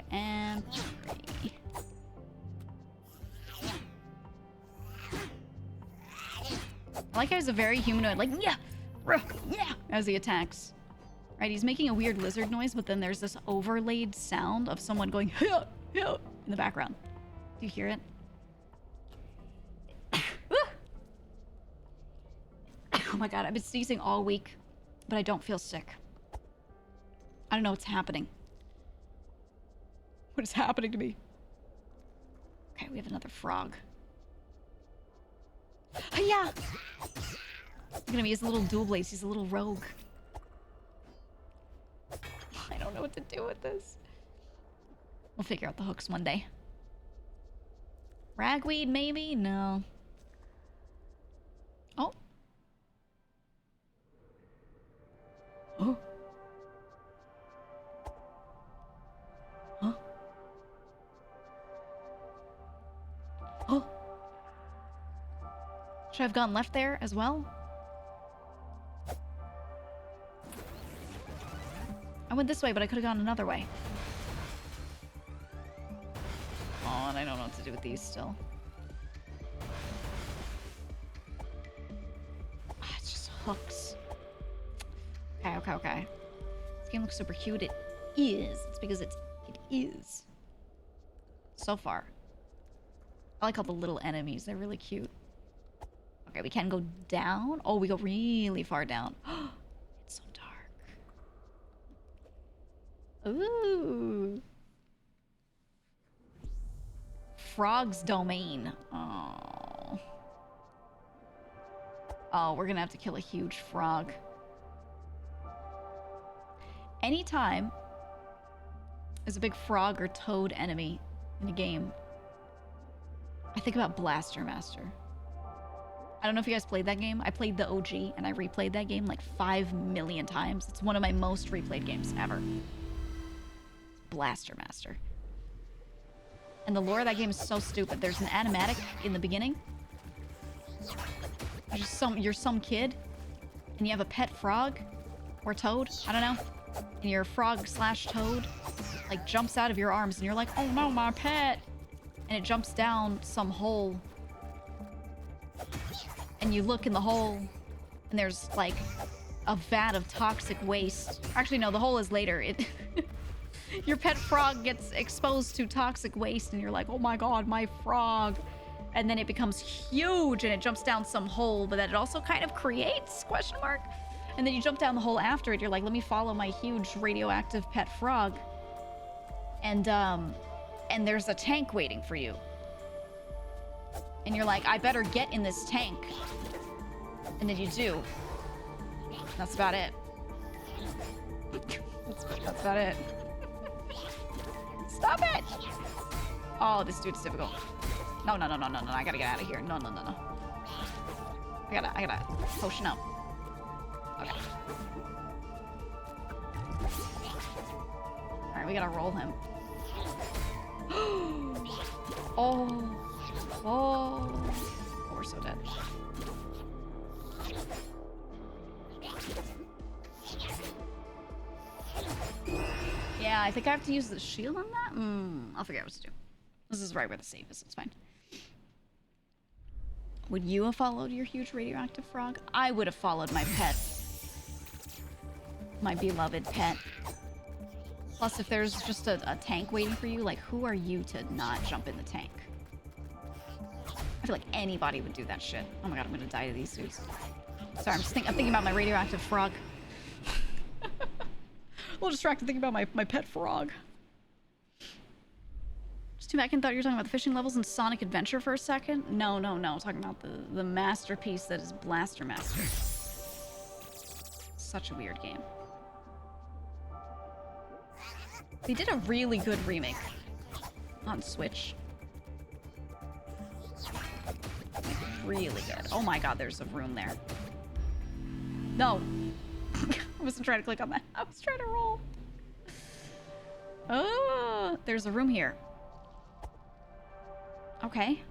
And 3. I like how he's a very humanoid, like, yeah, yeah, as he attacks. Right, he's making a weird lizard noise, but then there's this overlaid sound of someone going, yeah, yeah, in the background. Do you hear it? Oh my god, I've been sneezing all week, but I don't feel sick. I don't know what's happening. What is happening to me? Okay, we have another frog. Yeah! Look at him, he has a little dual blades. He's a little rogue. I don't know what to do with this. We'll figure out the hooks one day. Ragweed, maybe? No. Oh. Oh. Huh? Oh. Should I have gone left there as well? I went this way, but I could have gone another way. Oh, and I don't know what to do with these still. Ah, it's just hooks. Okay, okay, okay. This game looks super cute. It is. It's because it is. So far. I like all the little enemies. They're really cute. Okay, we can go down. Oh, we go really far down. It's so dark. Ooh. Frog's domain. Oh. Oh, we're gonna have to kill a huge frog. Anytime there's a big frog or toad enemy in a game, I think about Blaster Master. I don't know if you guys played that game. I played the OG, and I replayed that game like 5 million times. It's one of my most replayed games ever. Blaster Master. And the lore of that game is so stupid. There's an animatic in the beginning. You're some kid, and you have a pet frog, or toad, I don't know. And your frog / toad, like, jumps out of your arms, and you're like, oh no, my pet! And it jumps down some hole and you look in the hole, and there's like a vat of toxic waste. Actually, no, the hole is later. It your pet frog gets exposed to toxic waste, and you're like, oh my god, my frog. And then it becomes huge, and it jumps down some hole, but that it also kind of creates, question mark? And then you jump down the hole after it. You're like, let me follow my huge radioactive pet frog. And there's a tank waiting for you. And you're like, I better get in this tank. And then you do. That's about it. That's about it. Stop it! Oh, this dude's difficult. No, no, no, no, no, no. I gotta get out of here. No, no, no, no. I gotta potion up. Okay. Alright, we gotta roll him. Oh. Oh. Oh, we're so dead. Yeah, I think I have to use the shield on that? I'll figure out what to do. This is right where the save is, it's fine. Would you have followed your huge radioactive frog? I would have followed my pet. My beloved pet. Plus, if there's just a tank waiting for you, like, who are you to not jump in the tank? I feel like anybody would do that shit. Oh my god, I'm gonna die to these dudes. Sorry, I'm thinking about my radioactive frog. A little distracted thinking about my pet frog. Just too bad I thought you were talking about the fishing levels in Sonic Adventure for a second. No, no, no. I'm talking about the masterpiece that is Blaster Master. Such a weird game. They did a really good remake on Switch. Like, really good. Oh my god, there's a room there. No. I wasn't trying to click on that. I was trying to roll. Oh, there's a room here. Okay.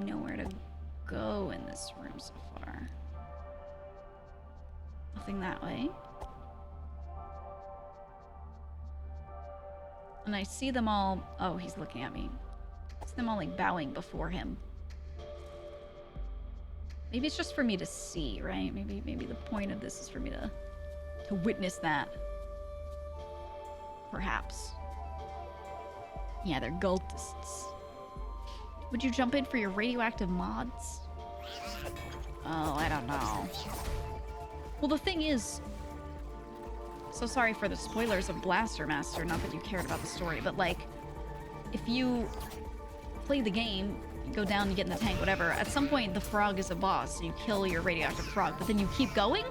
Nowhere to go in this room so far. Nothing that way. And I see them all... Oh, he's looking at me. I see them all, like, bowing before him. Maybe it's just for me to see, right? Maybe the point of this is for me to witness that. Perhaps. Yeah, they're cultists. Would you jump in for your radioactive mods? Oh, I don't know. Well, the thing is... So sorry for the spoilers of Blaster Master, not that you cared about the story, but like, if you play the game, you go down, you get in the tank, whatever, at some point the frog is a boss, so you kill your radioactive frog, but then you keep going?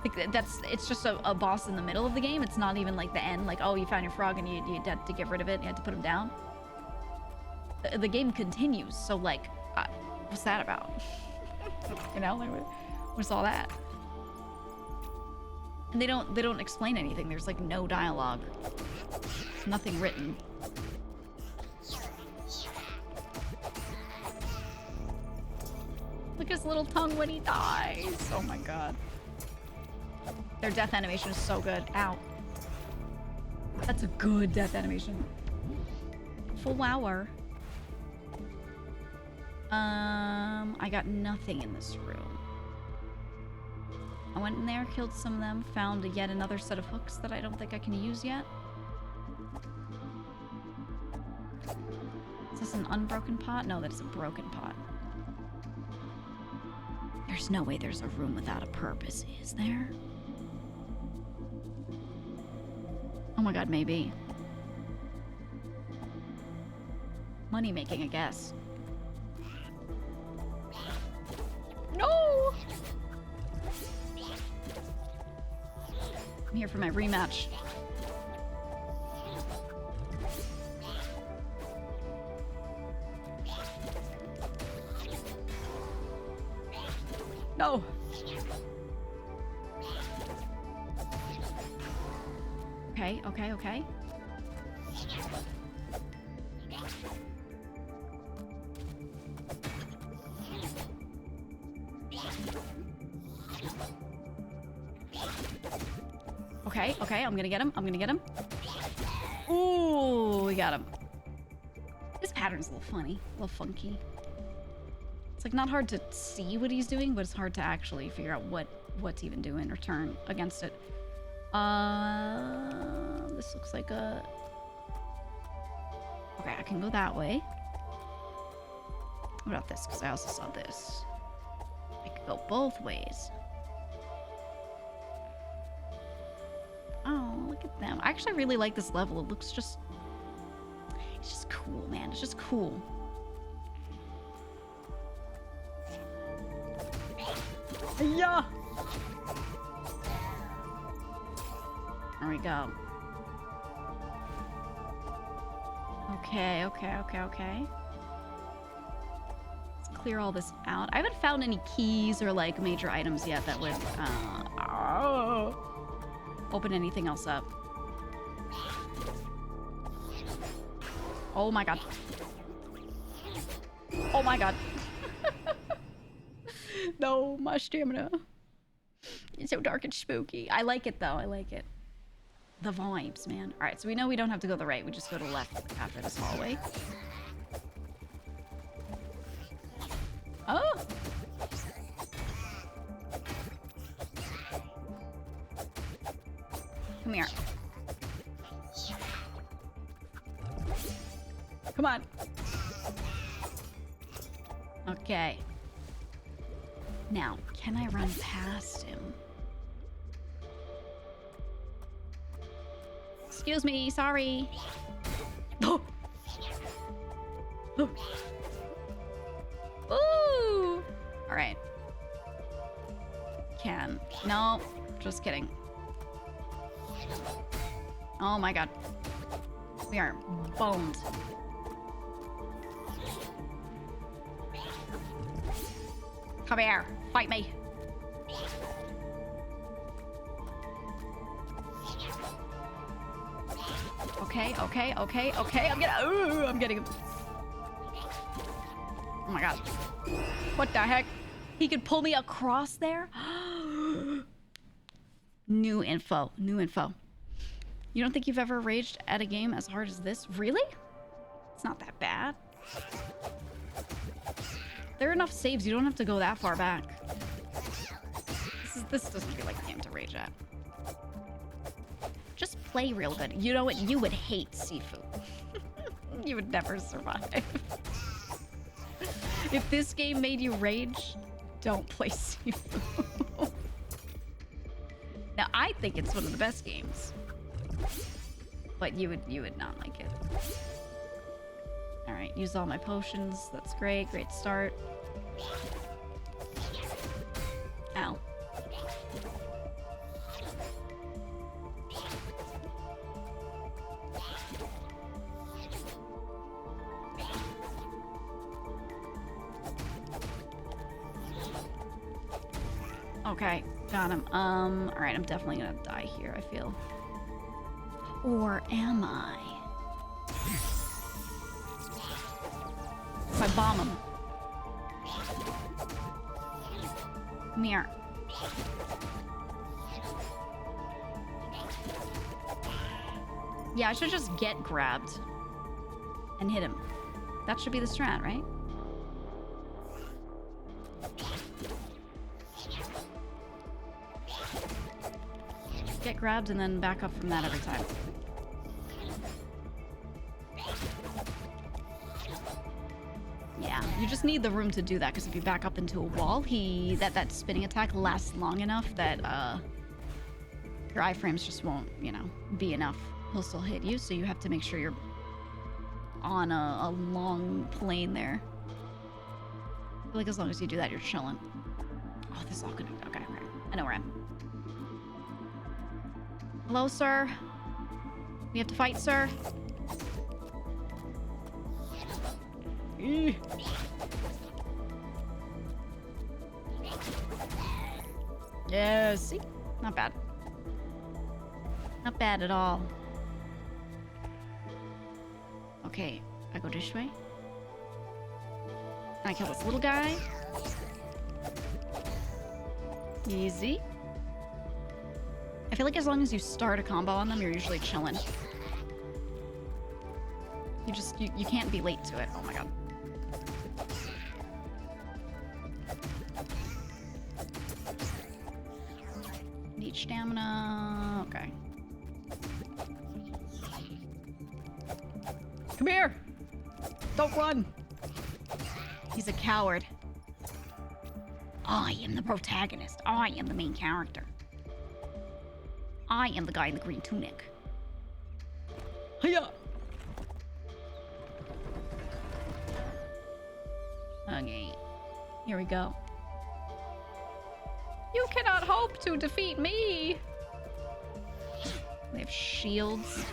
Like, it's just a boss in the middle of the game, it's not even like the end, like, oh, you found your frog and you had to get rid of it, you had to put him down. The game continues, so like, what's that about? You know, like, what's all that? And they don't explain anything. There's like no dialogue. Nothing written. Look at his little tongue when he dies. Oh my god. Their death animation is so good. Ow. That's a good death animation. Full hour. I got nothing in this room. I went in there, killed some of them, found yet another set of hooks that I don't think I can use yet. Is this an unbroken pot? No, that is a broken pot. There's no way there's a room without a purpose, is there? Oh my god, maybe. Money making, I guess. No! I'm here for my rematch. No! Okay, okay, okay. Okay, okay, I'm gonna get him. I'm gonna get him. Ooh, we got him. pattern's a little funny, a little funky. It's like not hard to see what he's doing, but it's hard to actually figure out what's even doing or turn against it. This looks like a... Okay, I can go that way. What about this? Because I also saw this. I could go both ways. Oh, look at them. I actually really like this level. It looks just... It's just cool, man. It's just cool. Yeah. There we go. Okay. Let's clear all this out. I haven't found any keys or like major items yet that would open anything else up. Oh my god. Oh my god. No, my stamina. It's so dark and spooky. I like it though. I like it. The vibes, man. Alright, so we know we don't have to go to the right. We just go to the left after this hallway. Oh! Come here. Come on. Okay. Now, can I run past him? Excuse me, sorry. Oh. Oh. Ooh. All right. Can. No, just kidding. Oh my god. We are boned. Come here. Fight me. Okay. I'm getting him. Oh my god. What the heck? He could pull me across there? New info. You don't think you've ever raged at a game as hard as this? Really? It's not that bad. There are enough saves. You don't have to go that far back. This doesn't feel like a game to rage at. Just play real good. You know what? You would hate Sifu. You would never survive. If this game made you rage, don't play Sifu. Now, I think it's one of the best games. But you would not like it. Alright, use all my potions. That's great. Great start. Ow. Okay, got him. Alright, I'm definitely gonna die here, I feel. Or am I? If I bomb him. Come here. Yeah, I should just get grabbed and hit him. That should be the strat, right? Get grabbed and then back up from that every time. Yeah, you just need the room to do that, because if you back up into a wall, that spinning attack lasts long enough that your iframes just won't, you know, be enough. He'll still hit you, so you have to make sure you're on a long plane there. I feel like as long as you do that, you're chilling. Oh, this is all connected. Okay, right. I know where I am. Hello, sir. We have to fight, sir. Yeah, see? Not bad. Not bad at all. Okay, I go this way. I kill this little guy. Easy. I feel like as long as you start a combo on them, you're usually chilling. You can't be late to it. Oh my god. Need stamina. Okay. Come here! Don't run! He's a coward. I am the protagonist. I am the main character. I am the guy in the green tunic. Hiya! Okay. Here we go. You cannot hope to defeat me! They have shields.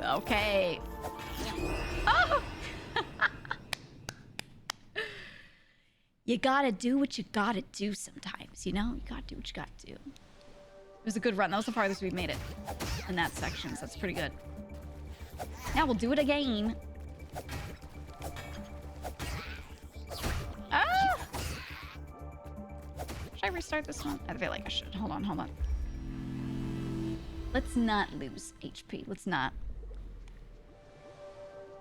Okay. Oh! You gotta do what you gotta do sometimes, you know? You gotta do what you gotta do. It was a good run. That was the farthest we've made it in that section, so that's pretty good. Now we'll do it again. Ah! Should I restart this one? I feel like I should. Hold on. Let's not lose HP. Let's not.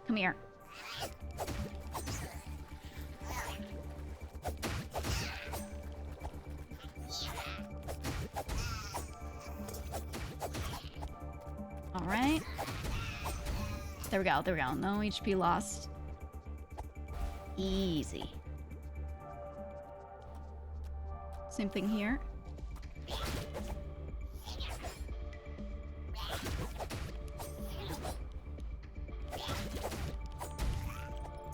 Come here. All right. There we go. No HP lost. Easy. Same thing here.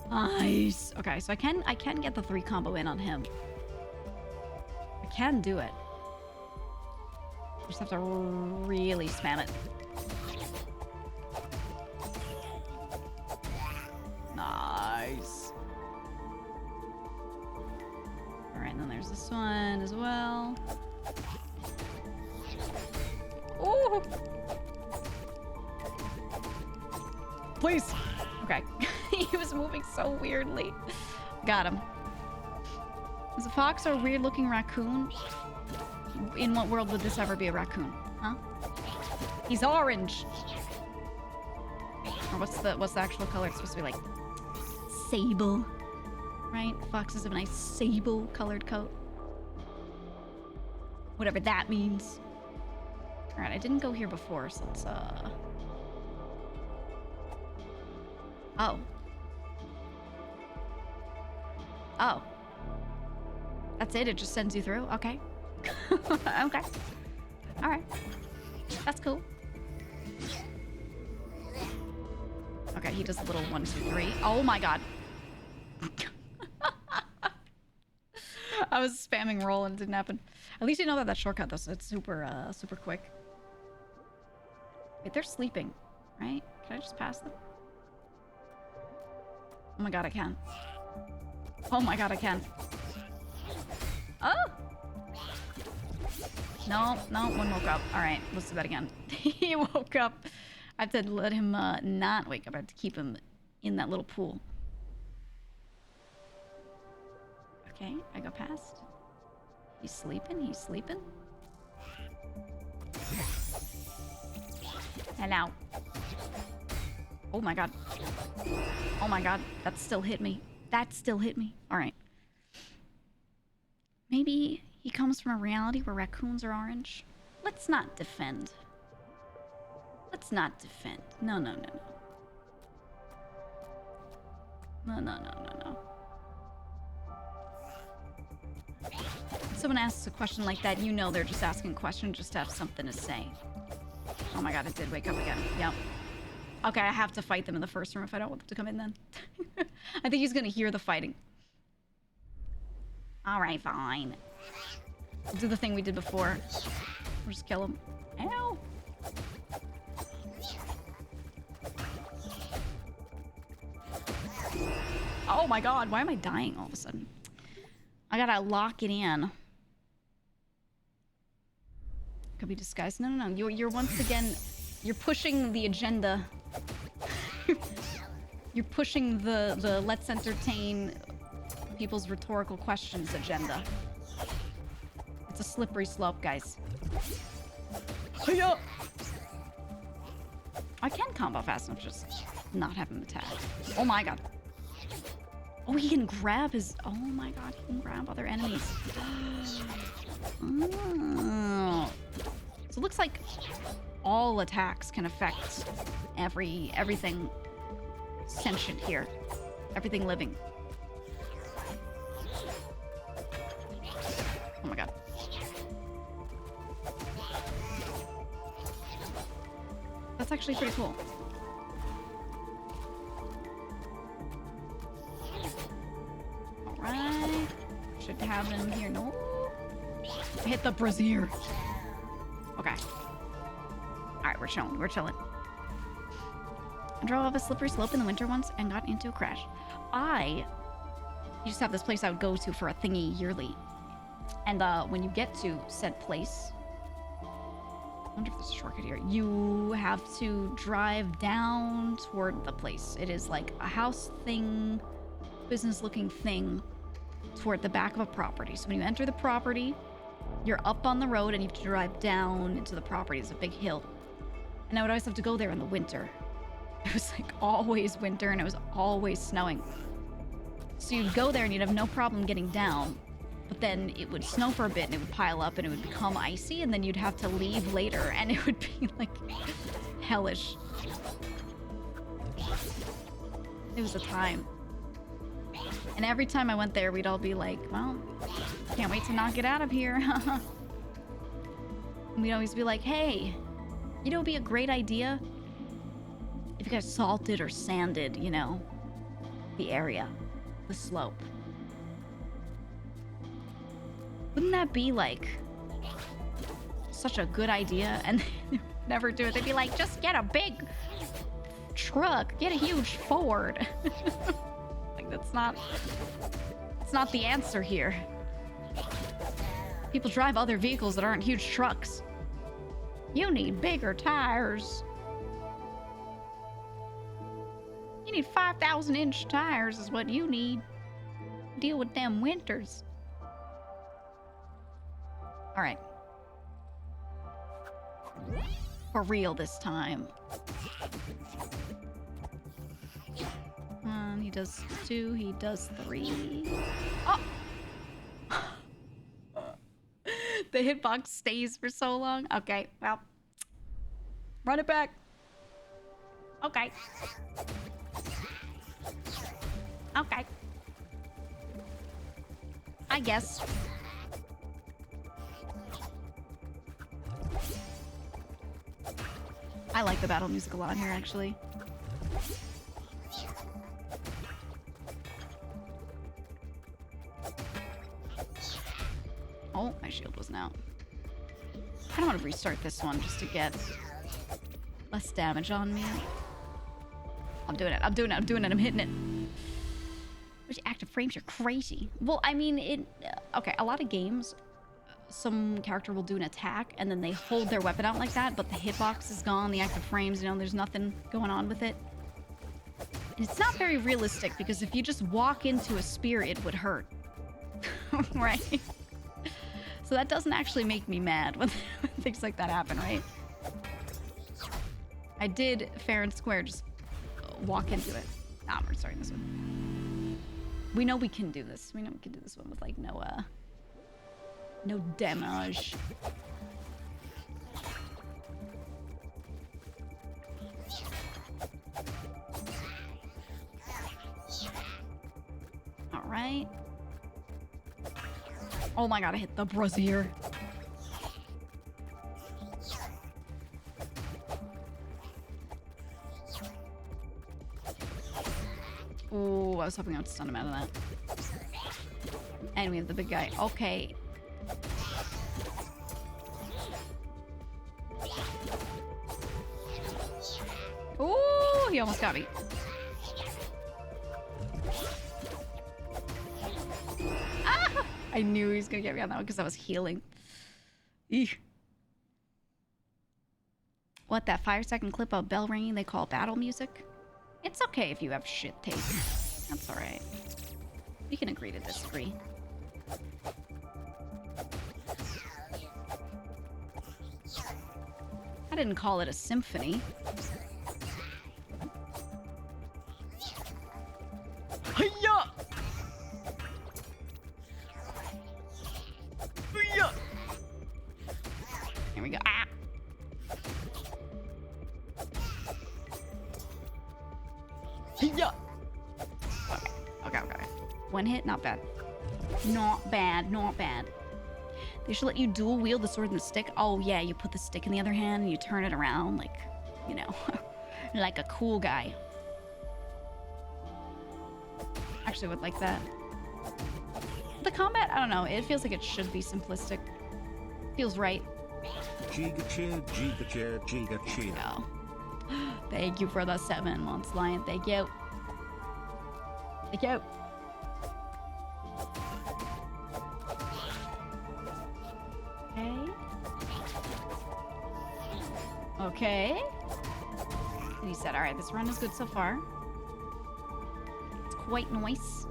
Nice. Okay, so I can get the 3 combo in on him. I can do it. Just have to really spam it. Nice. Alright, then there's this one as well. Ooh! Please! Okay. He was moving so weirdly. Got him. Is a fox or a weird looking raccoon? In what world would this ever be a raccoon? Huh? He's orange! Or what's the actual color? It's supposed to be like sable, right? Foxes have a nice sable colored coat. Whatever that means. Alright, I didn't go here before, so let's Oh. Oh. That's it? It just sends you through? Okay. Okay. Alright. That's cool. Okay, he does a little 1, 2, 3. Oh my god. I was spamming roll and it didn't happen. At least you know that shortcut though, so it's super, super quick. Wait, they're sleeping, right? Can I just pass them? Oh my god, I can. Oh my god, I can. Oh! No, one woke up. Alright, let's do that again. He woke up. I have to let him not wake up. I have to keep him in that little pool. Okay, I go past. He's sleeping, Hello. Oh my god. Oh my god, that still hit me. Alright. Maybe he comes from a reality where raccoons are orange? Let's not defend. No. No. If someone asks a question like that, you know they're just asking a question just to have something to say. Oh my god, it did wake up again. Yep. Okay, I have to fight them in the first room if I don't want them to come in then. I think he's gonna hear the fighting. Alright, fine. We'll do the thing we did before. We'll just kill him. Ow! Oh my god, why am I dying all of a sudden? I gotta lock it in. Could be disguised. No. You're once again... You're pushing the agenda. You're pushing the let's entertain people's rhetorical questions agenda. It's a slippery slope, guys. Hiya! I can combo fast enough, just not have him attack. Oh my god. Oh, he can grab his... Oh my god, he can grab other enemies. Oh. So it looks like all attacks can affect everything sentient here. Everything living. Oh my god. That's actually pretty cool. Alright. Should have him here. No. Hit the brazier. Okay. Alright, we're chilling. We're chilling. I drove off a slippery slope in the winter once and got into a crash. I used to have this place I would go to for a thingy yearly. And when you get to said place, I wonder if there's a shortcut here. You have to drive down toward the place. It is like a house thing, business-looking thing toward the back of a property. So when you enter the property, you're up on the road and you have to drive down into the property. It's a big hill. And I would always have to go there in the winter. It was like always winter and it was always snowing. So you'd go there and you'd have no problem getting down. But then it would snow for a bit and it would pile up and it would become icy and then you'd have to leave later and it would be like hellish. It was a time. And every time I went there, we'd all be like, well, can't wait to not get out of here. And we'd always be like, hey, you know, it'd be a great idea if you guys salted or sanded, you know, the area, the slope. Wouldn't that be like such a good idea? And they would never do it. They'd be like, just get a big truck, get a huge Ford. Like that's not the answer here. People drive other vehicles that aren't huge trucks. You need bigger tires. You need 5,000-inch tires is what you need. Deal with them winters. All right. For real this time. He does 2, he does 3. Oh! The hitbox stays for so long. Okay, well. Run it back. Okay. Okay. I guess. I like the battle music a lot here, actually. Oh, my shield wasn't out. I don't want to restart this one just to get less damage on me. I'm doing it. I'm doing it. I'm doing it. I'm hitting it. Which active frames? You're crazy. Well, I mean, okay, a lot of games, some character will do an attack and then they hold their weapon out like that, but the hitbox is gone, the active frames, you know, there's nothing going on with it. And it's not very realistic because if you just walk into a spear, it would hurt. Right? So that doesn't actually make me mad when things like that happen, right? I did fair and square just walk into it. Nah, we're starting this one. We know we can do this. We know we can do this one with like no damage. All right. Oh my god, I hit the brazier. Oh, I was hoping I would stun him out of that. And we have the big guy. Okay. Oh, he almost got me. Ah! I knew he was gonna get me on that one because I was healing. Eesh. What, that 5-second clip of bell ringing they call battle music? It's okay if you have shit taste. That's alright. We can agree to disagree. I didn't call it a symphony. One hit, not bad. Not bad, not bad. They should let you dual wield the sword and the stick. Oh yeah, you put the stick in the other hand and you turn it around like, you know, like a cool guy. Actually would like that. The combat, I don't know, it feels like it should be simplistic. Feels right. GEEGA cheer, GEEGA cheer, GEEGA cheer. No. Thank you for the 7 months, Lion. Thank you. Thank you. Okay. Okay. And he said, alright, this run is good so far. It's quite nice.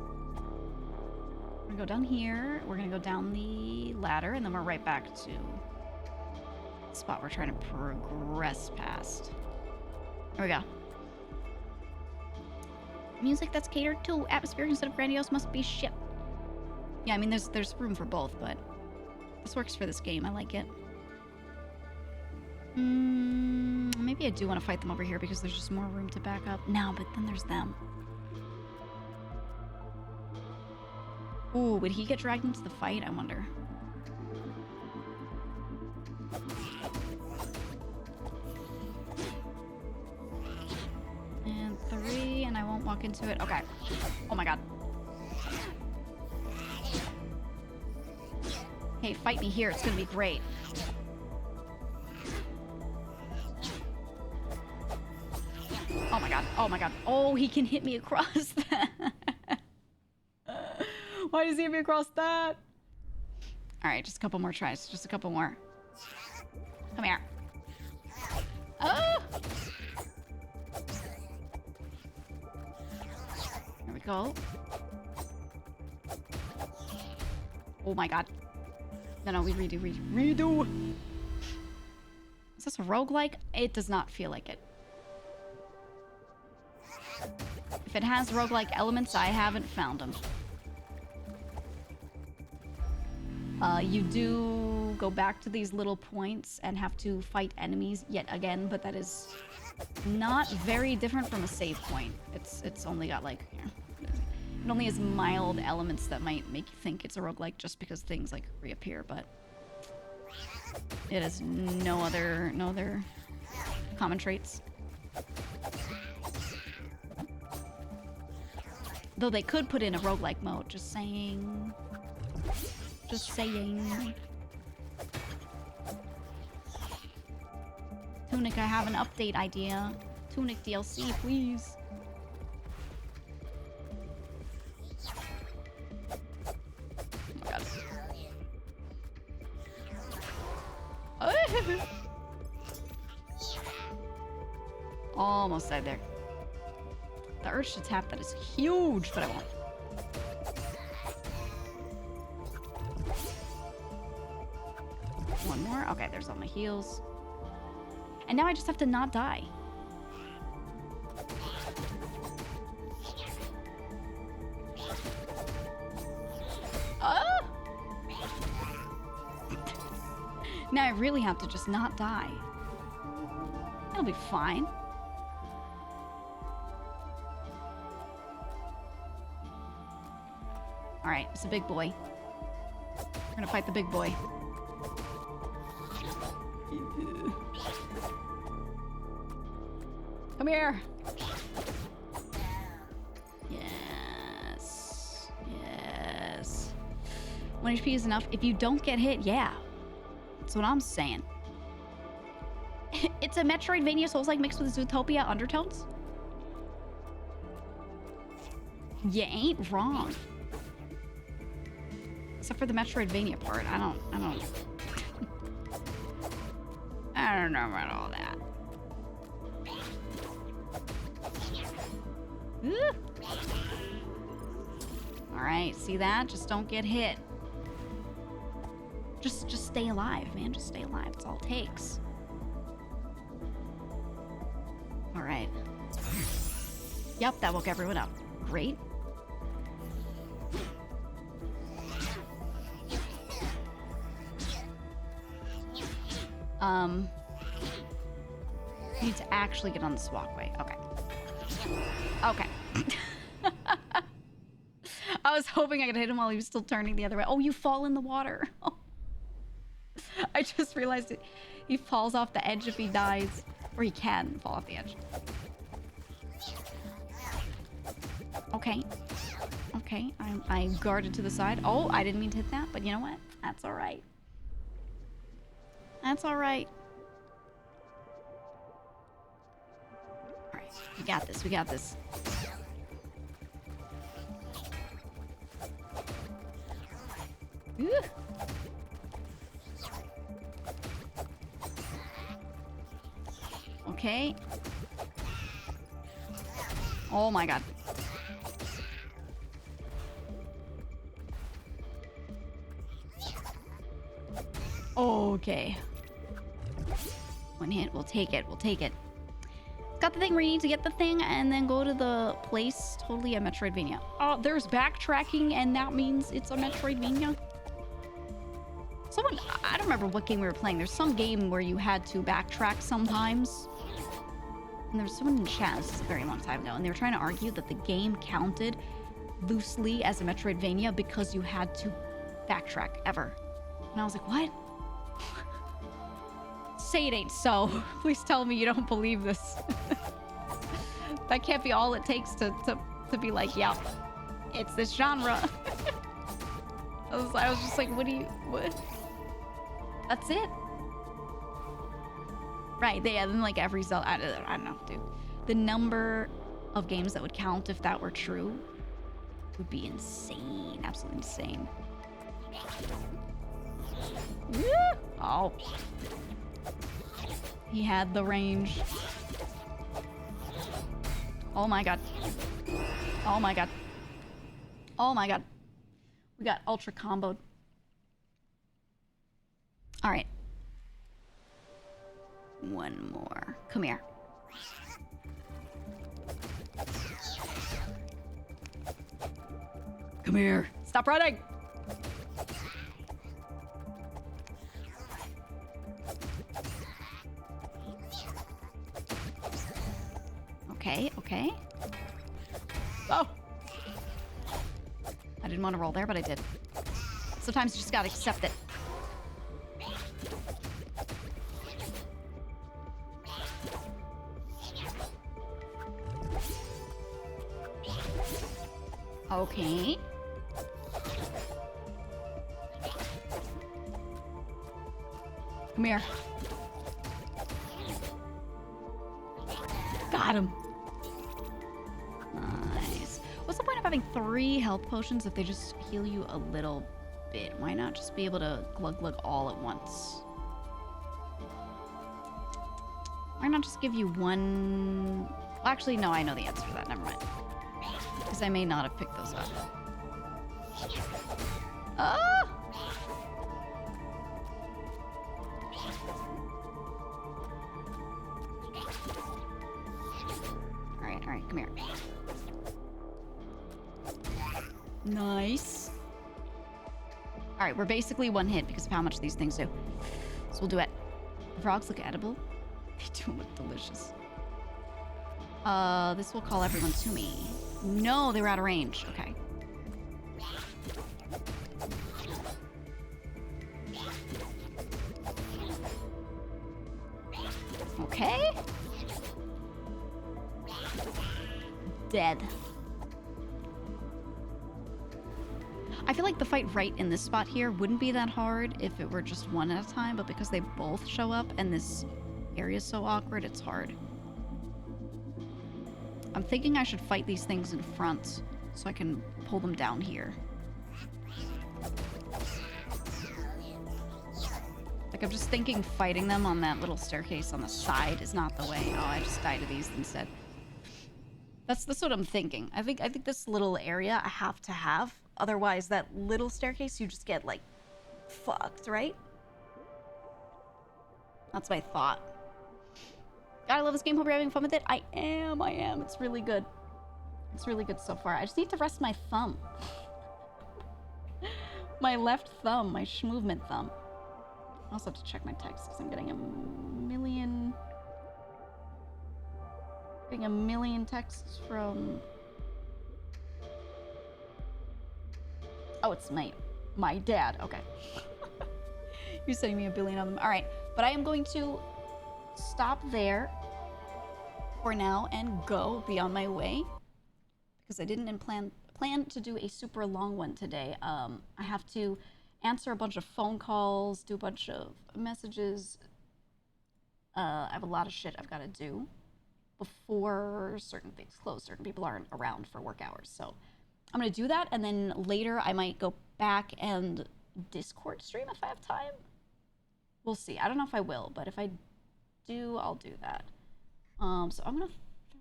We're gonna go down here. We're gonna go down the ladder, and then we're right back to the spot we're trying to progress past. There we go. Music that's catered to atmospheric instead of grandiose must be ship. Yeah, I mean, there's room for both, but this works for this game. I like it. Maybe I do want to fight them over here because there's just more room to back up. No, but then there's them. Ooh, would he get dragged into the fight? I wonder. And 3, and I won't walk into it. Okay. Oh my god. Hey, fight me here. It's gonna be great. Oh my god. Oh my god. Oh, he can hit me across that. Why does he hit me across that? Alright, just a couple more tries. Just a couple more. Come here. Oh! There we go. Oh my god. No, we redo. Is this a roguelike? It does not feel like it. If it has roguelike elements, I haven't found them. You do go back to these little points and have to fight enemies yet again, but that is not very different from a save point. It's only got like, it only has mild elements that might make you think it's a roguelike just because things like reappear, but it has no other common traits. Though they could put in a roguelike mode, just saying. Just saying. Tunic, I have an update idea. Tunic DLC, please. Oh my god. Almost died there. The urge to tap that is huge, but I won't. One more. Okay, there's all my heals. And now I just have to not die. Oh! Now I really have to just not die. It'll be fine. Alright, it's a big boy. We're gonna fight the big boy. Come here! Yes. Yes. 1 HP is enough. If you don't get hit, yeah. That's what I'm saying. It's a Metroidvania Souls-like mixed with Zootopia undertones? You ain't wrong. Except for the Metroidvania part. I don't know about all that. Alright, see that? Just don't get hit. Just stay alive, man. Just stay alive. That's all it takes. Alright. Yep, that woke everyone up. Great. Need to actually get on this walkway. Okay. Okay. I was hoping I could hit him while he was still turning the other way. Oh, you fall in the water. Oh. I just realized it. He falls off the edge if he dies. Or he can fall off the edge. Okay. Okay, I guarded to the side. Oh, I didn't mean to hit that, but you know what? That's alright. That's alright. Alright, we got this, we got this. Ooh. Okay. Oh my god. Okay. One hit, we'll take it, we'll take it. Got the thing where you need to get the thing and then go to the place. Totally a Metroidvania. Oh, there's backtracking and that means it's a Metroidvania? Someone, I don't remember what game we were playing. There's some game where you had to backtrack sometimes. And there was someone in chat, this is a very long time ago, and they were trying to argue that the game counted loosely as a Metroidvania because you had to backtrack ever. And I was like, what? Say it ain't so. Please tell me you don't believe this. That can't be all it takes to be like, yeah, it's this genre. I was just like, what? That's it. Right, yeah, then like every Zelda, I don't know, dude. The number of games that would count if that were true would be insane, absolutely insane. Oh. He had the range. Oh my god. Oh my god. Oh my god. We got ultra comboed. Alright. One more. Come here. Come here. Stop running! Okay, okay. Oh! I didn't want to roll there, but I did. Sometimes you just gotta accept it. Okay. Come here. Got him. Nice. What's the point of having 3 health potions if they just heal you a little bit? Why not just be able to glug glug all at once? Why not just give you 1... Well, actually, no, I know the answer to that. Never mind. Because I may not have picked those up. Ah! Alright, come here. Nice. Alright, we're basically 1 hit because of how much these things do. So we'll do it. The frogs look edible. They do look delicious. This will call everyone to me. No, they were out of range. Okay. Okay. Dead. I feel like the fight right in this spot here wouldn't be that hard if it were just 1 at a time, but because they both show up and this area is so awkward, it's hard. I'm thinking I should fight these things in front so I can pull them down here. Like, I'm just thinking fighting them on that little staircase on the side is not the way. Oh, I just died to these instead. That's what I'm thinking. I think this little area I have to have. Otherwise, that little staircase, you just get, like, fucked, right? That's my thought. God, I love this game. Hope you're having fun with it. I am. It's really good. It's really good so far. I just need to rest my thumb. My left thumb, my movement thumb. I also have to check my text because I'm getting a million texts from Oh, it's my dad. Okay. You're sending me 1 billion of them. All right, but I am going to stop there for now and be on my way because I didn't plan to do a super long one today. I have to answer a bunch of phone calls, do a bunch of messages. I have a lot of shit I've got to do before certain things close. Certain people aren't around for work hours, so I'm gonna do that, and then later I might go back and Discord stream if I have time. We'll see. I don't know if I will, but if I do, I'll do that. So I'm gonna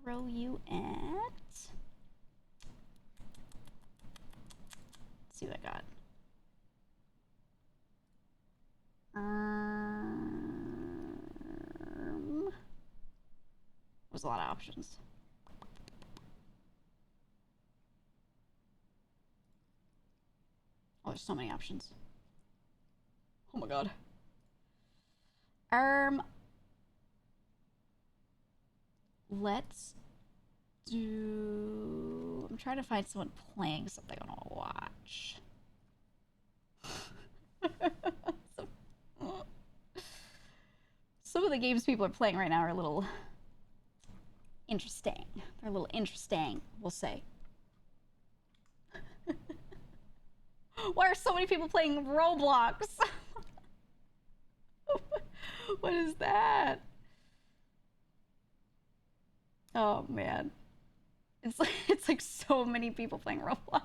throw you at. Let's see what I got. There's a lot of options. Oh, there's so many options. Oh my god. Let's do... I'm trying to find someone playing something I want to watch. Some of the games people are playing right now are a little interesting. They're a little interesting, we'll say. Why are so many people playing Roblox? What is that? Oh man. It's like so many people playing Roblox.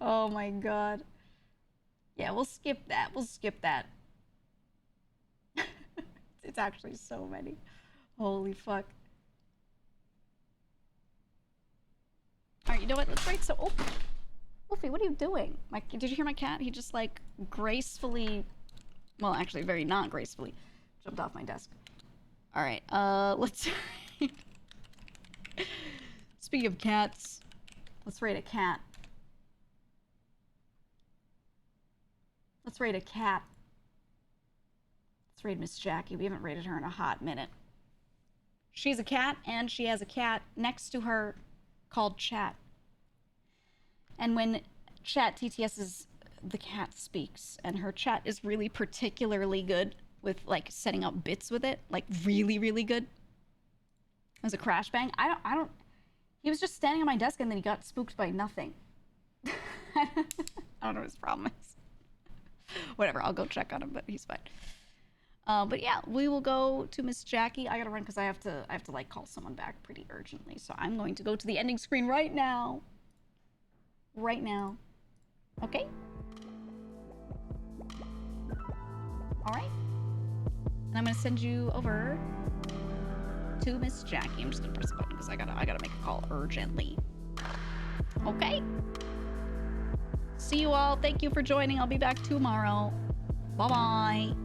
Oh my god. Yeah, we'll skip that. We'll skip that. It's actually so many. Holy fuck. Alright, you know what? Let's write so... Oh! Wolfie, what are you doing? Did you hear my cat? He just, like, gracefully... Well, actually, very not gracefully. Jumped off my desk. Alright, let's... Speaking of cats, let's rate a cat. Let's rate a cat. Let's rate Miss Jackie. We haven't rated her in a hot minute. She's a cat, and she has a cat next to her called Chat. And when Chat TTS's the cat speaks, and her chat is really particularly good with, like, setting up bits with it. Like, really, really good. It was a crash bang. I don't... He was just standing on my desk, and then he got spooked by nothing. I don't know what his problem is. Whatever, I'll go check on him, but he's fine. But yeah, we will go to Miss Jackie. I gotta run because I have to like call someone back pretty urgently. So I'm going to go to the ending screen right now. Right now. Okay? Alright. And I'm gonna send you over to Miss Jackie. I'm just gonna press a button because I gotta make a call urgently. Okay? See you all. Thank you for joining. I'll be back tomorrow. Bye-bye.